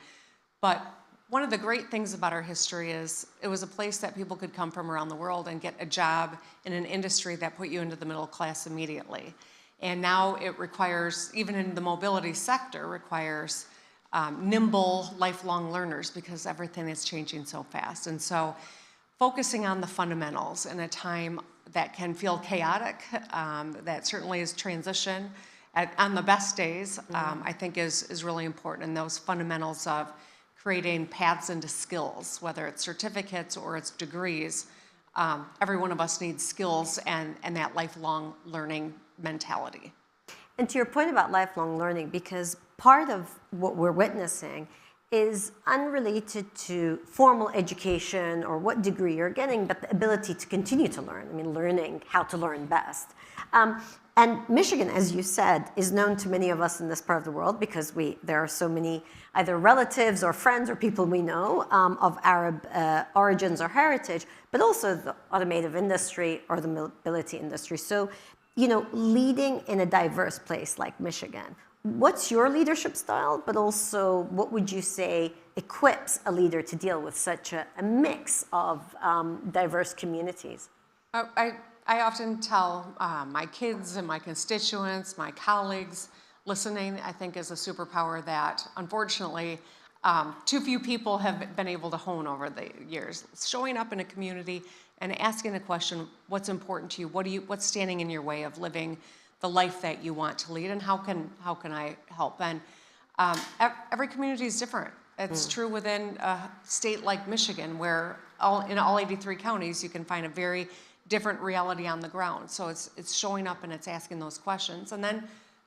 But one of the great things about our history is it was a place that people could come from around the world and get a job in an industry that put you into the middle class immediately. And now it requires, even in the mobility sector, requires nimble, lifelong learners because everything is changing so fast. And so focusing on the fundamentals in a time that can feel chaotic, that certainly is transition on the best days, I think is really important. And those fundamentals of creating paths into skills, whether it's certificates or it's degrees, every one of us needs skills and that lifelong learning mentality. And to your point about lifelong learning, because part of what we're witnessing is unrelated to formal education or what degree you're getting, but the ability to continue to learn. I mean, learning how to learn best. And Michigan, as you said, is known to many of us in this part of the world because there are so many either relatives or friends or people we know of Arab origins or heritage, but also the automotive industry or the mobility industry. So, leading in a diverse place like Michigan, what's your leadership style, but also what would you say equips a leader to deal with such a mix of diverse communities? I often tell my kids and my constituents, my colleagues, listening, I think, is a superpower that, unfortunately, too few people have been able to hone over the years. Showing up in a community and asking the question, what's important to you? What's standing in your way of living the life that you want to lead, and how can I help? And every community is different. It's true within a state like Michigan, where in all 83 counties, you can find a very different reality on the ground. So it's showing up and it's asking those questions, and then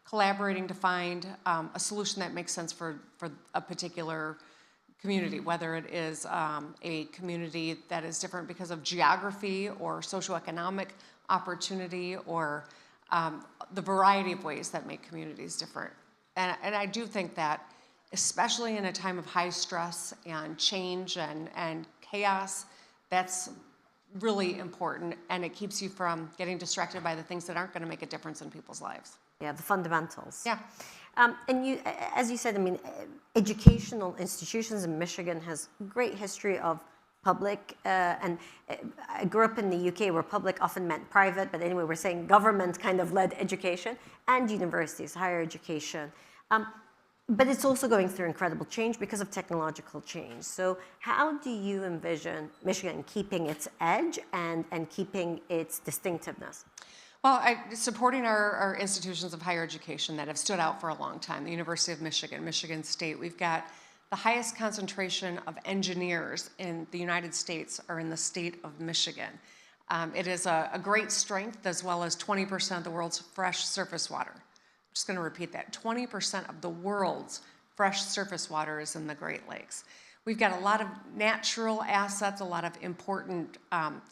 collaborating to find a solution that makes sense for a particular community, whether it is a community that is different because of geography or socioeconomic opportunity, or the variety of ways that make communities different. And I do think that, especially in a time of high stress and change and chaos, that's really important, and it keeps you from getting distracted by the things that aren't going to make a difference in people's lives. Yeah, the fundamentals. Yeah. And you, as you said, I mean, educational institutions in Michigan has great history of public, and I grew up in the UK where public often meant private, but anyway, we're saying government kind of led education, and universities, higher education. But it's also going through incredible change because of technological change. So how do you envision Michigan keeping its edge and keeping its distinctiveness? Well, supporting our institutions of higher education that have stood out for a long time, the University of Michigan, Michigan State. We've got the highest concentration of engineers in the United States are in the state of Michigan. It is a great strength, as well as 20% of the world's fresh surface water. I'm just going to repeat that. 20% of the world's fresh surface water is in the Great Lakes. We've got a lot of natural assets, a lot of important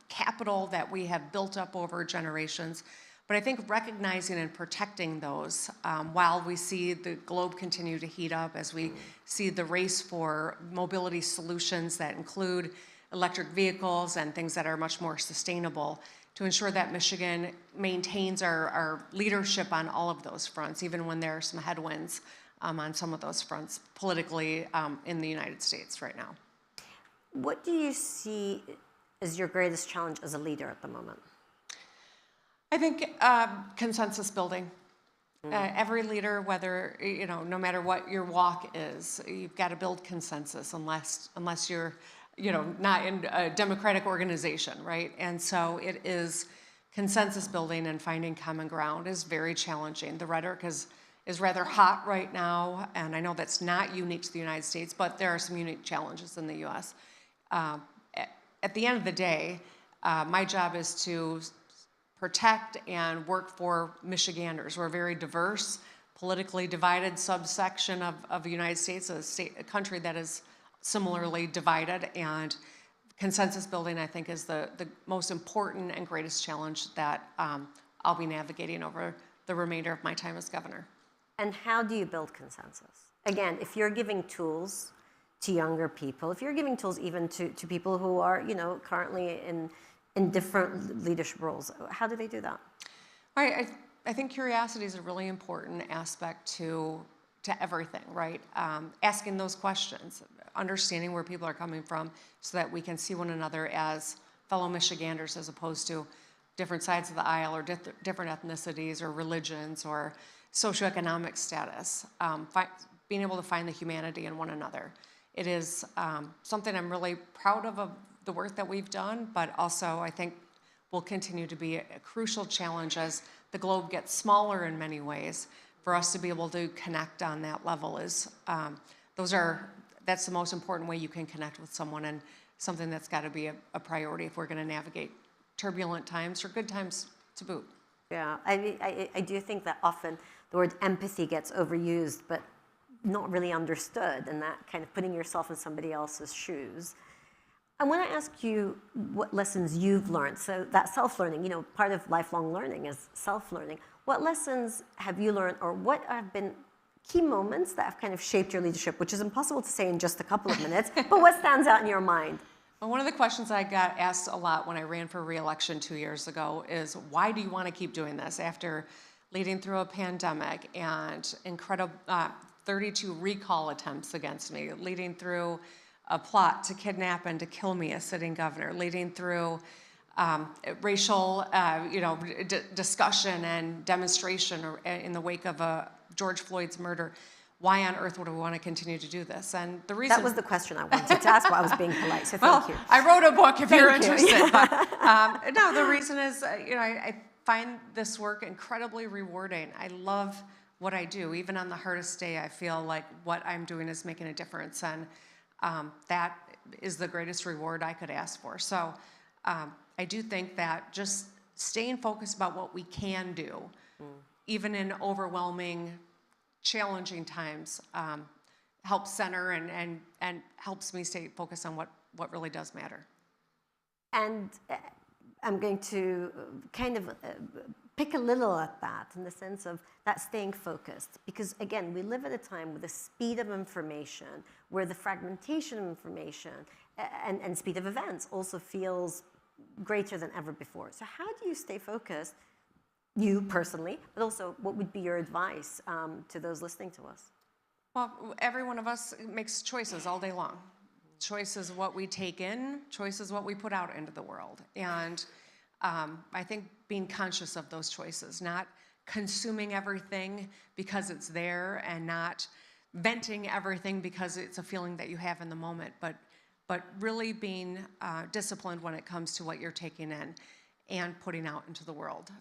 capital that we have built up over generations. But I think recognizing and protecting those while we see the globe continue to heat up, as we see the race for mobility solutions that include electric vehicles and things that are much more sustainable, to ensure that Michigan maintains our leadership on all of those fronts, even when there are some headwinds on some of those fronts politically in the United States right now. What do you see as your greatest challenge as a leader at the moment? I think consensus building. Every leader, whether, no matter what your walk is, you've got to build consensus unless you're, not in a democratic organization, right? And so it is consensus building, and finding common ground is very challenging. The rhetoric is rather hot right now, and I know that's not unique to the United States, but there are some unique challenges in the U.S. At the end of the day, my job is to protect and work for Michiganders. We're a very diverse, politically divided subsection of the United States, a country that is similarly divided, and consensus building, I think, is the most important and greatest challenge that I'll be navigating over the remainder of my time as governor. And how do you build consensus? Again, if you're giving tools to younger people, if you're giving tools even to people who are, currently in different leadership roles, how do they do that? Right, I think curiosity is a really important aspect to everything, right? Asking those questions, understanding where people are coming from, so that we can see one another as fellow Michiganders, as opposed to different sides of the aisle, or different ethnicities or religions or socioeconomic status. Being able to find the humanity in one another. It is something I'm really proud of the work that we've done, but also I think will continue to be a crucial challenge as the globe gets smaller in many ways. For us to be able to connect on that level that's the most important way you can connect with someone, and something that's got to be a priority if we're going to navigate turbulent times or good times to boot. Yeah, I do think that often the word empathy gets overused, but not really understood, and that kind of putting yourself in somebody else's shoes. I want to ask you what lessons you've learned. So that self-learning, part of lifelong learning is self-learning. What lessons have you learned, or what have been key moments that have kind of shaped your leadership, which is impossible to say in just a couple of minutes, but what stands out in your mind? Well, one of the questions I got asked a lot when I ran for re-election 2 years ago is, why do you want to keep doing this? After leading through a pandemic and incredible 32 recall attempts against me, leading through a plot to kidnap and to kill me, a sitting governor, leading through racial, discussion and demonstration in the wake of George Floyd's murder. Why on earth would we want to continue to do this? And the reason— That was the question I wanted to ask, but I was being polite, so thank you. I wrote a book if Thank you're you. interested. But, no, the reason is, I find this work incredibly rewarding. I love what I do. Even on the hardest day, I feel like what I'm doing is making a difference, and that is the greatest reward I could ask for. So I do think that just staying focused about what we can do, even in overwhelming, challenging times, helps center and helps me stay focused on what really does matter. And I'm going to kind of pick a little at that in the sense of that staying focused. Because again, we live at a time with the speed of information, where the fragmentation of information and speed of events also feels greater than ever before. So how do you stay focused, you personally, but also what would be your advice to those listening to us? Well, every one of us makes choices all day long. Choice is what we take in, choice is what we put out into the world. And I think being conscious of those choices, not consuming everything because it's there and not venting everything because it's a feeling that you have in the moment, but really being disciplined when it comes to what you're taking in and putting out into the world.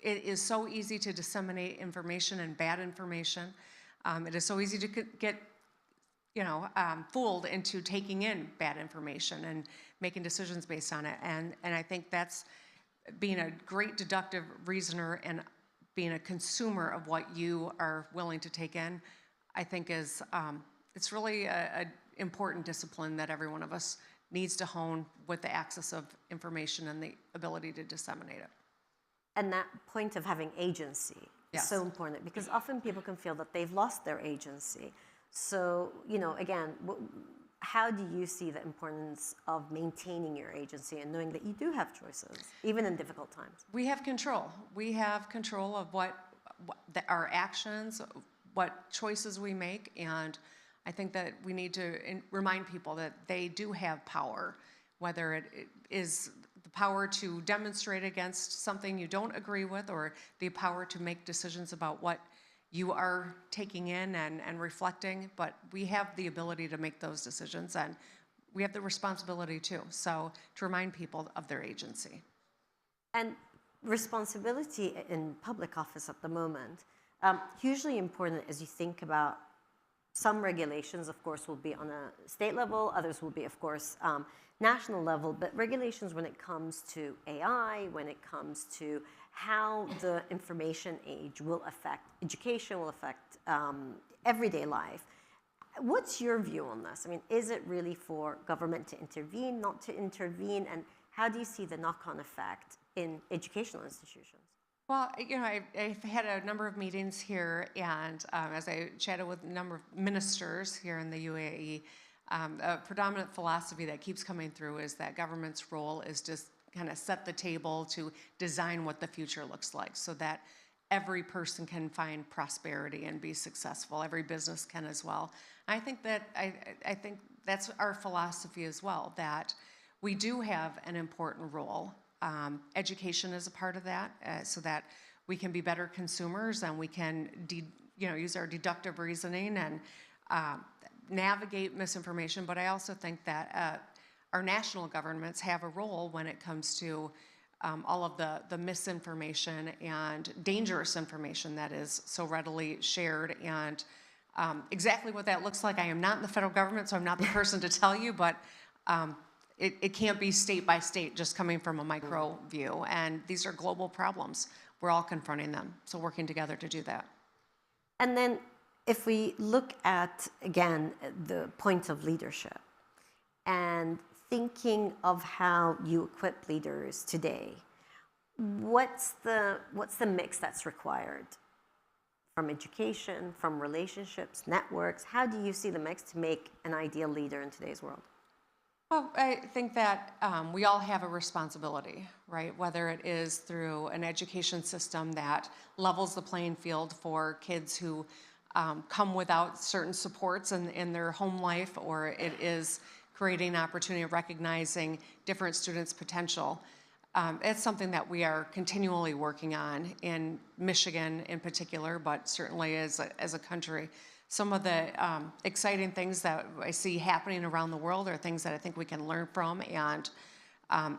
It is so easy to disseminate information and bad information. It is so easy to get fooled into taking in bad information and making decisions based on it. And I think that's being a great deductive reasoner and being a consumer of what you are willing to take in, I think is, it's really a important discipline that every one of us needs to hone with the access of information and the ability to disseminate it. And that point of having agency is so important, because often people can feel that they've lost their agency. So, again, how do you see the importance of maintaining your agency and knowing that you do have choices, even in difficult times? We have control. We have control of our actions, what choices we make, and I think that we need to remind people that they do have power, whether it is the power to demonstrate against something you don't agree with, or the power to make decisions about what you are taking in and reflecting, but we have the ability to make those decisions, and we have the responsibility too. So to remind people of their agency. And responsibility in public office at the moment, hugely important as you think about some regulations, of course, will be on a state level, others will be, of course, national level, but regulations when it comes to AI, when it comes to how the information age will affect education, will affect everyday life. What's your view on this? I mean, is it really for government to intervene, not to intervene? And how do you see the knock-on effect in educational institutions? Well, I've had a number of meetings here, and as I chatted with a number of ministers here in the UAE, a predominant philosophy that keeps coming through is that government's role is just kind of set the table to design what the future looks like, so that every person can find prosperity and be successful. Every business can as well. I think that's our philosophy as well, that we do have an important role. Education is a part of that, so that we can be better consumers and we can use our deductive reasoning and navigate misinformation. But I also think that our national governments have a role when it comes to all of the misinformation and dangerous information that is so readily shared. And exactly what that looks like, I am not in the federal government, so I'm not the person to tell you, but it can't be state by state, just coming from a micro view. And these are global problems. We're all confronting them, so working together to do that. And then if we look at, again, the point of leadership and thinking of how you equip leaders today, what's the mix that's required? From education, from relationships, networks, how do you see the mix to make an ideal leader in today's world? Well, I think that we all have a responsibility, right? Whether it is through an education system that levels the playing field for kids who come without certain supports in their home life, or it is creating opportunity of recognizing different students' potential. It's something that we are continually working on in Michigan in particular, but certainly as a country. Some of the exciting things that I see happening around the world are things that I think we can learn from and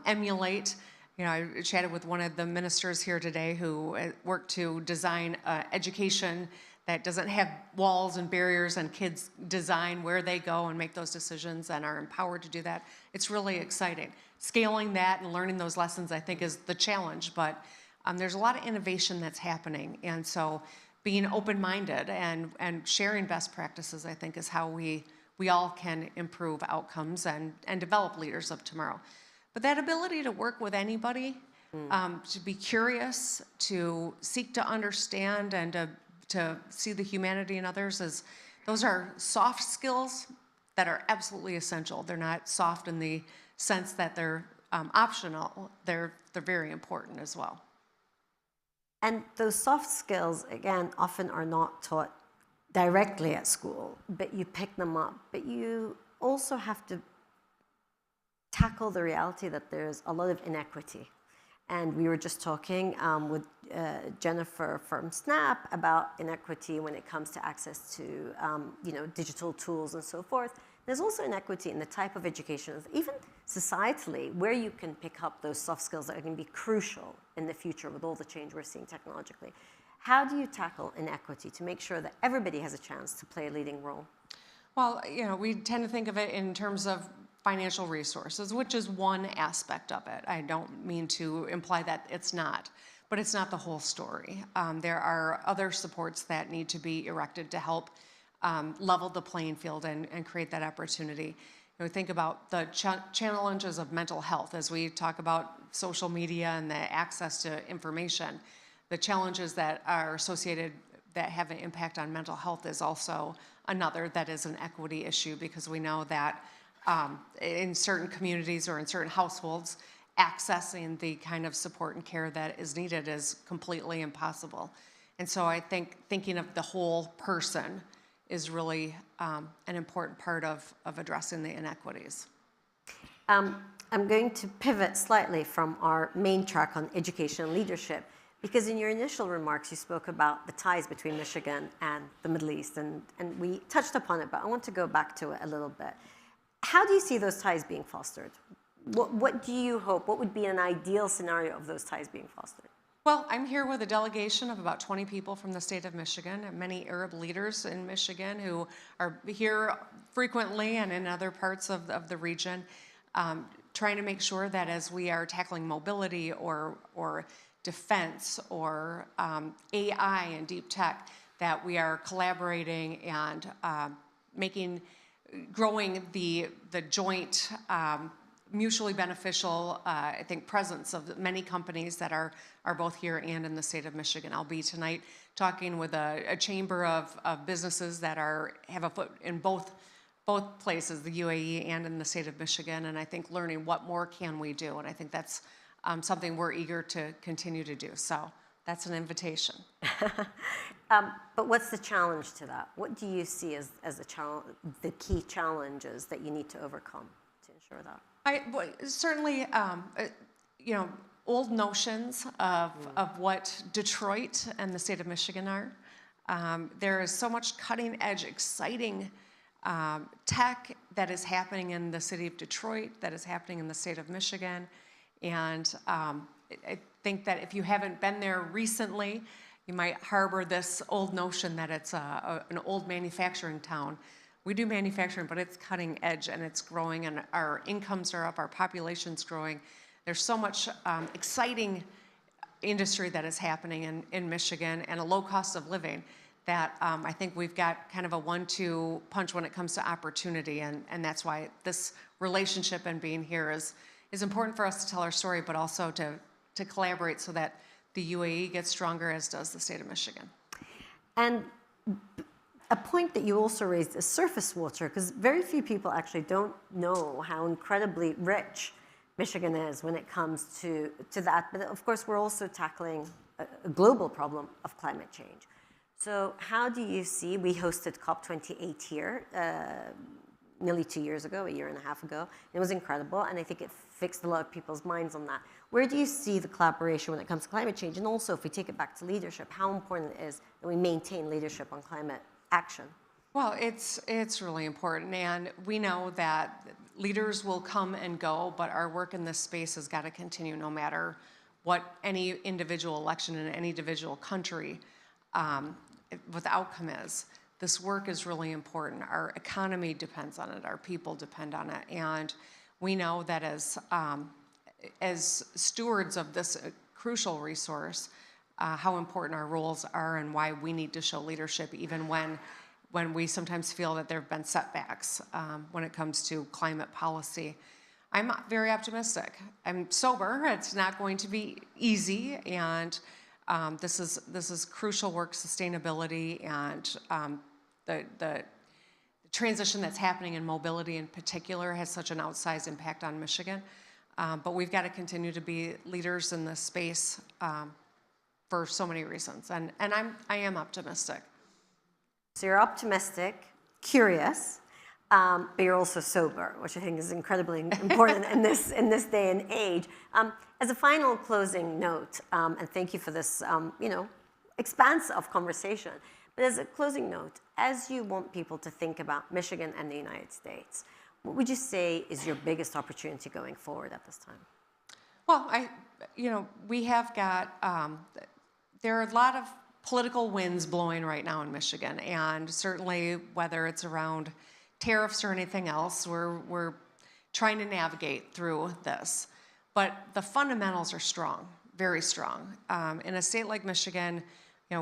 emulate. You know, I chatted with one of the ministers here today who worked to design education that doesn't have walls and barriers, and kids design where they go and make those decisions and are empowered to do that. It's really exciting. Scaling that and learning those lessons, I think, is the challenge, but there's a lot of innovation that's happening, and so being open-minded and sharing best practices, I think, is how we all can improve outcomes and develop leaders of tomorrow. But that ability to work with anybody, to be curious, to seek to understand, and to see the humanity in others, those are soft skills that are absolutely essential. They're not soft in the sense that they're optional. They're very important as well. And those soft skills, again, often are not taught directly at school, but you pick them up. But you also have to tackle the reality that there's a lot of inequity. And we were just talking with Jennifer from SNAP about inequity when it comes to access to digital tools and so forth. There's also inequity in the type of education, even societally, where you can pick up those soft skills that are going to be crucial in the future with all the change we're seeing technologically. How do you tackle inequity to make sure that everybody has a chance to play a leading role? Well, we tend to think of it in terms of financial resources, which is one aspect of it. I don't mean to imply that it's not, but it's not the whole story. There are other supports that need to be erected to help level the playing field and create that opportunity. We think about the challenges of mental health as we talk about social media and the access to information. The challenges that are associated that have an impact on mental health is also another that is an equity issue, because we know that in certain communities or in certain households, accessing the kind of support and care that is needed is completely impossible. And so I think thinking of the whole person is really an important part of addressing the inequities. I'm going to pivot slightly from our main track on education and leadership, because in your initial remarks, you spoke about the ties between Michigan and the Middle East, and we touched upon it, but I want to go back to it a little bit. How do you see those ties being fostered? What do you hope? What would be an ideal scenario of those ties being fostered? Well, I'm here with a delegation of about 20 people from the state of Michigan, and many Arab leaders in Michigan who are here frequently and in other parts of the region, trying to make sure that as we are tackling mobility or defense or AI and deep tech, that we are collaborating and growing the joint mutually beneficial, I think, presence of many companies that are both here and in the state of Michigan. I'll be tonight talking with a chamber of businesses that have a foot in both places, the UAE and in the state of Michigan, and I think learning what more can we do, and I think that's something we're eager to continue to do. So that's an invitation. But what's the challenge to that? What do you see as the key challenges that you need to overcome to ensure that? Certainly, old notions of what Detroit and the state of Michigan are. There is so much cutting-edge, exciting tech that is happening in the city of Detroit, that is happening in the state of Michigan, and I think that if you haven't been there recently, you might harbor this old notion that it's an old manufacturing town. We do manufacturing, but it's cutting edge and it's growing, and our incomes are up, our population's growing. There's so much exciting industry that is happening in Michigan, and a low cost of living that I think we've got kind of a 1-2 punch when it comes to opportunity, and that's why this relationship and being here is important for us to tell our story, but also to collaborate so that the UAE gets stronger, as does the state of Michigan. And a point that you also raised is surface water, because very few people actually don't know how incredibly rich Michigan is when it comes to that. But of course, we're also tackling a global problem of climate change. So how do you see, we hosted COP28 here nearly 2 years ago, a year and a half ago. It was incredible, and I think it fixed a lot of people's minds on that. Where do you see the collaboration when it comes to climate change? And also, if we take it back to leadership, how important it is that we maintain leadership on climate action? Well, it's really important, and we know that leaders will come and go, but our work in this space has got to continue no matter what any individual election in any individual country, what the outcome is. This work is really important. Our economy depends on it. Our people depend on it, and we know that as stewards of this crucial resource, how important our roles are and why we need to show leadership even when we sometimes feel that there have been setbacks when it comes to climate policy. I'm very optimistic. I'm sober. It's not going to be easy, and this is crucial work. Sustainability and the transition that's happening in mobility in particular has such an outsized impact on Michigan. But we've got to continue to be leaders in this space for so many reasons, and I am optimistic. So you're optimistic, curious, but you're also sober, which I think is incredibly important in this day and age. As a final closing note, and thank you for this, expanse of conversation. But as a closing note, as you want people to think about Michigan and the United States, what would you say is your biggest opportunity going forward at this time? Well, we have got, there are a lot of political winds blowing right now in Michigan, and certainly whether it's around tariffs or anything else, we're trying to navigate through this. But the fundamentals are strong, very strong. In a state like Michigan,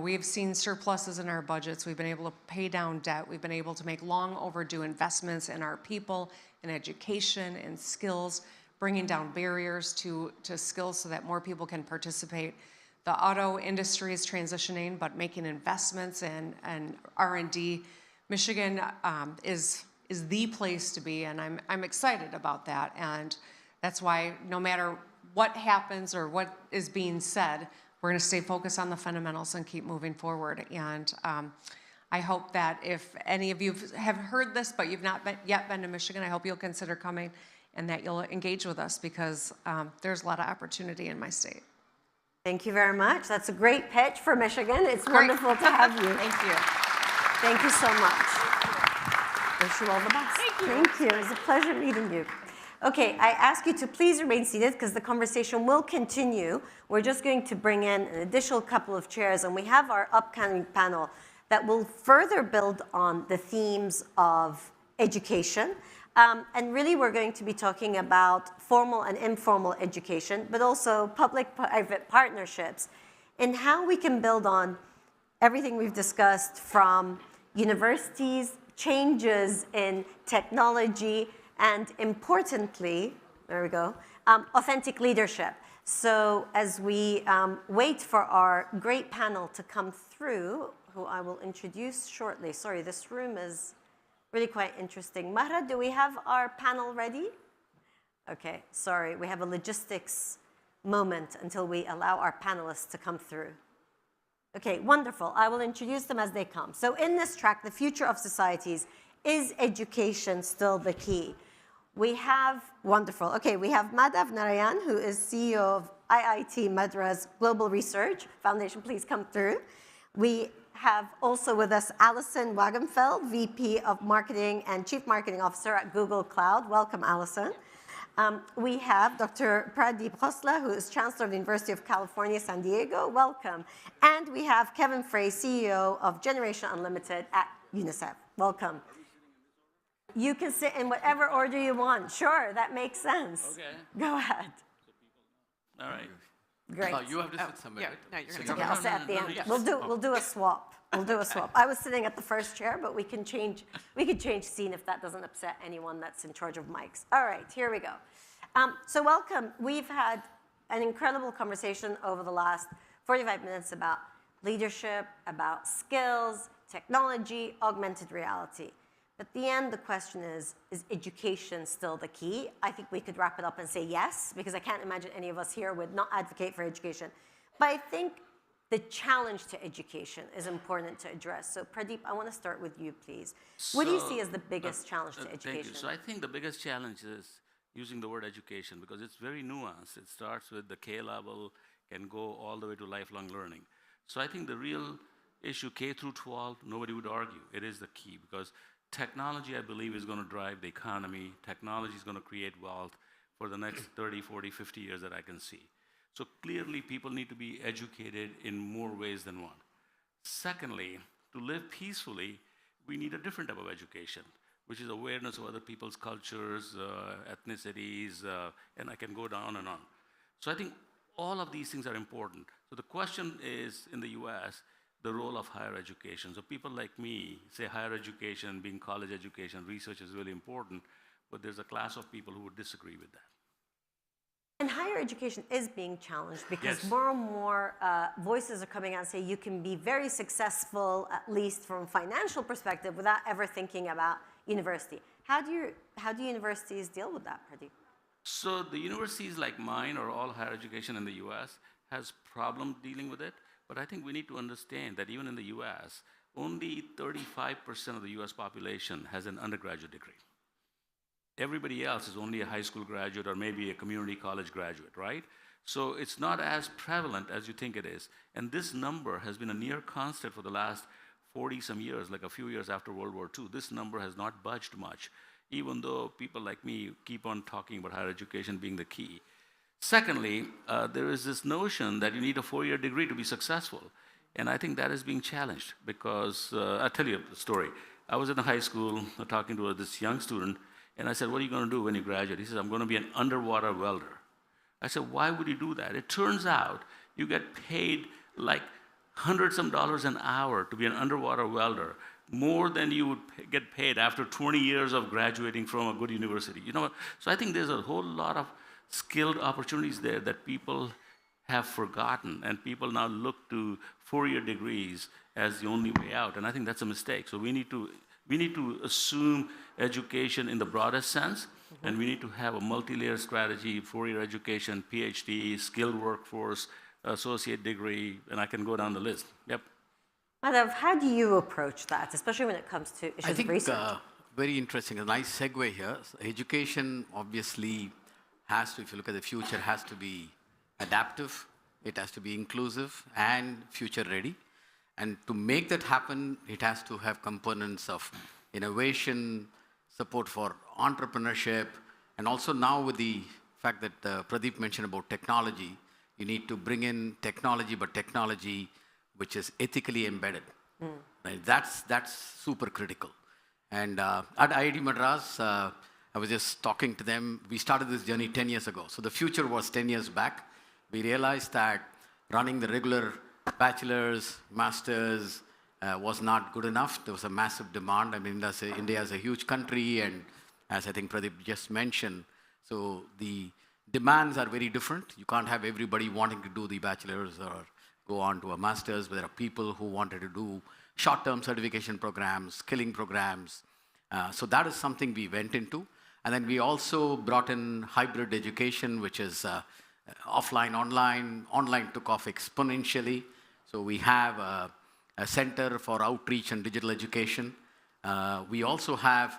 we've seen surpluses in our budgets. We've been able to pay down debt. We've been able to make long overdue investments in our people, in education, in skills, bringing down barriers to skills so that more people can participate. The auto industry is transitioning, but making investments in R&D. Michigan is the place to be, and I'm excited about that. And that's why no matter what happens or what is being said, we're going to stay focused on the fundamentals and keep moving forward. And I hope that if any of you have heard this, but you've not yet been to Michigan, I hope you'll consider coming and that you'll engage with us, because there's a lot of opportunity in my state. Thank you very much. That's a great pitch for Michigan. It's wonderful to have you. Thank you. Thank you so much. Wish you all the best. Thank you. It was a pleasure meeting you. Okay, I ask you to please remain seated because the conversation will continue. We're just going to bring in an additional couple of chairs, and we have our upcoming panel that will further build on the themes of education. And really, we're going to be talking about formal and informal education, but also public-private partnerships, and how we can build on everything we've discussed from universities, changes in technology, and importantly, there we go, authentic leadership. So as we wait for our great panel to come through, who I will introduce shortly. Sorry, this room is really quite interesting. Mahra, do we have our panel ready? Okay, sorry, we have a logistics moment until we allow our panelists to come through. Okay, wonderful. I will introduce them as they come. So in this track, The Future of Societies, is education still the key? We have, wonderful. Okay, we have Madhav Narayan, who is CEO of IIT Madras Global Research Foundation. Please come through. We have also with us Alison Wagenfeld, VP of Marketing and Chief Marketing Officer at Google Cloud. Welcome, Alison. We have Dr. Pradeep Khosla, who is Chancellor of the University of California, San Diego. Welcome. And we have Kevin Frey, CEO of Generation Unlimited at UNICEF. Welcome. You can sit in whatever order you want. Sure, that makes sense. Okay. Go ahead. All right. Great. Oh, you have to sit somewhere. Yeah, no, you're So going to Yeah, I'll sit at the end. We'll do a swap. We'll do a swap. I was sitting at the first chair, but we can change scene if that doesn't upset anyone that's in charge of mics. All right, here we go. So welcome. We've had an incredible conversation over the last 45 minutes about leadership, about skills, technology, augmented reality. At the end, the question is education still the key? I think we could wrap it up and say yes, because I can't imagine any of us here would not advocate for education. But I think the challenge to education is important to address. So Pradeep, I want to start with you, please. What do you see as the biggest challenge to education? Thank you. So I think the biggest challenge is using the word education, because it's very nuanced. It starts with the K level, can go all the way to lifelong learning. So I think the real issue, K through 12, nobody would argue. It is the key, because technology, I believe, is going to drive the economy. Technology is going to create wealth for the next 30, 40, 50 years that I can see. So clearly, people need to be educated in more ways than one. Secondly, to live peacefully, we need a different type of education, which is awareness of other people's cultures, ethnicities, and I can go down and on. So I think all of these things are important. So the question is, in the US, the role of higher education. So people like me say higher education, being college education, research is really important, but there's a class of people who would disagree with that. And higher education is being challenged because Yes. more and more voices are coming out and say you can be very successful, at least from a financial perspective, without ever thinking about university. How do universities deal with that, Pradeep? So the universities like mine or all higher education in the US has problem dealing with it, but I think we need to understand that even in the US, only 35% of the US population has an undergraduate degree. Everybody else is only a high school graduate or maybe a community college graduate, right? So it's not as prevalent as you think it is. And this number has been a near constant for the last 40-some years, like a few years after World War II. This number has not budged much, even though people like me keep on talking about higher education being the key. Secondly, there is this notion that you need a 4-year degree to be successful. And I think that is being challenged because, I'll tell you a story. I was in a high school talking to this young student, and I said, what are you going to do when you graduate? He says, I'm going to be an underwater welder. I said, why would you do that? It turns out you get paid like hundreds of dollars an hour to be an underwater welder, more than you would get paid after 20 years of graduating from a good university. You know, so I think there's a whole lot of skilled opportunities there that people have forgotten, and people now look to 4-year degrees as the only way out, and I think that's a mistake. So we need to assume education in the broadest sense, and we need to have a multi-layer strategy, 4-year education, PhD, skilled workforce, associate degree, and I can go down the list. Yep. Madhav, how do you approach that, especially when it comes to issues of research? Very interesting, a nice segue here. So education obviously has to, if you look at the future, has to be adaptive, it has to be inclusive and future ready. And to make that happen, it has to have components of innovation, support for entrepreneurship, and also now with the fact that Pradeep mentioned about technology, you need to bring in technology, but technology which is ethically embedded. Right? That's super critical. And at IIT Madras, I was just talking to them. We started this journey 10 years ago. So the future was 10 years back. We realized that running the regular bachelor's, master's was not good enough. There was a massive demand. I mean, India is a huge country, and as I think Pradeep just mentioned, so the demands are very different. You can't have everybody wanting to do the bachelor's or go on to a master's, but there are people who wanted to do short-term certification programs, skilling programs. So that is something we went into. And then we also brought in hybrid education, which is offline, online. Online took off exponentially. So we have a center for outreach and digital education. We also have,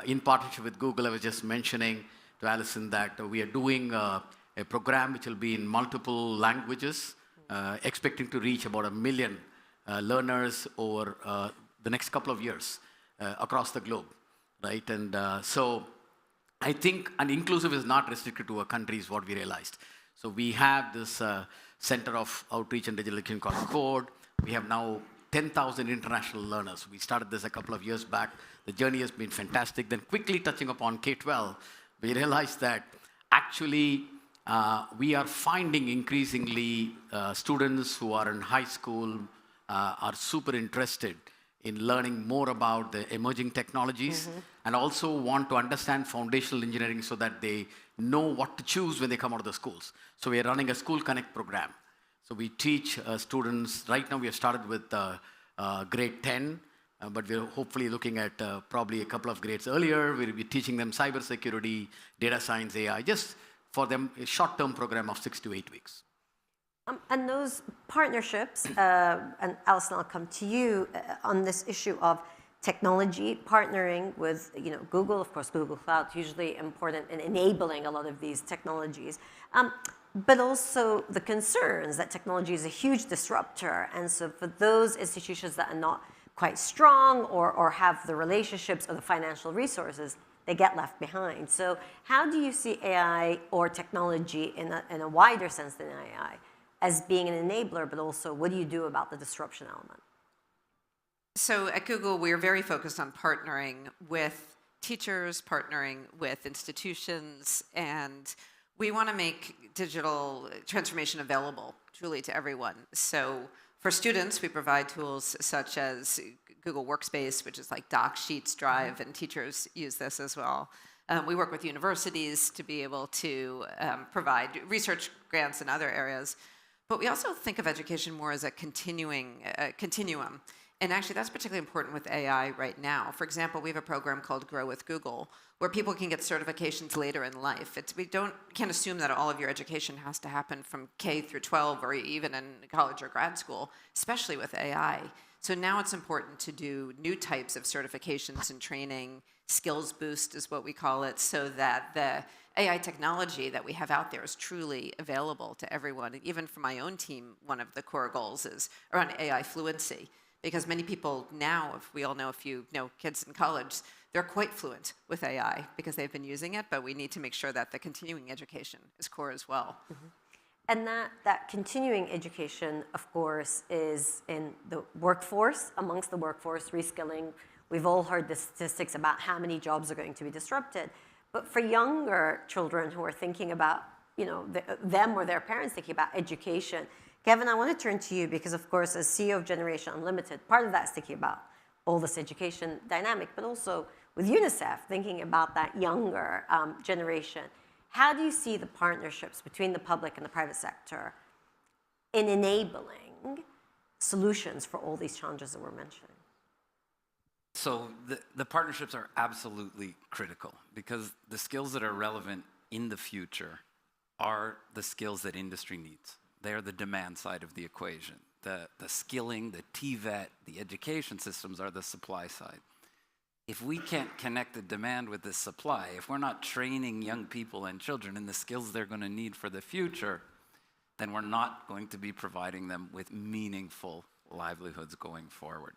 in partnership with Google, I was just mentioning to Alison that we are doing a program which will be in multiple languages, expecting to reach about 1 million learners over the next couple of years across the globe, right? And so I think, and inclusive is not restricted to a country is what we realized. So we have this Center of Outreach and Digital Education called CODE. We have now 10,000 international learners. We started this a couple of years back. The journey has been fantastic. Then quickly touching upon K-12, we realized that actually we are finding increasingly students who are in high school are super interested in learning more about the emerging technologies and also want to understand foundational engineering so that they know what to choose when they come out of the schools. So we are running a School Connect program. So we teach students, right now we have started with grade 10, but we're hopefully looking at probably a couple of grades earlier. We'll be teaching them cybersecurity, data science, AI, just for them a short-term program of 6 to 8 weeks. And those partnerships, and Alison, I'll come to you on this issue of technology, partnering with Google, of course, Google Cloud, hugely important in enabling a lot of these technologies. But also the concerns that technology is a huge disruptor. And so for those institutions that are not quite strong or have the relationships or the financial resources, they get left behind. So how do you see AI or technology in a wider sense than AI as being an enabler, but also what do you do about the disruption element? So at Google, we're very focused on partnering with teachers, partnering with institutions, and we want to make digital transformation available truly to everyone. So for students, we provide tools such as Google Workspace, which is like Docs, Sheets, Drive, and teachers use this as well. We work with universities to be able to provide research grants in other areas. But we also think of education more as a continuum. And actually, that's particularly important with AI right now. For example, we have a program called Grow with Google, where people can get certifications later in life. We can't assume that all of your education has to happen from K through 12 or even in college or grad school, especially with AI. So now it's important to do new types of certifications and training. Skills boost is what we call it, so that the AI technology that we have out there is truly available to everyone. And even for my own team, one of the core goals is around AI fluency. Because many people now, if we all know, if you know kids in college, they're quite fluent with AI because they've been using it, but we need to make sure that the continuing education is core as well. Mm-hmm. And that continuing education, of course, is in the workforce, amongst the workforce, reskilling. We've all heard the statistics about how many jobs are going to be disrupted. But for younger children who are thinking about, them or their parents thinking about education, Kevin, I want to turn to you because, of course, as CEO of Generation Unlimited, part of that is thinking about all this education dynamic, but also with UNICEF, thinking about that younger generation. How do you see the partnerships between the public and the private sector in enabling solutions for all these challenges that we're mentioning? So the partnerships are absolutely critical because the skills that are relevant in the future are the skills that industry needs. They're the demand side of the equation. The skilling, the TVET, the education systems are the supply side. If we can't connect the demand with the supply, if we're not training young people and children in the skills they're going to need for the future, then we're not going to be providing them with meaningful livelihoods going forward.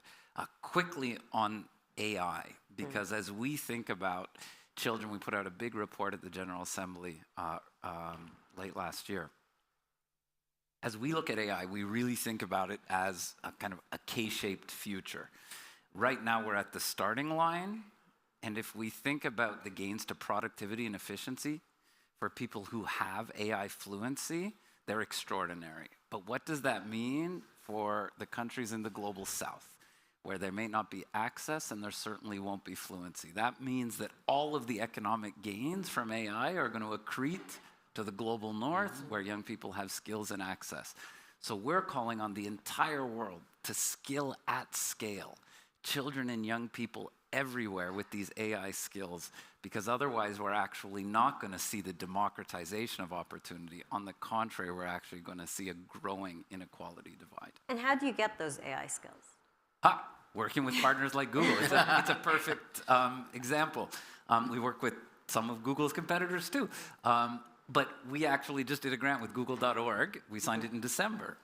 Quickly on AI, because as we think about children, we put out a big report at the General Assembly late last year. As we look at AI, we really think about it as a kind of a K-shaped future. Right now, we're at the starting line, and if we think about the gains to productivity and efficiency for people who have AI fluency, they're extraordinary. But what does that mean for the countries in the global south, where there may not be access and there certainly won't be fluency? That means that all of the economic gains from AI are going to accrete to the global north, where young people have skills and access. So we're calling on the entire world to skill at scale, children and young people everywhere with these AI skills, because otherwise we're actually not going to see the democratization of opportunity. On the contrary, we're actually going to see a growing inequality divide. And how do you get those AI skills? Working with partners like Google. It's a perfect example. We work with some of Google's competitors too. But we actually just did a grant with Google.org. We signed it in December.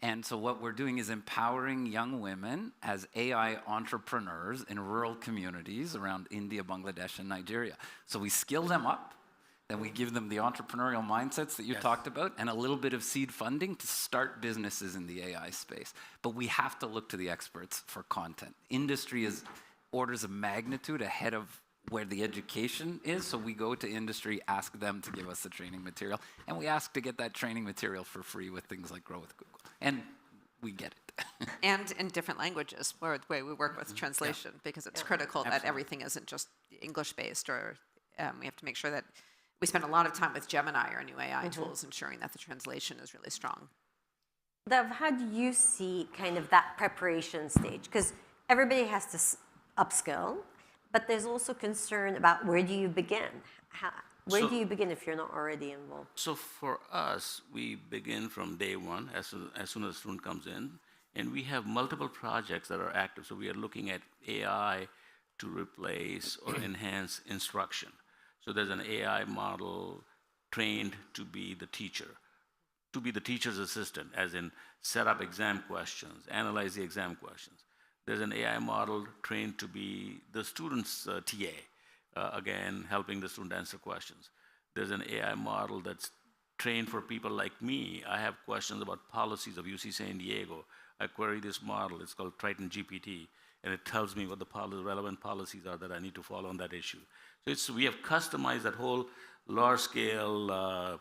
And so what we're doing is empowering young women as AI entrepreneurs in rural communities around India, Bangladesh, and Nigeria. So we skill them up, then we give them the entrepreneurial mindsets that you talked about, and a little bit of seed funding to start businesses in the AI space. But we have to look to the experts for content. Industry is orders of magnitude ahead of where the education is, so we go to industry, ask them to give us the training material, and we ask to get that training material for free with things like Grow with Google, and we get it. And in different languages, where the way we work with translation, because it's critical that everything isn't just English-based, or we have to make sure that we spend a lot of time with Gemini, our new AI tools, ensuring that the translation is really strong. Dev, how do you see kind of that preparation stage? Because everybody has to upskill, but there's also concern about where do you begin? Where do you begin if you're not already involved? So for us, we begin from day one, as soon as a student comes in, and we have multiple projects that are active. So we are looking at AI to replace or enhance instruction. So there's an AI model trained to be the teacher, to be the teacher's assistant, as in set up exam questions, analyze the exam questions. There's an AI model trained to be the student's TA, again, helping the student answer questions. There's an AI model that's trained for people like me. I have questions about policies of UC San Diego. I query this model, it's called Triton GPT, and it tells me what the relevant policies are that I need to follow on that issue. So we have customized that whole large-scale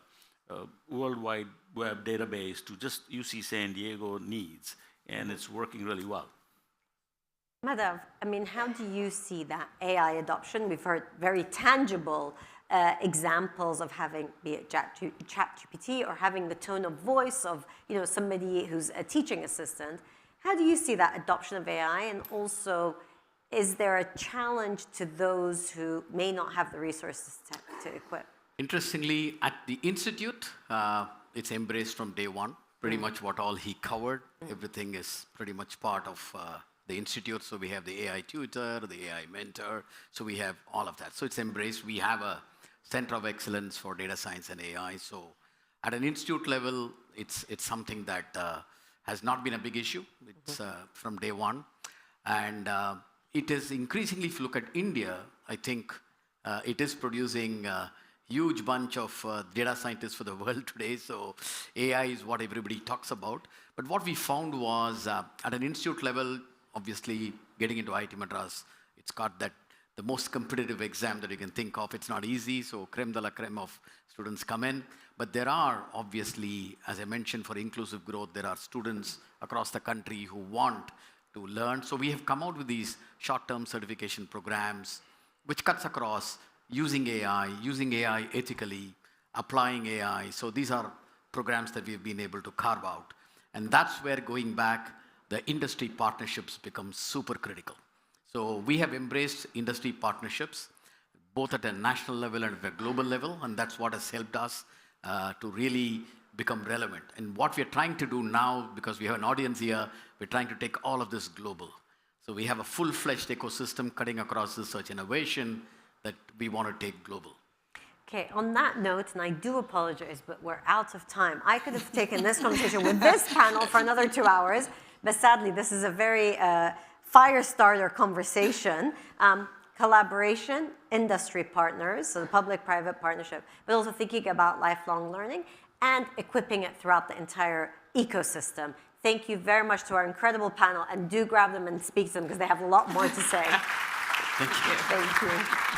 World Wide Web database to just UC San Diego needs, and it's working really well. Madhav, I mean, how do you see that AI adoption? We've heard very tangible examples of having, be it ChatGPT or having the tone of voice of somebody who's a teaching assistant. How do you see that adoption of AI? And also, is there a challenge to those who may not have the resources to equip? Interestingly, at the Institute, it's embraced from day one. Pretty much what all he covered, everything is pretty much part of the Institute. So we have the AI tutor, the AI mentor. So we have all of that. So it's embraced. We have a Center of Excellence for Data Science and AI. So at an institute level, it's something that has not been a big issue. It's from day one. And it is increasingly, if you look at India, I think it is producing a huge bunch of data scientists for the world today. So AI is what everybody talks about. But what we found was at an institute level, obviously getting into IIT Madras, it's got that the most competitive exam that you can think of. It's not easy, so creme de la creme of students come in. But there are obviously, as I mentioned, for inclusive growth, there are students across the country who want to learn. So we have come out with these short-term certification programs, which cuts across using AI ethically, applying AI. So these are programs that we've been able to carve out. And that's where, going back, the industry partnerships become super critical. So we have embraced industry partnerships, both at a national level and at a global level, and that's what has helped us to really become relevant. And what we're trying to do now, because we have an audience here, we're trying to take all of this global. So we have a full-fledged ecosystem cutting across research innovation that we want to take global. Okay, on that note, and I do apologize, but we're out of time. I could have taken this conversation with this panel for another 2 hours, but sadly, this is a very fire starter conversation. Collaboration, industry partners, so the public-private partnership, but also thinking about lifelong learning and equipping it throughout the entire ecosystem. Thank you very much to our incredible panel, and do grab them and speak to them because they have a lot more to say. Thank you. Thank you.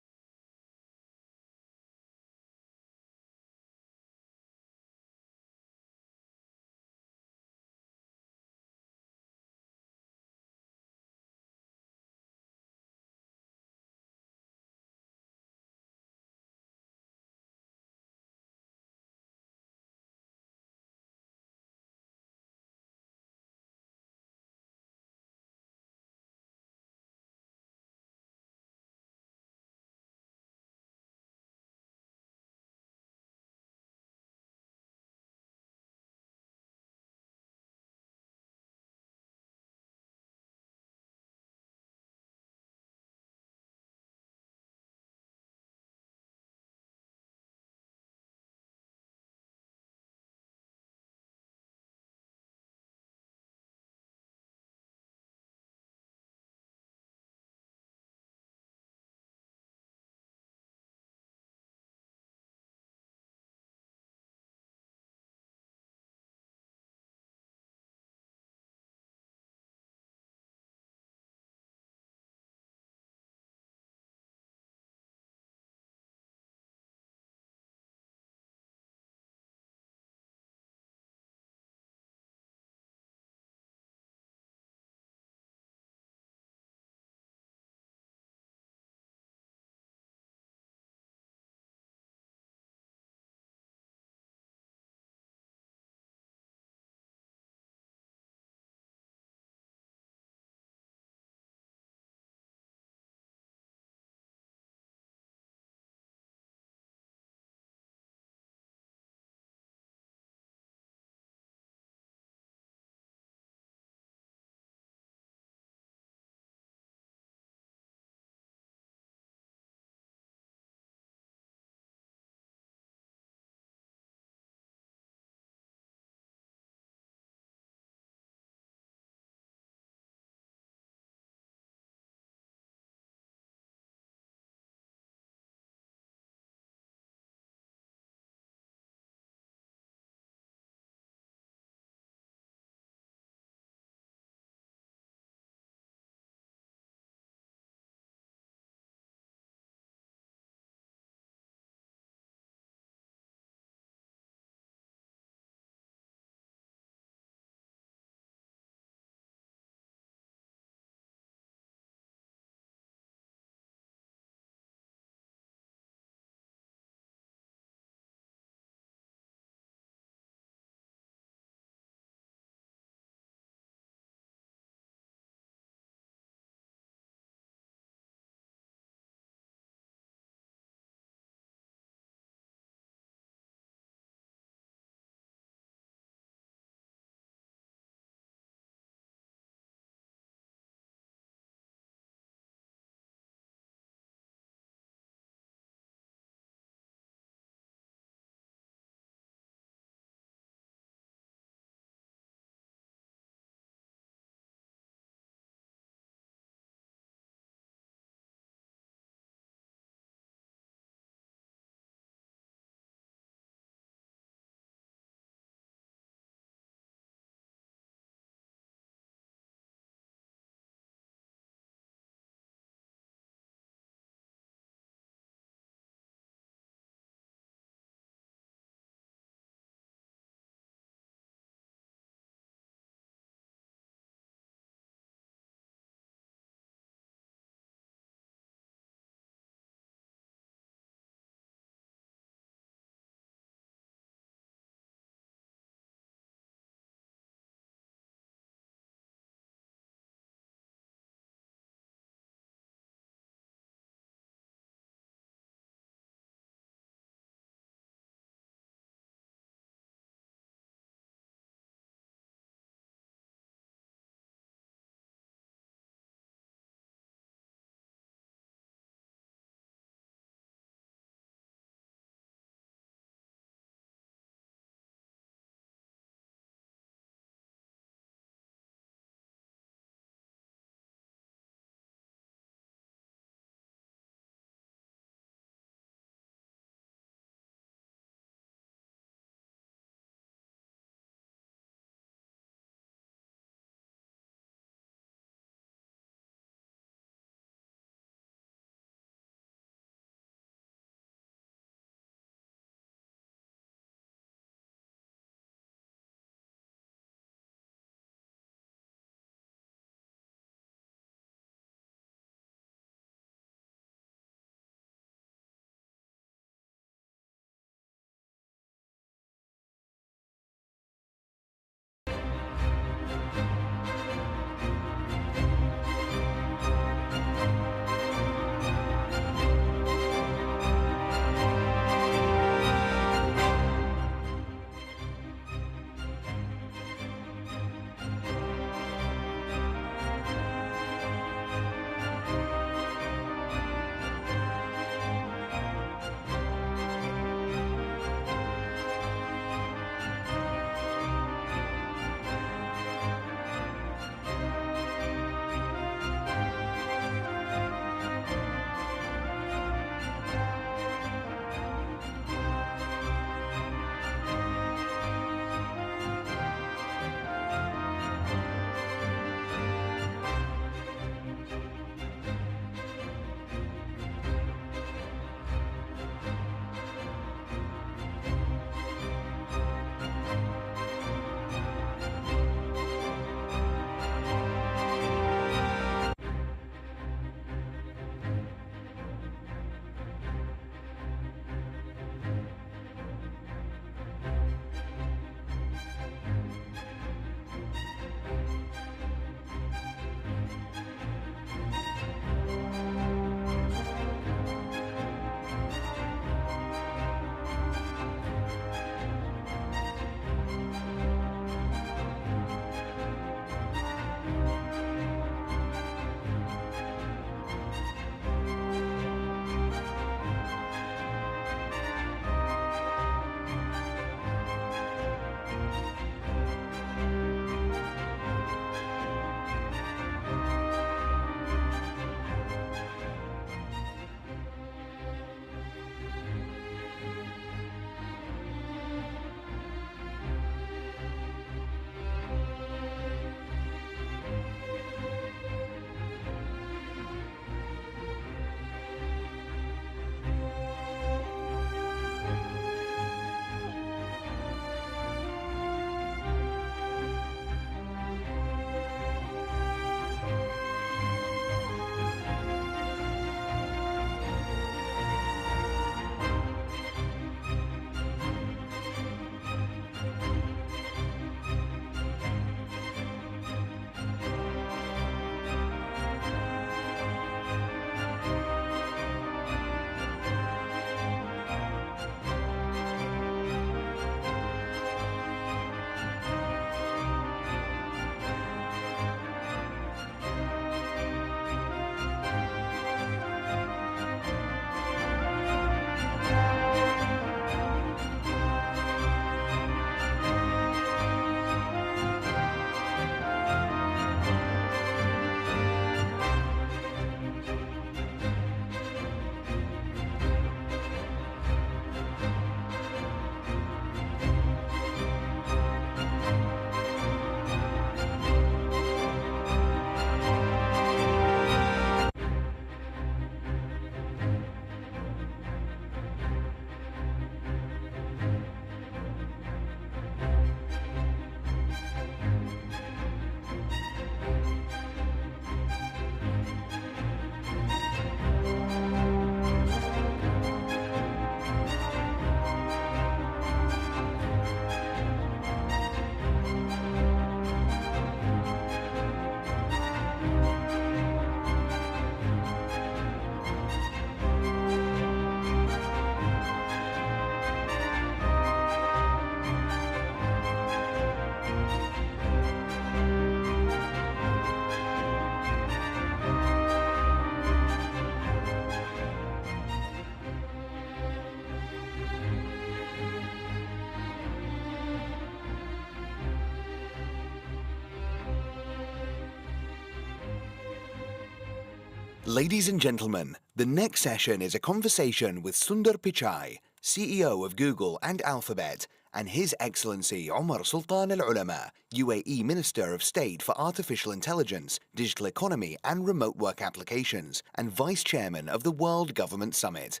Ladies and gentlemen, the next session is a conversation with Sundar Pichai, CEO of Google and Alphabet, and His Excellency Omar Sultan Al Ulama, UAE Minister of State for Artificial Intelligence, Digital Economy and Remote Work Applications, and Vice Chairman of the World Government Summit.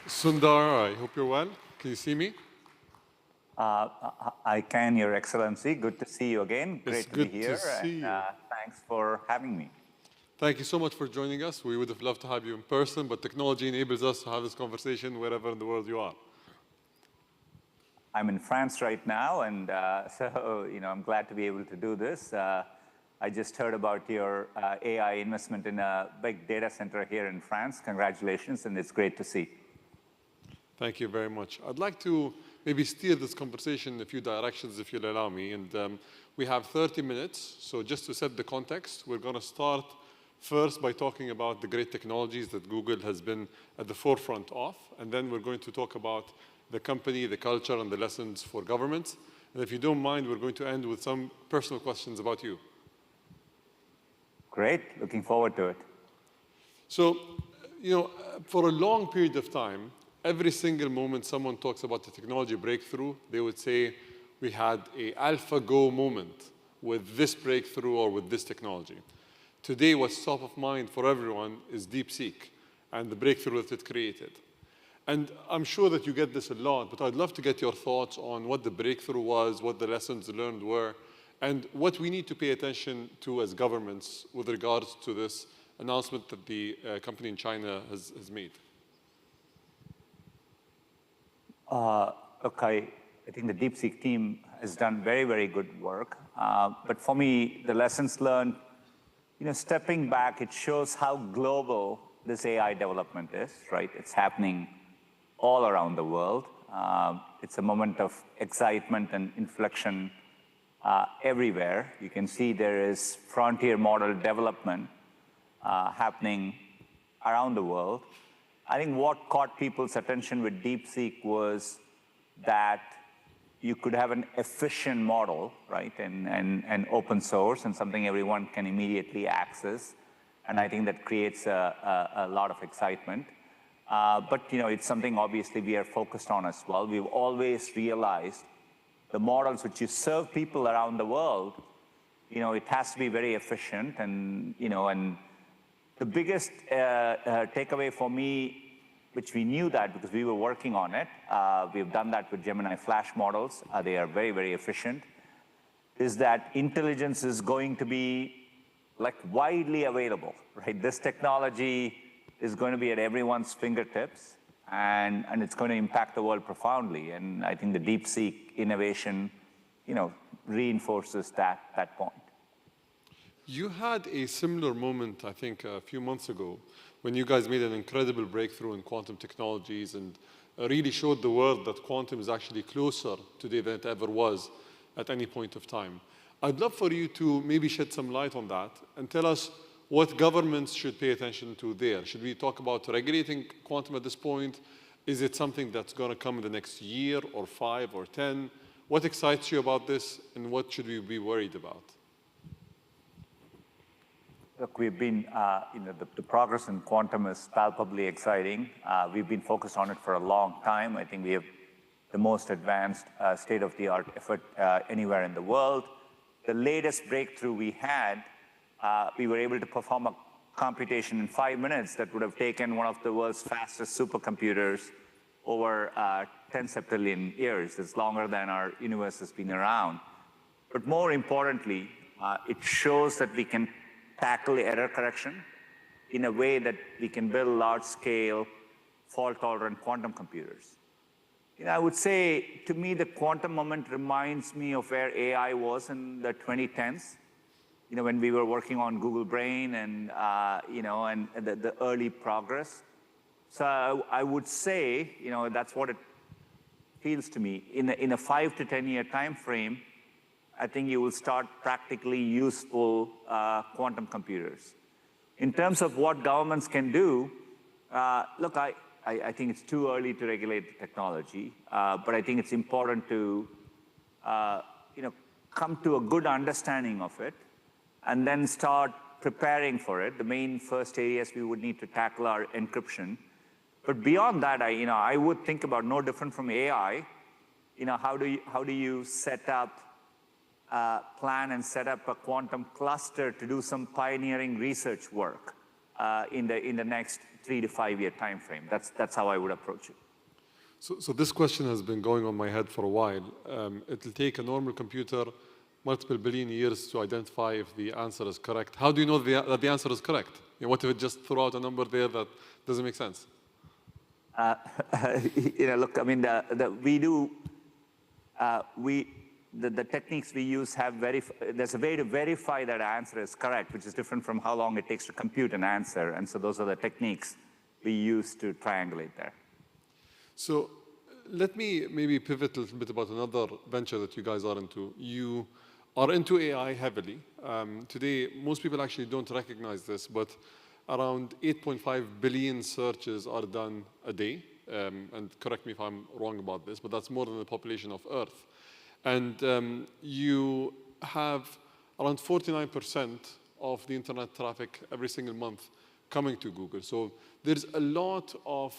Sundar, I hope you're well. Can you see me? I can, Your Excellency. Good to see you again. It's Great to be here. good to see you. Thanks for having me. Thank you so much for joining us. We would have loved to have you in person, but technology enables us to have this conversation wherever in the world you are. I'm in France right now, and so I'm glad to be able to do this. I just heard about your AI investment in a big data center here in France. Congratulations, and it's great to see. Thank you very much. I'd like to maybe steer this conversation in a few directions, if you'll allow me. And we have 30 minutes. So just to set the context, we're going to start first by talking about the great technologies that Google has been at the forefront of. And then we're going to talk about the company, the culture, and the lessons for governments. And if you don't mind, we're going to end with some personal questions about you. Great. Looking forward to it. So, for a long period of time, every single moment someone talks about the technology breakthrough, they would say, we had an AlphaGo moment with this breakthrough or with this technology. Today, what's top of mind for everyone is DeepSeek and the breakthrough that it created. And I'm sure that you get this a lot, but I'd love to get your thoughts on what the breakthrough was, what the lessons learned were, and what we need to pay attention to as governments with regards to this announcement that the company in China has made. Okay, I think the DeepSeek team has done very, very good work. But for me, the lessons learned, stepping back, it shows how global this AI development is, right? It's happening all around the world. It's a moment of excitement and inflection everywhere. You can see there is frontier model development happening around the world. I think what caught people's attention with DeepSeek was that you could have an efficient model, right, and open source and something everyone can immediately access. And I think that creates a lot of excitement. But, it's something obviously we are focused on as well. We've always realized the models which you serve people around the world, it has to be very efficient and, and the biggest takeaway for me, which we knew that because we were working on it, we've done that with Gemini Flash models, they are very, very efficient, is that intelligence is going to be widely available, right? This technology is going to be at everyone's fingertips and it's going to impact the world profoundly. And I think the DeepSeek innovation, reinforces that point. You had a similar moment, I think, a few months ago when you guys made an incredible breakthrough in quantum technologies and really showed the world that quantum is actually closer today than it ever was at any point of time. I'd love for you to maybe shed some light on that and tell us what governments should pay attention to there. Should we talk about regulating quantum at this point? Is it something that's going to come in the next year or 5 or 10? What excites you about this and what should we be worried about? Look, we've been, the progress in quantum is palpably exciting. We've been focused on it for a long time. I think we have the most advanced state-of-the-art effort anywhere in the world. The latest breakthrough we had, we were able to perform a computation in 5 minutes that would have taken one of the world's fastest supercomputers over 10 septillion years. It's longer than our universe has been around. But more importantly, it shows that we can tackle error correction in a way that we can build large-scale, fault-tolerant quantum computers. I would say, to me, the quantum moment reminds me of where AI was in the 2010s, when we were working on Google Brain and, and the early progress. So I would say, that's what it feels to me. In a 5 to 10 year time frame, I think you will start practically useful quantum computers. In terms of what governments can do, look, I think it's too early to regulate the technology, but I think it's important to come to a good understanding of it and then start preparing for it. The main first areas we would need to tackle are encryption. But beyond that, I would think about no different from AI. How do you set up, plan and set up a quantum cluster to do some pioneering research work in the next 3 to 5 year time frame? That's how I would approach it. So this question has been going on my head for a while. It'll take a normal computer multiple billion years to identify if the answer is correct. How do you know that the answer is correct? What if it just threw out a number there that doesn't make sense? Look, I mean, the techniques we use there's a way to verify that answer is correct, which is different from how long it takes to compute an answer. And so those are the techniques we use to triangulate there. So let me maybe pivot a little bit about another venture that you guys are into. You are into AI heavily. Today, most people actually don't recognize this, but around 8.5 billion searches are done a day. And correct me if I'm wrong about this, but that's more than the population of Earth. And you have around 49% of the internet traffic every single month coming to Google. So there's a lot of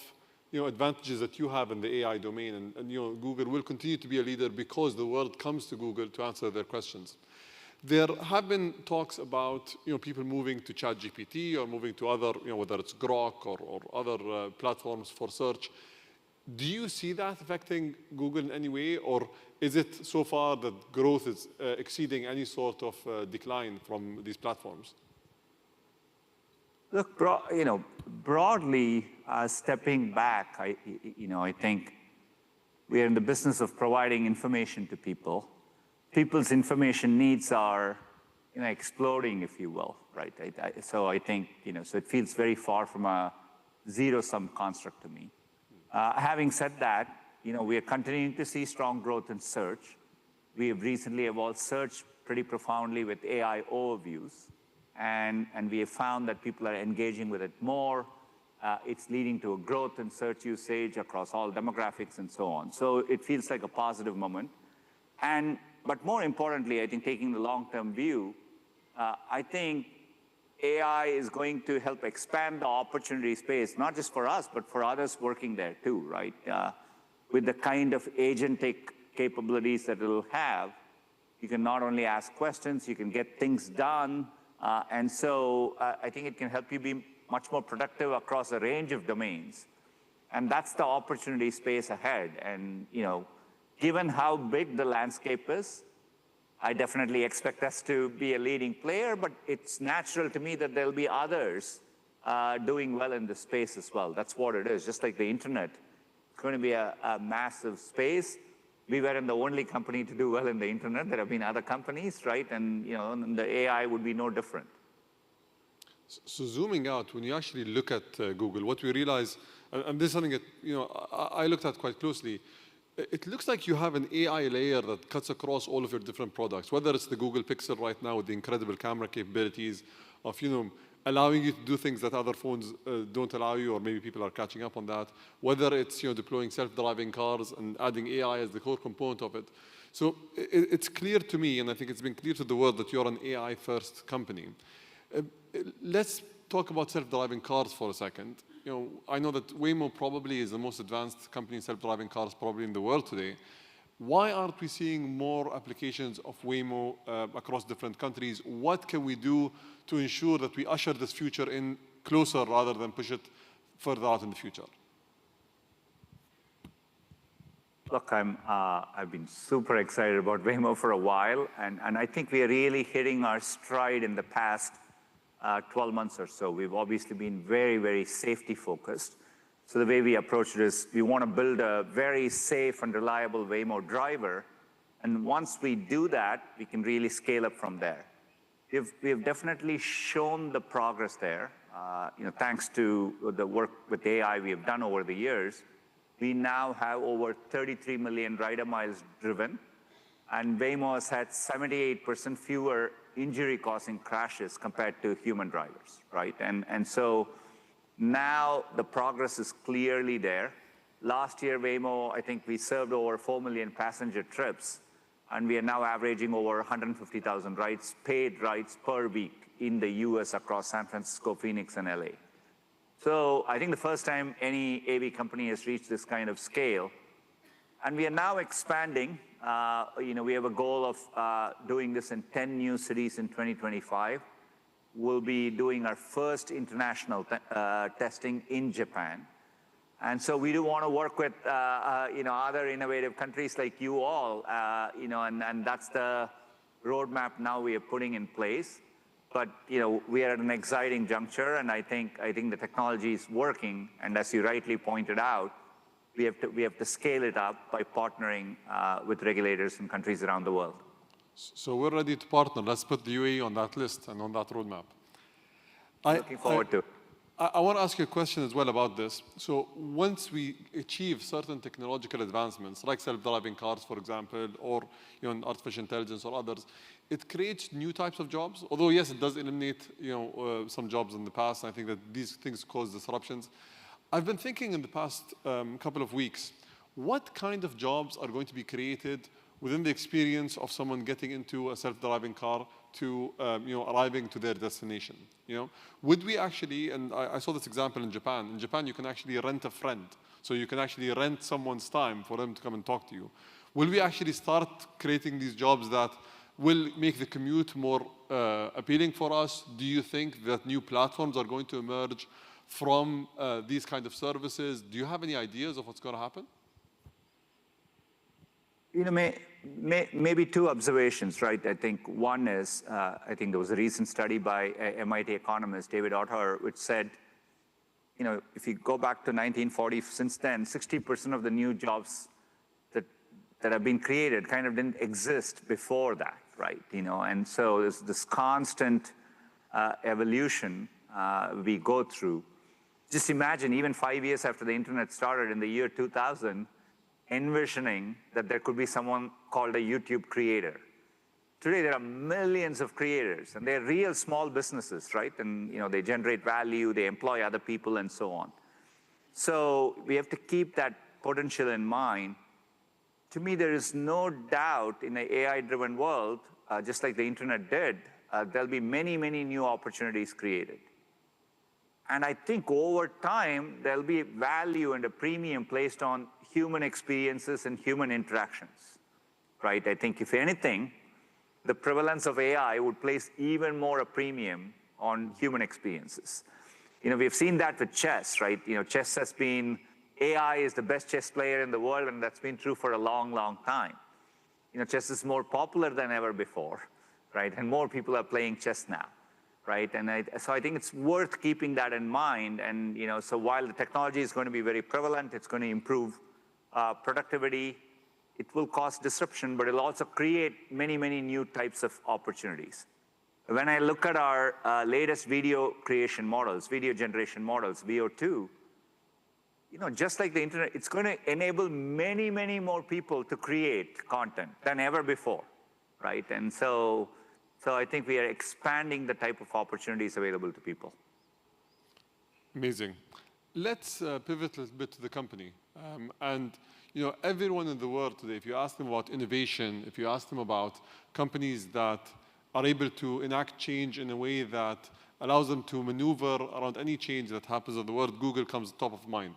advantages that you have in the AI domain, and Google will continue to be a leader because the world comes to Google to answer their questions. There have been talks about people moving to ChatGPT or moving to other, whether it's Grok or other platforms for search. Do you see that affecting Google in any way, or is it so far that growth is exceeding any sort of decline from these platforms? Look, broadly, stepping back, I think we are in the business of providing information to people. People's information needs are, exploding, if you will, right? So I think, so it feels very far from a zero-sum construct to me. Having said that, we are continuing to see strong growth in search. We have recently evolved search pretty profoundly with AI overviews. And we have found that people are engaging with it more. It's leading to a growth in search usage across all demographics and so on. So it feels like a positive moment. But more importantly, I think taking the long-term view, I think AI is going to help expand the opportunity space, not just for us, but for others working there too, right? With the kind of agentic capabilities that it'll have, you can not only ask questions, you can get things done. And so I think it can help you be much more productive across a range of domains. And that's the opportunity space ahead. And, given how big the landscape is, I definitely expect us to be a leading player, but it's natural to me that there'll be others doing well in this space as well. That's what it is. Just like the internet, it's going to be a massive space. We weren't the only company to do well in the internet. There have been other companies, right? And, and the AI would be no different. So zooming out, when you actually look at Google, what we realize, and this is something that, I looked at quite closely, it looks like you have an AI layer that cuts across all of your different products, whether it's the Google Pixel right now with the incredible camera capabilities of, allowing you to do things that other phones don't allow you, or maybe people are catching up on that, whether it's deploying self-driving cars and adding AI as the core component of it. So it's clear to me, and I think it's been clear to the world, that you're an AI-first company. Let's talk about self-driving cars for a second. I know that Waymo probably is the most advanced company in self-driving cars probably in the world today. Why aren't we seeing more applications of Waymo across different countries? What can we do to ensure that we usher this future in closer rather than push it further out in the future? Look, I've been super excited about Waymo for a while, and I think we are really hitting our stride in the past 12 months or so. We've obviously been very, very safety focused. So the way we approach it is we want to build a very safe and reliable Waymo driver. And once we do that, we can really scale up from there. We've definitely shown the progress there. Thanks to the work with AI we have done over the years, we now have over 33 million rider miles driven. And Waymo has had 78% fewer injury-causing crashes compared to human drivers, right? And so Now the progress is clearly there. Last year, Waymo, I think we served over 4 million passenger trips, and we are now averaging over 150,000 rides, paid rides per week in the US across San Francisco, Phoenix, and LA. So I think the first time any AV company has reached this kind of scale. And we are now expanding. We have a goal of doing this in 10 new cities in 2025. We'll be doing our first international testing in Japan. And so we do want to work with other innovative countries like you all, and that's the roadmap now we are putting in place. But we are at an exciting juncture, and I think the technology is working. And as you rightly pointed out, we have to scale it up by partnering with regulators in countries around the world. So we're ready to partner. Let's put the UAE on that list and on that roadmap. Looking forward to it. I want to ask you a question as well about this. So once we achieve certain technological advancements, like self-driving cars, for example, or artificial intelligence or others, it creates new types of jobs. Although yes, it does eliminate some jobs in the past. I think that these things cause disruptions. I've been thinking in the past couple of weeks, what kind of jobs are going to be created within the experience of someone getting into a self-driving car to arriving to their destination? Would we actually, and I saw this example in Japan. In Japan, you can actually rent a friend. So you can actually rent someone's time for them to come and talk to you. Will we actually start creating these jobs that will make the commute more appealing for us? Do you think that new platforms are going to emerge from these kind of services? Do you have any ideas of what's going to happen? Maybe two observations, right? I think one is, I think there was a recent study by MIT economist David Autor, which said, if you go back to 1940, since then, 60% of the new jobs that have been created kind of didn't exist before that, right? And so there's this constant evolution we go through. Just imagine, even 5 years after the internet started in the year 2000, envisioning that there could be someone called a YouTube creator. Today, there are millions of creators, and they're real small businesses, right? And they generate value, they employ other people, and so on. So we have to keep that potential in mind. To me, there is no doubt in an AI-driven world, just like the internet did, there'll be many, many new opportunities created. And I think over time, there'll be value and a premium placed on human experiences and human interactions, right? I think if anything, the prevalence of AI would place even more a premium on human experiences. We've seen that with chess, right? Chess has been, AI is the best chess player in the world, and that's been true for a long, long time. Chess is more popular than ever before, right? And more people are playing chess now, right? And so I think it's worth keeping that in mind. And so while the technology is going to be very prevalent, it's going to improve productivity, it will cause disruption, but it'll also create many, many new types of opportunities. When I look at our latest video creation models, video generation models, VO2, just like the internet, it's going to enable many, many more people to create content than ever before, right? And so I think we are expanding the type of opportunities available to people. Amazing. Let's pivot a little bit to the company. Everyone in the world today, if you ask them about innovation, if you ask them about companies that are able to enact change in a way that allows them to maneuver around any change that happens in the world, Google comes top of mind.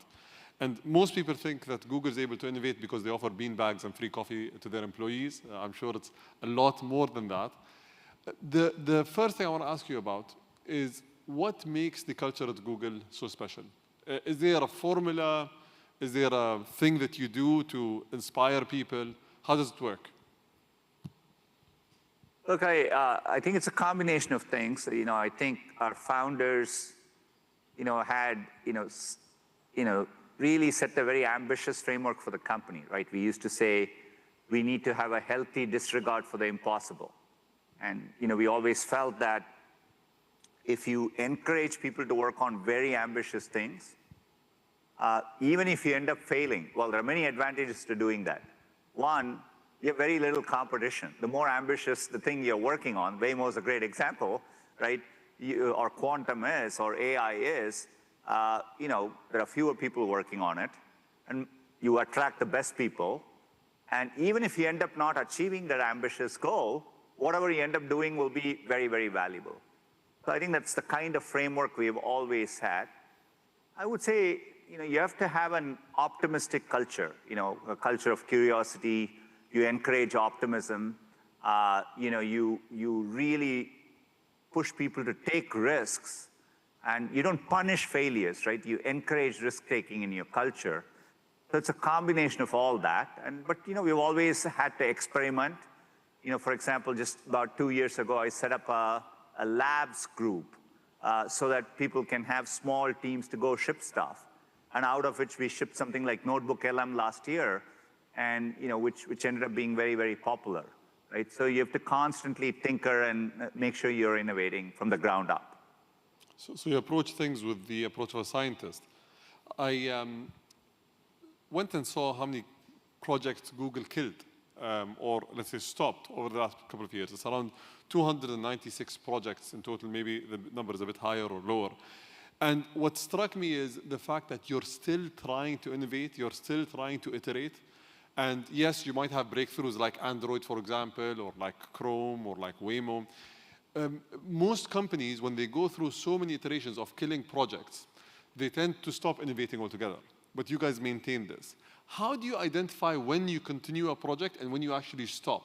And most people think that Google is able to innovate because they offer beanbags and free coffee to their employees. I'm sure it's a lot more than that. The first thing I want to ask you about is what makes the culture at Google so special? Is there a formula? Is there a thing that you do to inspire people? How does it work? Look, I think it's a combination of things. I think our founders, had, really set a very ambitious framework for the company, right? We used to say we need to have a healthy disregard for the impossible. And, we always felt that if you encourage people to work on very ambitious things, even if you end up failing, well, there are many advantages to doing that. One, you have very little competition. The more ambitious the thing you're working on, Waymo is a great example, right? Or quantum is, or AI is, you know, there are fewer people working on it, and you attract the best people. And even if you end up not achieving that ambitious goal, whatever you end up doing will be very, very valuable. So I think that's the kind of framework we've always had. I would say, you know, you have to have an optimistic culture, you know, a culture of curiosity. You encourage optimism. You know, you really push people to take risks, and you don't punish failures, right? You encourage risk-taking in your culture. So it's a combination of all that. But, you know, we've always had to experiment. You know, for example, just about 2 years ago, I set up a labs group so that people can have small teams to go ship stuff. And out of which we shipped something like Notebook LM last year, and, you know, which ended up being very, very popular, right? So you have to constantly tinker and make sure you're innovating from the ground up. So you approach things with the approach of a scientist. I went and saw how many projects Google killed, or let's say stopped over the last couple of years. It's around 296 projects in total. Maybe the number is a bit higher or lower. And what struck me is the fact that you're still trying to innovate, you're still trying to iterate. And yes, you might have breakthroughs like Android, for example, or like Chrome, or like Waymo. Most companies, when they go through so many iterations of killing projects, they tend to stop innovating altogether. But you guys maintain this. How do you identify when you continue a project and when you actually stop?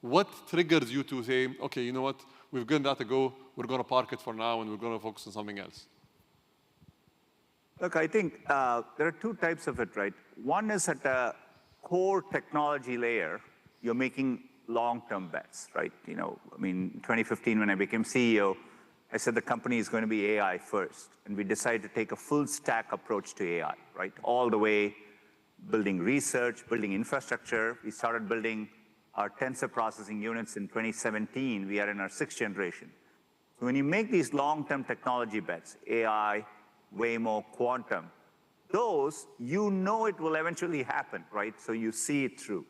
What triggers you to say, okay, you know what, we've given that a go, we're going to park it for now, and we're going to focus on something else? Look, I think there are two types of it, right? One is at a core technology layer, you're making long-term bets, right? You know, I mean, in 2015, when I became CEO, I said the company is going to be AI first. And we decided to take a full stack approach to AI, right? All the way building research, building infrastructure. We started building our tensor processing units in 2017. We are in our 6th generation. So when you make these long-term technology bets, AI, Waymo, quantum, those, you know it will eventually happen, right? So you see it through.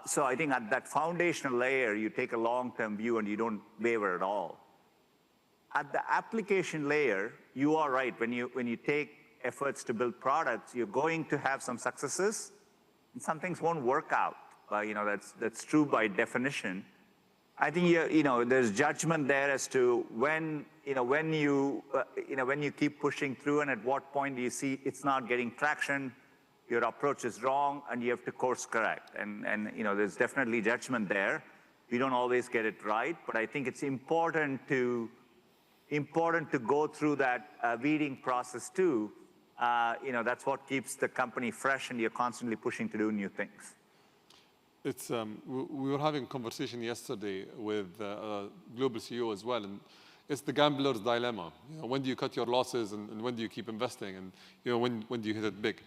So I think at that foundational layer, you take a long-term view and you don't waver at all. At the application layer, you are right. When you take efforts to build products, you're going to have some successes, and some things won't work out. You know, that's true by definition. I think you know there's judgment there as to when you keep pushing through, and at what point do you see it's not getting traction, your approach is wrong, and you have to course correct. And you know there's definitely judgment there. We don't always get it right, but I think it's important to go through that weeding process too. You know, that's what keeps the company fresh, and you're constantly pushing to do new things. It's, we were having a conversation yesterday with a global CEO as well, and it's the gambler's dilemma. You know, when do you cut your losses, and when do you keep investing, and you know, when do you hit it big?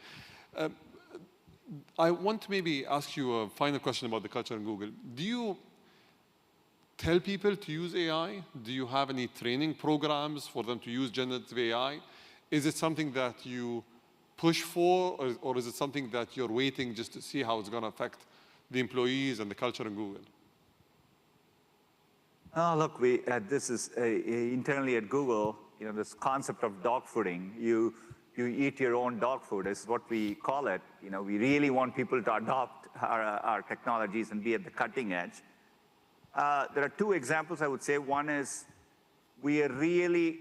I want to maybe ask you a final question about the culture in Google. Do you tell people to use AI? Do you have any training programs for them to use generative AI? Is it something that you push for, or is it something that you're waiting just to see how it's going to affect the employees and the culture in Google? Oh, look, this is internally at Google, you know, this concept of dog fooding. You eat your own dog food is what we call it. You know, we really want people to adopt our technologies and be at the cutting edge. There are two examples I would say. One is we are really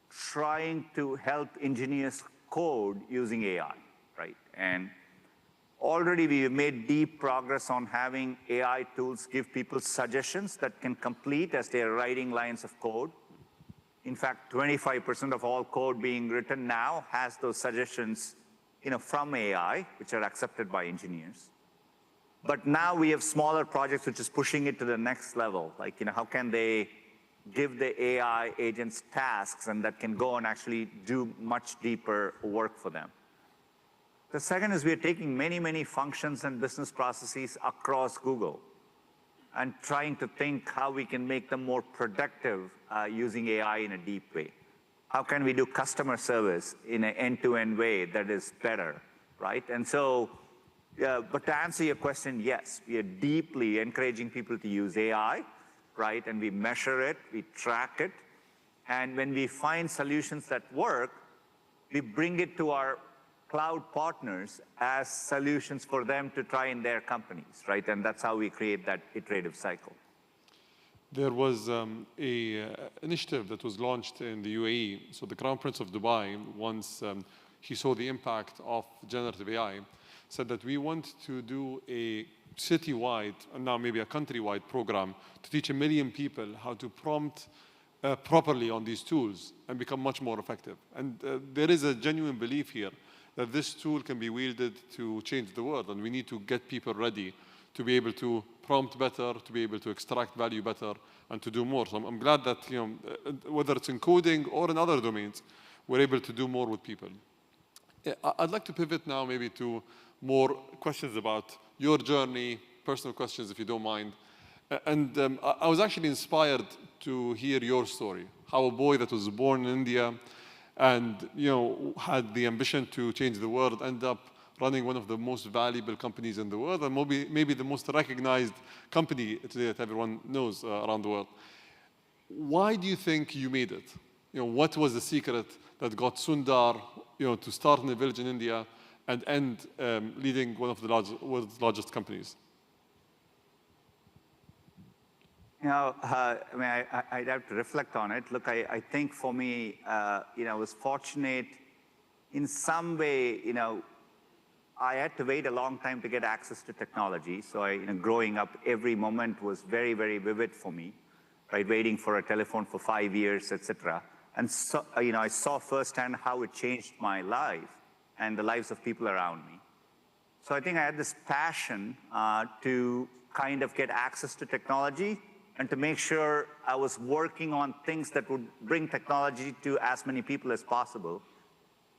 trying to help engineers code using AI, right? And already we have made deep progress on having AI tools give people suggestions that can complete as they're writing lines of code. In fact, 25% of all code being written now has those suggestions, you know, from AI, which are accepted by engineers. But now we have smaller projects which is pushing it to the next level. Like, you know, how can they give the AI agents tasks and that can go and actually do much deeper work for them. The second is we are taking many, many functions and business processes across Google and trying to think how we can make them more productive using AI in a deep way. How can we do customer service in an end-to-end way that is better, right? And so, but to answer your question, yes, we are deeply encouraging people to use AI, right? And we measure it, we track it. And when we find solutions that work, we bring it to our cloud partners as solutions for them to try in their companies, right? And that's how we create that iterative cycle. There was an initiative that was launched in the UAE. So the Crown Prince of Dubai, once he saw the impact of generative AI, said that we want to do a citywide, and now maybe a countrywide program to teach 1 million people how to prompt properly on these tools and become much more effective. And there is a genuine belief here that this tool can be wielded to change the world, and we need to get people ready to be able to prompt better, to be able to extract value better, and to do more. So I'm glad that, whether it's in coding or in other domains, we're able to do more with people. I'd like to pivot now maybe to more questions about your journey, personal questions if you don't mind. And I was actually inspired to hear your story, how a boy that was born in India and had the ambition to change the world ended up running one of the most valuable companies in the world, and maybe the most recognized company today that everyone knows around the world. Why do you think you made it? What was the secret that got Sundar to start in a village in India and end leading one of the world's largest companies? I mean, I'd have to reflect on it. Look, I think for me, I was fortunate in some way, I had to wait a long time to get access to technology. So growing up, every moment was very, very vivid for me, right? Waiting for a telephone for 5 years, etc. And so, I saw firsthand how it changed my life and the lives of people around me. So I think I had this passion to kind of get access to technology and to make sure I was working on things that would bring technology to as many people as possible.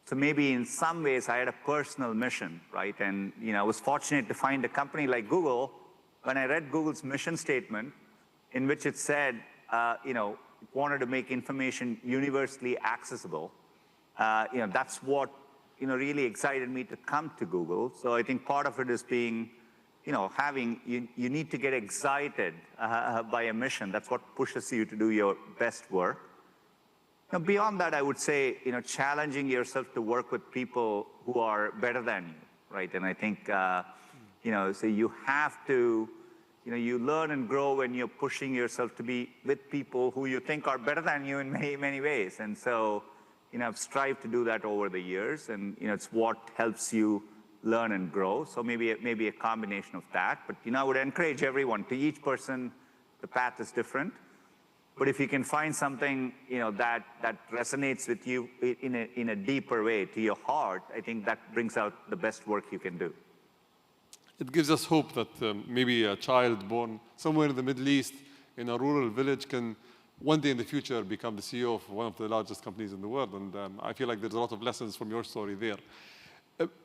So maybe in some ways I had a personal mission, right? And I was fortunate to find a company like Google. When I read Google's mission statement, in which it said, it wanted to make information universally accessible. That's what really excited me to come to Google. So I think part of it is being, you need to get excited by a mission. That's what pushes you to do your best work. Beyond that, I would say, challenging yourself to work with people who are better than you, right? And I think, so you have to, you learn and grow when you're pushing yourself to be with people who you think are better than you in many, many ways. And so, I've strived to do that over the years, and, it's what helps you learn and grow. So maybe a combination of that. But, I would encourage everyone, to each person, the path is different. But if you can find something, that resonates with you in a deeper way to your heart, I think that brings out the best work you can do. It gives us hope that maybe a child born somewhere in the Middle East in a rural village can one day in the future become the CEO of one of the largest companies in the world. And I feel like there's a lot of lessons from your story there.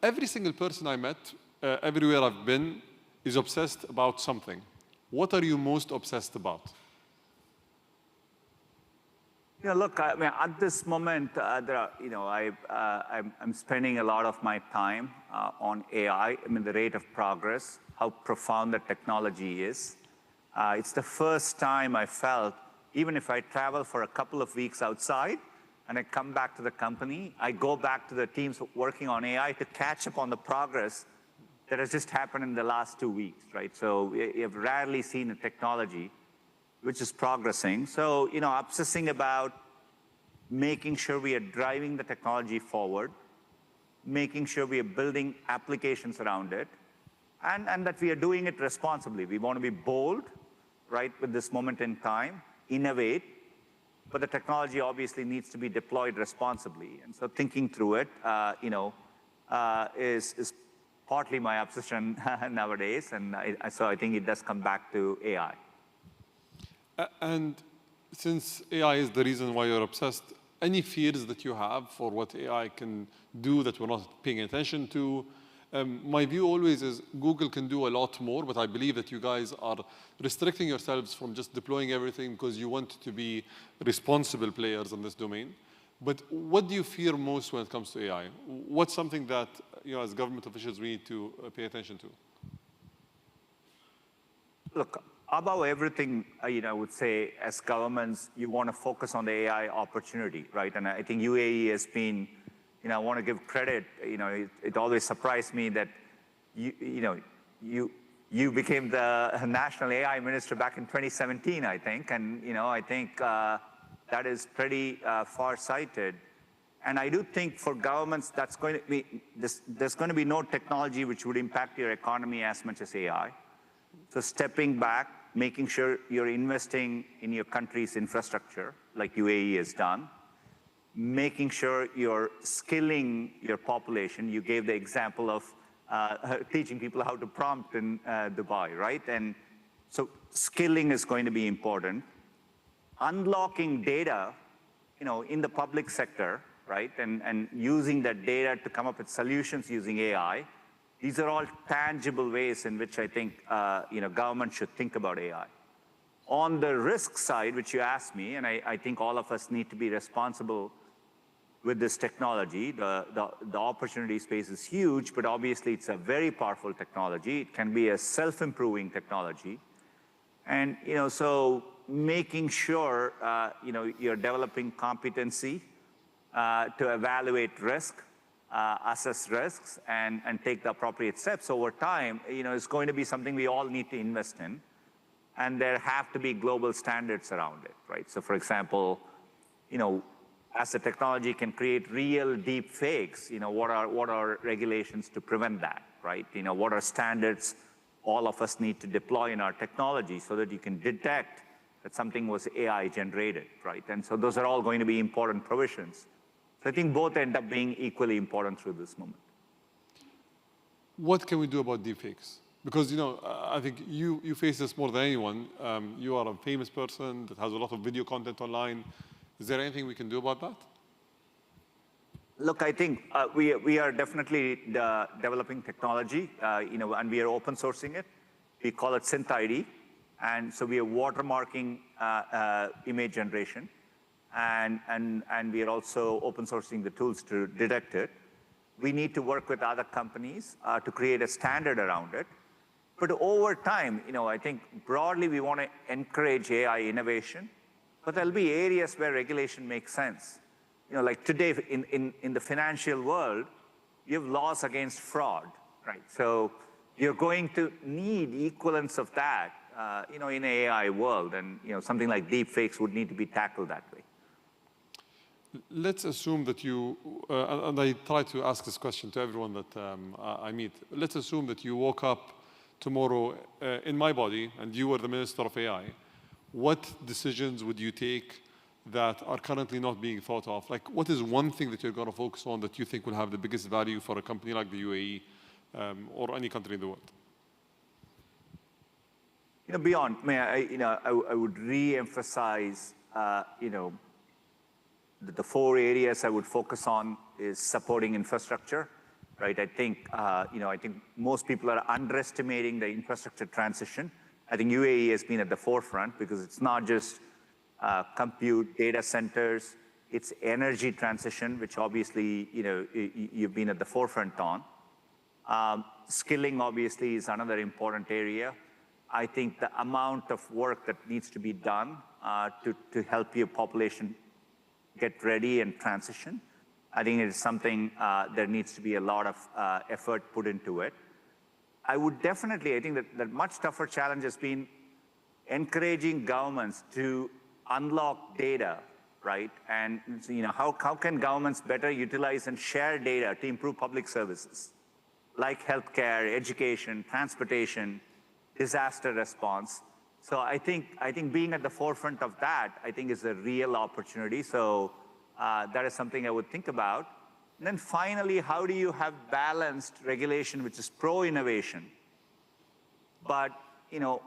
Every single person I met, everywhere I've been, is obsessed about something. What are you most obsessed about? Look, I mean, at this moment, I'm spending a lot of my time on AI. I mean, the rate of progress, how profound the technology is. It's the first time I felt, even if I travel for a couple of weeks outside and I come back to the company, I go back to the teams working on AI to catch up on the progress that has just happened in the last 2 weeks, right? So you've rarely seen a technology which is progressing. So, obsessing about making sure we are driving the technology forward, making sure we are building applications around it, and that we are doing it responsibly. We want to be bold, right, with this moment in time, innovate, but the technology obviously needs to be deployed responsibly. And so thinking through it, is partly my obsession nowadays, and so I think it does come back to AI. And since AI is the reason why you're obsessed, any fears that you have for what AI can do that we're not paying attention to? My view always is Google can do a lot more, but I believe that you guys are restricting yourselves from just deploying everything because you want to be responsible players in this domain. But what do you fear most when it comes to AI? What's something that, as government officials, we need to pay attention to? Look, above everything, I would say, as governments, you want to focus on the AI opportunity, right? And I think UAE has been, I want to give credit. It always surprised me that you became the national AI minister back in 2017, I think, and I think that is pretty far-sighted. And I do think for governments, that's going to be there's going to be no technology which would impact your economy as much as AI. So stepping back, making sure you're investing in your country's infrastructure, like UAE has done, making sure you're skilling your population. You gave the example of teaching people how to prompt in Dubai, right? And so skilling is going to be important. Unlocking data, in the public sector, right? And using that data to come up with solutions using AI. These are all tangible ways in which I think government should think about AI. On the risk side, which you asked me, and I think all of us need to be responsible with this technology. The opportunity space is huge, but obviously it's a very powerful technology. It can be a self-improving technology. And so making sure you're developing competency to evaluate risk, assess risks, and take the appropriate steps over time, is going to be something we all need to invest in. And there have to be global standards around it, right? So for example, as the technology can create real deep fakes, what are regulations to prevent that, right? What are standards all of us need to deploy in our technology so that you can detect that something was AI generated, right? And so those are all going to be important provisions. So I think both end up being equally important through this moment. What can we do about deepfakes? Because I think you face this more than anyone. You are a famous person that has a lot of video content online. Is there anything we can do about that? Look, I think we are definitely developing technology, and we are open sourcing it. We call it SynthID, and so we are watermarking image generation, and we are also open sourcing the tools to detect it. We need to work with other companies to create a standard around it. But over time, I think broadly we want to encourage AI innovation, but there'll be areas where regulation makes sense. Like today in the financial world, you have laws against fraud, right? So you're going to need equivalents of that, in an AI world, and something like deepfakes would need to be tackled that way. Let's assume that you, and I try to ask this question to everyone that I meet. Let's assume that you woke up tomorrow in my body and you were the Minister of AI. What decisions would you take that are currently not being thought of? Like, what is one thing that you're going to focus on that you think will have the biggest value for a company like the UAE or any country in the world? Beyond, I would re-emphasize, the 4 areas I would focus on is supporting infrastructure, right? I think most people are underestimating the infrastructure transition. I think UAE has been at the forefront because it's not just compute data centers, it's energy transition, which obviously, you've been at the forefront on. Skilling obviously is another important area. I think the amount of work that needs to be done to help your population get ready and transition, I think it is something there needs to be a lot of effort put into it. I would definitely, I think that much tougher challenge has been encouraging governments to unlock data, right? And how can governments better utilize and share data to improve public services, like healthcare, education, transportation, disaster response. So I think being at the forefront of that, I think is a real opportunity. So that is something I would think about. And then finally, how do you have balanced regulation, which is pro-innovation, but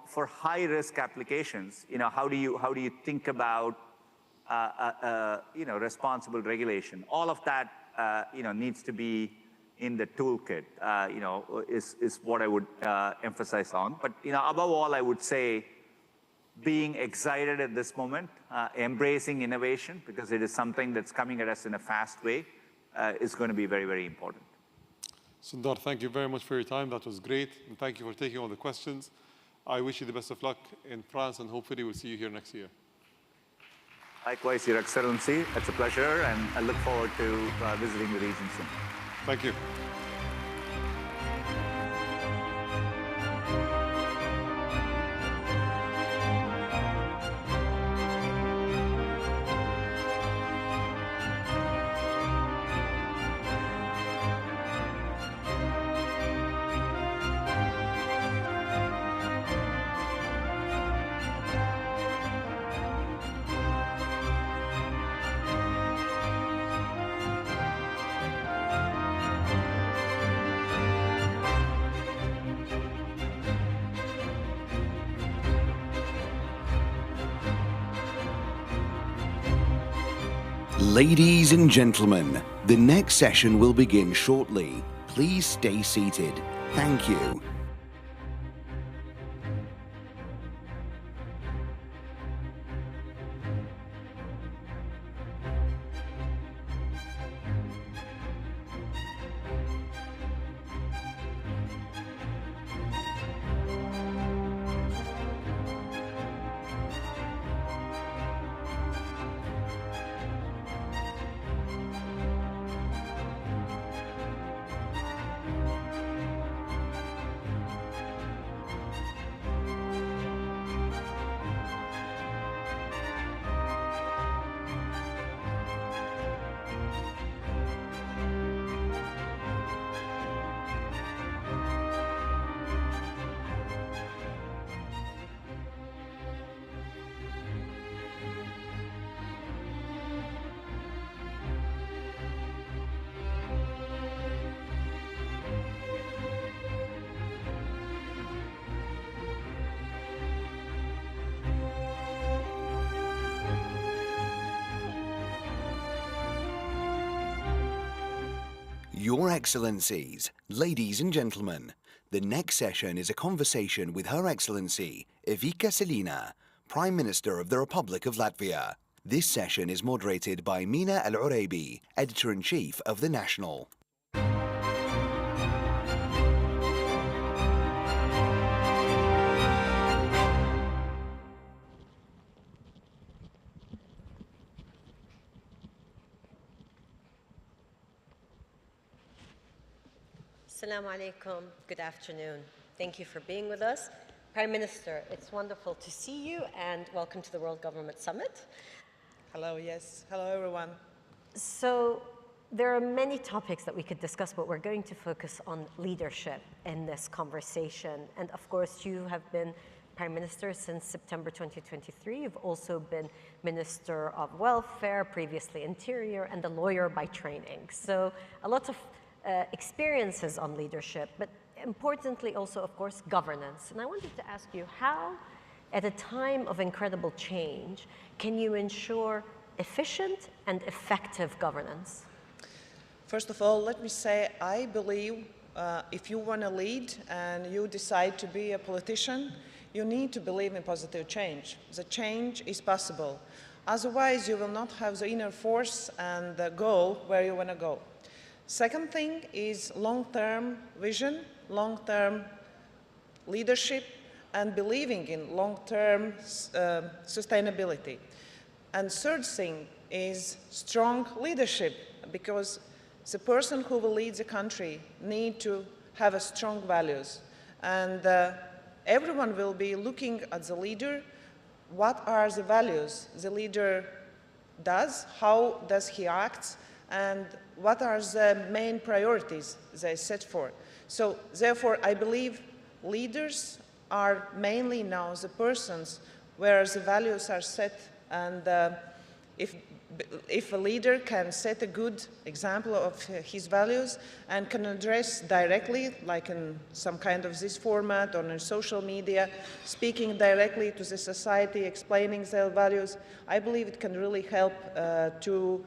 for high-risk applications, how do you think about responsible regulation? All of that needs to be in the toolkit. Is what I would emphasize on. But above all, I would say being excited at this moment, embracing innovation, because it is something that's coming at us in a fast way, is going to be very, very important. Sundar, thank you very much for your time. That was great. And thank you for taking all the questions. I wish you the best of luck in France, and hopefully we'll see you here next year. Likewise, Your Excellency. It's a pleasure, and I look forward to visiting the region soon. Thank you. Ladies and gentlemen, the next session will begin shortly. Please stay seated. Thank you. Your Excellencies, ladies and gentlemen, the next session is a conversation with Her Excellency Evika Selina, Prime Minister of the Republic of Latvia. This session is moderated by Mina Al-Uraibi, Editor-in-Chief of The National. Assalamu alaikum. Good afternoon. Thank you for being with us. Prime Minister, it's wonderful to see you and welcome to the World Government Summit. Hello, yes. Hello, everyone. So there are many topics that we could discuss, but we're going to focus on leadership in this conversation. And of course, you have been Prime Minister since September 2023. You've also been Minister of Welfare, previously Interior, and a lawyer by training. So a lot of experiences on leadership, but importantly also, of course, governance. And I wanted to ask you, how, at a time of incredible change, can you ensure efficient and effective governance? First of all, let me say, I believe if you want to lead and you decide to be a politician, you need to believe in positive change. The change is possible. Otherwise, you will not have the inner force and the goal where you want to go. Second thing is long-term vision, long-term leadership, and believing in long-term sustainability. And third thing is strong leadership, because the person who will lead the country needs to have a strong values. And everyone will be looking at the leader. What are the values the leader does? How does he act? And what are the main priorities they set for? So therefore, I believe leaders are mainly now the persons where the values are set, and if a leader can set a good example of his values and can address directly, like in some kind of this format or in social media, speaking directly to the society, explaining their values, I believe it can really help to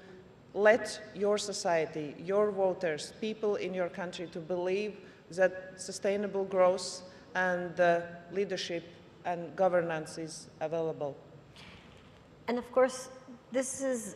let your society, your voters, people in your country to believe that sustainable growth and leadership and governance is available. And of course, this is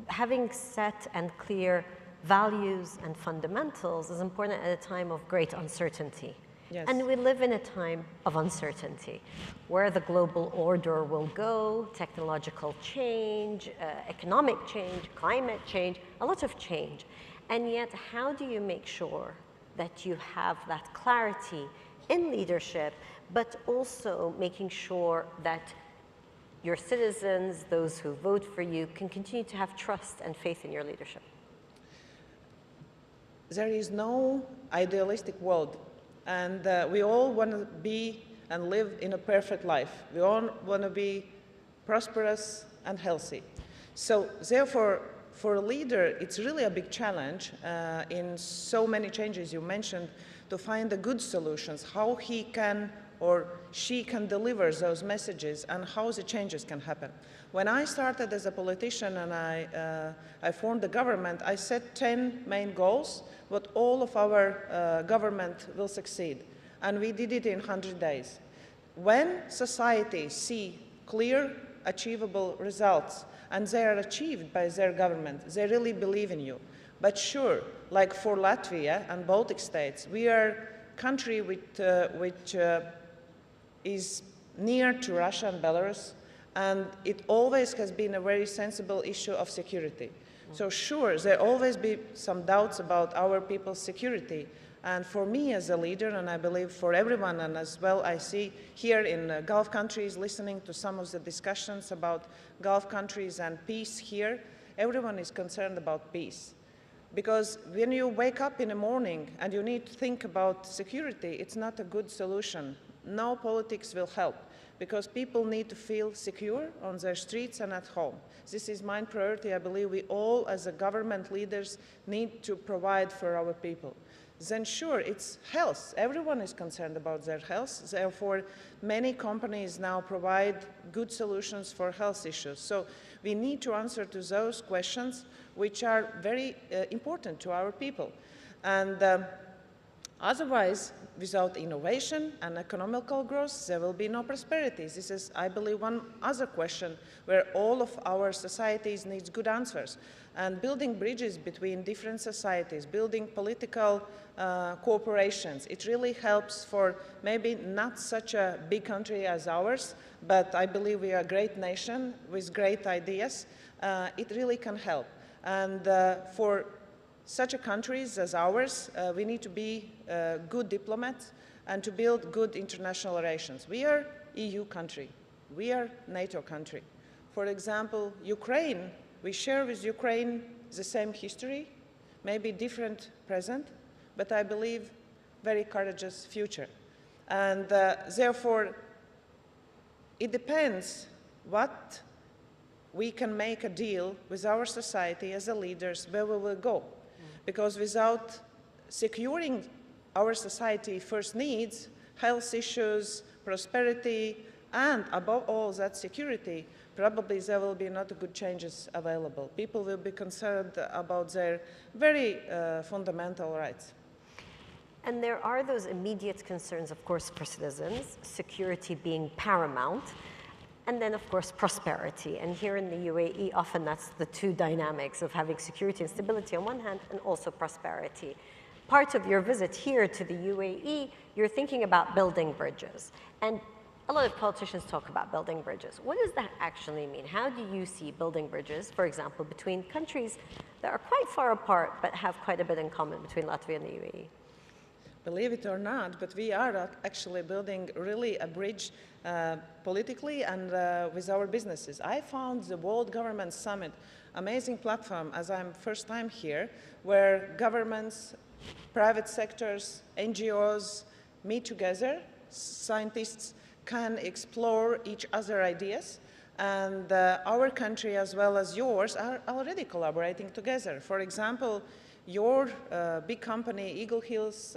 having set and clear values and fundamentals is important at a time of great uncertainty. Yes. And we live in a time of uncertainty, where the global order will go, technological change, economic change, climate change, a lot of change. And yet, how do you make sure that you have that clarity in leadership, but also making sure that your citizens, those who vote for you, can continue to have trust and faith in your leadership? There is no idealistic world, and we all want to be and live in a perfect life. We all want to be prosperous and healthy. So therefore, for a leader, it's really a big challenge in so many changes you mentioned to find the good solutions, how he can or she can deliver those messages and how the changes can happen. When I started as a politician and I formed the government, I set 10 main goals, but all of our government will succeed. And we did it in 100 days. When society see clear, achievable results, and they are achieved by their government, they really believe in you. But sure, like for Latvia and Baltic states, we are a country which is near to Russia and Belarus, and it always has been a very sensible issue of security. So sure, there always be some doubts about our people's security. And for me as a leader, and I believe for everyone, and as well I see here in Gulf countries, listening to some of the discussions about Gulf countries and peace here, everyone is concerned about peace. Because when you wake up in the morning and you need to think about security, it's not a good solution. No politics will help, because people need to feel secure on their streets and at home. This is my priority. I believe we all, as a government leaders, need to provide for our people. Then sure, it's health. Everyone is concerned about their health. Therefore, many companies now provide good solutions for health issues. So we need to answer to those questions which are very important to our people. And otherwise, without innovation and economical growth, there will be no prosperity. This is, I believe, one other question where all of our societies need good answers. And building bridges between different societies, building political cooperations, it really helps for maybe not such a big country as ours, but I believe we are a great nation with great ideas. It really can help. And for such a countries as ours, we need to be good diplomats and to build good international relations. We are EU country. We are NATO country. For example, Ukraine, we share with Ukraine the same history, maybe different present, but I believe very courageous future. And therefore, it depends what we can make a deal with our society as a leaders where we will go. Because without securing our society first needs, health issues, prosperity, and above all that security, probably there will be not good changes available. People will be concerned about their very fundamental rights. And there are those immediate concerns, of course, for citizens, security being paramount, and then, of course, prosperity. And here in the UAE, often that's the two dynamics of having security and stability on one hand, and also prosperity. Part of your visit here to the UAE, you're thinking about building bridges. And a lot of politicians talk about building bridges. What does that actually mean? How do you see building bridges, for example, between countries that are quite far apart, but have quite a bit in common between Latvia and the UAE? Believe it or not, but we are actually building really a bridge politically and with our businesses. I found the WorldGovSummit amazing platform, as I'm first time here, where governments, private sectors, NGOs meet together, scientists can explore each other's ideas, and our country as well as yours are already collaborating together. For example, your big company, Eagle Hills,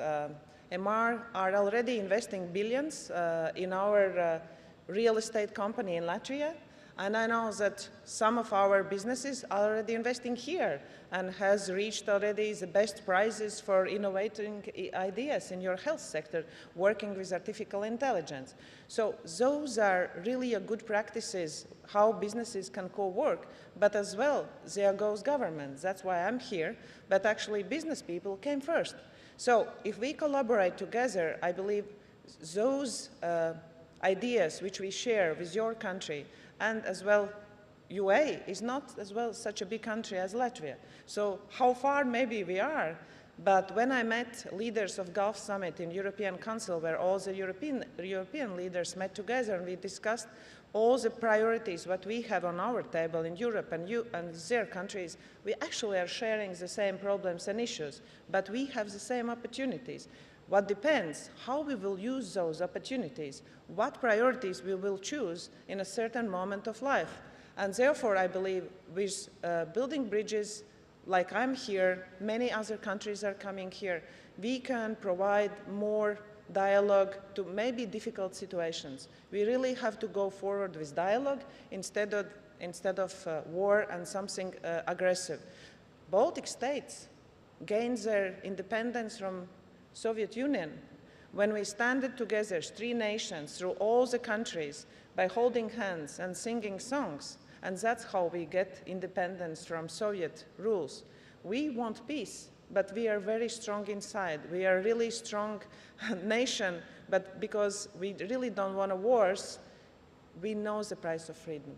MR, are already investing billions in our real estate company in Latvia. And I know that some of our businesses are already investing here and has reached already the best prizes for innovating ideas in your health sector, working with artificial intelligence. So those are really a good practices, how businesses can co-work, but as well, there goes government. That's why I'm here, but actually business people came first. So if we collaborate together, I believe those ideas which we share with your country, and as well UA is not as well such a big country as Latvia. So how far maybe we are, but when I met leaders of Gulf Summit in European Council, where all the European leaders met together and we discussed all the priorities what we have on our table in Europe and their countries, we actually are sharing the same problems and issues, but we have the same opportunities. What depends, how we will use those opportunities, what priorities we will choose in a certain moment of life. And therefore, I believe with building bridges, like I'm here, many other countries are coming here, we can provide more dialogue to maybe difficult situations. We really have to go forward with dialogue instead of war and something aggressive. Baltic states gained their independence from Soviet Union when we stand together, 3 nations, through all the countries, by holding hands and singing songs. And that's how we get independence from Soviet rules. We want peace, but we are very strong inside. We are a really strong nation, but because we really don't want wars, we know the price of freedom.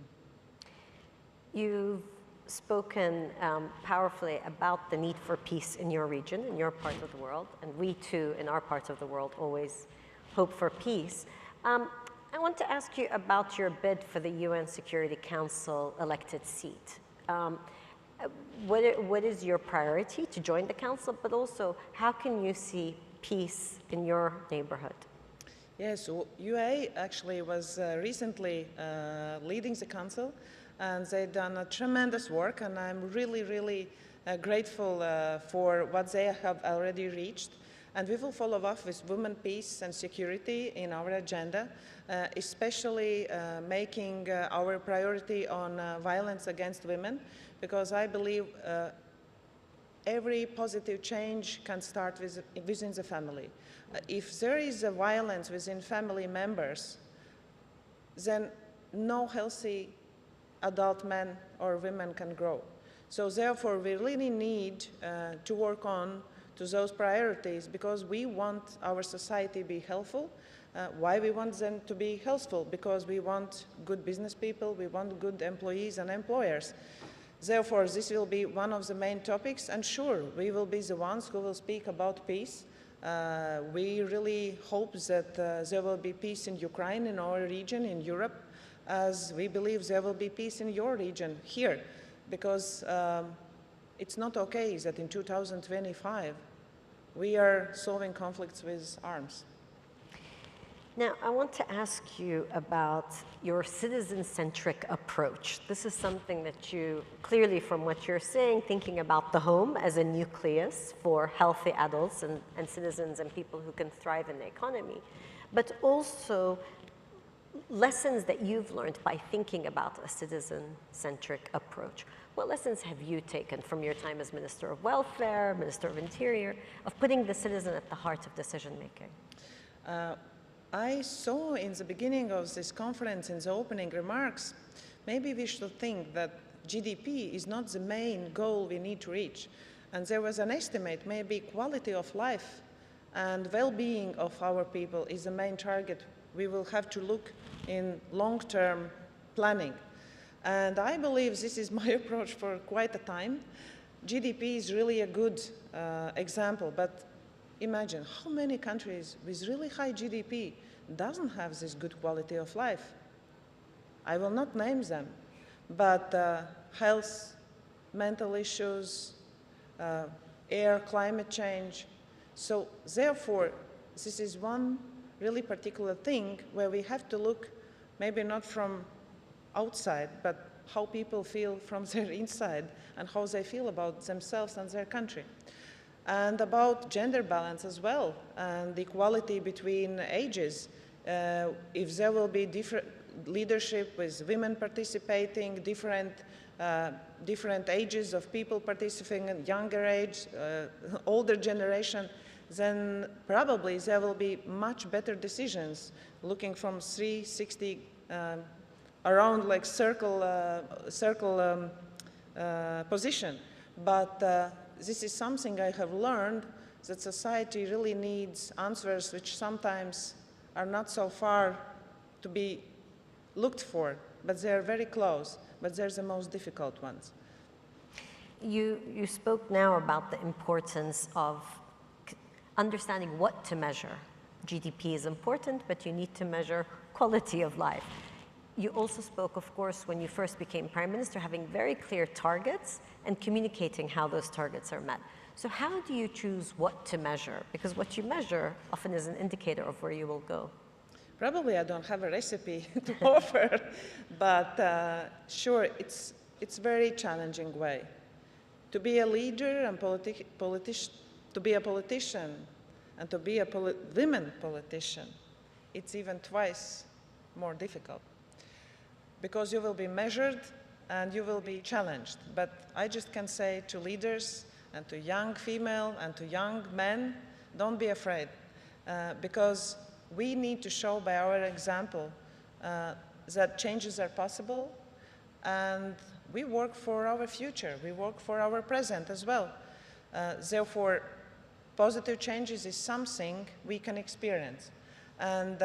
You've spoken powerfully about the need for peace in your region, in your part of the world, and we too, in our part of the world, always hope for peace. I want to ask you about your bid for the UN Security Council elected seat. What is your priority to join the council, but also how can you see peace in your neighborhood? Yes, so UA actually was recently leading the council, and they've done a tremendous work, and I'm really, really grateful for what they have already reached. And we will follow up with women, peace and security in our agenda, especially making our priority on violence against women, because I believe every positive change can start within the family. If there is a violence within family members, then no healthy adult men or women can grow. So therefore, we really need to work on to those priorities, because we want our society to be healthful. Why we want them to be healthful? Because we want good business people, we want good employees and employers. Therefore, this will be one of the main topics, and sure, we will be the ones who will speak about peace. We really hope that there will be peace in Ukraine, in our region, in Europe, as we believe there will be peace in your region here, because it's not okay that in 2025 we are solving conflicts with arms. Now, I want to ask you about your citizen-centric approach. This is something that you, clearly from what you're saying, thinking about the home as a nucleus for healthy adults and citizens and people who can thrive in the economy, but also lessons that you've learned by thinking about a citizen-centric approach. What lessons have you taken from your time as Minister of Welfare, Minister of Interior, of putting the citizen at the heart of decision-making? I saw in the beginning of this conference, in the opening remarks, maybe we should think that GDP is not the main goal we need to reach. And there was an estimate, maybe quality of life and well-being of our people is the main target. We will have to look in long-term planning. And I believe this is my approach for quite a time. GDP is really a good example, but imagine how many countries with really high GDP doesn't have this good quality of life. I will not name them, but health, mental issues, air, climate change. So therefore, this is one really particular thing where we have to look maybe not from outside, but how people feel from their inside and how they feel about themselves and their country. And about gender balance as well, and equality between ages. If there will be different leadership with women participating, different ages of people participating, younger age, older generation, then probably there will be much better decisions looking from 360 around like circle position. But this is something I have learned that society really needs answers which sometimes are not so far to be looked for, but they are very close, but they're the most difficult ones. You spoke now about the importance of understanding what to measure. GDP is important, but you need to measure quality of life. You also spoke, of course, when you first became Prime Minister, having very clear targets and communicating how those targets are met. So how do you choose what to measure? Because what you measure often is an indicator of where you will go. Probably I don't have a recipe to offer, but sure, it's a very challenging way. To be a leader and to be a politician and to be a women politician, it's even twice more difficult, because you will be measured and you will be challenged. But I just can say to leaders and to young female and to young men, don't be afraid, because we need to show by our example that changes are possible, and we work for our future, we work for our present as well. Therefore, positive changes is something we can experience. And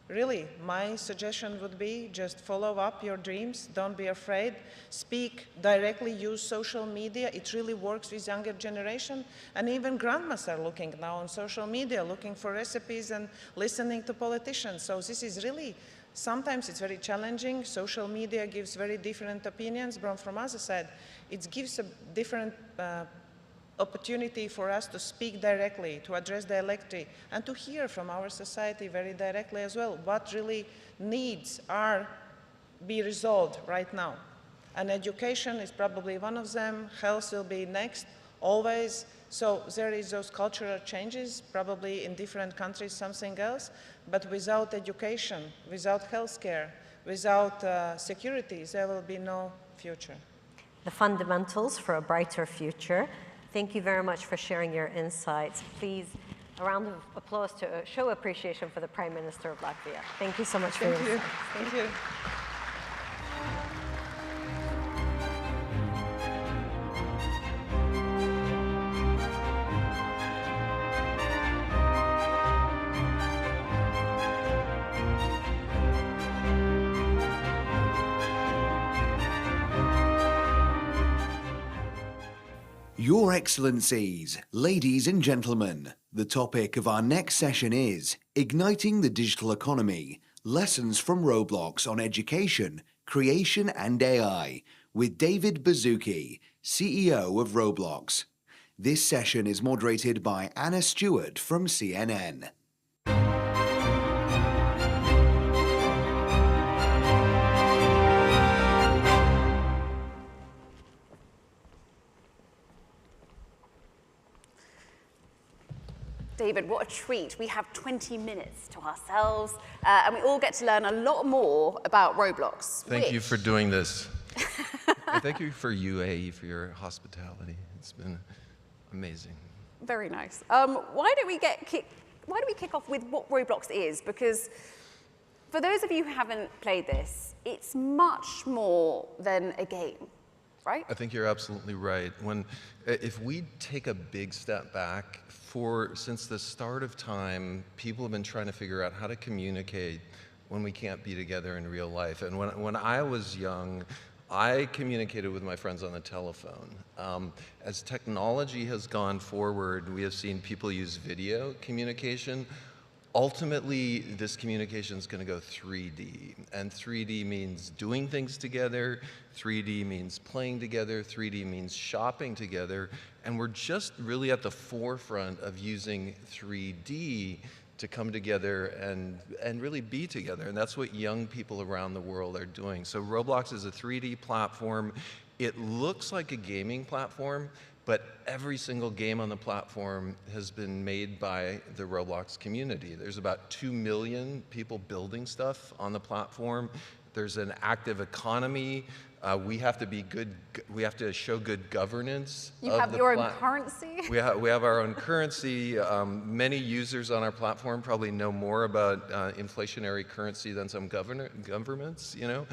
really, my suggestion would be just follow up your dreams, don't be afraid, speak directly, use social media. It really works with younger generation, and even grandmas are looking now on social media, looking for recipes and listening to politicians. So this is really, sometimes it's very challenging. Social media gives very different opinions, but from other side, it gives a different opportunity for us to speak directly, to address the electorate, and to hear from our society very directly as well what really needs are be resolved right now. And education is probably one of them, health will be next, always. So there is those cultural changes, probably in different countries something else, but without education, without healthcare, without security, there will be no future. The fundamentals for a brighter future. Thank you very much for sharing your insights. Please, a round of applause to show appreciation for the Prime Minister of Latvia. Thank you so much for your insights. Thank you. Your Excellencies, ladies and gentlemen, the topic of our next session is Igniting the Digital Economy, Lessons from Roblox on Education, Creation and AI, with David Baszucki, CEO of Roblox. This session is moderated by Anna Stewart from CNN. David, what a treat. We have 20 minutes to ourselves, and we all get to learn a lot more about Roblox. Thank you for doing this. And thank you for UAE for your hospitality. It's been amazing. Very nice. Why don't we kick off with what Roblox is? Because for those of you who haven't played this, it's much more than a game, right? I think you're absolutely right. If we take a big step back, since the start of time, people have been trying to figure out how to communicate when we can't be together in real life. And when I was young, I communicated with my friends on the telephone. As technology has gone forward, we have seen people use video communication. Ultimately, this communication is going to go 3D, and 3D means doing things together, 3D means playing together, 3D means shopping together, and we're just really at the forefront of using 3D to come together and really be together, and that's what young people around the world are doing. So Roblox is a 3D platform. It looks like a gaming platform, but every single game on the platform has been made by the Roblox community. There's about 2 million people building stuff on the platform. There's an active economy. We have to be good. We have to show good governance. You have your own currency? We have our own currency. Many users on our platform probably know more about inflationary currency than some governments, you know?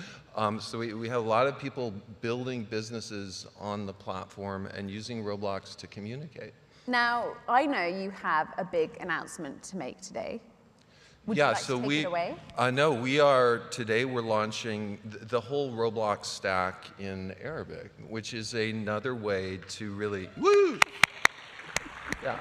So we have a lot of people building businesses on the platform and using Roblox to communicate. Now, I know you have a big announcement to make today. Would you like to take it away? No, today we're launching the whole Roblox stack in Arabic, which is another way to really, woo! Yeah.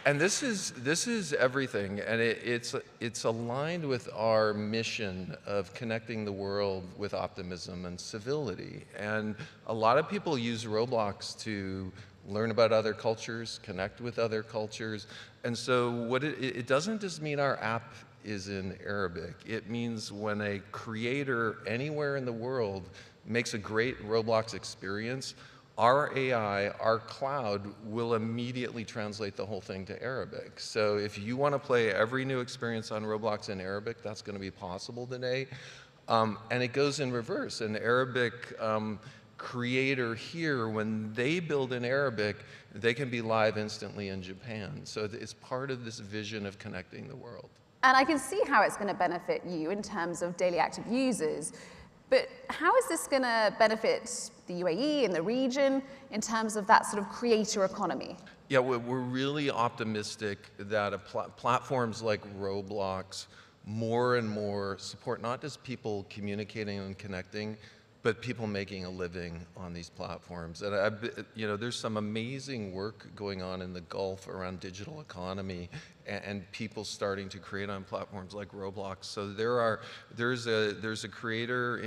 And this is everything, and it's aligned with our mission of connecting the world with optimism and civility. And a lot of people use Roblox to learn about other cultures, connect with other cultures. And so it doesn't just mean our app is in Arabic. It means when a creator anywhere in the world makes a great Roblox experience, our AI, our cloud, will immediately translate the whole thing to Arabic. So if you want to play every new experience on Roblox in Arabic, that's going to be possible today. And it goes in reverse. An Arabic creator here, when they build in Arabic, they can be live instantly in Japan. So it's part of this vision of connecting the world. And I can see how it's going to benefit you in terms of daily active users. But how is this going to benefit the UAE and the region in terms of that sort of creator economy? Yeah, we're really optimistic that platforms like Roblox more and more support not just people communicating and connecting, but people making a living on these platforms. And there's some amazing work going on in the Gulf around digital economy and people starting to create on platforms like Roblox. So there's a creator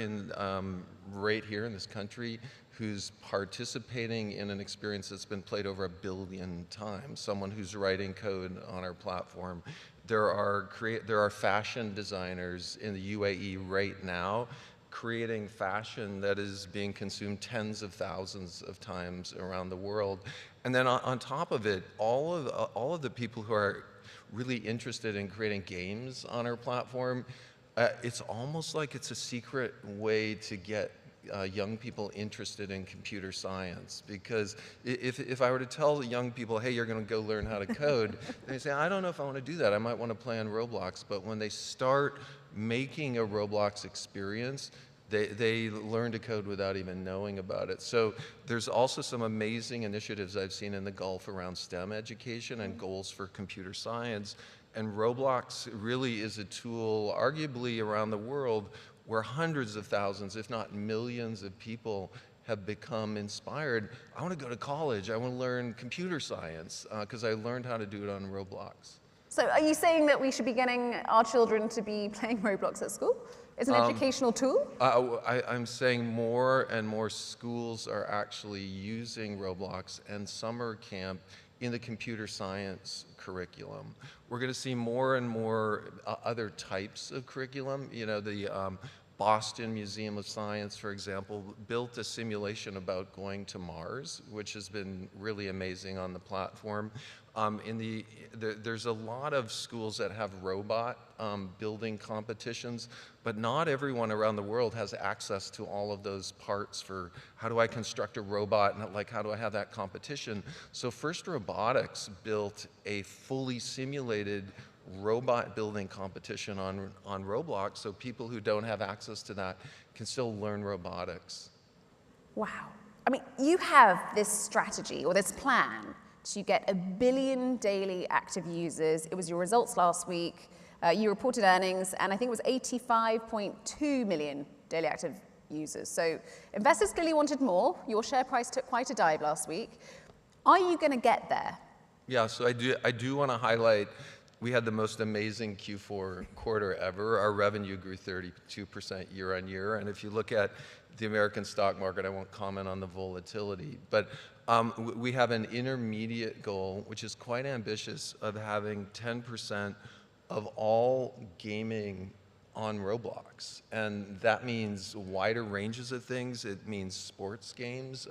right here in this country who's participating in an experience that's been played over 1 billion times. Someone who's writing code on our platform. There are fashion designers in the UAE right now creating fashion that is being consumed tens of thousands of times around the world. And then on top of it, all of the people who are really interested in creating games on our platform, it's almost like it's a secret way to get young people interested in computer science. Because if I were to tell the young people, hey, you're going to go learn how to code, they say, I don't know if I want to do that. I might want to play on Roblox. But when they start making a Roblox experience, they learn to code without even knowing about it. So there's also some amazing initiatives I've seen in the Gulf around STEM education and goals for computer science. And Roblox really is a tool, arguably around the world, where hundreds of thousands, if not millions of people have become inspired. I want to go to college. I want to learn computer science because I learned how to do it on Roblox. So are you saying that we should be getting our children to be playing Roblox at school? It's an educational tool? I'm saying more and more schools are actually using Roblox and summer camp in the computer science curriculum. We're going to see more and more other types of curriculum. You know, the Boston Museum of Science, for example, built a simulation about going to Mars, which has been really amazing on the platform. There's a lot of schools that have robot building competitions, but not everyone around the world has access to all of those parts for how do I construct a robot and like how do I have that competition. So First Robotics built a fully simulated robot building competition on Roblox, so people who don't have access to that can still learn robotics. Wow. I mean, you have this strategy or this plan to get 1 billion daily active users. It was your results last week. You reported earnings, and I think it was 85.2 million daily active users. So investors clearly wanted more. Your share price took quite a dive last week. Are you going to get there? Yeah, so I do want to highlight we had the most amazing Q4 quarter ever. Our revenue grew 32% year on year. And if you look at the American stock market, I won't comment on the volatility, but we have an intermediate goal, which is quite ambitious, of having 10% of all gaming on Roblox. And that means wider ranges of things. It means sports games.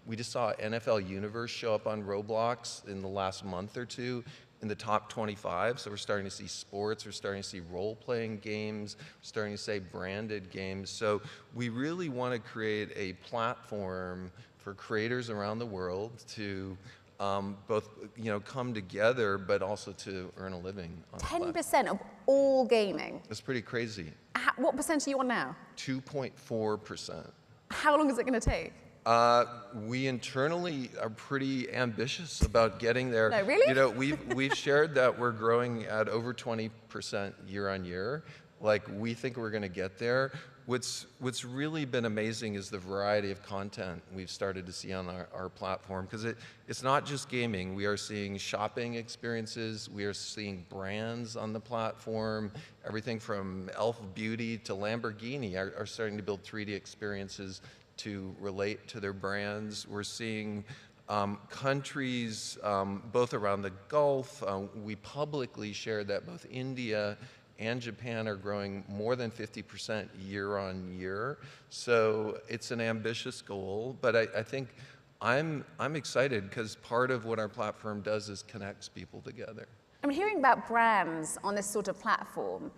We just saw NFL Universe show up on Roblox in the last month or two in the top 25. So we're starting to see sports, we're starting to see role-playing games, we're starting to see branded games. So we really want to create a platform for creators around the world to both come together, but also to earn a living. 10% of all gaming? That's pretty crazy. What percent are you on now? 2.4%. How long is it going to take? We internally are pretty ambitious about getting there. No, really? You know, we've shared that we're growing at over 20% year on year. Like, we think we're going to get there. What's really been amazing is the variety of content we've started to see on our platform, because it's not just gaming. We are seeing shopping experiences. We are seeing brands on the platform. Everything from Elf Beauty to Lamborghini are starting to build 3D experiences to relate to their brands. We're seeing countries both around the Gulf. We publicly shared that both India and Japan are growing more than 50% year on year. So it's an ambitious goal, but I think I'm excited because part of what our platform does is connects people together. I mean, hearing about brands on this sort of platform,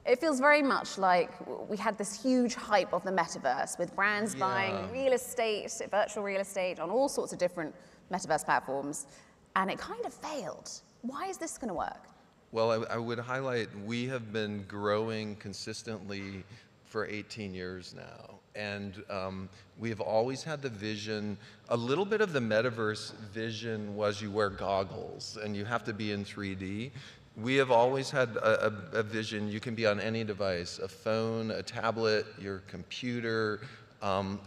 it feels very much like we had this huge hype of the metaverse with brands buying real estate, virtual real estate on all sorts of different metaverse platforms, and it kind of failed. Why is this going to work? Well, I would highlight we have been growing consistently for 18 years now. And we have always had the vision, a little bit of the metaverse vision was you wear goggles and you have to be in 3D. We have always had a vision, you can be on any device, a phone, a tablet, your computer,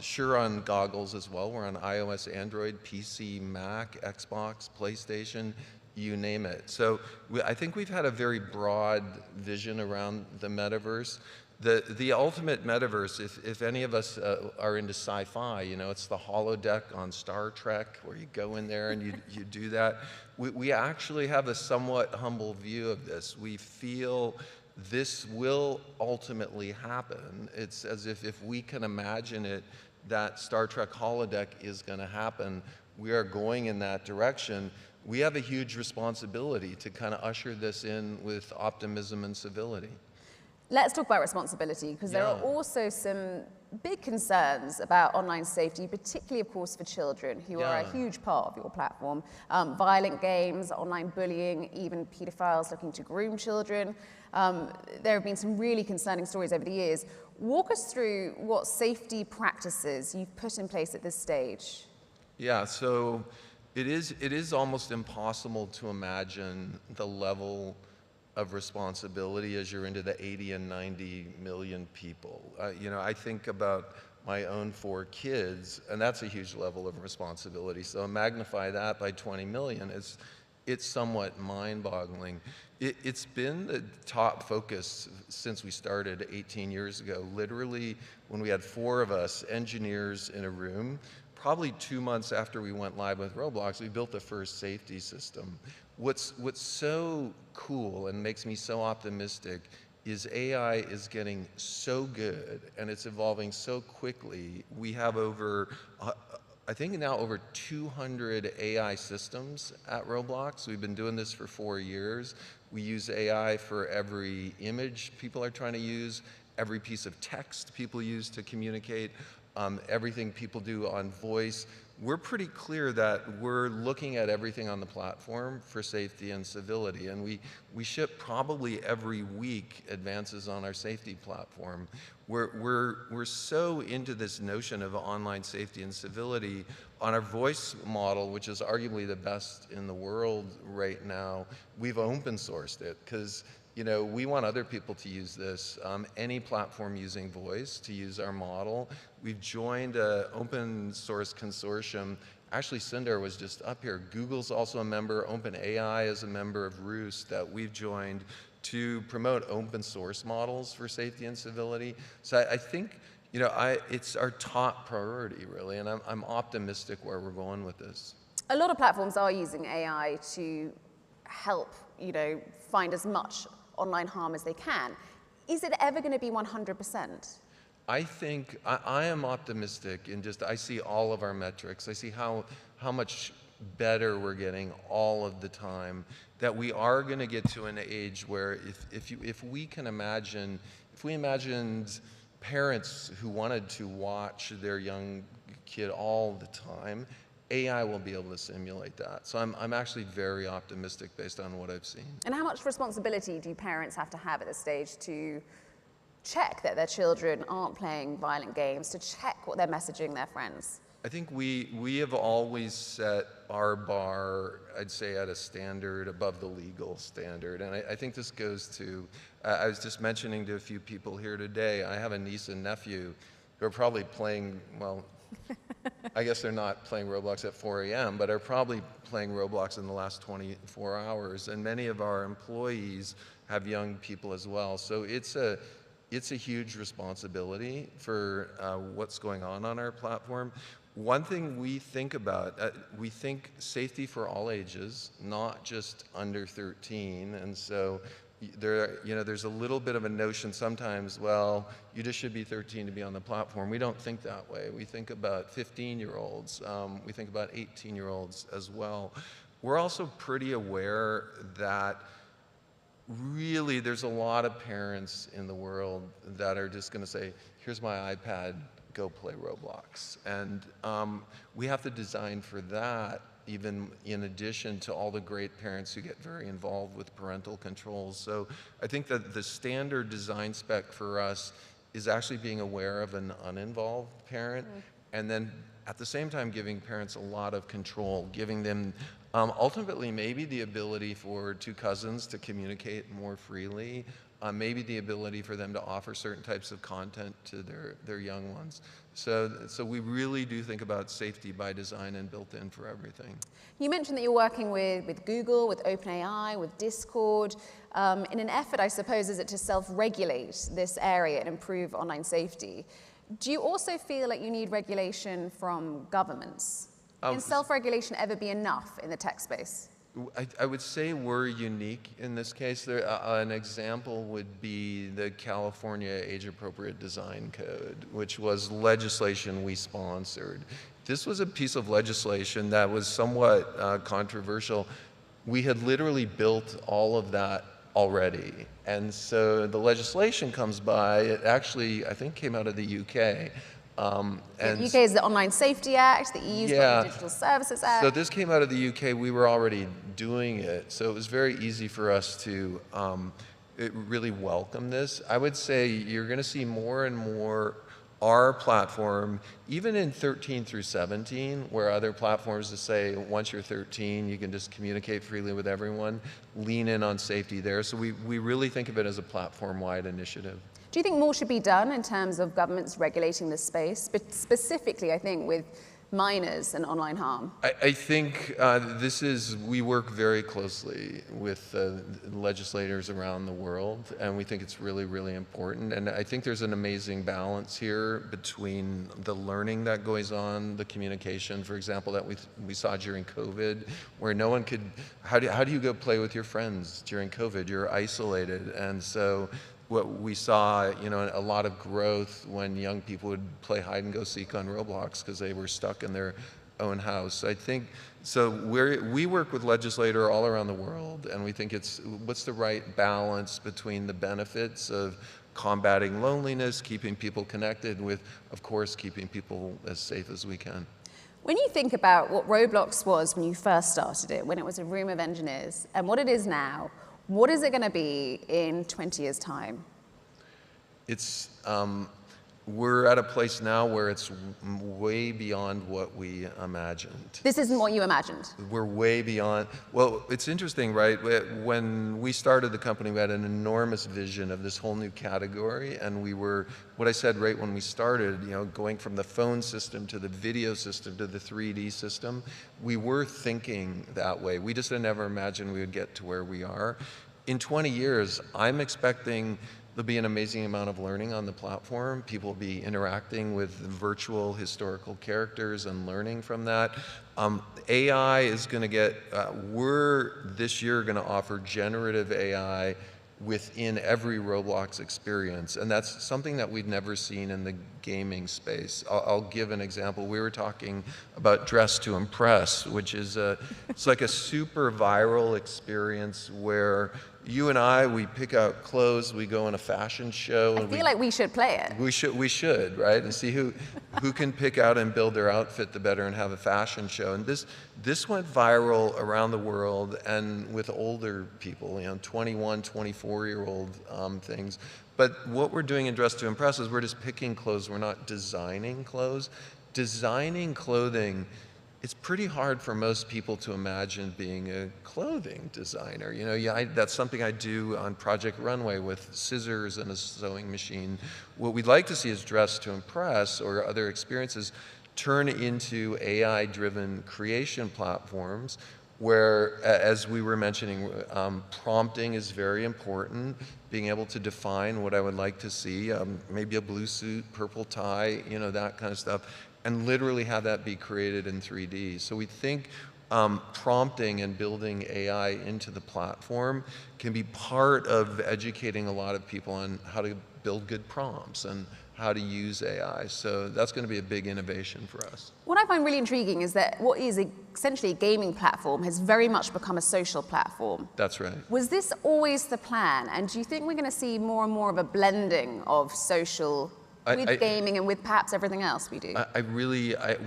sure on goggles as well. We're on iOS, Android, PC, Mac, Xbox, PlayStation, you name it. So I think we've had a very broad vision around the metaverse. The ultimate metaverse, if any of us are into sci-fi, you know, it's the holodeck on Star Trek where you go in there and you do that. We actually have a somewhat humble view of this. We feel this will ultimately happen. It's as if we can imagine it, that Star Trek holodeck is going to happen. We are going in that direction. We have a huge responsibility to kind of usher this in with optimism and civility. Let's talk about responsibility, because there are also some big concerns about online safety, particularly, of course, for children, who are a huge part of your platform. Violent games, online bullying, even pedophiles looking to groom children. There have been some really concerning stories over the years. Walk us through what safety practices you've put in place at this stage. Yeah, so it is almost impossible to imagine the level of responsibility as you're into the 80 and 90 million people. You know, I think about my own 4 kids, and that's a huge level of responsibility. So magnify that by 20 million, it's somewhat mind-boggling. It's been the top focus since we started 18 years ago. Literally, when we had 4 of us, engineers in a room, probably 2 months after we went live with Roblox, we built the first safety system. What's so cool and makes me so optimistic is AI is getting so good and it's evolving so quickly. We have over, I think now over 200 AI systems at Roblox. We've been doing this for 4 years. We use AI for every image people are trying to use, every piece of text people use to communicate, everything people do on voice. We're pretty clear that we're looking at everything on the platform for safety and civility, and we ship probably every week advances on our safety platform. We're so into this notion of online safety and civility. On our voice model, which is arguably the best in the world right now, we've open sourced it because, you know, we want other people to use this, any platform using voice to use our model. We've joined an open source consortium. Actually, Sundar was just up here. Google's also a member. OpenAI is a member of Roost that we've joined to promote open source models for safety and civility. So I think, you know, it's our top priority, really, and I'm optimistic where we're going with this. A lot of platforms are using AI to help, you know, find as much online harm as they can. Is it ever going to be 100%? I think I am optimistic in just I see all of our metrics. I see how much better we're getting all of the time. That we are going to get to an age where if we can imagine, if we imagined parents who wanted to watch their young kid all the time, AI will be able to simulate that. So I'm actually very optimistic based on what I've seen. And how much responsibility do parents have to have at this stage to check that their children aren't playing violent games, to check what they're messaging their friends? I think we have always set our bar, I'd say, at a standard above the legal standard. And I think this goes to, I was just mentioning to a few people here today, I have a niece and nephew who are probably playing, well, I guess they're not playing Roblox at 4 a.m., but are probably playing Roblox in the last 24 hours. And many of our employees have young people as well. So it's a huge responsibility for what's going on our platform. One thing we think about, we think safety for all ages, not just under 13. And so there's a little bit of a notion sometimes, well, you just should be 13 to be on the platform. We don't think that way. We think about 15-year-olds. We think about 18-year-olds as well. We're also pretty aware that really there's a lot of parents in the world that are just going to say, here's my iPad, go play Roblox. And we have to design for that, even in addition to all the great parents who get very involved with parental controls. So I think that the standard design spec for us is actually being aware of an uninvolved parent, and then at the same time giving parents a lot of control, giving them ultimately maybe the ability for two cousins to communicate more freely, maybe the ability for them to offer certain types of content to their young ones. So we really do think about safety by design and built in for everything. You mentioned that you're working with Google, with OpenAI, with Discord, in an effort, I suppose, is it to self-regulate this area and improve online safety. Do you also feel like you need regulation from governments? Can self-regulation ever be enough in the tech space? I would say we're unique in this case. An example would be the California Age-Appropriate Design Code, which was legislation we sponsored. This was a piece of legislation that was somewhat controversial. We had literally built all of that already. And so the legislation comes by, it actually, I think, came out of the UK. The UK is the Online Safety Act, the EU's got the Digital Services Act. So this came out of the UK, we were already doing it. So it was very easy for us to really welcome this. I would say you're gonna see more and more our platform, even in 13 through 17, where other platforms just say, once you're 13, you can just communicate freely with everyone, lean in on safety there. So we really think of it as a platform-wide initiative. Do you think more should be done in terms of governments regulating this space, but specifically, I think, with minors and online harm? I think we work very closely with legislators around the world, and we think it's really, really important. And I think there's an amazing balance here between the learning that goes on, the communication, for example, that we saw during COVID, where no one could, how do you go play with your friends during COVID? You're isolated. And so what we saw, a lot of growth when young people would play hide and go seek on Roblox because they were stuck in their own house. I think, so we work with legislators all around the world, and we think what's the right balance between the benefits of combating loneliness, keeping people connected with, of course, keeping people as safe as we can. When you think about what Roblox was when you first started it, when it was a room of engineers, and what it is now, what is it going to be in 20 years' time? It's, we're at a place now where it's way beyond what we imagined. This isn't what you imagined? We're way beyond. Well, it's interesting, right? When we started the company, we had an enormous vision of this whole new category, and we were, what I said right when we started, going from the phone system to the video system to the 3D system, we were thinking that way. We just had never imagined we would get to where we are. In 20 years, I'm expecting there'll be an amazing amount of learning on the platform. People will be interacting with virtual historical characters and learning from that. AI is going to get, we're this year going to offer generative AI within every Roblox experience, and that's something that we've never seen in the gaming space. I'll give an example. We were talking about Dress to Impress, which is it's like a super viral experience where you and I, we pick out clothes, we go on a fashion show. I feel like we should play it. We should, right? And see who can pick out and build their outfit the better and have a fashion show. And this went viral around the world and with older people, 21, 24-year-old things. But what we're doing in Dress to Impress is we're just picking clothes. We're not designing clothes. Designing clothing, it's pretty hard for most people to imagine being a clothing designer. You know, that's something I do on Project Runway with scissors and a sewing machine. What we'd like to see is Dress to Impress or other experiences turn into AI-driven creation platforms where, as we were mentioning, prompting is very important, being able to define what I would like to see, maybe a blue suit, purple tie, you know, that kind of stuff, and literally have that be created in 3D. So we think prompting and building AI into the platform can be part of educating a lot of people on how to build good prompts and how to use AI. So that's going to be a big innovation for us. What I find really intriguing is that what is essentially a gaming platform has very much become a social platform. That's right. Was this always the plan? And do you think we're going to see more and more of a blending of social with gaming and with perhaps everything else we do?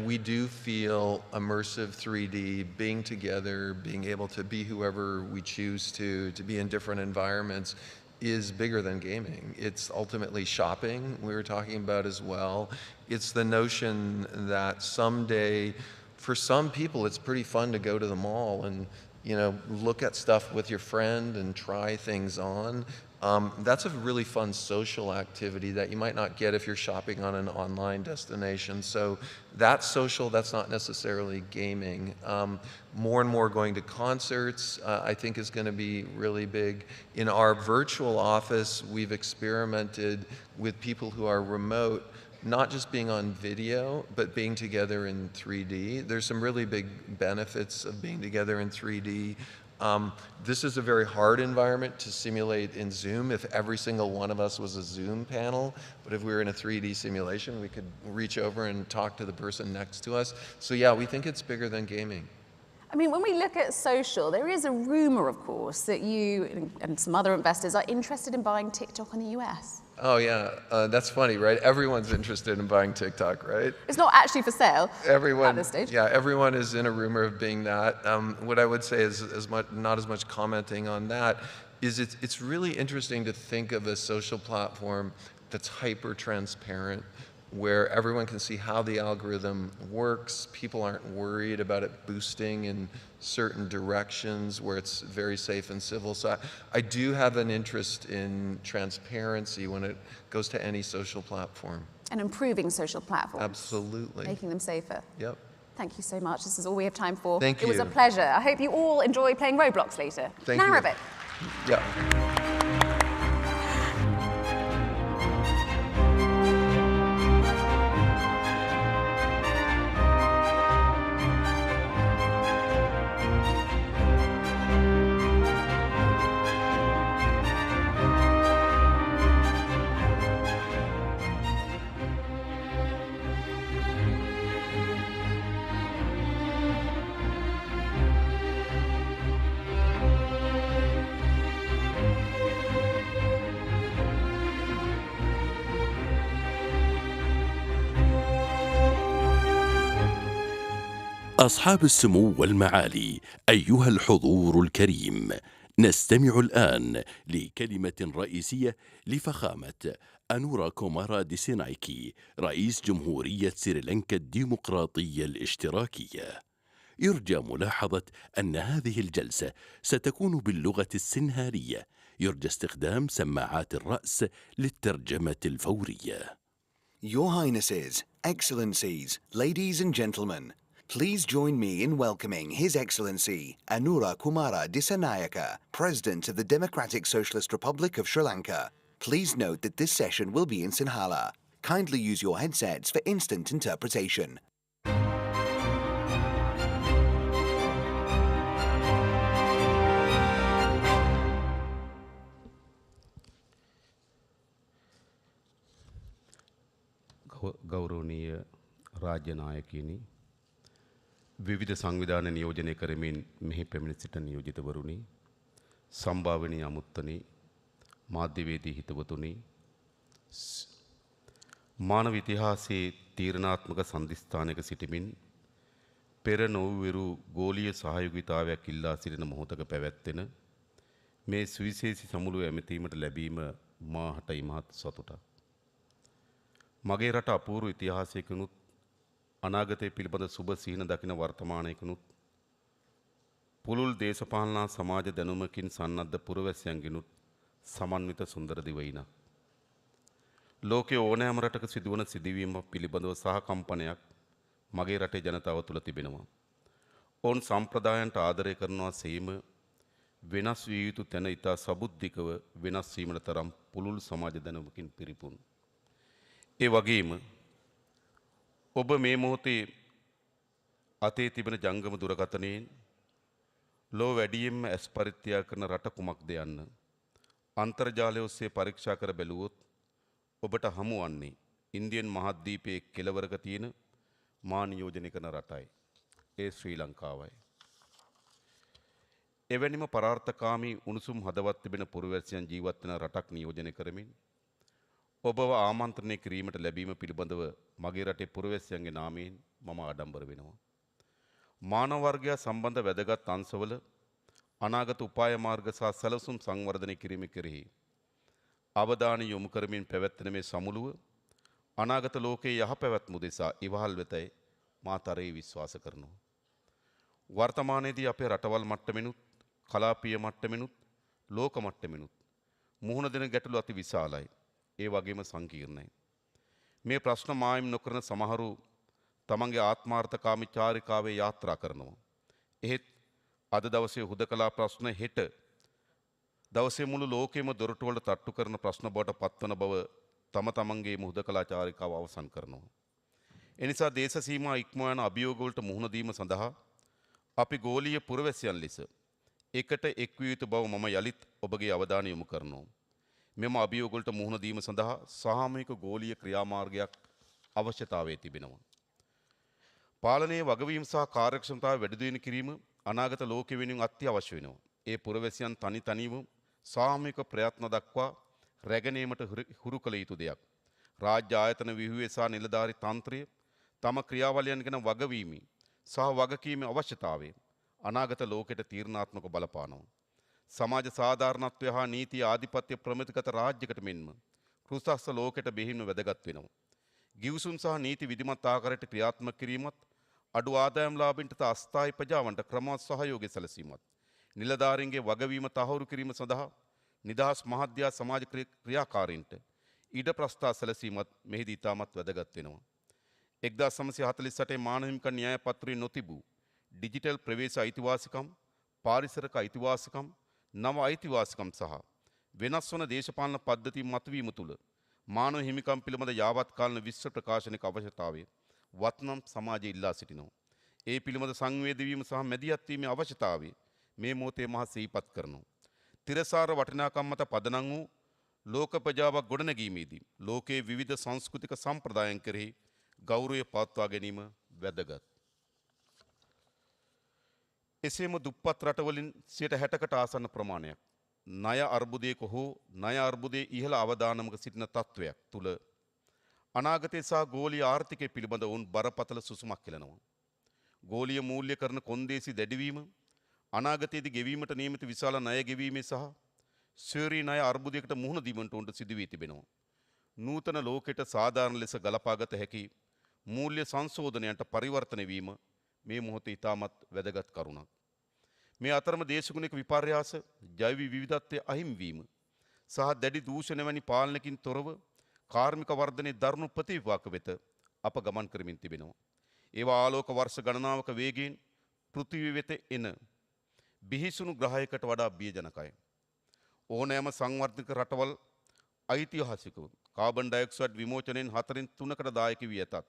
We do feel immersive 3D, being together, being able to be whoever we choose to be in different environments is bigger than gaming. It's ultimately shopping, we were talking about as well. It's the notion that someday, for some people, it's pretty fun to go to the mall and, you know, look at stuff with your friend and try things on. That's a really fun social activity that you might not get if you're shopping on an online destination. So that's social, that's not necessarily gaming. More and more going to concerts, I think is going to be really big. In our virtual office, we've experimented with people who are remote, not just being on video, but being together in 3D. There's some really big benefits of being together in 3D. This is a very hard environment to simulate in Zoom. If every single one of us was a Zoom panel, but if we were in a 3D simulation, we could reach over and talk to the person next to us. So yeah, we think it's bigger than gaming. I mean, when we look at social, there is a rumor, of course, that you and some other investors are interested in buying TikTok in the US. Oh yeah, that's funny, right? Everyone's interested in buying TikTok, right? It's not actually for sale at this stage. Yeah, everyone is in a rumor of being that. What I would say is not as much commenting on that, is it's really interesting to think of a social platform that's hyper-transparent, where everyone can see how the algorithm works. People aren't worried about it boosting in certain directions, where it's very safe and civil. So I do have an interest in transparency when it goes to any social platform. And improving social platforms. Absolutely. Making them safer. Yep. Thank you so much. This is all we have time for. Thank you. It was a pleasure. I hope you all enjoy playing Roblox later. Thank you. Now a bit. Yeah. أصحاب السمو والمعالي، أيها الحضور الكريم، نستمع الآن لكلمة رئيسية لفخامة أنورا كومارا ديسينايكي، رئيس جمهورية سريلانكا الديمقراطية الاشتراكية. يرجى ملاحظة أن هذه الجلسة ستكون باللغة السنهارية. يرجى استخدام سماعات الرأس للترجمة الفورية. Your Highnesses, Excellencies, ladies and gentlemen, please join me in welcoming His Excellency Anura Kumara Dissanayaka, President of the Democratic Socialist Republic of Sri Lanka. Please note that this session will be in Sinhala. Kindly use your headsets for instant interpretation. ගෞරවනීය රාජ්‍ය නායකයනි, විවිධ සංවිධාන නියෝජනය කරමින් මෙහි පැමිණ සිටින නියෝජිතවරුනි, සම්භාවනීය අමුත්තනි, මාධ්‍යවේදී හිතවතුනි, මානව ඉතිහාසයේ තීරණාත්මක සන්ධිස්ථානයක සිටිමින් පෙර නොවිරු ගෝලීය සහයෝගීතාවයක් ඉල්ලා සිටින මොහොතක පැවැත්වෙන මේ සුවිශේෂී සමුළුව ඇමතීමට ලැබීම මාහට ඉමහත් සතුටක්. මගේ රට අපූර්ව ඉතිහාසයකිනුත් අනාගතය පිළිබඳ සුබ සිහින දකින වර්තමානයකිනුත් පුළුල් දේශපාලන සමාජ දැනුමකින් සන්නද්ධ පුරවැසියන්ගෙනුත් සමන්විත සුන්දර දිවයිනක්. ලෝකයේ ඕනෑම රටක සිදුවන සිදුවීම පිළිබඳව සහ කම්පනයක් මගේ රටේ ජනතාව තුළ තිබෙනවා. ඔවුන් සම්ප්‍රදායන්ට ආදරය කරනවා සේම වෙනස් විය යුතු තැන ඉතා සබුද්ධිකව වෙනස් වීමට තරම් පුළුල් සමාජ දැනුමකින් පිරිපුන්. ඒ වගේම ඔබ මේ මොහොතේ අතේ තිබෙන ජංගම දුරකථනයෙන් ලෝ වැඩියෙන්ම ඇස් පරිත්‍යාග කරන රට කුමක්ද යන්න අන්තර්ජාලය ඔස්සේ පරීක්ෂා කර බැලුවොත් ඔබට හමු වන්නේ ඉන්දියන් මහද්වීපයේ කෙළවරක තියෙන මා නියෝජනය කරන රටයි. ඒ ශ්‍රී ලංකාවයි. එවැනිම පරාර්ථකාමී උණුසුම් හදවත් තිබෙන පුරවැසියන් ජීවත් වෙන රටක් නියෝජනය කරමින් ඔබව ආමන්ත්‍රණය කිරීමට ලැබීම පිළිබඳව මගේ රටේ පුරවැසියන්ගේ නාමයෙන් මම ආඩම්බර වෙනවා. මානව වර්ගය සම්බන්ධ වැදගත් අංශවල අනාගත උපාය මාර්ග සහ සැලසුම් සංවර්ධනය කිරීම කෙරෙහි අවධානය යොමු කරමින් පැවැත්වෙන මේ සමුළුව අනාගත ලෝකයේ යහපැවැත්ම උදෙසා ඉවහල් වෙතයි මා තරයේ විශ්වාස කරනවා. වර්තමානයේදී අපේ රටවල් මට්ටමිනුත් කලාපීය මට්ටමිනුත් ලෝක මට්ටමිනුත් මුහුණ දෙන ගැටලු අති විශාලයි. ඒ වගේම සංකීර්ණයි. මේ ප්‍රශ්න මායිම් නොකරන සමහරු තමන්ගේ ආත්මාර්ථකාමී චාරිකාවේ යාත්‍රා කරනවා. එහෙත් අද දවසේ හුදකලා ප්‍රශ්න හෙට දවසේ මුළු ලෝකෙම දොරටු වලට තට්ටු කරන ප්‍රශ්න බවට පත්වන බව තමන්ගේ හුදකලා චාරිකාව අවසන් කරනවා. එනිසා දේශ සීමා ඉක්මවා යන අභියෝග වලට මුහුණ දීම සඳහා අපි ගෝලීය පුරවැසියන් ලෙස එකට එක් විය යුතු බව මම යලිත් ඔබගේ අවධානය යොමු කරනවා. මෙම අභියෝග වලට මුහුණ දීම සඳහා සාමූහික ගෝලීය ක්‍රියාමාර්ගයක් අවශ්‍යතාවය තිබෙනවා. පාලනයේ වගවීම සහ කාර්යක්ෂමතාව වැඩි දියුණු කිරීම අනාගත ලෝකෙ වෙනුවෙන් අත්‍යවශ්‍ය වෙනවා. ඒ පුරවැසියන් තනිව සාමූහික ප්‍රයත්න දක්වා රැගෙනීමට හුරු කළ යුතු දෙයක්. රාජ්‍ය ආයතන ව්‍යුහය සහ නිලධාරී තන්ත්‍රය තම ක්‍රියාවලියන් ගැන වගවීම සහ වගකීමේ අවශ්‍යතාවය අනාගත ලෝකෙට තීරණාත්මක බලපානවා. සමාජ සාධාරණත්වය හා නීති ආධිපත්‍ය ප්‍රමිතිගත රාජ්‍යයකට මෙන්ම කෘතස්ස ලෝකෙට බෙහෙවින්ම වැදගත් වෙනවා. ගිවිසුම් සහ නීති විධිමත් ආකාරයට ක්‍රියාත්මක කිරීමත් අඩු ආදායම් ලාභීන්ට අස්ථායී ප්‍රජාවන්ට ක්‍රමවත් සහයෝගය සැලසීමත් නිලධාරීන්ගේ වගවීම තහවුරු කිරීම සඳහා නිදහස් මහද්‍යා සමාජ ක්‍රියාකාරීන්ට ඊට ප්‍රස්ථා සැලසීමත් මෙහිදී ඉතාමත් වැදගත් වෙනවා. 1948 මානව හිමිකම් න්‍යාය පත්‍රයේ නොතිබූ ඩිජිටල් ප්‍රවේශ අයිතිවාසිකම්, පාරිසරික අයිතිවාසිකම්, නව අයිතිවාසිකම් සහ වෙනස් වන දේශපාලන පද්ධති මතුවීම තුළ මානව හිමිකම් පිළිබඳ යාවත් කාලීන විශ්ව ප්‍රකාශනයක අවශ්‍යතාවය වත්නම් සමාජය ඉල්ලා සිටිනවා. ඒ පිළිබඳ සංවේදී වීම සහ මැදිහත් වීමේ අවශ්‍යතාවය මේ මොහොතේ මා සිහිපත් කරනවා. තිරසාර වටිනාකම් මත පදනම් වූ ලෝක ප්‍රජාවක් ගොඩනැගීමේදී ලෝකයේ විවිධ සංස්කෘතික සම්ප්‍රදායන් කෙරෙහි ගෞරවය පවත්වා ගැනීම වැදගත්. එසේම දුප්පත් රටවලින් 60%කට ආසන්න ප්‍රමාණයක් ණය අර්බුදයක හෝ ණය අර්බුදයේ ඉහළ අවදානමක සිටින තත්ත්වයක් තුළ අනාගතයේ සහ ගෝලීය ආර්ථිකය පිළිබඳ වුන් බරපතල සුසුමක් කෙලනවා. ගෝලීය මූල්‍ය කරන කොන්දේසි දැඩිවීම අනාගතයේදී ගෙවීමට නියමිත විශාල ණය ගෙවීමේ සහ ශ්වේරීය ණය අර්බුදයකට මුහුණ දීමට උන්ට සිදු වී තිබෙනවා. නූතන ලෝකයට සාධාරණ ලෙස ගලපාගත හැකි මූල්‍ය සංශෝධනයන්ට පරිවර්තන වීම මේ මොහොතේ ඉතාමත් වැදගත් කරුණක්. මේ අතරම දේශගුණික විපර්යාස, ජෛව විවිධත්වයේ අහිමිවීම සහ දැඩි දූෂණ වැනි පාලනකින් තොරව කාර්මික වර්ධනයේ දරුණු ප්‍රතිවිපාක වෙත අප ගමන් කරමින් තිබෙනවා. ඒවා ආලෝක වර්ෂ ගණනාවක වේගයෙන් පෘථිවිය වෙත එන බිහිසුණු ග්‍රහයකට වඩා බියජනකයි. ඕනෑම සංවර්ධක රටවල් ඓතිහාසිකව කාබන් ඩයොක්සයිඩ් විමෝචනයෙන් 4/3කට දායක වී ඇතත්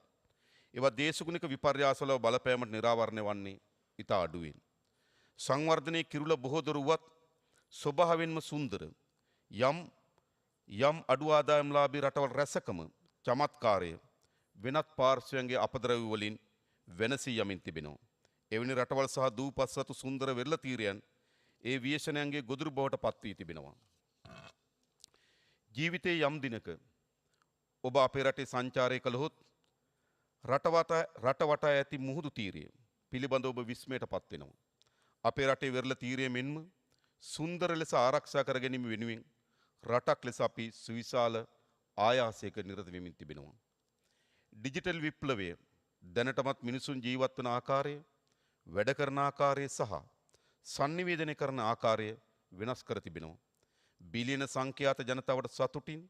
ඒවා දේශගුණික විපර්යාසවල බලපෑමට නිරාවරණය වන්නේ ඉතා අඩුවෙන්. සංවර්ධනයේ කිරුළ බොහෝ දුරවත් ස්වභාවයෙන්ම සුන්දර යම් අඩු ආදායම්ලාභී රටවල් රැසකම චමත්කාරය වෙනත් පාර්ශ්වයන්ගේ අපද්‍රව්‍ය වලින් වෙනසී යමින් තිබෙනවා. එවැනි රටවල් සහ දූපස්වතු සුන්දර වෙරළ තීරයන් ඒ විශේෂණයන්ගේ ගොදුරු බවට පත් වී තිබෙනවා. ජීවිතයේ යම් දිනක ඔබ අපේ රටේ සංචාරය කළහොත් රට වටා ඇති මුහුදු තීරය පිළිබඳ ඔබ විස්මයට පත් වෙනවා. අපේ රටේ වෙරළ තීරය මෙන්ම සුන්දර ලෙස ආරක්ෂා කර ගැනීම වෙනුවෙන් රටක් ලෙස අපි සුවිශාල ආයාසයක නිරත වෙමින් තිබෙනවා. ඩිජිටල් විප්ලවය දැනටමත් මිනිසුන් ජීවත් වන ආකාරය, වැඩ කරන ආකාරය සහ sannivedana කරන ආකාරය වෙනස් කර තිබෙනවා. බිලියන සංඛ්‍යාත ජනතාවට සතුටින්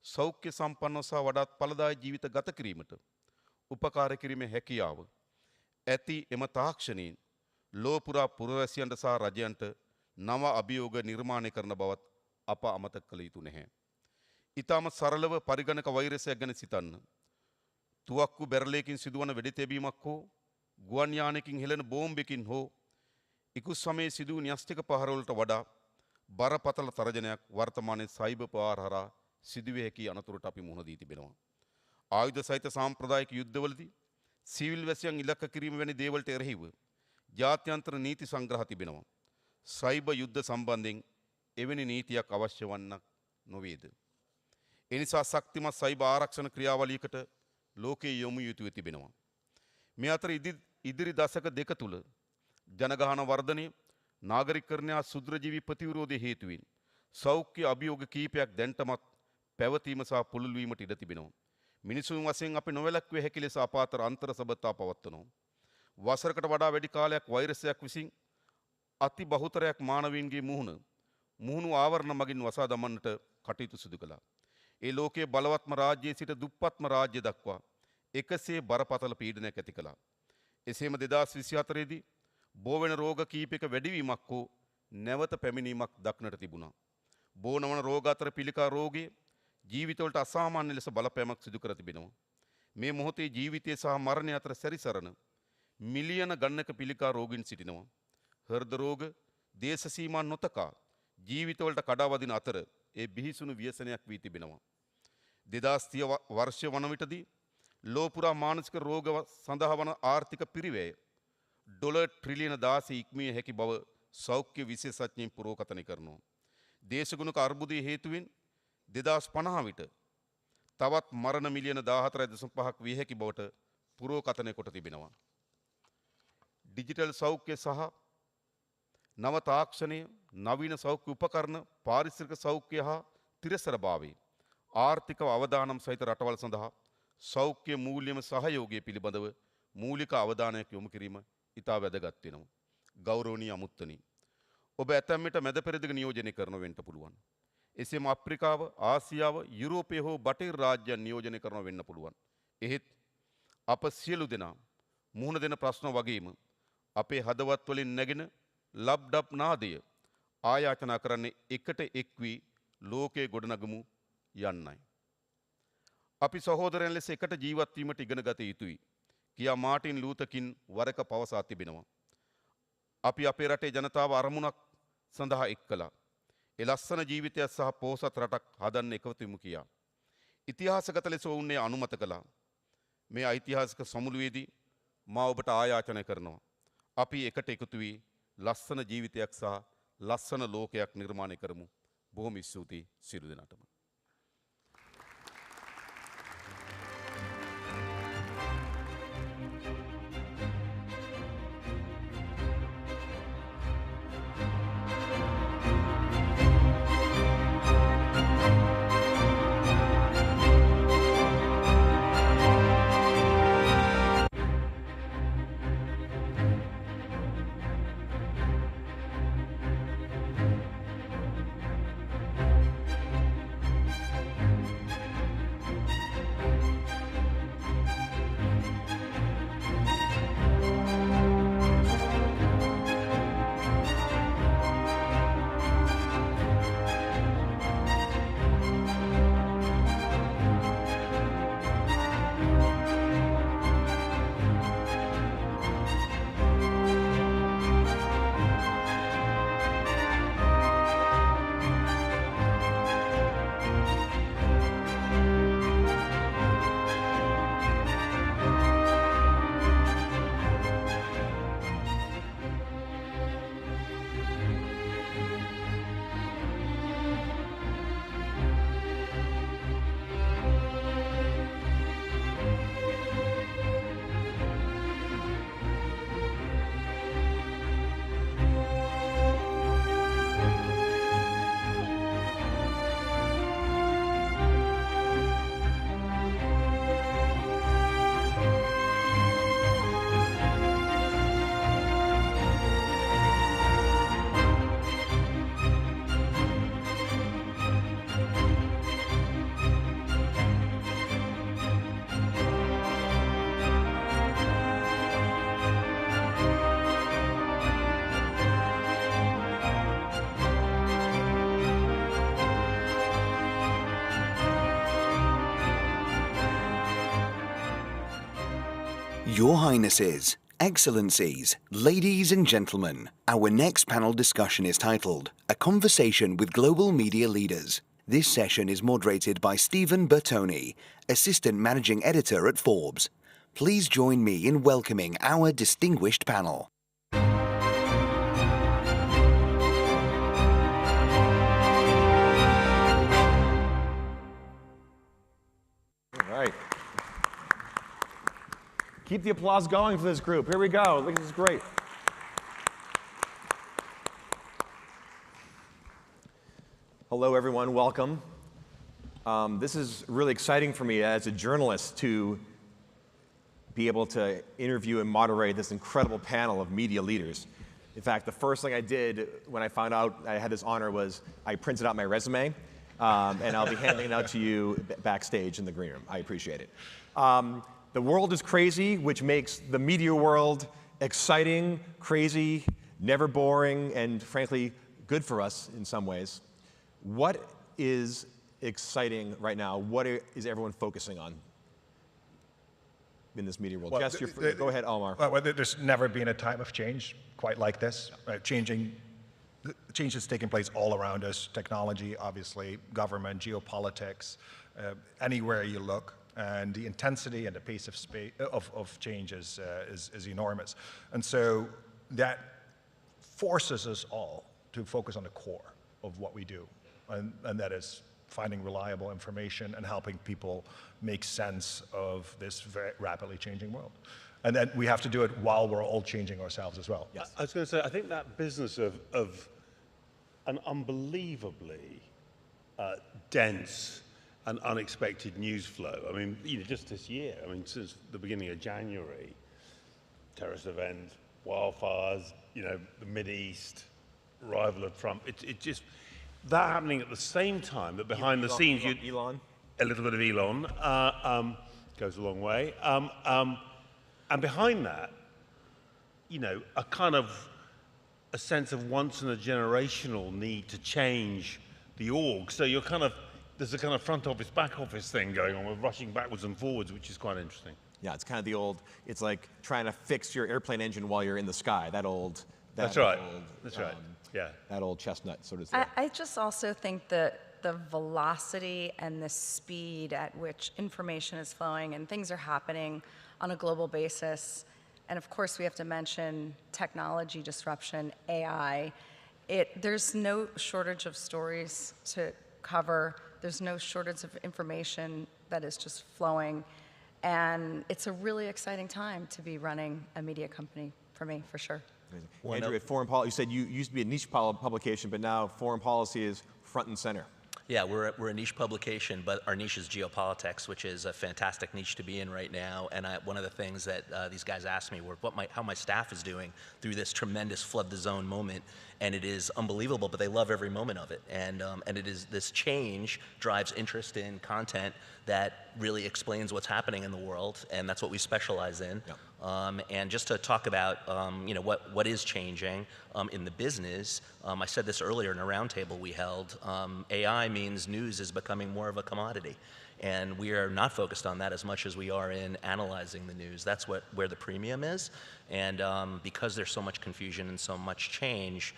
සෞඛ්‍ය සම්පන්නව සහ වඩාත් ඵලදායී ජීවිත ගත කිරීමට උපකාර කිරීමේ හැකියාව ඇති එම තාක්ෂණයෙන් ලෝපුරා පුරවැසියන්ට සහ රජයන්ට නව අභියෝග නිර්මාණය කරන බවත් අප අමතක කළ යුතු නැහැ. ඊටම සරලව පරිගණක වෛරසයක් ගැන සිතන්න. තුවක්කු බැරලයකින් සිදුවන වෙඩි තැබීමක් හෝ ගුවන් යානයකින් හෙළන බෝම්බයකින් හෝ ඉකුත් සමයේ සිදු වූ න්‍යෂ්ටික පහරවලට වඩා බරපතල තරජනයක් වර්තමානයේ සයිබර් පහර හරහා සිදුවිය හැකි අනතුරට අපි මුහුණ දී තිබෙනවා. ආයුධ සහිත සාම්ප්‍රදායික යුද්ධවලදී සිවිල් වැසියන් ඉලක්ක කිරීම වැනි දේවල්ට එරෙහිව ජාත්‍යන්තර නීති සංග්‍රහ තිබෙනවා. සයිබර් යුද්ධ සම්බන්ධයෙන් එවැනි නීතියක් අවශ්‍ය වන්නක් නොවේද? එනිසා ශක්තිමත් සයිබර් ආරක්ෂණ ක්‍රියාවලියකට ලෝකයේ යොමු යුතුව තිබෙනවා. මේ අතර ඉදිරි දශක දෙක තුල ජනගහන වර්ධනය, නාගරිකකරණය, සුද්‍රජීවී ප්‍රතිවිරෝධය හේතුවෙන් සෞඛ්‍ය අභියෝග කීපයක් දැන්ටමත් පැවතීම සහ පුළුල් වීමට ඉඩ තිබෙනවා. මිනිසුන් වශයෙන් අපි නොවැළක්විය හැකි ලෙස අප අතර අන්තර් සබඳතා පවත්වනවා. වසරකට වඩා වැඩි කාලයක් වෛරසයක් විසින් අති බහුතරයක් මානවීන්ගේ මුහුණු ආවරණ මගින් වසා දමන්නට කටයුතු සිදු කළා. ඒ ලෝකයේ බලවත්ම රාජ්‍යයේ සිට දුප්පත්ම රාජ්‍ය දක්වා එකසේ බරපතල පීඩනයක් ඇති කළා. එසේම 2024 දී බෝ වෙන රෝග කීපයක වැඩිවීමක් හෝ නැවත පැමිණීමක් දක්නට තිබුණා. බෝ නොවන රෝග අතර පිළිකා රෝගය ජීවිතවලට අසාමාන්‍ය ලෙස බලපෑමක් සිදු කර තිබෙනවා. මේ මොහොතේ ජීවිතය සහ මරණය අතර සැරිසරන මිලියන ගණනක පිළිකා රෝගීන් සිටිනවා. හෘද රෝග දේශ සීමා නොතකා ජීවිතවලට කඩාවදින අතර ඒ බිහිසුණු ව්‍යසනයක් වී තිබෙනවා. 2030 වර්ෂය වන විටදී ලෝපුරා මානසික රෝග සඳහා වන ආර්ථික පිරිවැය ඩොලර් ට්‍රිලියන 16 ඉක්මිය හැකි බව සෞඛ්‍ය විශේෂඥයින් පුරෝකථනය කරනවා. දේශගුණික අර්බුදයේ හේතුවෙන් 2050 විට තවත් මරණ මිලියන 14.5ක් විය හැකි බවට පුරෝකථනය කොට තිබෙනවා. ඩිජිටල් සෞඛ්‍ය සහ නව තාක්ෂණය, නවීන සෞඛ්‍ය උපකරණ, පාරිසරික සෞඛ්‍ය හා තිරසරභාවයේ ආර්ථික අවදානම් සහිත රටවල් සඳහා සෞඛ්‍ය මූල්‍යම සහයෝගය පිළිබඳව මූලික අවධානයක් යොමු කිරීම ඉතා වැදගත් වෙනවා. ගෞරවනීය අමුත්තනි, ඔබ ඇතැම් විට මැද පෙරදිග නියෝජනය කරන වෙන්න පුළුවන්. එසේම අප්‍රිකාව, ආසියාව, යුරෝපය හෝ බටහිර රාජ්‍යයන් නියෝජනය කරන වෙන්න පුළුවන්. එහෙත් අප සියලු දෙනා මුහුණ දෙන ප්‍රශ්න වගේම අපේ හදවත් වලින් නැගෙන ලබ්ඩබ් නාදය ආයාචනා කරන්නේ එකට එක් වී ලෝකයේ ගොඩනගමු යන්නයි. අපි සහෝදරයන් ලෙස එකට ජීවත් වීමට ඉගෙන ගත යුතුයි කියා මාටින් ලූතර් කින් වරක පවසා තිබෙනවා. අපි අපේ රටේ ජනතාව අරමුණක් සඳහා එක් කළා. ඒ ලස්සන ජීවිතයක් සහ පොහොසත් රටක් හදන්න එකතු වෙමු කියා. ඉතිහාසගත ලෙස වුණේ අනුමත කළා. මේ ඓතිහාසික සමුළුවේදී මා ඔබට ආයාචනා කරනවා. අපි එකට එකතු වී ලස්සන ජීවිතයක් සහ ලස්සන ලෝකයක් නිර්මාණය කරමු. බොහොම ස්තුතියි සියලු දෙනාටම. Your Highnesses, Excellencies, ladies and gentlemen, our next panel discussion is titled A Conversation with Global Media Leaders. This session is moderated by Stephen Bertoni, Assistant Managing Editor at Forbes. Please join me in welcoming our distinguished panel. All right. Keep the applause going for this group. Here we go. Look, this is great. Hello, everyone. Welcome. This is really exciting for me as a journalist to be able to interview and moderate this incredible panel of media leaders. In fact, the first thing I did when I found out I had this honor was I printed out my resume, and I'll be handing it out to you backstage in the green room. I appreciate it. The world is crazy, which makes the media world exciting, crazy, never boring, and frankly, good for us in some ways. What is exciting right now? What is everyone focusing on in this media world? Well, Jess, go ahead, Omar. Well, there's never been a time of change quite like this. Change is taking place all around us. Technology, obviously, government, geopolitics, anywhere you look. And the intensity and the pace of change is enormous. And so that forces us all to focus on the core of what we do. And that is finding reliable information and helping people make sense of this very rapidly changing world. And then we have to do it while we're all changing ourselves as well. Yes. I was going to say, I think that business of an unbelievably dense and unexpected news flow. I mean, just this year, since the beginning of January, terrorist events, wildfires, the Mideast, arrival of Trump, it just, that happening at the same time that behind the scenes, Elon? A little bit of Elon, goes a long way. And behind that, a kind of a sense of once in a generational need to change the org. So there's a kind of front office, back office thing going on with rushing backwards and forwards, which is quite interesting. Yeah, it's kind of the old, it's like trying to fix your airplane engine while you're in the sky. That's right. That's right. Yeah. That old chestnut sort of thing. I just also think that the velocity and the speed at which information is flowing and things are happening on a global basis, and of course we have to mention technology disruption, AI, there's no shortage of stories to cover. There's no shortage of information that is just flowing. And it's a really exciting time to be running a media company for me, for sure. Andrew, at Foreign Policy, you said you used to be a niche publication, but now Foreign Policy is front and center. Yeah, we're a niche publication, but our niche is geopolitics, which is a fantastic niche to be in right now. And one of the things that these guys asked me were how my staff is doing through this tremendous flood the zone moment, and it is unbelievable. But they love every moment of it, and it is this change drives interest in content that really explains what's happening in the world, and that's what we specialize in. Yeah. And just to talk about what is changing in the business, I said this earlier in a roundtable we held. AI means news is becoming more of a commodity, and we are not focused on that as much as we are in analyzing the news. That's where the premium is, and because there's so much confusion and so much change,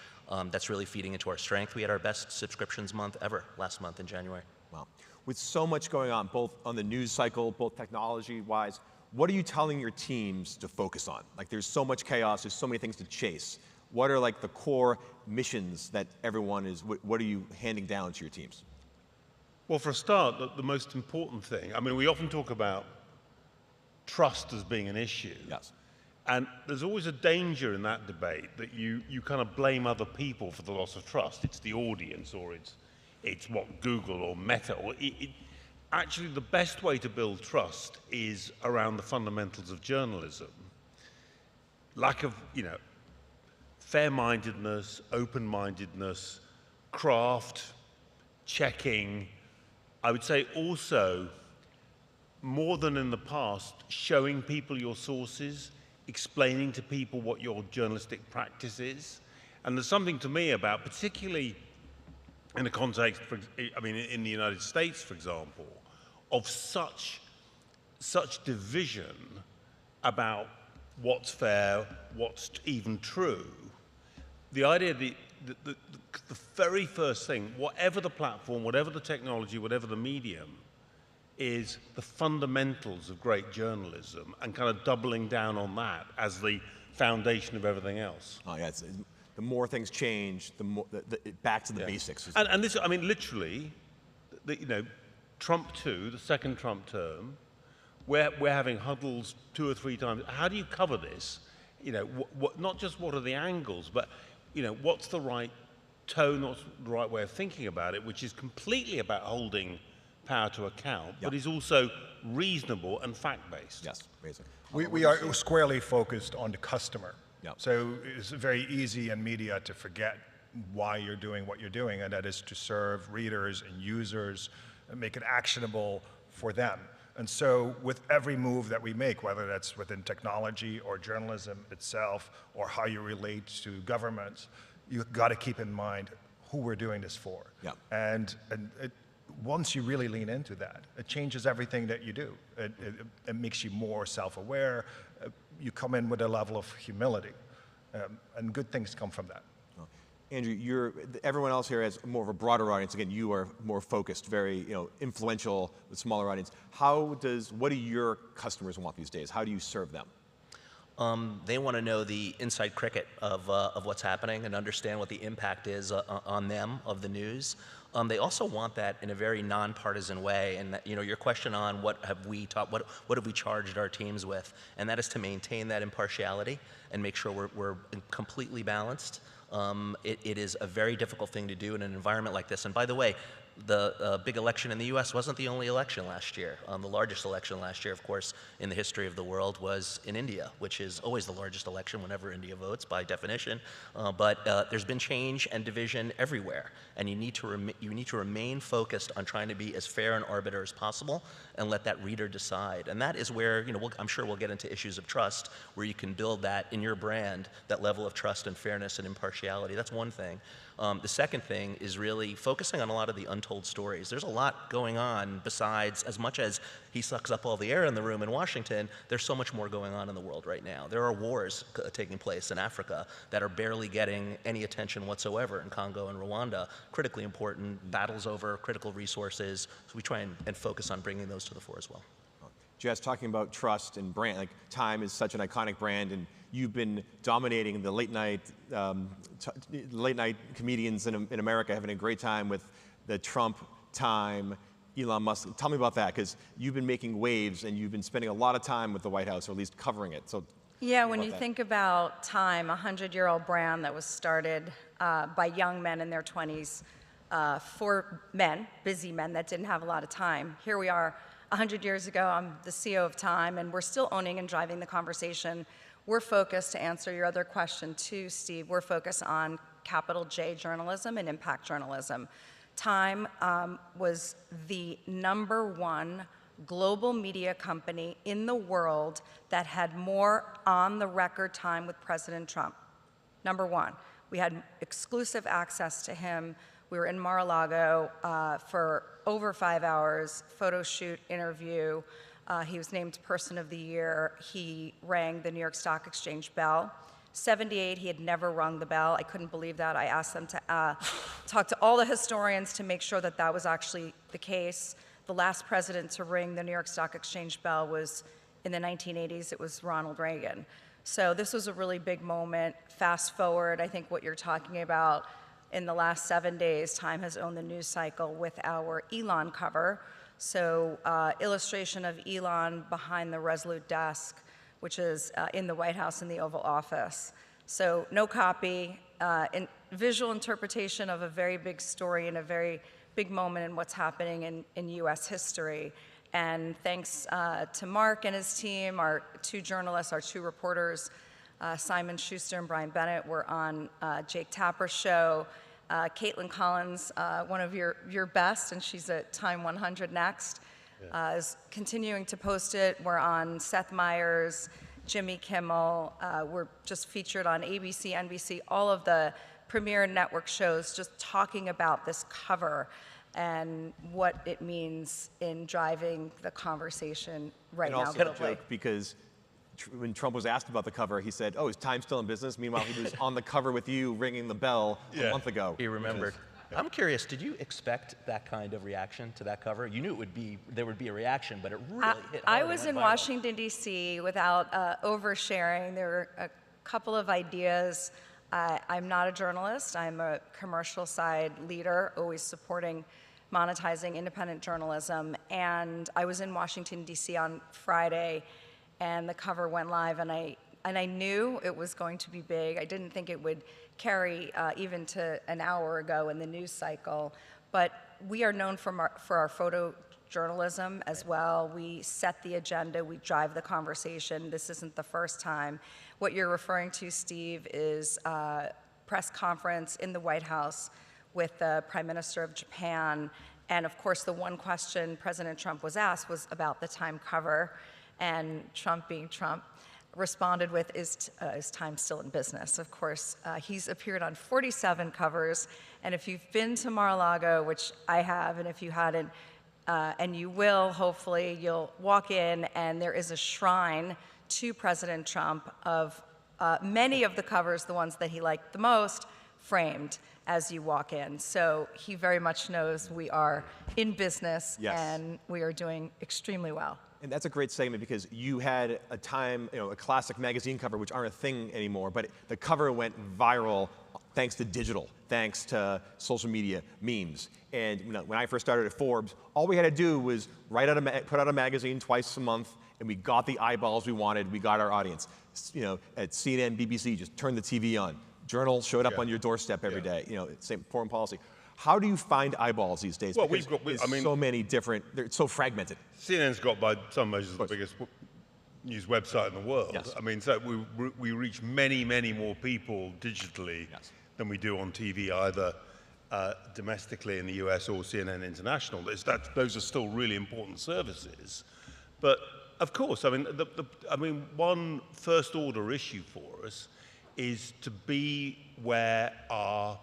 that's really feeding into our strength. We had our best subscriptions month ever last month in January. Wow. With so much going on, both on the news cycle, both technology-wise, what are you telling your teams to focus on? Like, there's so much chaos, there's so many things to chase. What are like the core missions that everyone is, what are you handing down to your teams? Well, for a start, the most important thing, we often talk about trust as being an issue. Yes. And there's always a danger in that debate that you kind of blame other people for the loss of trust. It's the audience, or it's what Google or Meta, or actually, the best way to build trust is around the fundamentals of journalism. Lack of, fair-mindedness, open-mindedness, craft, checking. I would say also, more than in the past, showing people your sources, explaining to people what your journalistic practice is. And there's something to me about, particularly in the context, in the United States, for example, of such division about what's fair, what's even true. The idea, the very first thing, whatever the platform, whatever the technology, whatever the medium, is the fundamentals of great journalism and kind of doubling down on that as the foundation of everything else. Oh yeah, the more things change, the more back to the basics. And this, I mean, literally, you know, Trump 2, the second Trump term, we're having huddles 2 or 3 times. How do you cover this? You know, not just what are the angles, but you know, what's the right tone, what's the right way of thinking about it, which is completely about holding power to account, but is also reasonable and fact-based. Yes, amazing. We are squarely focused on the customer. Yep. So it's very easy in media to forget why you're doing what you're doing, and that is to serve readers and users and make it actionable for them. And so with every move that we make, whether that's within technology or journalism itself or how you relate to governments, you've got to keep in mind who we're doing this for. Yeah. And once you really lean into that, it changes everything that you do. It makes you more self-aware. You come in with a level of humility, and good things come from that. Andrew, everyone else here has more of a broader audience. Again, you are more focused, very influential, with smaller audience. What do your customers want these days? How do you serve them? They want to know the inside cricket of what's happening and understand what the impact is on them of the news. They also want that in a very nonpartisan way. And that, your question on what have we charged our teams with, and that is to maintain that impartiality and make sure we're completely balanced. It is a very difficult thing to do in an environment like this. And by the way, the big election in the U.S. wasn't the only election last year. The largest election last year, of course, in the history of the world was in India, which is always the largest election whenever India votes by definition. But there's been change and division everywhere, and you need to remain focused on trying to be as fair and arbiter as possible and let that reader decide. And that is where, I'm sure we'll get into issues of trust, where you can build that in your brand, that level of trust and fairness and impartiality. That's one thing. The second thing is really focusing on a lot of the untold stories. There's a lot going on besides, as much as he sucks up all the air in the room in Washington, there's so much more going on in the world right now. There are wars taking place in Africa that are barely getting any attention whatsoever in Congo and Rwanda. Critically important, battles over critical resources. So we try and focus on bringing those to the fore as well. Jess, talking about trust and brand, like Time is such an iconic brand, and you've been dominating the late night comedians in America, having a great time with the Trump, Time, Elon Musk. Tell me about that, because you've been making waves and you've been spending a lot of time with the White House, or at least covering it. So yeah, when you think about Time, a 100-year-old brand that was started by young men in their 20s for men, busy men that didn't have a lot of time. Here we are 100 years ago, I'm the CEO of Time, and we're still owning and driving the conversation. We're focused, to answer your other question too, Steve, we're focused on capital J journalism and impact journalism. Time was the #1 global media company in the world that had more on-the-record time with President Trump. #1. We had exclusive access to him. We were in Mar-a-Lago for over 5 hours, photo shoot, interview. He was named Person of the Year. He rang the New York Stock Exchange bell. 78, he had never rung the bell. I couldn't believe that. I asked them to talk to all the historians to make sure that that was actually the case. The last president to ring the New York Stock Exchange bell was in the 1980s. It was Ronald Reagan. So this was a really big moment. Fast forward, I think what you're talking about, in the last 7 days, Time has owned the news cycle with our Elon cover. So illustration of Elon behind the Resolute desk, which is in the White House in the Oval Office. So no copy, visual interpretation of a very big story and a very big moment in what's happening in US history. And thanks to Mark and his team, our 2 journalists, our 2 reporters, Simon Schuster and Brian Bennett, were on Jake Tapper's show. Caitlin Collins, one of your best, and she's at Time 100 Next, is continuing to post it. We're on Seth Meyers, Jimmy Kimmel. We're just featured on ABC, NBC, all of the premier network shows, just talking about this cover and what it means in driving the conversation right now. And also a joke, because when Trump was asked about the cover, he said, "Oh, is Time still in business?" Meanwhile, he was on the cover with you, ringing the bell a month ago. He remembered. I'm curious, did you expect that kind of reaction to that cover? You knew there would be a reaction, but it really hit hard. I was in Washington, D.C. without oversharing. There were a couple of ideas. I'm not a journalist. I'm a commercial side leader, always supporting monetizing independent journalism. And I was in Washington, D.C. on Friday, and the cover went live, and I knew it was going to be big. I didn't think it would carry even to an hour ago in the news cycle. But we are known for our photojournalism as well. We set the agenda, we drive the conversation. This isn't the first time. What you're referring to, Steve, is a press conference in the White House with the Prime Minister of Japan. And of course, the one question President Trump was asked was about the Time cover. And Trump, being Trump, responded with, is Time still in business? Of course, he's appeared on 47 covers, and if you've been to Mar-a-Lago, which I have, and if you hadn't, and you will, hopefully, you'll walk in, and there is a shrine to President Trump of many of the covers, the ones that he liked the most, framed as you walk in. So he very much knows we are in business, and we are doing extremely well. And that's a great segment because you had a Time, a classic magazine cover, which aren't a thing anymore, but the cover went viral thanks to digital, thanks to social media, memes. And when I first started at Forbes, all we had to do was put out a magazine twice a month, and we got the eyeballs we wanted, we got our audience. At CNN, BBC, just turn the TV on. Journal showed up on your doorstep every day, same foreign policy. How do you find eyeballs these days? Well, there's so many different, they're so fragmented. CNN's got by some measures the biggest news website in the world. Yes. I mean, so we reach many, many more people digitally than we do on TV, either domestically in the US or CNN International. Those are still really important services. But of course, I mean, one first order issue for us is to be where our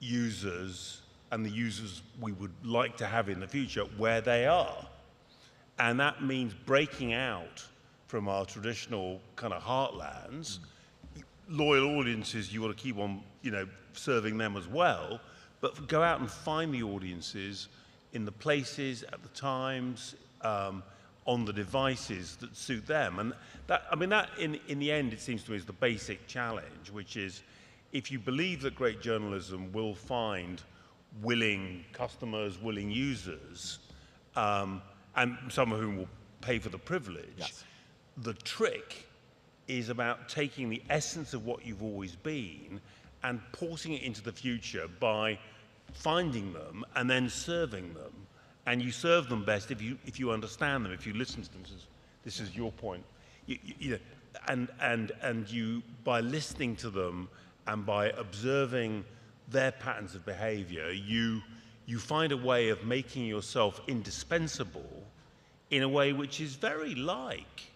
users and the users we would like to have in the future, where they are. And that means breaking out from our traditional kind of heartlands. Loyal audiences, you want to keep on, serving them as well, but go out and find the audiences in the places, at the times, on the devices that suit them. And that in the end, it seems to me is the basic challenge, which is, if you believe that great journalism will find willing customers, willing users, and some of whom will pay for the privilege, the trick is about taking the essence of what you've always been and porting it into the future by finding them and then serving them. And you serve them best if you understand them, if you listen to them. This is your point. And you, by listening to them, and by observing their patterns of behavior, you find a way of making yourself indispensable in a way which is very like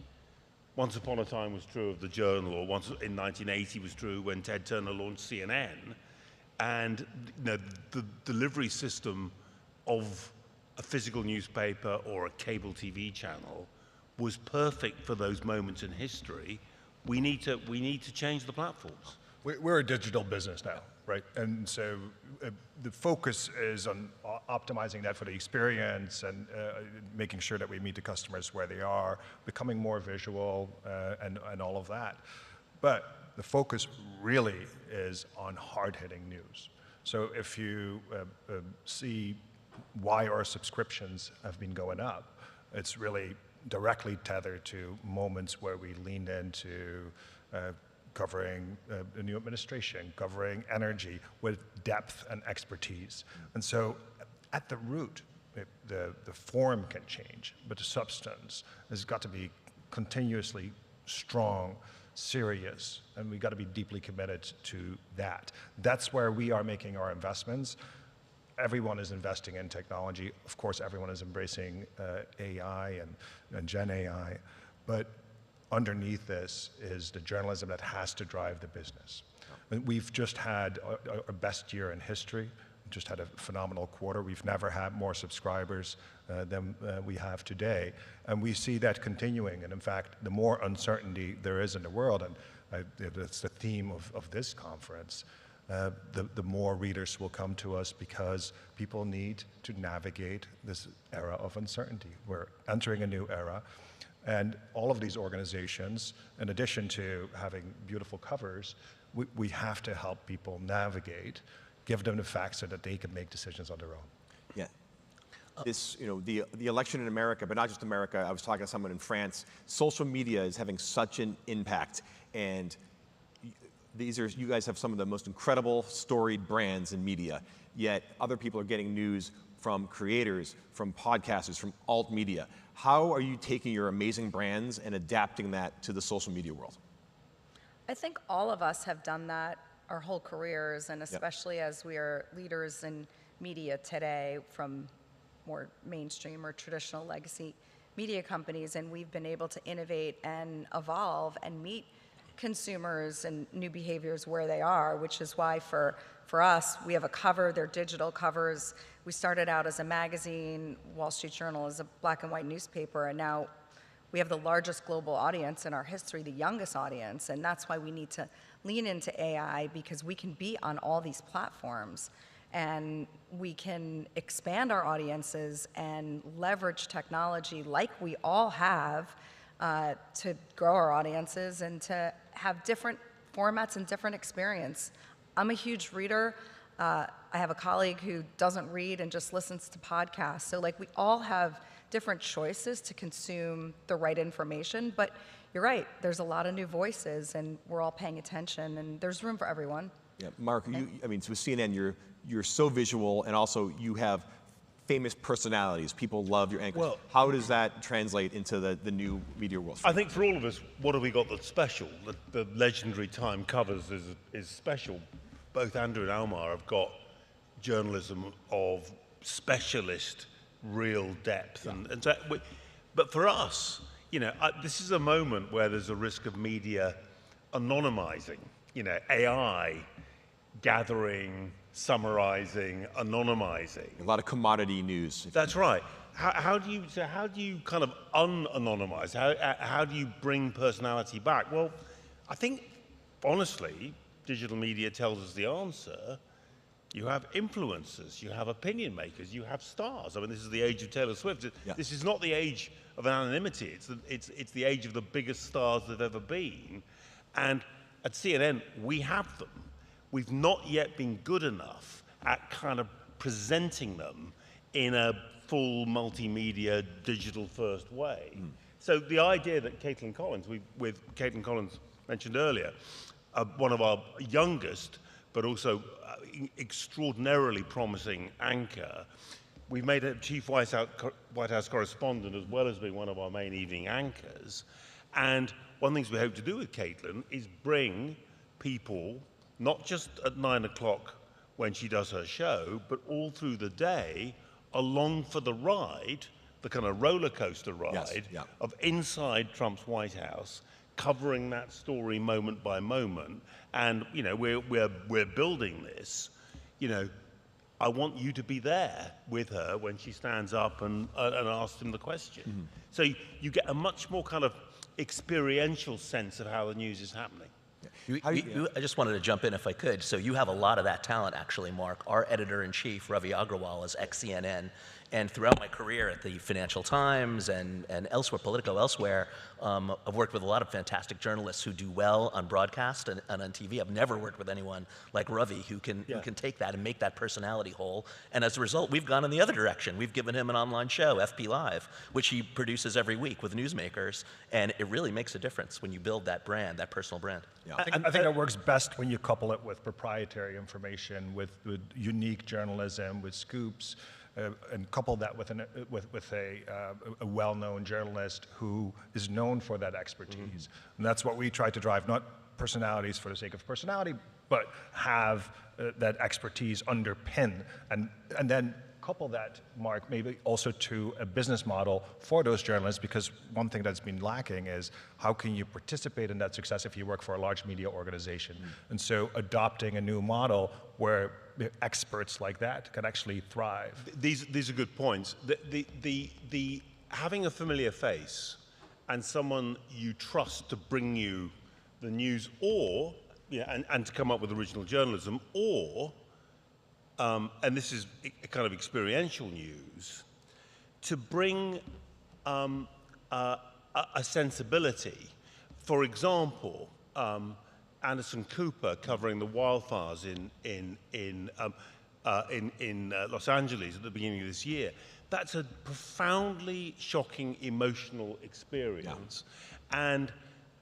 Once Upon a Time was true of the Journal, or once in 1980 was true when Ted Turner launched CNN. And the delivery system of a physical newspaper or a cable TV channel was perfect for those moments in history. We need to change the platforms. We're a digital business now, right? And so the focus is on optimizing that for the experience and making sure that we meet the customers where they are, becoming more visual and all of that. But the focus really is on hard-hitting news. So if you see why our subscriptions have been going up, it's really directly tethered to moments where we leaned into covering the new administration, covering energy with depth and expertise. And so at the root, the form can change, but the substance has got to be continuously strong, serious, and we've got to be deeply committed to that. That's where we are making our investments. Everyone is investing in technology. Of course, everyone is embracing AI and Gen AI, but underneath this is the journalism that has to drive the business. And we've just had our best year in history just had a phenomenal quarter. We've never had more subscribers than we have today. And we see that continuing. And in fact, the more uncertainty there is in the world, and that's the theme of this conference, the more readers will come to us because people need to navigate this era of uncertainty. We're entering a new era. And all of these organizations, in addition to having beautiful covers, we have to help people navigate, give them the facts so that they can make decisions on their own. Yeah. This, the election in America, but not just America, I was talking to someone in France, social media is having such an impact, and you guys have some of the most incredible storied brands in media, yet other people are getting news from creators, from podcasters, from alt media. How are you taking your amazing brands and adapting that to the social media world? I think all of us have done that our whole careers, and especially as we are leaders in media today from more mainstream or traditional legacy media companies, and we've been able to innovate and evolve and meet consumers and new behaviors where they are, which is why for us, we have a cover, they're digital covers. We started out as a magazine, Wall Street Journal is a black and white newspaper, and now we have the largest global audience in our history, the youngest audience, and that's why we need to lean into AI, because we can be on all these platforms and we can expand our audiences and leverage technology like we all have to grow our audiences and to have different formats and different experience. I'm a huge reader. I have a colleague who doesn't read and just listens to podcasts. So like we all have different choices to consume the right information, but you're right, there's a lot of new voices and we're all paying attention and there's room for everyone. Yeah, Mark, so with CNN, you're so visual, and also you have famous personalities. People love your anchors. Well, how does that translate into the new media world? I think for all of us, what have we got that's special? The legendary Time covers is special. Both Andrew and Almar have got journalism of specialist, real depth. Yeah. And so, but for us, this is a moment where there's a risk of media anonymizing, AI gathering, summarizing, anonymizing. A lot of commodity news. That's right. How do you kind of un-anonymize? How do you bring personality back? Well, I think, honestly, digital media tells us the answer. You have influencers, you have opinion makers, you have stars. I mean, this is the age of Taylor Swift. Yeah. This is not the age of anonymity. It's the age of the biggest stars that have ever been. And at CNN, we have them. We've not yet been good enough at kind of presenting them in a full multimedia, digital-first way. Mm. So the idea that Caitlin Collins, with Caitlin Collins mentioned earlier, one of our youngest, but also extraordinarily promising anchor, we've made a chief White House correspondent as well as being one of our main evening anchors. And one of the things we hope to do with Caitlin is bring people, not just at 9 o'clock when she does her show, but all through the day, along for the ride, the kind of roller coaster ride of inside Trump's White House, covering that story moment by moment. And we're building this. I want you to be there with her when she stands up and asks him the question. Mm-hmm. So you get a much more kind of experiential sense of how the news is happening. I just wanted to jump in if I could. So you have a lot of that talent, actually, Mark. Our editor-in-chief, Ravi Agrawal, is ex-CNN. And throughout my career at the Financial Times and elsewhere, Politico, elsewhere, I've worked with a lot of fantastic journalists who do well on broadcast and on TV. I've never worked with anyone like Ravi who can take that and make that personality whole. And as a result, we've gone in the other direction. We've given him an online show, FP Live, which he produces every week with newsmakers. And it really makes a difference when you build that brand, that personal brand. Yeah. I think that works best when you couple it with proprietary information, with unique journalism, with scoops. And couple that with a well-known journalist who is known for that expertise. Mm-hmm. And that's what we try to drive, not personalities for the sake of personality, but have that expertise underpin. And then couple that, Mark, maybe also to a business model for those journalists, because one thing that's been lacking is how can you participate in that success if you work for a large media organization? Mm-hmm. And so adopting a new model where experts like that can actually thrive. These are good points. The having a familiar face and someone you trust to bring you the news, or and to come up with original journalism, or and this is a kind of experiential news, to bring a sensibility. For example, Anderson Cooper covering the wildfires in Los Angeles at the beginning of this year. That's a profoundly shocking, emotional experience, and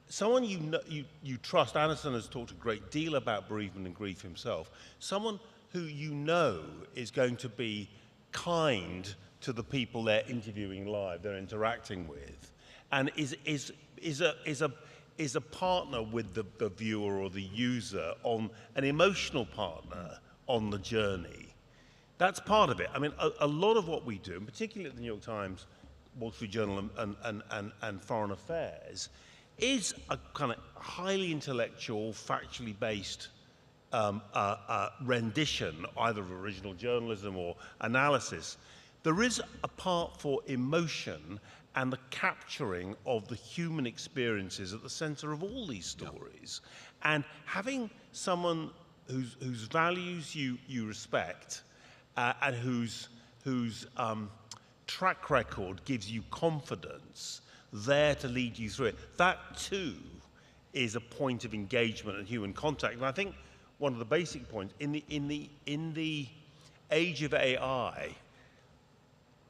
someone you trust. Anderson has talked a great deal about bereavement and grief himself. Someone who you know is going to be kind to the people they're interviewing live, they're interacting with, and is a partner with the viewer or the user, on an emotional partner on the journey. That's part of it. I mean, a lot of what we do, and particularly at the New York Times, Wall Street Journal, and Foreign Affairs, is a kind of highly intellectual, factually based rendition, either of original journalism or analysis. There is a part for emotion and the capturing of the human experiences at the center of all these stories. And having someone whose values you respect, and whose track record gives you confidence, there to lead you through it, that too is a point of engagement and human contact. And I think one of the basic points in the age of AI,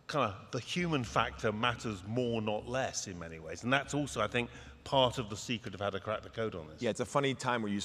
kind of the human factor matters more, not less, in many ways. And that's also, I think, part of the secret of how to crack the code on this. Yeah, it's a funny time where you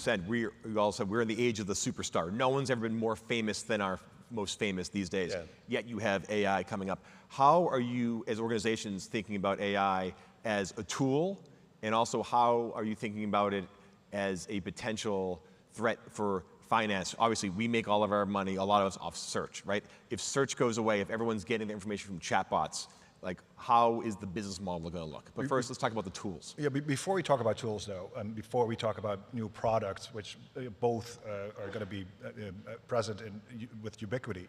all said we're in the age of the superstar. No one's ever been more famous than our most famous these days. Yeah. Yet you have AI coming up. How are you, as organizations, thinking about AI as a tool? And also, how are you thinking about it as a potential threat for finance? Obviously, we make all of our money, a lot of us, off search, right? If search goes away, if everyone's getting the information from chatbots, like, how is the business model going to look? But first, let's talk about the tools. Yeah, before we talk about tools, though, and before we talk about new products, which both are going to be present with ubiquity,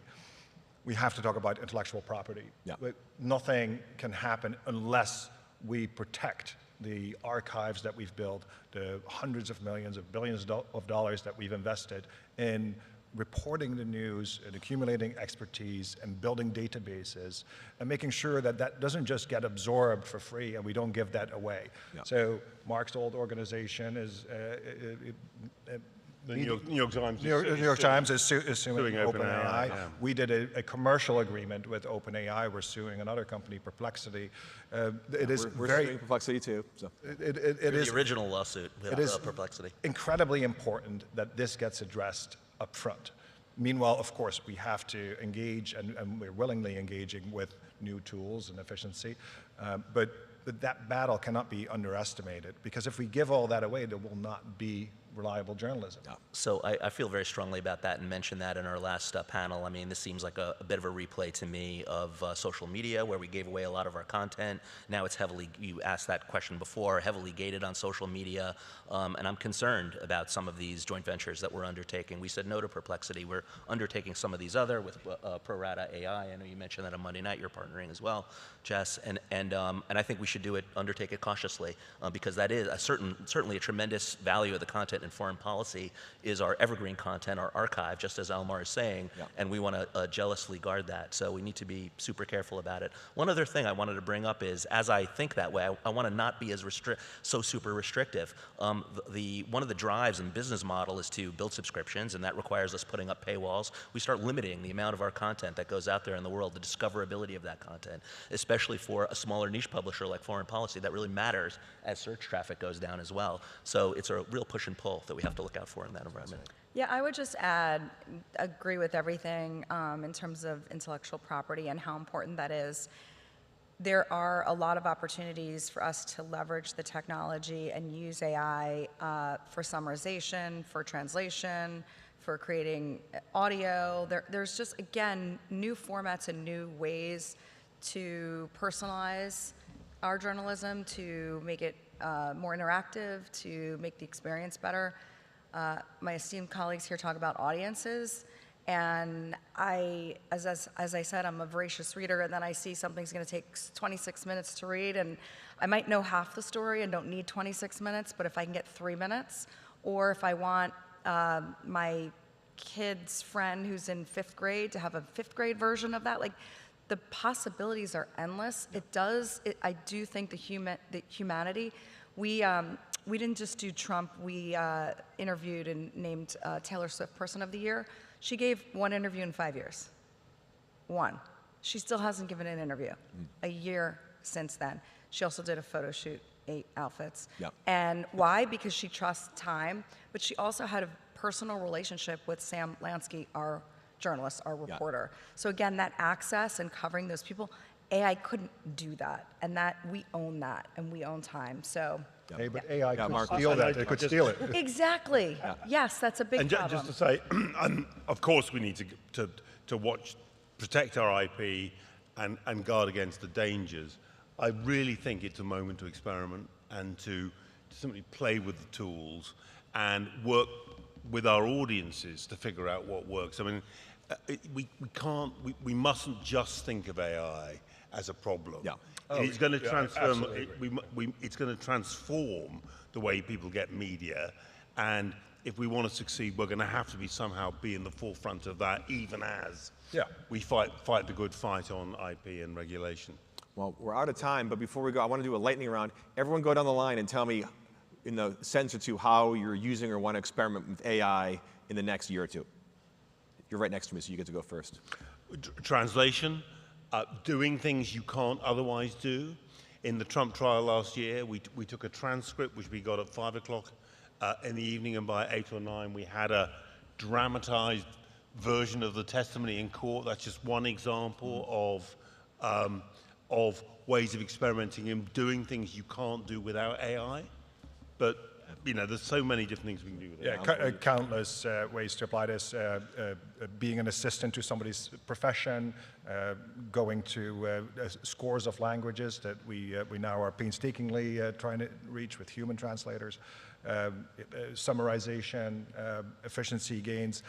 we have to talk about intellectual property. Yeah. Nothing can happen unless we protect the archives that we've built, the hundreds of millions of billions of dollars that we've invested in reporting the news and accumulating expertise and building databases and making sure that that doesn't just get absorbed for free and we don't give that away. Yeah. So Mark's old organization is the New York Times. New York Times is suing OpenAI. Yeah. We did a commercial agreement with OpenAI. We're suing another company, Perplexity. We're suing Perplexity too. So. It is the original lawsuit with Perplexity. Incredibly important that this gets addressed up front. Meanwhile, of course, we have to engage, and we're willingly engaging with new tools and efficiency, but that battle cannot be underestimated, because if we give all that away, there will not be reliable journalism. Yeah. So I feel very strongly about that and mentioned that in our last panel. I mean, this seems like a bit of a replay to me of social media, where we gave away a lot of our content. Now it's heavily, you asked that question before, heavily gated on social media. And I'm concerned about some of these joint ventures that we're undertaking. We said no to Perplexity. We're undertaking some of these other with Pro Rata AI. I know you mentioned that on Monday night. You're partnering as well, Jess. And I think we should undertake it cautiously, because that is certainly a tremendous value of the content in foreign policy is our evergreen content, our archive, just as Almar is saying, and we want to jealously guard that. So we need to be super careful about it. One other thing I wanted to bring up is, as I think that way, I want to not be as so super restrictive. One of the drives in business model is to build subscriptions, and that requires us putting up paywalls. We start limiting the amount of our content that goes out there in the world, the discoverability of that content, especially for a smaller niche publisher like foreign policy. That really matters as search traffic goes down as well. So it's a real push and pull that we have to look out for in that environment. Yeah, I would just agree with everything in terms of intellectual property and how important that is. There are a lot of opportunities for us to leverage the technology and use AI for summarization, for translation, for creating audio. There's just, again, new formats and new ways to personalize our journalism, to make it more interactive, to make the experience better. My esteemed colleagues here talk about audiences, And as I said, I'm a voracious reader, and then I see something's going to take 26 minutes to read, and I might know half the story and don't need 26 minutes, but if I can get 3 minutes, or if I want my kid's friend who's in 5th grade to have a 5th grade version of that, like, the possibilities are endless. I do think the humanity, we didn't just do Trump, we interviewed and named Taylor Swift Person of the Year. She gave 1 interview in 5 years. 1. She still hasn't given an interview. A year since then. She also did a photo shoot, 8 outfits. Yep. And why? Because she trusts time, but she also had a personal relationship with Sam Lansky, our journalist, our reporter. So again, that access and covering those people, AI couldn't do that, and that we own that, and we own time. So. Hey, but AI could steal that. It could steal it. Exactly. Yes, that's a big problem. Just to say, of course, we need to watch, protect our IP, and guard against the dangers. I really think it's a moment to experiment and to simply play with the tools and work with our audiences to figure out what works. I mean, we mustn't just think of AI as a problem. Yeah. It's going to transform. It's going to transform the way people get media, and if we want to succeed, we're going to have to somehow be in the forefront of that, even as we fight the good fight on IP and regulation. Well, we're out of time, but before we go, I want to do a lightning round. Everyone go down the line and tell me in a sentence or two how you're using or want to experiment with AI in the next year or two. You're right next to me, so you get to go first. Translation. Doing things you can't otherwise do. In the Trump trial last year, we took a transcript, which we got at 5 o'clock in the evening, and by 8 or 9, we had a dramatized version of the testimony in court. That's just one example of ways of experimenting and doing things you can't do without AI. But there's so many different things we can do with it. Yeah, countless ways to apply this. Being an assistant to somebody's profession, going to scores of languages that we now are painstakingly trying to reach with human translators, summarization, efficiency gains,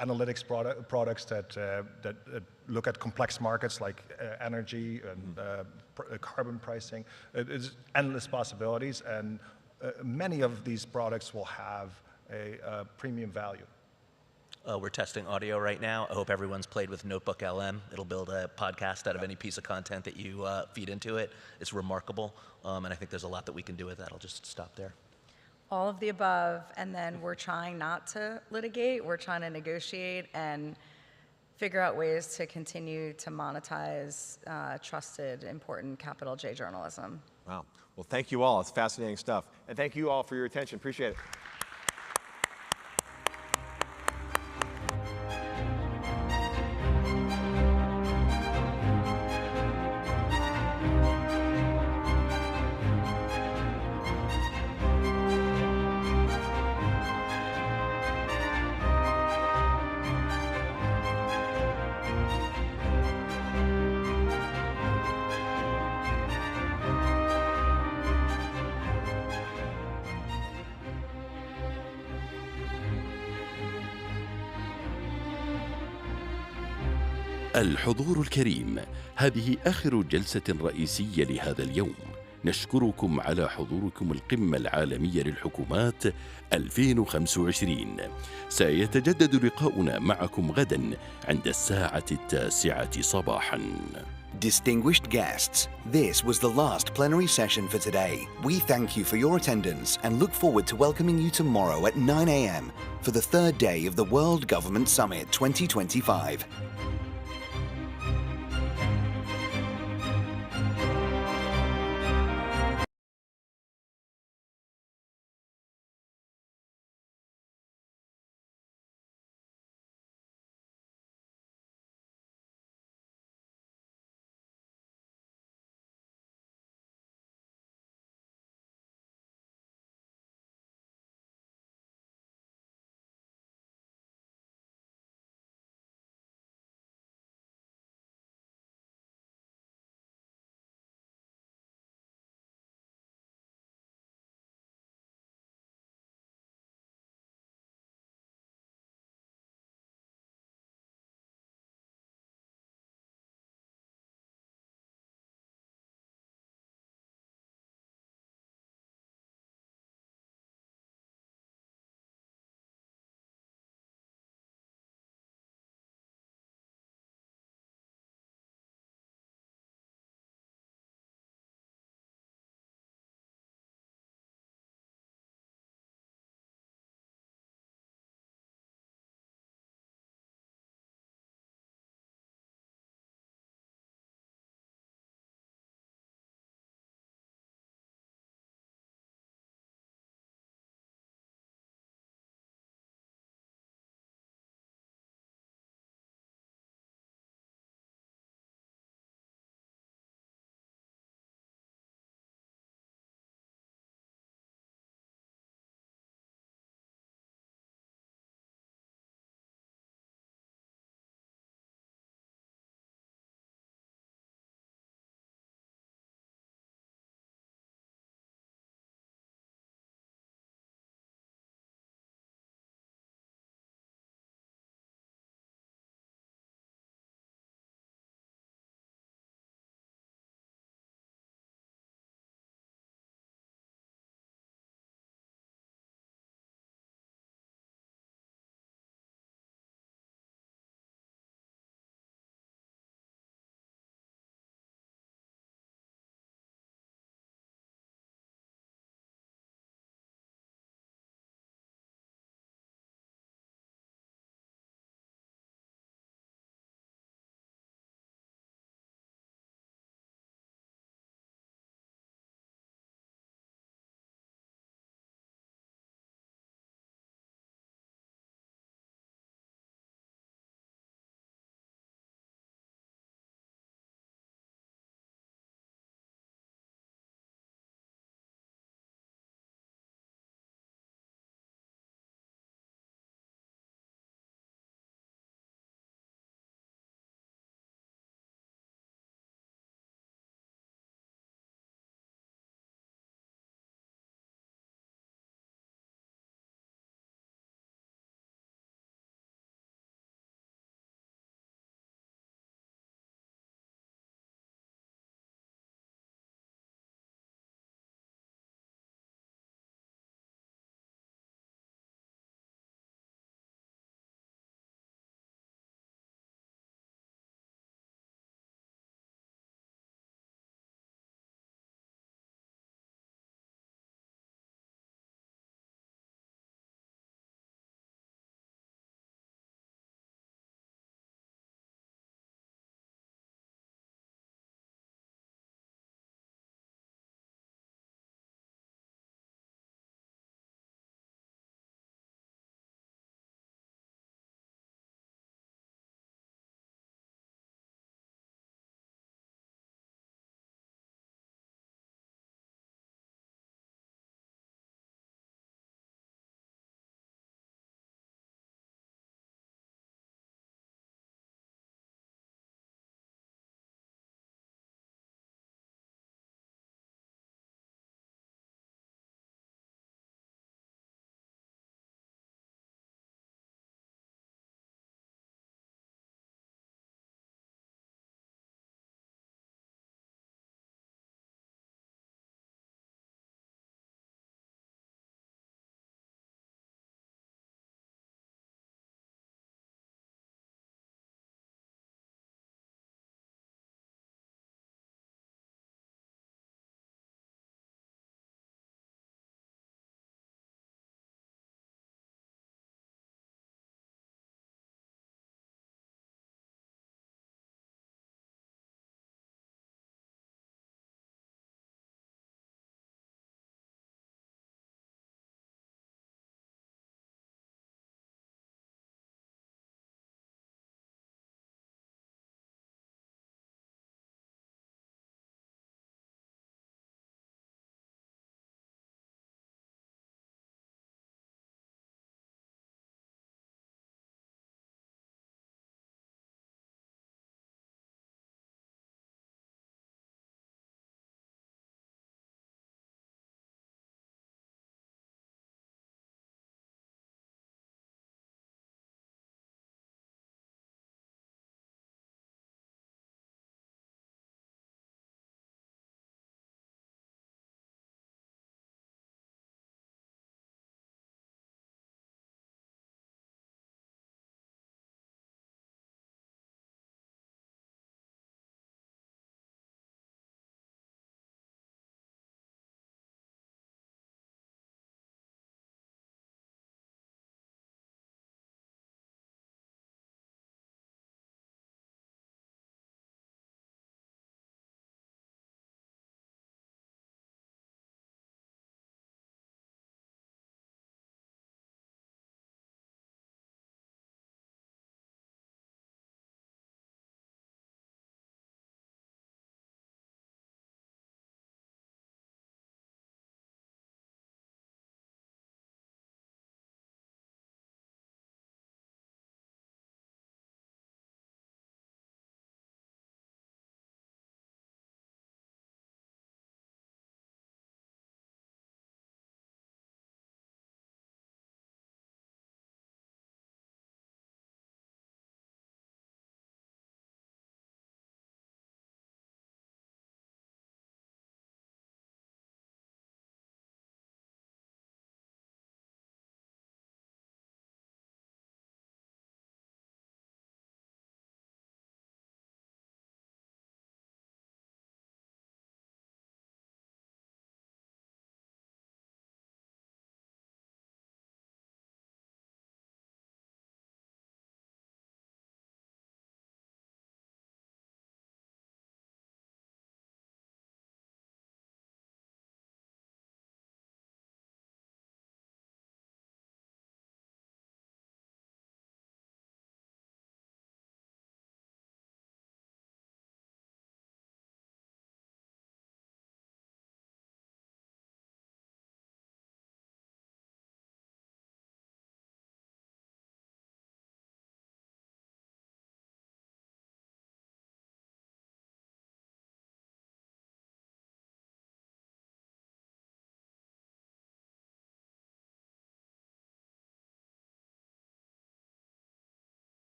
analytics products that look at complex markets like energy and carbon pricing. It's endless possibilities, and many of these products will have a premium value. We're testing audio right now. I hope everyone's played with Notebook LM. It'll build a podcast out of any piece of content that you feed into it. It's remarkable, and I think there's a lot that we can do with that. I'll just stop there. All of the above, and then we're trying not to litigate. We're trying to negotiate and figure out ways to continue to monetize trusted, important capital J journalism. Wow. Well, thank you all. It's fascinating stuff. And thank you all for your attention. Appreciate it. الحضور الكريم، هذه آخر جلسة رئيسية لهذا اليوم. نشكركم على حضوركم القمة العالمية للحكومات 2025. سيتجدد لقاؤنا معكم غدا عند 9:00 صباحا. Distinguished guests, this was the last plenary session for today. We thank you for your attendance and look forward to welcoming you tomorrow at 9 a.m. for the third day of the World Government Summit 2025.